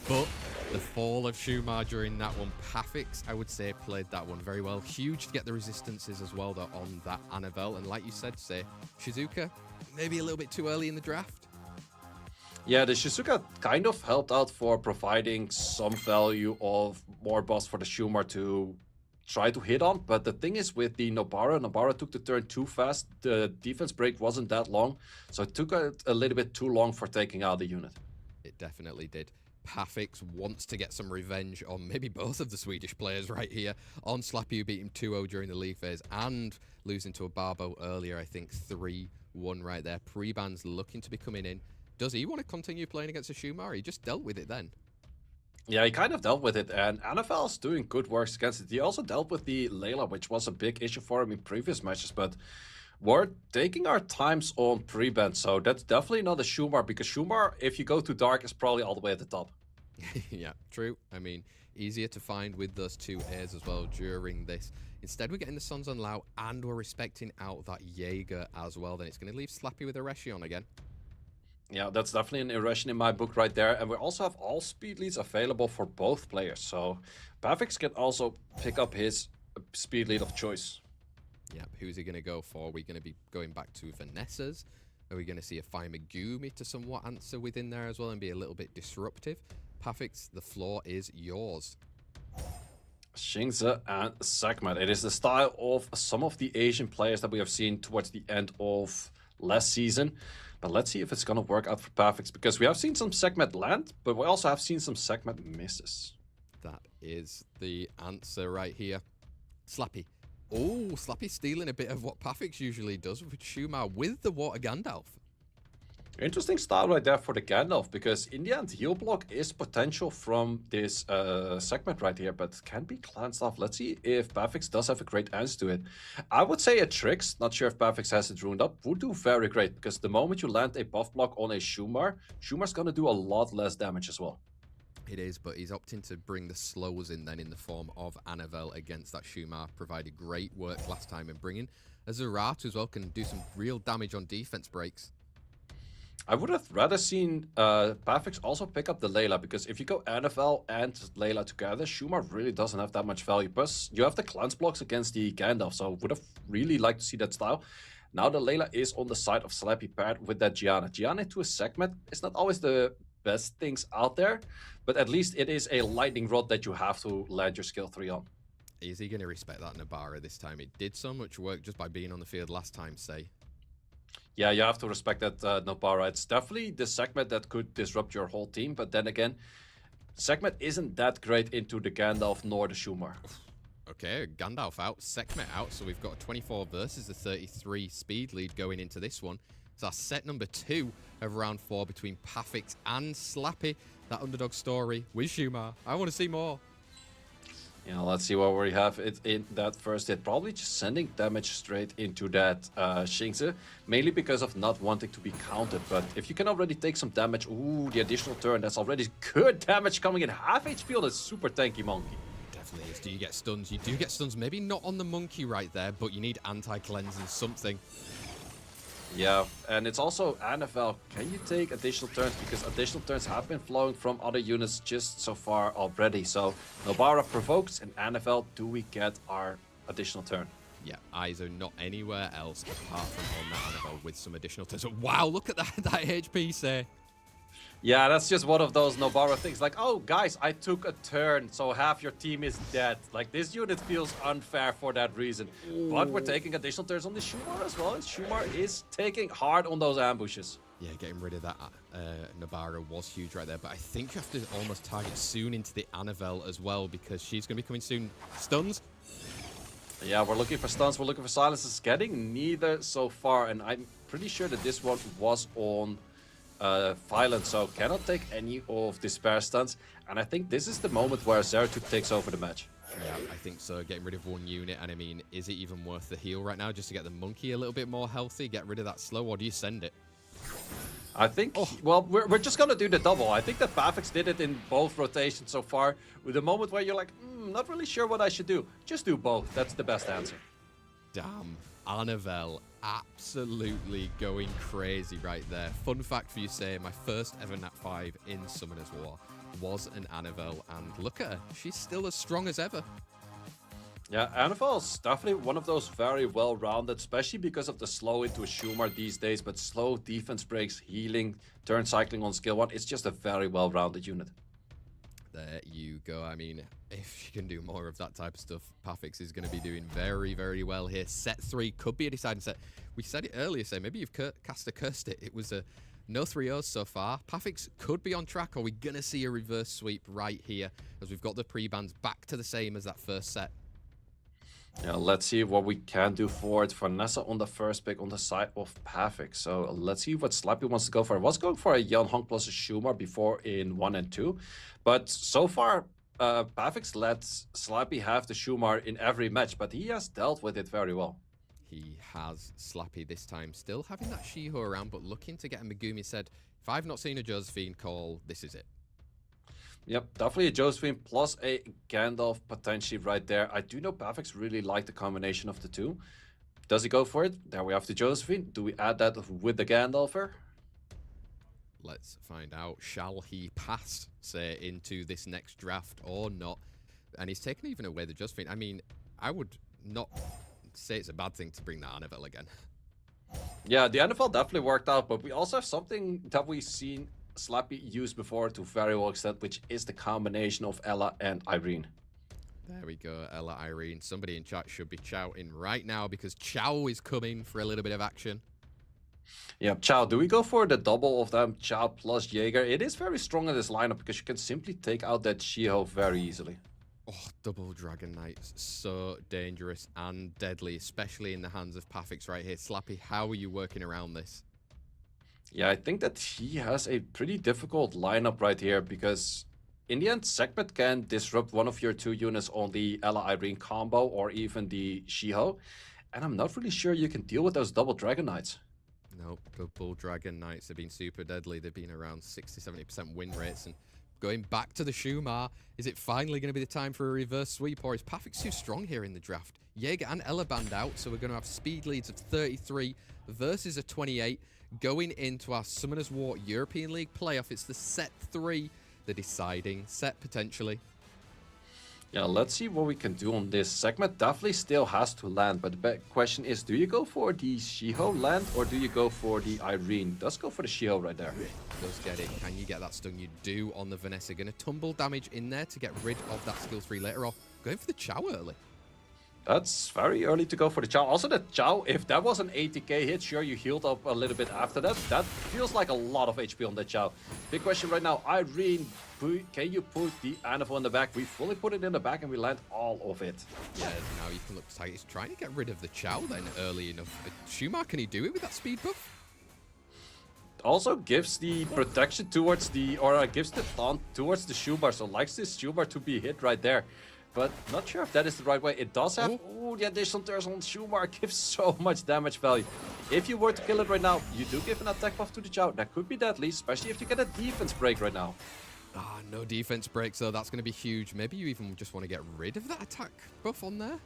But the fall of Shumar during that one, Pathics, I would say, played that one very well. Huge to get the resistances as well, though, on that Annabelle. And like you said, say, Shizuka, maybe a little bit too early in the draft. Yeah, the Shizuka kind of helped out for providing some value of more buffs for the Shumar to try to hit on. But the thing is with the Nobara took the turn too fast. The defense break wasn't that long, so it took a little bit too long for taking out the unit. It definitely did. Pathics wants to get some revenge on maybe both of the Swedish players right here. On Slappy, who beat him 2-0 during the league phase, and losing to Obabo earlier, I think 3-1 right there. Pre-ban's looking to be coming in. Does he want to continue playing against a Shumar? He just dealt with it then. Yeah, he kind of dealt with it, and NFL's doing good works against it. He also dealt with the Layla, which was a big issue for him in previous matches, but we're taking our times on pre-ban, so that's definitely not a Shumar, because Shumar, if you go too dark, is probably all the way at the top. Yeah, true. I mean, easier to find with those 2 airs as well during this. Instead, we're getting the Sons on Lao, and we're respecting out that Jaeger as well. Then it's going to leave Slappy with a Reshion again. Yeah, that's definitely an irration in my book right there. And we also have all speed leads available for both players. So Pathics can also pick up his speed lead of choice. Yep, who's he going to go for? Are we going to be going back to Vanessa's? Are we going to see a Fire Megumi to somewhat answer within there as well and be a little bit disruptive? Pathics, the floor is yours. Xingzi and Sekhmet. It is the style of some of the Asian players that we have seen towards the end of last season. But let's see if it's going to work out for Pathics, because we have seen some Sekhmet land, but we also have seen some Sekhmet misses. That is the answer right here. Slappy. Oh, Slappy stealing a bit of what Pathics usually does with Shumar with the Water Gandalf. Interesting style right there for the Gandalf, because in the end, heal block is potential from this segment right here, but can be cleansed off. Let's see if Pathics does have a great answer to it. I would say a Trix, not sure if Pathics has it ruined up, would do very great, because the moment you land a buff block on a Shumar, Shumar's going to do a lot less damage as well. It is, but he's opting to bring the slows in then in the form of Annabelle against that Shumar. Provided great work last time, and bringing a Zerato as well can do some real damage on defense breaks. I would have rather seen Pathics also pick up the Layla, because if you go NFL and Layla together, Shumar really doesn't have that much value. Plus, you have the cleanse blocks against the Gandalf, so would have really liked to see that style. Now the Layla is on the side of Slappy paired with that Gianna. Gianna to a segment is not always the best things out there, but at least it is a lightning rod that you have to land your skill 3 on. Is he going to respect that Nabara this time? It did so much work just by being on the field last time, say. Yeah, you have to respect that, Nobara. It's definitely the segment that could disrupt your whole team, but then again, segment isn't that great into the Gandalf nor the Shumar. Okay, Gandalf out, Sekhmet out, so we've got a 24 versus a 33 speed lead going into this one. It's our set number 2 of round 4 between Pathics and Slappy. That underdog story with Shumar. I want to see more. Yeah, let's see what we have it in that first hit. Probably just sending damage straight into that Xingzi, mainly because of not wanting to be counted. But if you can already take some damage, ooh, the additional turn, that's already good damage coming in. Half HP on a super tanky monkey. Definitely is. Do you get stuns? You do get stuns. Maybe not on the monkey right there, but you need anti-cleanse and something. Yeah, and it's also NFL. Can you take additional turns? Because additional turns have been flowing from other units just so far already. So Nobara provokes, and NFL, do we get our additional turn? Yeah, eyes are not anywhere else apart from on that Annabelle with some additional turns. Wow, look at that HP, say. Yeah, that's just one of those Nobara things. Like, oh, guys, I took a turn, so half your team is dead. Like, this unit feels unfair for that reason. Ooh. But we're taking additional turns on the Shumar as well. Shumar is taking hard on those ambushes. Yeah, getting rid of that Nabara was huge right there. But I think you have to almost target soon into the Annabelle as well, because she's going to be coming soon. Stuns? Yeah, we're looking for stuns. We're looking for silences. Getting neither so far. And I'm pretty sure that this one was on... violent, so cannot take any of despair stuns, and I think this is the moment where Zeratul takes over the match. Yeah, I think so. Getting rid of one unit, and I mean, is it even worth the heal right now just to get the monkey a little bit more healthy, get rid of that slow, or do you send it? I think, well, we're just gonna do the double. I think that Pathics did it in both rotations so far, with a moment where you're like, not really sure what I should do. Just do both. That's the best answer. Damn, Annabelle absolutely going crazy right there. Fun fact for you, say, my first ever Nat 5 in Summoner's War was an Annabelle, and look at her, she's still as strong as ever. Yeah, Annabelle's definitely one of those very well-rounded, especially because of the slow into a Shumar these days, but slow defense breaks, healing, turn cycling on skill 1, it's just a very well-rounded unit. There you go. I mean, if you can do more of that type of stuff, Pathics is going to be doing very, very well here. Set 3 could be a deciding set. We said it earlier, so maybe you've cursed it. It was a no 3-0s so far. Pathics could be on track. Are we going to see a reverse sweep right here as we've got the pre-bans back to the same as that first set? Yeah, let's see what we can do for it. Vanessa on the first pick on the side of Pathics. So let's see what Slappy wants to go for. I was going for a Jan Hong plus a Shumar before in 1 and 2. But so far, Pathics lets Slappy have the Shumar in every match. But he has dealt with it very well. He has. Slappy this time still having that Shiho around, but looking to get a Megumi. Said, if I've not seen a Josephine call, this is it. Yep, definitely a Josephine plus a Gandalf potentially right there. I do know Pathics really like the combination of the two. Does he go for it? There we have the Josephine. Do we add that with the Gandalfer? Let's find out. Shall he pass, say, into this next draft or not? And he's taken even away the just thing. I mean, I would not say it's a bad thing to bring the Annabelle again. Yeah, the NFL definitely worked out, but we also have something that we've seen Slappy use before to very well extent, which is the combination of Ella and Irene. There we go, Ella, Irene. Somebody in chat should be shouting right now because Chow is coming for a little bit of action. Yeah, Chow, do we go for the double of them, Chow plus Jaeger? It is very strong in this lineup because you can simply take out that Shiho very easily. Oh, double Dragon Knights. So dangerous and deadly, especially in the hands of Pathics right here. Slappy, how are you working around this? Yeah, I think that he has a pretty difficult lineup right here because in the end, Segment can disrupt one of your two units on the Ella Irene combo or even the Shiho. And I'm not really sure you can deal with those double Dragon Knights. Nope, double Dragon Knights have been super deadly. They've been around 60-70% win rates. And going back to the Shumar, is it finally going to be the time for a reverse sweep, or is Pathics too strong here in the draft? Jaeger and Ella banned out, so we're going to have speed leads of 33 versus a 28. Going into our Summoners War European League playoff, it's the set 3, the deciding set potentially. Yeah, let's see what we can do on this. Segment definitely still has to land, but the big question is, do you go for the Shiho land or do you go for the Irene? Does go for the Shiho right there. Does get it. Can you get that stun? You do on the Vanessa. Going to tumble damage in there to get rid of that skill 3 later, or going for the Chow early. That's very early to go for the Chow. Also, the Chow, if that was an 80k hit, sure, you healed up a little bit after that. That feels like a lot of HP on the Chow. Big question right now, Irene, can you put the Annabelle in the back? We fully put it in the back and we land all of it. Yeah, now you can look like he's trying to get rid of the Chow then early enough. Shumar, can he do it with that speed buff? Also gives the protection towards the, or gives the taunt towards the Shumar, so likes this Shumar to be hit right there. But not sure if that is the right way. It does have, oh, the additional turns on Shumar gives so much damage value. If you were to kill it right now, you do give an attack buff to the Chow. That could be deadly, especially if you get a defense break right now. Ah, no defense break, so that's going to be huge. Maybe you even just want to get rid of that attack buff on there.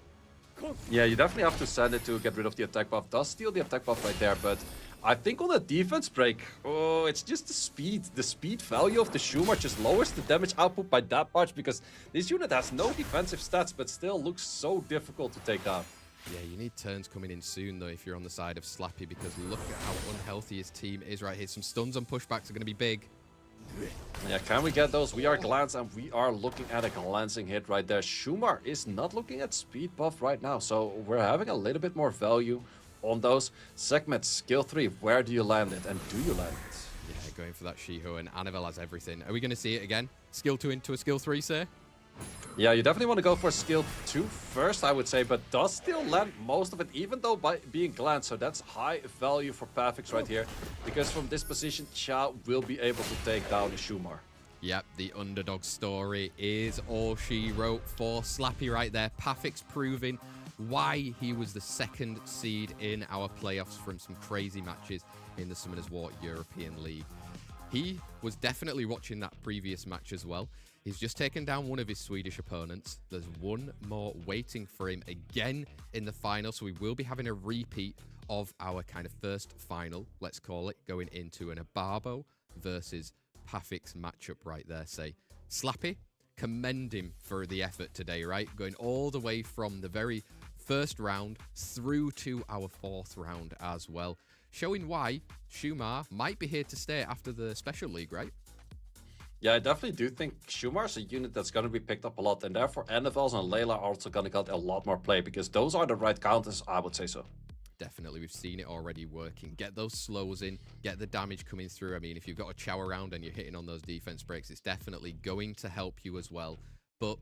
Yeah, you definitely have to send it to get rid of the attack buff. Does steal the attack buff right there, but I think on the defense break, oh, it's just the speed. The speed value of the Shumar just lowers the damage output by that much because this unit has no defensive stats, but still looks so difficult to take down. Yeah, you need turns coming in soon, though, if you're on the side of Slappy, because look at how unhealthy his team is right here. Some stuns and pushbacks are going to be big. Yeah, can we get those? We are Glance, and we are looking at a glancing hit right there. Shumar is not looking at speed buff right now, so we're having a little bit more value on those. Segments, skill 3, where do you land it, and do you land it? Yeah, going for that Shiho, and Annabelle has everything. Are we going to see it again? Skill 2 into a skill 3, say? Yeah, you definitely want to go for skill 2 first, I would say, but does still land most of it, even though by being glanced. So that's high value for Pathics right here, because from this position, Chow will be able to take down the Shumar. Yep, the underdog story is all she wrote for Slappy right there. Pathics proving why he was the second seed in our playoffs from some crazy matches in the Summoners War European League. He was definitely watching that previous match as well. He's just taken down one of his Swedish opponents. There's one more waiting for him again in the final, so we will be having a repeat of our kind of first final, let's call it, going into an Obabo versus Pathics matchup right there. Say, Slappy, commend him for the effort today, right? Going all the way from the very first round through to our fourth round as well. Showing why Shumar might be here to stay after the Special League, right? Yeah, I definitely do think Shumar is a unit that's going to be picked up a lot, and therefore Annabelles and Layla are also going to get a lot more play, because those are the right counters, I would say so. Definitely, we've seen it already working. Get those slows in, get the damage coming through. I mean, if you've got a Chow around and you're hitting on those defense breaks, it's definitely going to help you as well. But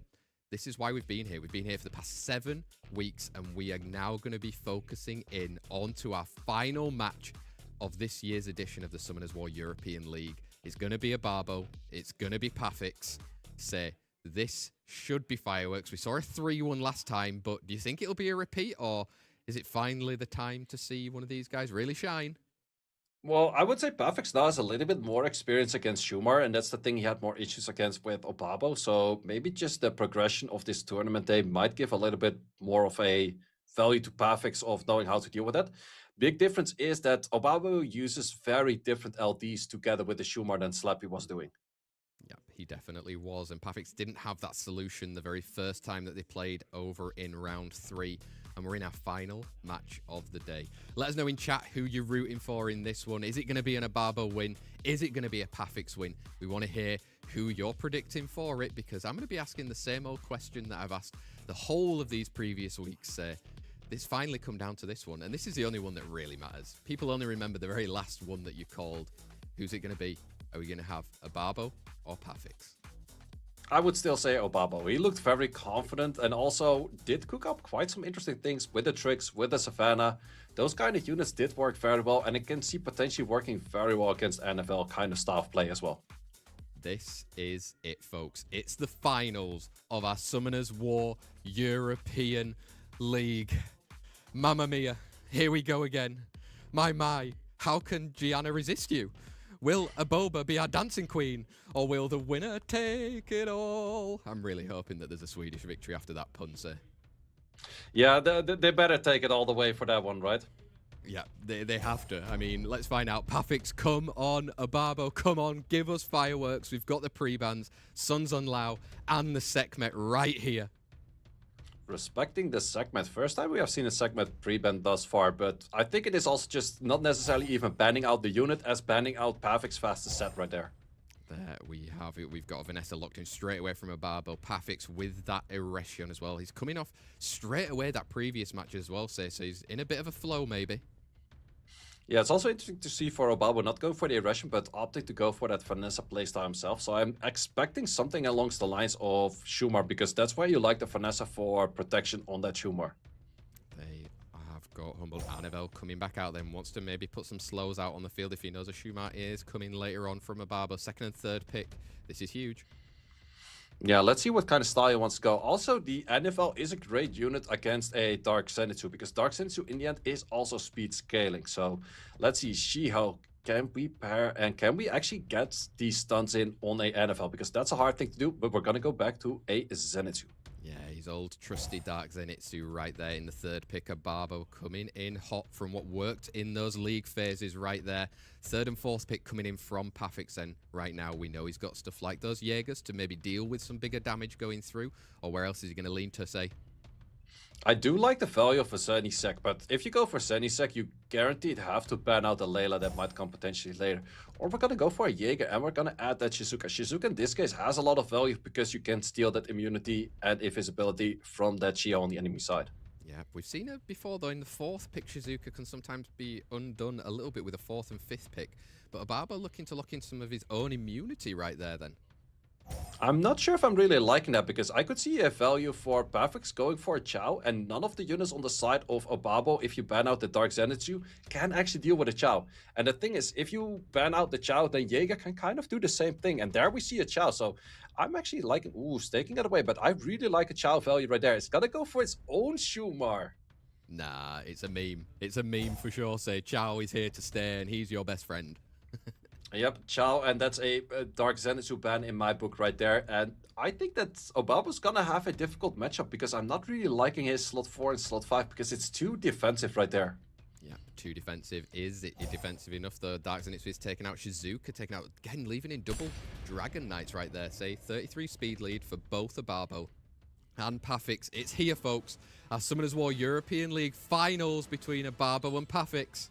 this is why we've been here. We've been here for the past 7 weeks, and we are now going to be focusing in onto our final match of this year's edition of the Summoners War European League. It's going to be Obabo. It's going to be Pathics. Say, this should be fireworks. We saw a 3-1 last time, but do you think it'll be a repeat, or is it finally the time to see one of these guys really shine? Well, I would say Pathics now has a little bit more experience against Shumar, and that's the thing he had more issues against with Obabo. So maybe just the progression of this tournament day might give a little bit more of a value to Pathics of knowing how to deal with that. Big difference is that Obabo uses very different LDs together with the Shumar than Slappy was doing. Yep, he definitely was. And Pathics didn't have that solution the very first time that they played over in round 3. And we're in our final match of the day. Let us know in chat who you're rooting for in this one. Is it going to be an Obabo win? Is it going to be a Pathics win? We want to hear who you're predicting for it, because I'm going to be asking the same old question that I've asked the whole of these previous weeks. It's finally come down to this one, and this is the only one that really matters. People only remember the very last one that you called. Who's it going to be? Are we going to have Obabo or Pathics? I would still say Obabo. He looked very confident and also did cook up quite some interesting things with the tricks, with the Savannah. Those kind of units did work very well, and it can see potentially working very well against NFL kind of style of play as well. This is it, folks. It's the finals of our Summoners War European League. Mamma mia, here we go again. My, how can Gianna resist you? Will Obabo be our dancing queen, or will the winner take it all? I'm really hoping that there's a Swedish victory after that pun, sir. Yeah, they better take it all the way for that one, right? Yeah, they have to. I mean, let's find out. Pathics, come on. Obabo, come on. Give us fireworks. We've got the pre-bans, Suns on Lao, and the Sekhmet right here. Respecting the Sekhmet. First time we have seen a Sekhmet pre-ban thus far, but I think it is also just not necessarily even banning out the unit as banning out Pathics' fastest set right there. There we have it. We've got Vanessa locked in straight away from Obabo. Pathics with that Erection as well. He's coming off straight away that previous match as well, so he's in a bit of a flow maybe. Yeah, it's also interesting to see for Obabo not going for the Erection, but opting to go for that Vanessa playstyle himself. So I'm expecting something along the lines of Shumar, because that's why you like the Vanessa for protection on that Shumar. They have got Humble. Annabelle coming back out then, wants to maybe put some slows out on the field if he knows a Shumar is coming later on from Obabo. Second and third pick. This is huge. Yeah, let's see what kind of style he wants to go. Also, the NFL is a great unit against a Dark Zenitsu, because Dark Zenitsu in the end is also speed scaling. So let's see, Shiho, can we pair and can we actually get these stunts in on a NFL? Because that's a hard thing to do, but we're going to go back to a Zenitsu. Yeah, his old trusty Dark Zenitsu right there in the third pick. Obabo coming in hot from what worked in those league phases right there. Third and fourth pick coming in from Pathics, and right now we know he's got stuff like those Jaegers to maybe deal with some bigger damage going through, or where else is he going to lean to, say? I do like the value of a Zenisek, but if you go for Zenisek, you guaranteed have to ban out the Layla that might come potentially later. Or we're going to go for a Jaeger and we're going to add that Shizuka. Shizuka in this case has a lot of value because you can steal that immunity and invisibility from that Shio on the enemy side. Yeah, we've seen it before though. In the fourth pick, Shizuka can sometimes be undone a little bit with a fourth and fifth pick. But Obabo looking to lock in some of his own immunity right there then. I'm not sure if I'm really liking that, because I could see a value for Pathics going for a Chow, and none of the units on the side of Obabo, if you ban out the Dark Zenitsu, can actually deal with a Chow. And the thing is, if you ban out the Chow, then Jaeger can kind of do the same thing. And there we see a Chow. So I'm actually liking, taking it away, but I really like a Chow value right there. It's got to go for its own Shumar. Nah, it's a meme. It's a meme for sure. Say Chow is here to stay and he's your best friend. Yep, Chow, and that's a Dark Zenitsu ban in my book right there. And I think that Obabo's gonna have a difficult matchup, because I'm not really liking his slot 4 and slot 5, because it's too defensive right there. Yeah, too defensive. Is it defensive enough though? Dark Zenitsu is taking out Shizuka, taking out, again, leaving in double Dragon Knights right there. Say 33 speed lead for both Obabo and Pathics. It's here, folks. Our Summoners War European League finals between Obabo and Pathics.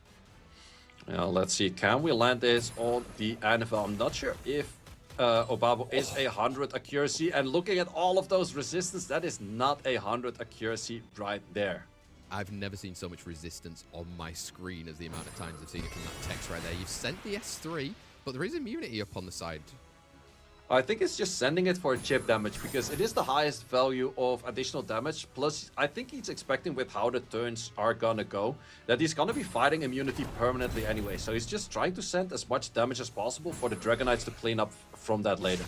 Now, let's see, can we land this on the NFL? I'm not sure if Obabo is 100 accuracy, and looking at all of those resistance, that is not 100 accuracy right there. I've never seen so much resistance on my screen as the amount of times I've seen it from that text right there. You've sent the S3, but there is immunity up on the side. I think it's just sending it for chip damage, because it is the highest value of additional damage. Plus, I think he's expecting, with how the turns are gonna go, that he's gonna be fighting immunity permanently anyway. So he's just trying to send as much damage as possible for the Dragon Knights to clean up from that later.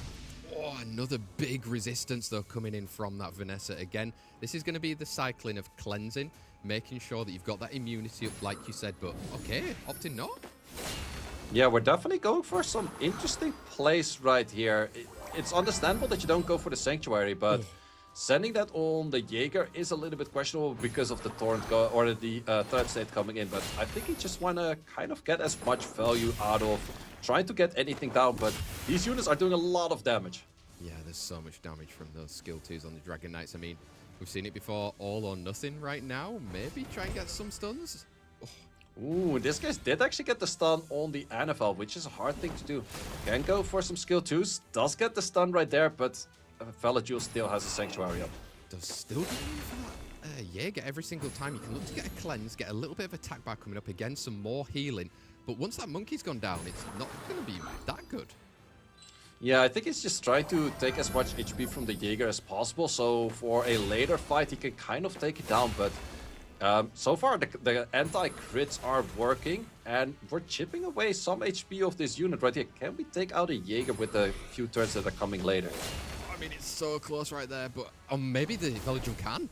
Oh, another big resistance though coming in from that Vanessa again. This is going to be the cycling of cleansing, making sure that you've got that immunity up like you said, but okay, opting not. Yeah, we're definitely going for some interesting plays right here. It's understandable that you don't go for the Sanctuary, but Sending that on the Jaeger is a little bit questionable because of the Torrent or the third state coming in, but I think he just want to kind of get as much value out of trying to get anything down, but these units are doing a lot of damage. Yeah, there's so much damage from those skill 2s on the Dragon Knights. I mean, we've seen it before, all or nothing right now. Maybe try and get some stuns. Ooh, this guy did actually get the stun on the NFL, which is a hard thing to do. Can go for some skill 2s, does get the stun right there, but Valajul still has a Sanctuary up. Does still get for that Jaeger every single time. You can look to get a cleanse, get a little bit of attack bar coming up, again, some more healing. But once that monkey's gone down, it's not going to be that good. Yeah, I think he's just trying to take as much HP from the Jaeger as possible, so for a later fight he can kind of take it down, but so far the anti-crits are working, and we're chipping away some HP of this unit right here. Can we take out a Jaeger with the few turns that are coming later? I mean, it's so close right there, but maybe the Valajul can.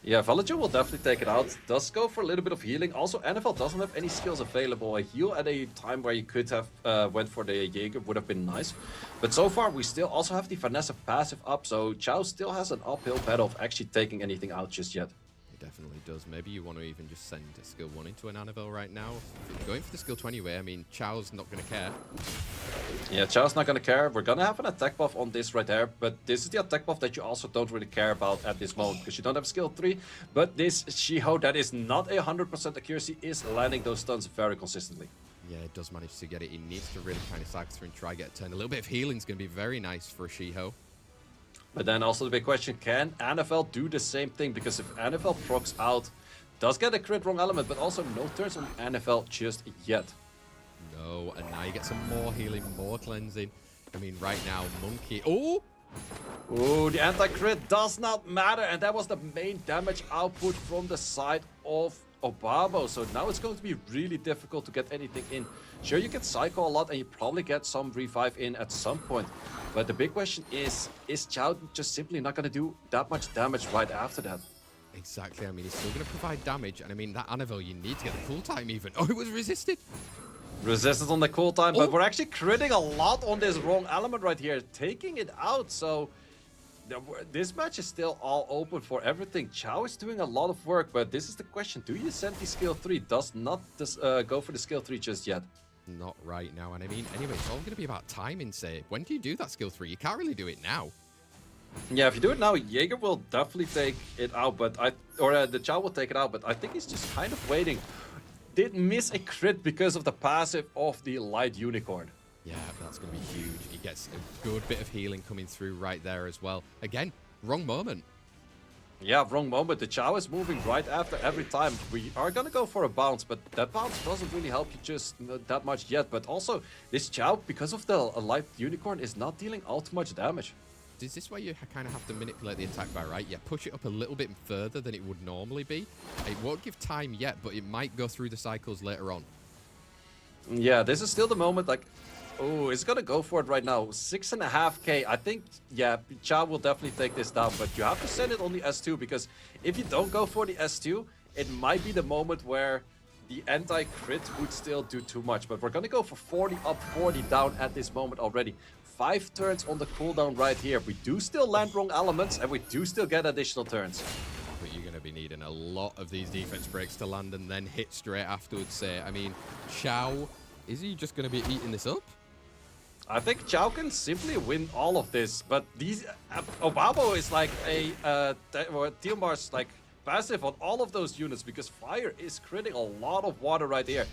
Yeah, Valajul will definitely take it out. Does go for a little bit of healing. Also, NFL doesn't have any skills available. A heal at a time where you could have went for the Jaeger would have been nice. But so far, we still also have the Vanessa passive up, so Chow still has an uphill battle of actually taking anything out just yet. It definitely does. Maybe you want to even just send a skill 1 into an Annabelle right now. If you're going for the skill 2 anyway, I mean, Chow's not going to care. Yeah, Chow's not going to care. We're going to have an attack buff on this right there, but this is the attack buff that you also don't really care about at this moment because you don't have skill 3. But this Shiho that is not a 100% accuracy is landing those stuns very consistently. Yeah, it does manage to get it. He needs to really kind of cycle through and try get a turn. A little bit of healing is going to be very nice for a Shiho. But then also the big question, can NFL do the same thing? Because if NFL procs out, does get a crit wrong element, but also no turns on NFL just yet. No, and now you get some more healing, more cleansing. I mean, right now, Monkey... Oh! Oh, the anti-crit does not matter, and that was the main damage output from the side of Obabo. So now it's going to be really difficult to get anything in. Sure, you can cycle a lot, and you probably get some revive in at some point. But the big question is Chow just simply not going to do that much damage right after that? Exactly. I mean, he's still going to provide damage. And I mean, that Annabelle, you need to get the cooltime even. Oh, it was resisted. Resistance on the cooltime, but we're actually critting a lot on this wrong element right here, taking it out. So this match is still all open for everything. Chow is doing a lot of work, but this is the question. Do you send the skill 3? Does not go for the skill 3 just yet. Not right now. And I mean, anyway, it's all going to be about timing, say. When do you do that skill 3? You can't really do it now. Yeah, if you do it now, Jaeger will definitely take it out, but the Chow will take it out, but I think he's just kind of waiting. Did miss a crit because of the passive of the Light Unicorn. Yeah, that's going to be huge. He gets a good bit of healing coming through right there as well. Again, wrong moment. Yeah, wrong moment. The Chow is moving right after every time. We are going to go for a bounce, but that bounce doesn't really help you just that much yet. But also, this Chow, because of the Light Unicorn, is not dealing all too much damage. Is this why you kind of have to manipulate the attack bar, right? Yeah, push it up a little bit further than it would normally be. It won't give time yet, but it might go through the cycles later on. Yeah, this is still the moment, like... Oh, it's gonna go for it right now. 6.5k. I think, yeah, Chow will definitely take this down, but you have to send it on the S2, because if you don't go for the S2, it might be the moment where the anti-crit would still do too much. But we're gonna go for 40 up, 40 down at this moment already. 5 turns on the cooldown right here. We do still land wrong elements, and we do still get additional turns. But you're going to be needing a lot of these defense breaks to land and then hit straight afterwards, say. I mean, Chow, is he just going to be eating this up? I think Chow can simply win all of this, but these Obabo is like a Tiamar's like passive on all of those units, because fire is critting a lot of water right here.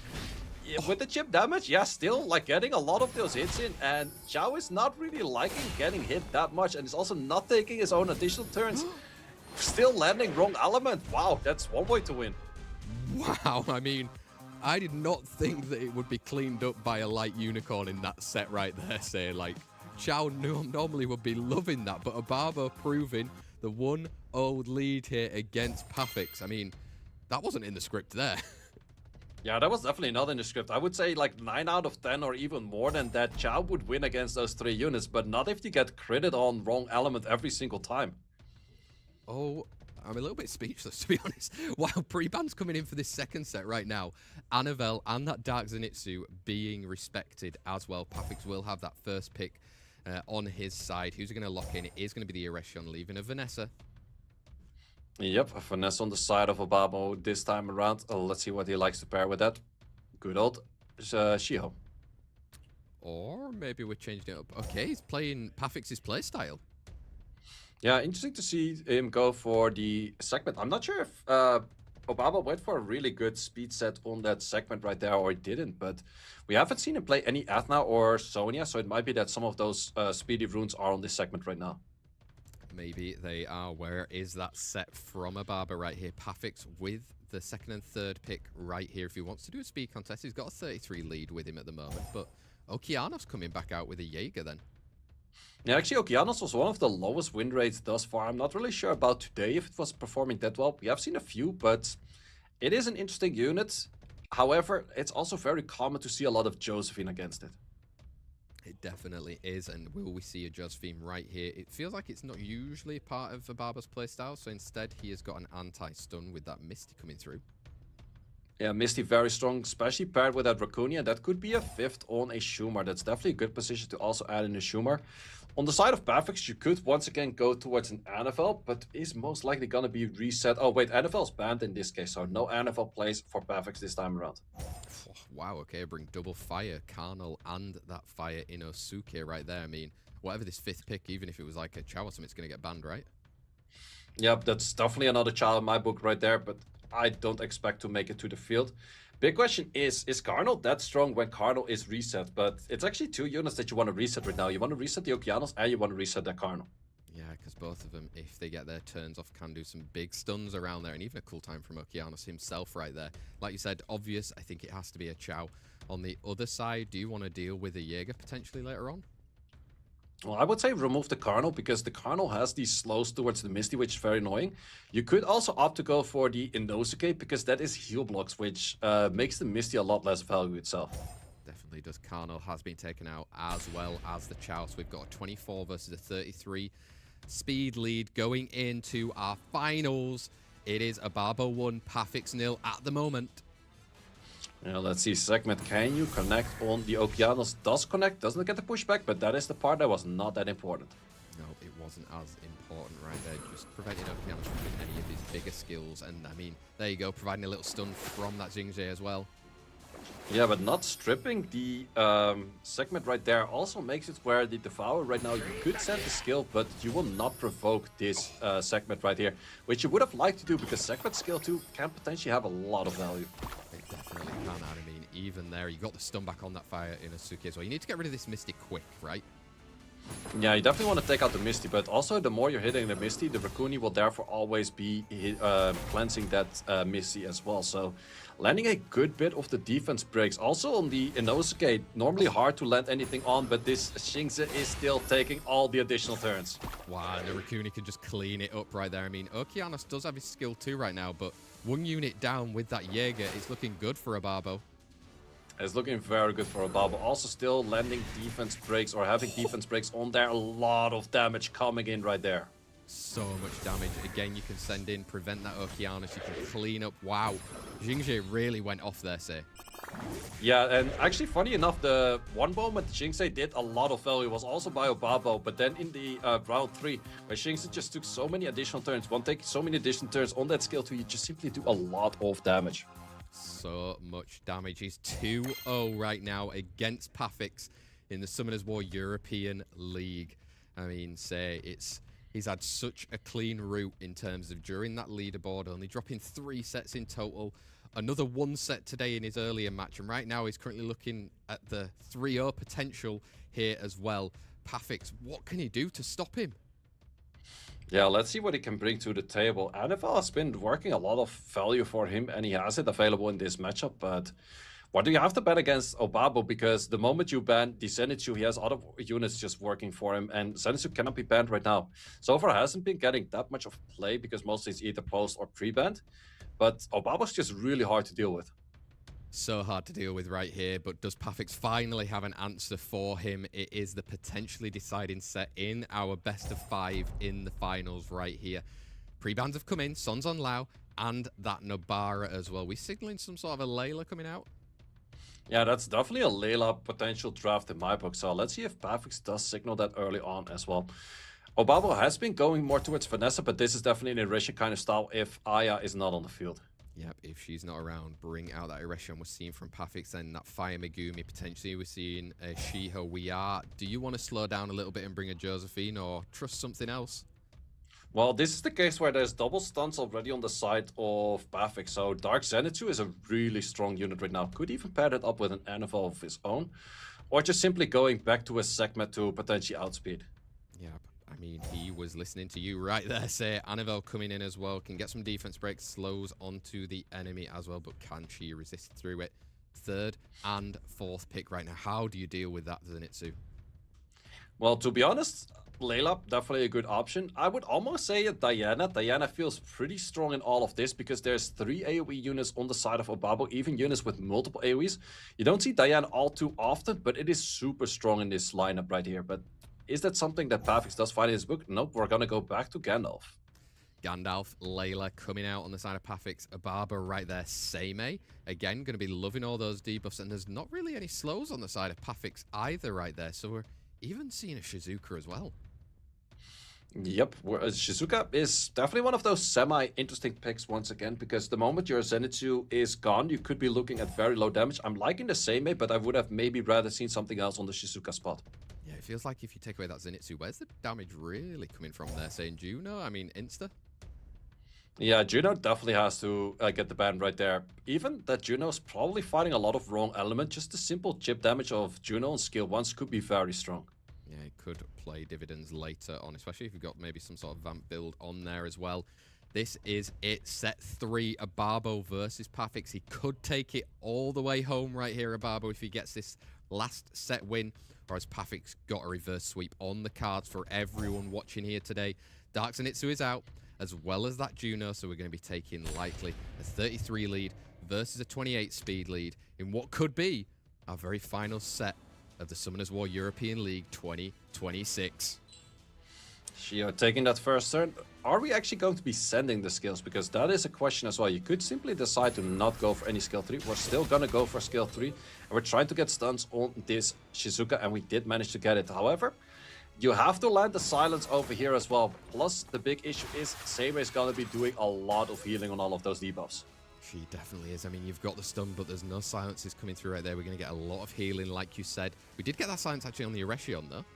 With the chip damage, yeah, still like getting a lot of those hits in, and Chow is not really liking getting hit that much, and is also not taking his own additional turns. Still landing wrong element. Wow, that's one way to win. Wow, I mean, I did not think that it would be cleaned up by a Light Unicorn in that set right there, say. Like, Chow normally would be loving that, but Obabo proving the 1-0 lead here against Pathics. I mean, that wasn't in the script there. Yeah, that was definitely not in the script. I would say like 9 out of 10 or even more than that, Chow would win against those 3 units, but not if you get critted on wrong element every single time. Oh, I'm a little bit speechless, to be honest. While pre-ban's coming in for this second set right now, Annabelle and that Dark Zenitsu being respected as well. Pathics will have that first pick on his side. Who's going to lock in? It is going to be the Erection leaving a Vanessa. Yep, a finesse on the side of Obabo this time around. Let's see what he likes to pair with that. Good old Shiho. Or maybe we're changing it up. Okay, he's playing Pathics' playstyle. Yeah, interesting to see him go for the segment. I'm not sure if Obama went for a really good speed set on that segment right there, or he didn't, but we haven't seen him play any Athna or Sonya, so it might be that some of those speedy runes are on this segment right now. Maybe they are. Where is that set from Obabo right here? Pathics with the second and third pick right here. If he wants to do a speed contest, he's got a 33 lead with him at the moment, but Okeanos coming back out with a Jaeger then. Yeah, actually, Okeanos was one of the lowest win rates thus far. I'm not really sure about today if it was performing that well. We have seen a few, but it is an interesting unit. However, it's also very common to see a lot of Josephine against it. It definitely is, and will we see a Josephine right here? It feels like it's not usually part of Obabo's playstyle, so instead he has got an anti-stun with that Misty coming through. Yeah, Misty very strong, especially paired with that Raccoon. That could be a fifth on a Schumer. That's definitely a good position to also add in a Schumer. On the side of Pathics, you could once again go towards an NFL, but is most likely going to be reset. Oh wait, NFL's banned in this case, so no NFL plays for Pathics this time around. Wow, okay, bring double fire, Carnal, and that fire Inosuke right there. I mean, whatever this fifth pick, even if it was like a Chow or something, it's going to get banned, right? Yep, that's definitely another child in my book right there, but I don't expect to make it to the field. Big question is Carnal that strong when Carnal is reset? But it's actually two units that you want to reset right now. You want to reset the Okeanos and you want to reset that Carnal. Yeah, because both of them, if they get their turns off, can do some big stuns around there, and even a cool time from Okeanos himself right there. Like you said, obvious, I think it has to be a Chow. On the other side, do you want to deal with a Jaeger potentially later on? Well, I would say remove the Carnal, because the Carnal has these slows towards the Misty, which is very annoying. You could also opt to go for the Inosuke, because that is heal blocks, which makes the Misty a lot less value itself. Definitely does. Carnal has been taken out as well as the Chow, so we've got a 24 versus a 33 speed lead going into our finals. It is Obabo 1, Pathics 0 at the moment. Yeah, let's see, segment, can you connect on the Okeanos? Does connect, doesn't get the pushback, but that is the part that was not that important. No, it wasn't as important right there, just preventing Okeanos from doing any of his bigger skills, and I mean, there you go, providing a little stun from that Jingjae as well. Yeah, but not stripping the segment right there also makes it where the Devour right now, you could send the skill, but you will not provoke this segment right here, which you would have liked to do, because segment skill 2 can potentially have a lot of value. It definitely can, I mean, even there, you got the stun back on that fire in Inosuke as well. You need to get rid of this Misty quick, right? Yeah, you definitely want to take out the Misty, but also the more you're hitting the Misty, the Raccoon will therefore always be cleansing that Misty as well. So landing a good bit of the defense breaks. Also on the Inosuke, normally hard to land anything on, but this Shingse is still taking all the additional turns. Wow, the Raccoon can just clean it up right there. I mean, Okeanos does have his skill 2 right now, but one unit down with that Jaeger is looking good for Obabo. It's looking very good for Obabo. Also still landing defense breaks or having defense breaks on there. A lot of damage coming in right there. So much damage. Again, you can send in, prevent that Okeanos. You can clean up. Wow. Jingjae really went off there, say. Yeah, and actually, funny enough, the one moment Jingse did a lot of value was also by Obabo, but then in the round 3, where Jingse just took so many additional turns, so many additional turns on that skill 2, you just simply do a lot of damage. So much damage. He's 2-0 right now against Pathics in the Summoners War European League. I mean, he's had such a clean route in terms of during that leaderboard, only dropping 3 sets in total. Another 1 set today in his earlier match, and right now he's currently looking at the 3-0 potential here as well. Pathics, what can he do to stop him? Yeah, let's see what he can bring to the table. NFL has been working a lot of value for him, and he has it available in this matchup, but what do you have to bet against Obabo? Because the moment you ban the Zenitsu, he has other units just working for him, and Zenitsu cannot be banned right now. So far, hasn't been getting that much of play, because mostly it's either post or pre-banned, but Obabo's just really hard to deal with. So hard to deal with right here, but does Pathics finally have an answer for him? It is the potentially deciding set in our best of 5 in the finals right here. Pre-bans have come in, Sons on Lao, and that Nobara as well. We signaling some sort of a Layla coming out? Yeah, that's definitely a Layla potential draft in my book. So let's see if Pathics does signal that early on as well. Obabo has been going more towards Vanessa, but this is definitely an Irisha kind of style if Aya is not on the field. Yep, if she's not around, bring out that Eretion we're seeing from Pathics and that Fire Megumi. Potentially we're seeing a Shiho. We are. Do you want to slow down a little bit and bring a Josephine or trust something else? Well, this is the case where there's double stunts already on the side of Pathics. So Dark Zenitsu is a really strong unit right now. Could even pair that up with an Anvil of his own. Or just simply going back to a segment to potentially outspeed. Yep. I mean, he was listening to you right there say Annabelle coming in as well. Can get some defense breaks, slows onto the enemy as well, but can she resist through it? Third and fourth pick right now. How do you deal with that, Zenitsu? Well, to be honest, Layla, definitely a good option. I would almost say Diana. Diana feels pretty strong in all of this because there's 3 AoE units on the side of Obabo, even units with multiple AoEs. You don't see Diana all too often, but it is super strong in this lineup right here. But is that something that Pathics does find in his book? Nope, we're gonna go back to Gandalf. Gandalf, Layla coming out on the side of Pathics, Obaba right there, Seimei. Again, going to be loving all those debuffs, and there's not really any slows on the side of Pathics either right there, so we're even seeing a Shizuka as well. Yep, Shizuka is definitely one of those semi-interesting picks once again, because the moment your Zenitsu is gone, you could be looking at very low damage. I'm liking the Seimei, but I would have maybe rather seen something else on the Shizuka spot. Yeah, it feels like if you take away that Zenitsu, where's the damage really coming from there? Saying Juno? I mean, Insta? Yeah, Juno definitely has to get the ban right there. Even that Juno's probably fighting a lot of wrong element, just the simple chip damage of Juno on skill 1s could be very strong. Yeah, it could play dividends later on, especially if you've got maybe some sort of vamp build on there as well. This is it, set 3, Obabo versus Pathics. He could take it all the way home right here, Obabo, if he gets this last set win. Whereas Pathics got a reverse sweep on the cards for everyone watching here today. Dark Zenitsu is out, as well as that Juno, so we're going to be taking likely a 33 lead versus a 28 speed lead in what could be our very final set of the Summoners War European League 2026. Shio taking that first turn. Are we actually going to be sending the skills? Because that is a question as well. You could simply decide to not go for any skill 3. We're still gonna go for skill 3. And we're trying to get stuns on this Shizuka, and we did manage to get it. However, you have to land the silence over here as well. Plus, the big issue is Seimei is gonna be doing a lot of healing on all of those debuffs. She definitely is. I mean, you've got the stun, but there's no silences coming through right there. We're going to get a lot of healing, like you said. We did get that silence actually on the Eretion, though.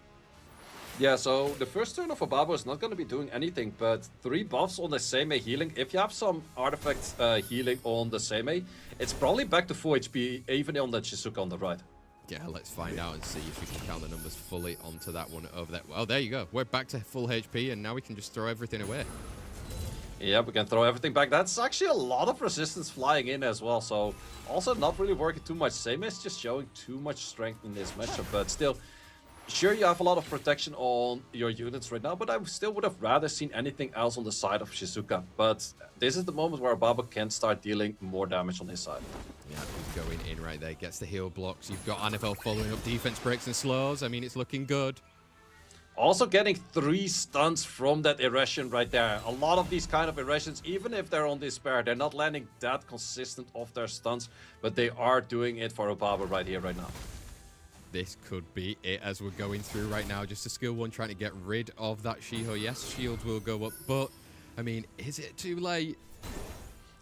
Yeah, so the first turn of Obabo is not going to be doing anything, but 3 buffs on the Seimei healing. If you have some artifact healing on the Seimei, it's probably back to full HP, even on the Shizuka on the right. Yeah, let's find out and see if we can count the numbers fully onto that one over there. Oh, there you go. We're back to full HP, and now we can just throw everything away. Yeah, we can throw everything back. That's actually a lot of resistance flying in as well, so also not really working too much. Seimei is just showing too much strength in this matchup, but still, sure, you have a lot of protection on your units right now, but I still would have rather seen anything else on the side of Shizuka. But this is the moment where Obabo can start dealing more damage on his side. Yeah, he's going in right there. Gets the heal blocks. You've got Annabelle following up defense breaks and slows. I mean, it's looking good. Also getting 3 stuns from that Eretion right there. A lot of these kind of Eretions, even if they're on despair, they're not landing that consistent of their stuns, but they are doing it for Obabo right here, right now. This could be it as we're going through right now. Just a skill 1 trying to get rid of that Shiho. Yes, shields will go up, but, I mean, is it too late?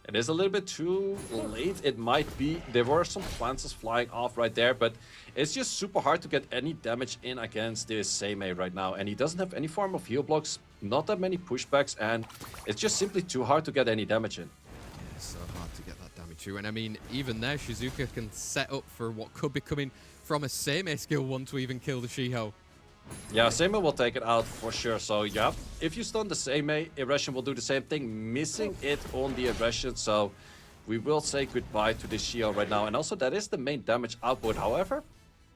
It is a little bit too late. It might be. There were some Plances flying off right there, but it's just super hard to get any damage in against this Seimei right now. And he doesn't have any form of heal blocks, not that many pushbacks, and it's just simply too hard to get any damage in. Yeah, it's so hard to get that damage through. And I mean, even there, Shizuka can set up for what could be coming from a Seimei skill 1 to even kill the Shiho. Yeah, Seimei will take it out for sure. So yeah, if you stun the Seimei, Eretion will do the same thing, missing it on the Eretion. So we will say goodbye to the Shiho right now. And also that is the main damage output. However,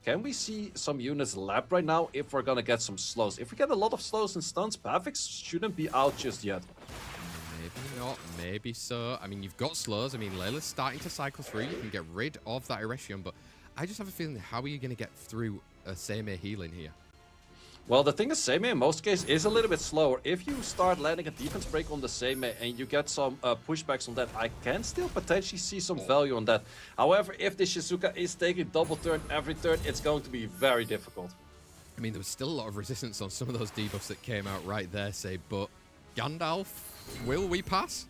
can we see some units lap right now if we're gonna get some slows? If we get a lot of slows and stuns, Pathics shouldn't be out just yet. Maybe not, maybe so. I mean, you've got slows. I mean, Layla's starting to cycle through. You can get rid of that Eretion, but I just have a feeling, how are you going to get through a Seimei healing here? Well, the thing is, Same in most cases is a little bit slower. If you start landing a defense break on the Same and you get some pushbacks on that, I can still potentially see some value on that. However, if the Shizuka is taking double turn every turn, it's going to be very difficult. I mean, there was still a lot of resistance on some of those debuffs that came out right there, say, but Gandalf, will we pass?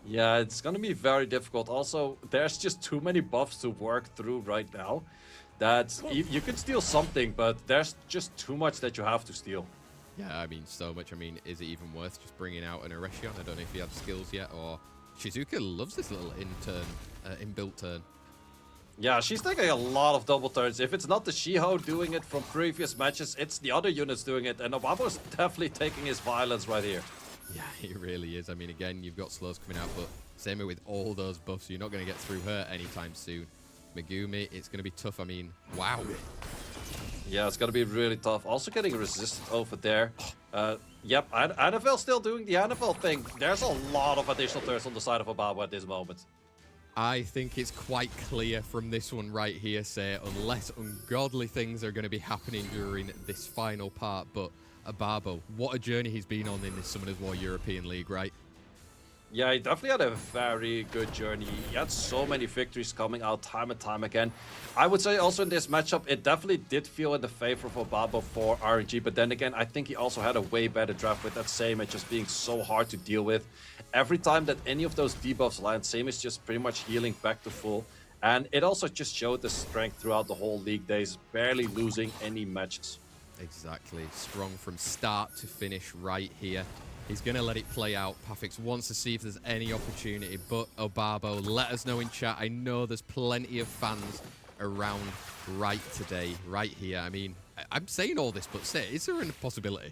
Yeah, it's going to be very difficult. Also, there's just too many buffs to work through right now that you could steal something, but there's just too much that you have to steal. Yeah, I mean, so much. I mean, is it even worth just bringing out an Erechion? I don't know if he has skills yet, or Shizuka loves this little inbuilt turn. Yeah, she's taking a lot of double turns. If it's not the Shiho doing it from previous matches, it's the other units doing it, and Obabo's definitely taking his violence right here. Yeah, he really is. I mean, again, you've got slows coming out, but same with all those buffs, you're not going to get through her anytime soon. Megumi, it's going to be tough. I mean, wow. Yeah, it's going to be really tough. Also getting resisted over there. Yep, Annabelle still doing the Annabelle thing. There's a lot of additional turns on the side of Obabo at this moment. I think it's quite clear from this one right here, say, unless ungodly things are going to be happening during this final part, but Obabo, what a journey he's been on in this Summoners War European League, right? Yeah, he definitely had a very good journey. He had so many victories coming out time and time again. I would say also in this matchup, it definitely did feel in the favor of Obabo for RNG. But then again, I think he also had a way better draft with that Same just being so hard to deal with. Every time that any of those debuffs land, Same is just pretty much healing back to full. And it also just showed the strength throughout the whole league days, barely losing any matches. Exactly. Strong from start to finish right here. He's going to let it play out. Pathics wants to see if there's any opportunity, but Obabo, let us know in chat. I know there's plenty of fans around right today, right here. I mean, I'm saying all this, but say, is there a possibility?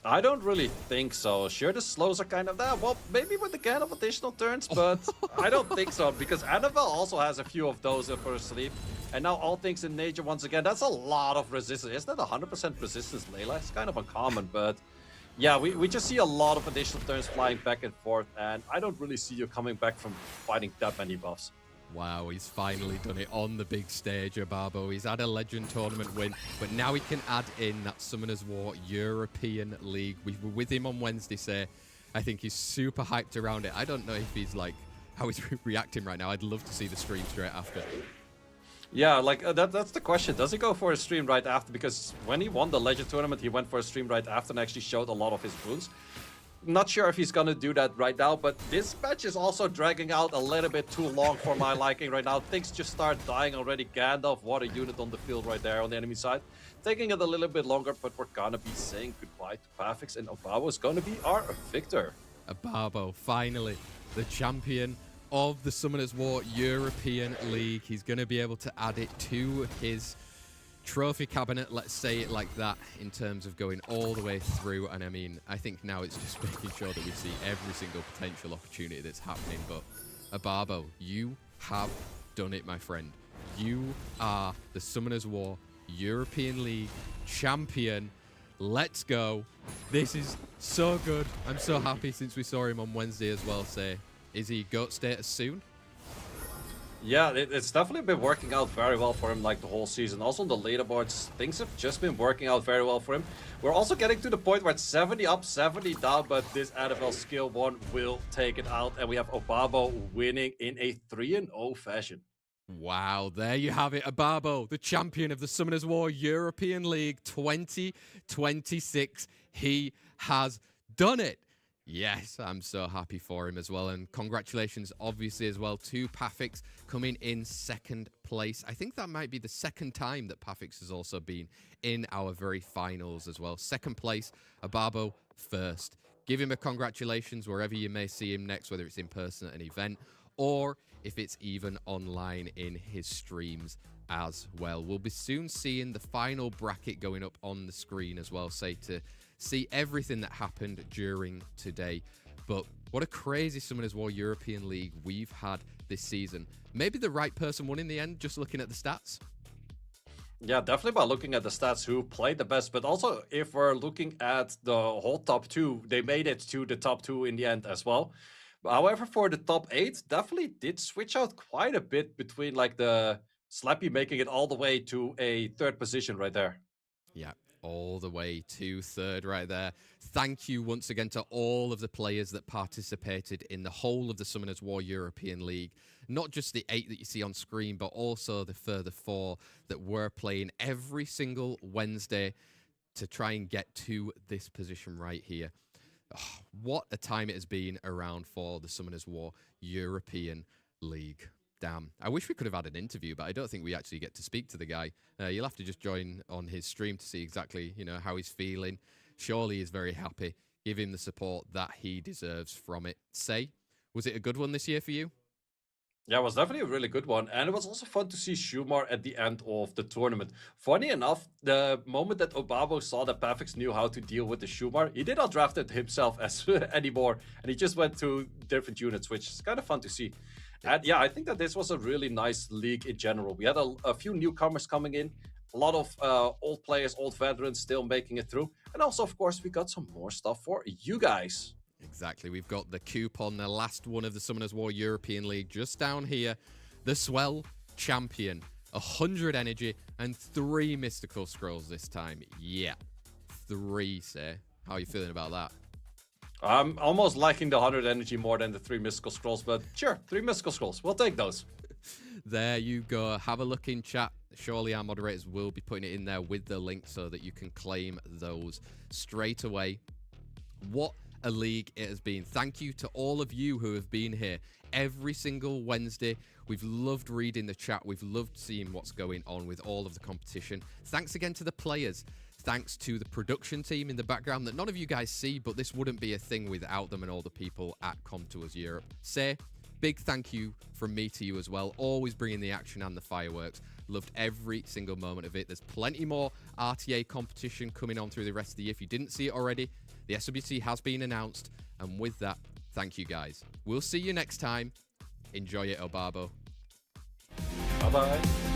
I don't really think so. Sure, the slows are kind of that. Well, maybe with the can of additional turns, but I don't think so, because Annabelle also has a few of those up her sleeve. And now all things in nature once again. That's a lot of resistance. Isn't that 100% resistance, Layla? It's kind of uncommon, but yeah, we just see a lot of additional turns flying back and forth, and I don't really see you coming back from fighting that many buffs. Wow, he's finally done it on the big stage, Obabo. He's had a Legend Tournament win, but now he can add in that Summoners War European League. We were with him on Wednesday, say. I think he's super hyped around it. I don't know if he's like, how he's reacting right now. I'd love to see the stream straight after. Yeah, like that's the question. Does he go for a stream right after? Because when he won the Legend Tournament, he went for a stream right after and actually showed a lot of his runes. Not sure if he's gonna do that right now, but this match is also dragging out a little bit too long for my liking right now. Things just start dying already. Gandalf, what a unit on the field right there on the enemy side. Taking it a little bit longer, but we're gonna be saying goodbye to Pathics, and Obabo is gonna be our victor. Obabo, finally, the champion of the Summoners War European League. He's going to be able to add it to his trophy cabinet, let's say it like that, in terms of going all the way through. And I mean, I think now it's just making sure that we see every single potential opportunity that's happening. But Obabo, you have done it, my friend. You are the Summoners War European League champion. Let's go. This is so good. I'm so happy since we saw him on Wednesday as well, say. Is he GOAT status soon? Yeah, it's definitely been working out very well for him like the whole season. Also on the leaderboards, things have just been working out very well for him. We're also getting to the point where it's 70 up, 70 down, but this NFL skill 1 will take it out. And we have Obabo winning in a 3-0 fashion. Wow, there you have it. Obabo, the champion of the Summoners War European League 2026. He has done it. Yes, I'm so happy for him as well. And congratulations, obviously, as well, to Pathics coming in second place. I think that might be the second time that Pathics has also been in our very finals as well. Second place, Obabo first. Give him a congratulations wherever you may see him next, whether it's in person at an event or if it's even online in his streams as well. We'll be soon seeing the final bracket going up on the screen as well, say, to see everything that happened during today. But what a crazy Summoners War European League we've had this season. Maybe the right person won in the end, just looking at the stats. Yeah, definitely by looking at the stats who played the best, but also if we're looking at the whole top 2, they made it to the top 2 in the end as well. However, for the top 8, definitely did switch out quite a bit between like the Slappy making it all the way to a 3rd position right there. Yeah, all the way to third right there. Thank you once again to all of the players that participated in the whole of the Summoners War European League. Not just the 8 that you see on screen, but also the further 4 that were playing every single Wednesday to try and get to this position right here. Oh, what a time it has been around for the Summoners War European League. Damn. I wish we could have had an interview, but I don't think we actually get to speak to the guy. You'll have to just join on his stream to see exactly, how he's feeling. Surely he's very happy. Give him the support that he deserves from it. Say, was it a good one this year for you? Yeah, it was definitely a really good one. And it was also fun to see Schumacher at the end of the tournament. Funny enough, the moment that Obabo saw that Pathics knew how to deal with the Schumacher, he did not draft it himself as anymore. And he just went to different units, which is kind of fun to see. And yeah, I think that this was a really nice league in general. We had a few newcomers coming in, a lot of old players, old veterans still making it through. And also, of course, we got some more stuff for you guys. Exactly. We've got the coupon, the last one of the Summoners War European League, just down here. The Swell Champion. 100 energy and 3 mystical scrolls this time. Yeah. 3, say. How are you feeling about that? I'm almost liking the 100 energy more than the 3 mystical scrolls, but sure, 3 mystical scrolls. We'll take those. There you go. Have a look in chat. Surely our moderators will be putting it in there with the link so that you can claim those straight away. What a league it has been. Thank you to all of you who have been here every single Wednesday. We've loved reading the chat. We've loved seeing what's going on with all of the competition. Thanks again to the players. Thanks to the production team in the background that none of you guys see, but this wouldn't be a thing without them and all the people at Com2uS Europe. Say, big thank you from me to you as well. Always bringing the action and the fireworks. Loved every single moment of it. There's plenty more RTA competition coming on through the rest of the year. If you didn't see it already, the SWC has been announced. And with that, thank you guys. We'll see you next time. Enjoy it, Obabo. Bye-bye.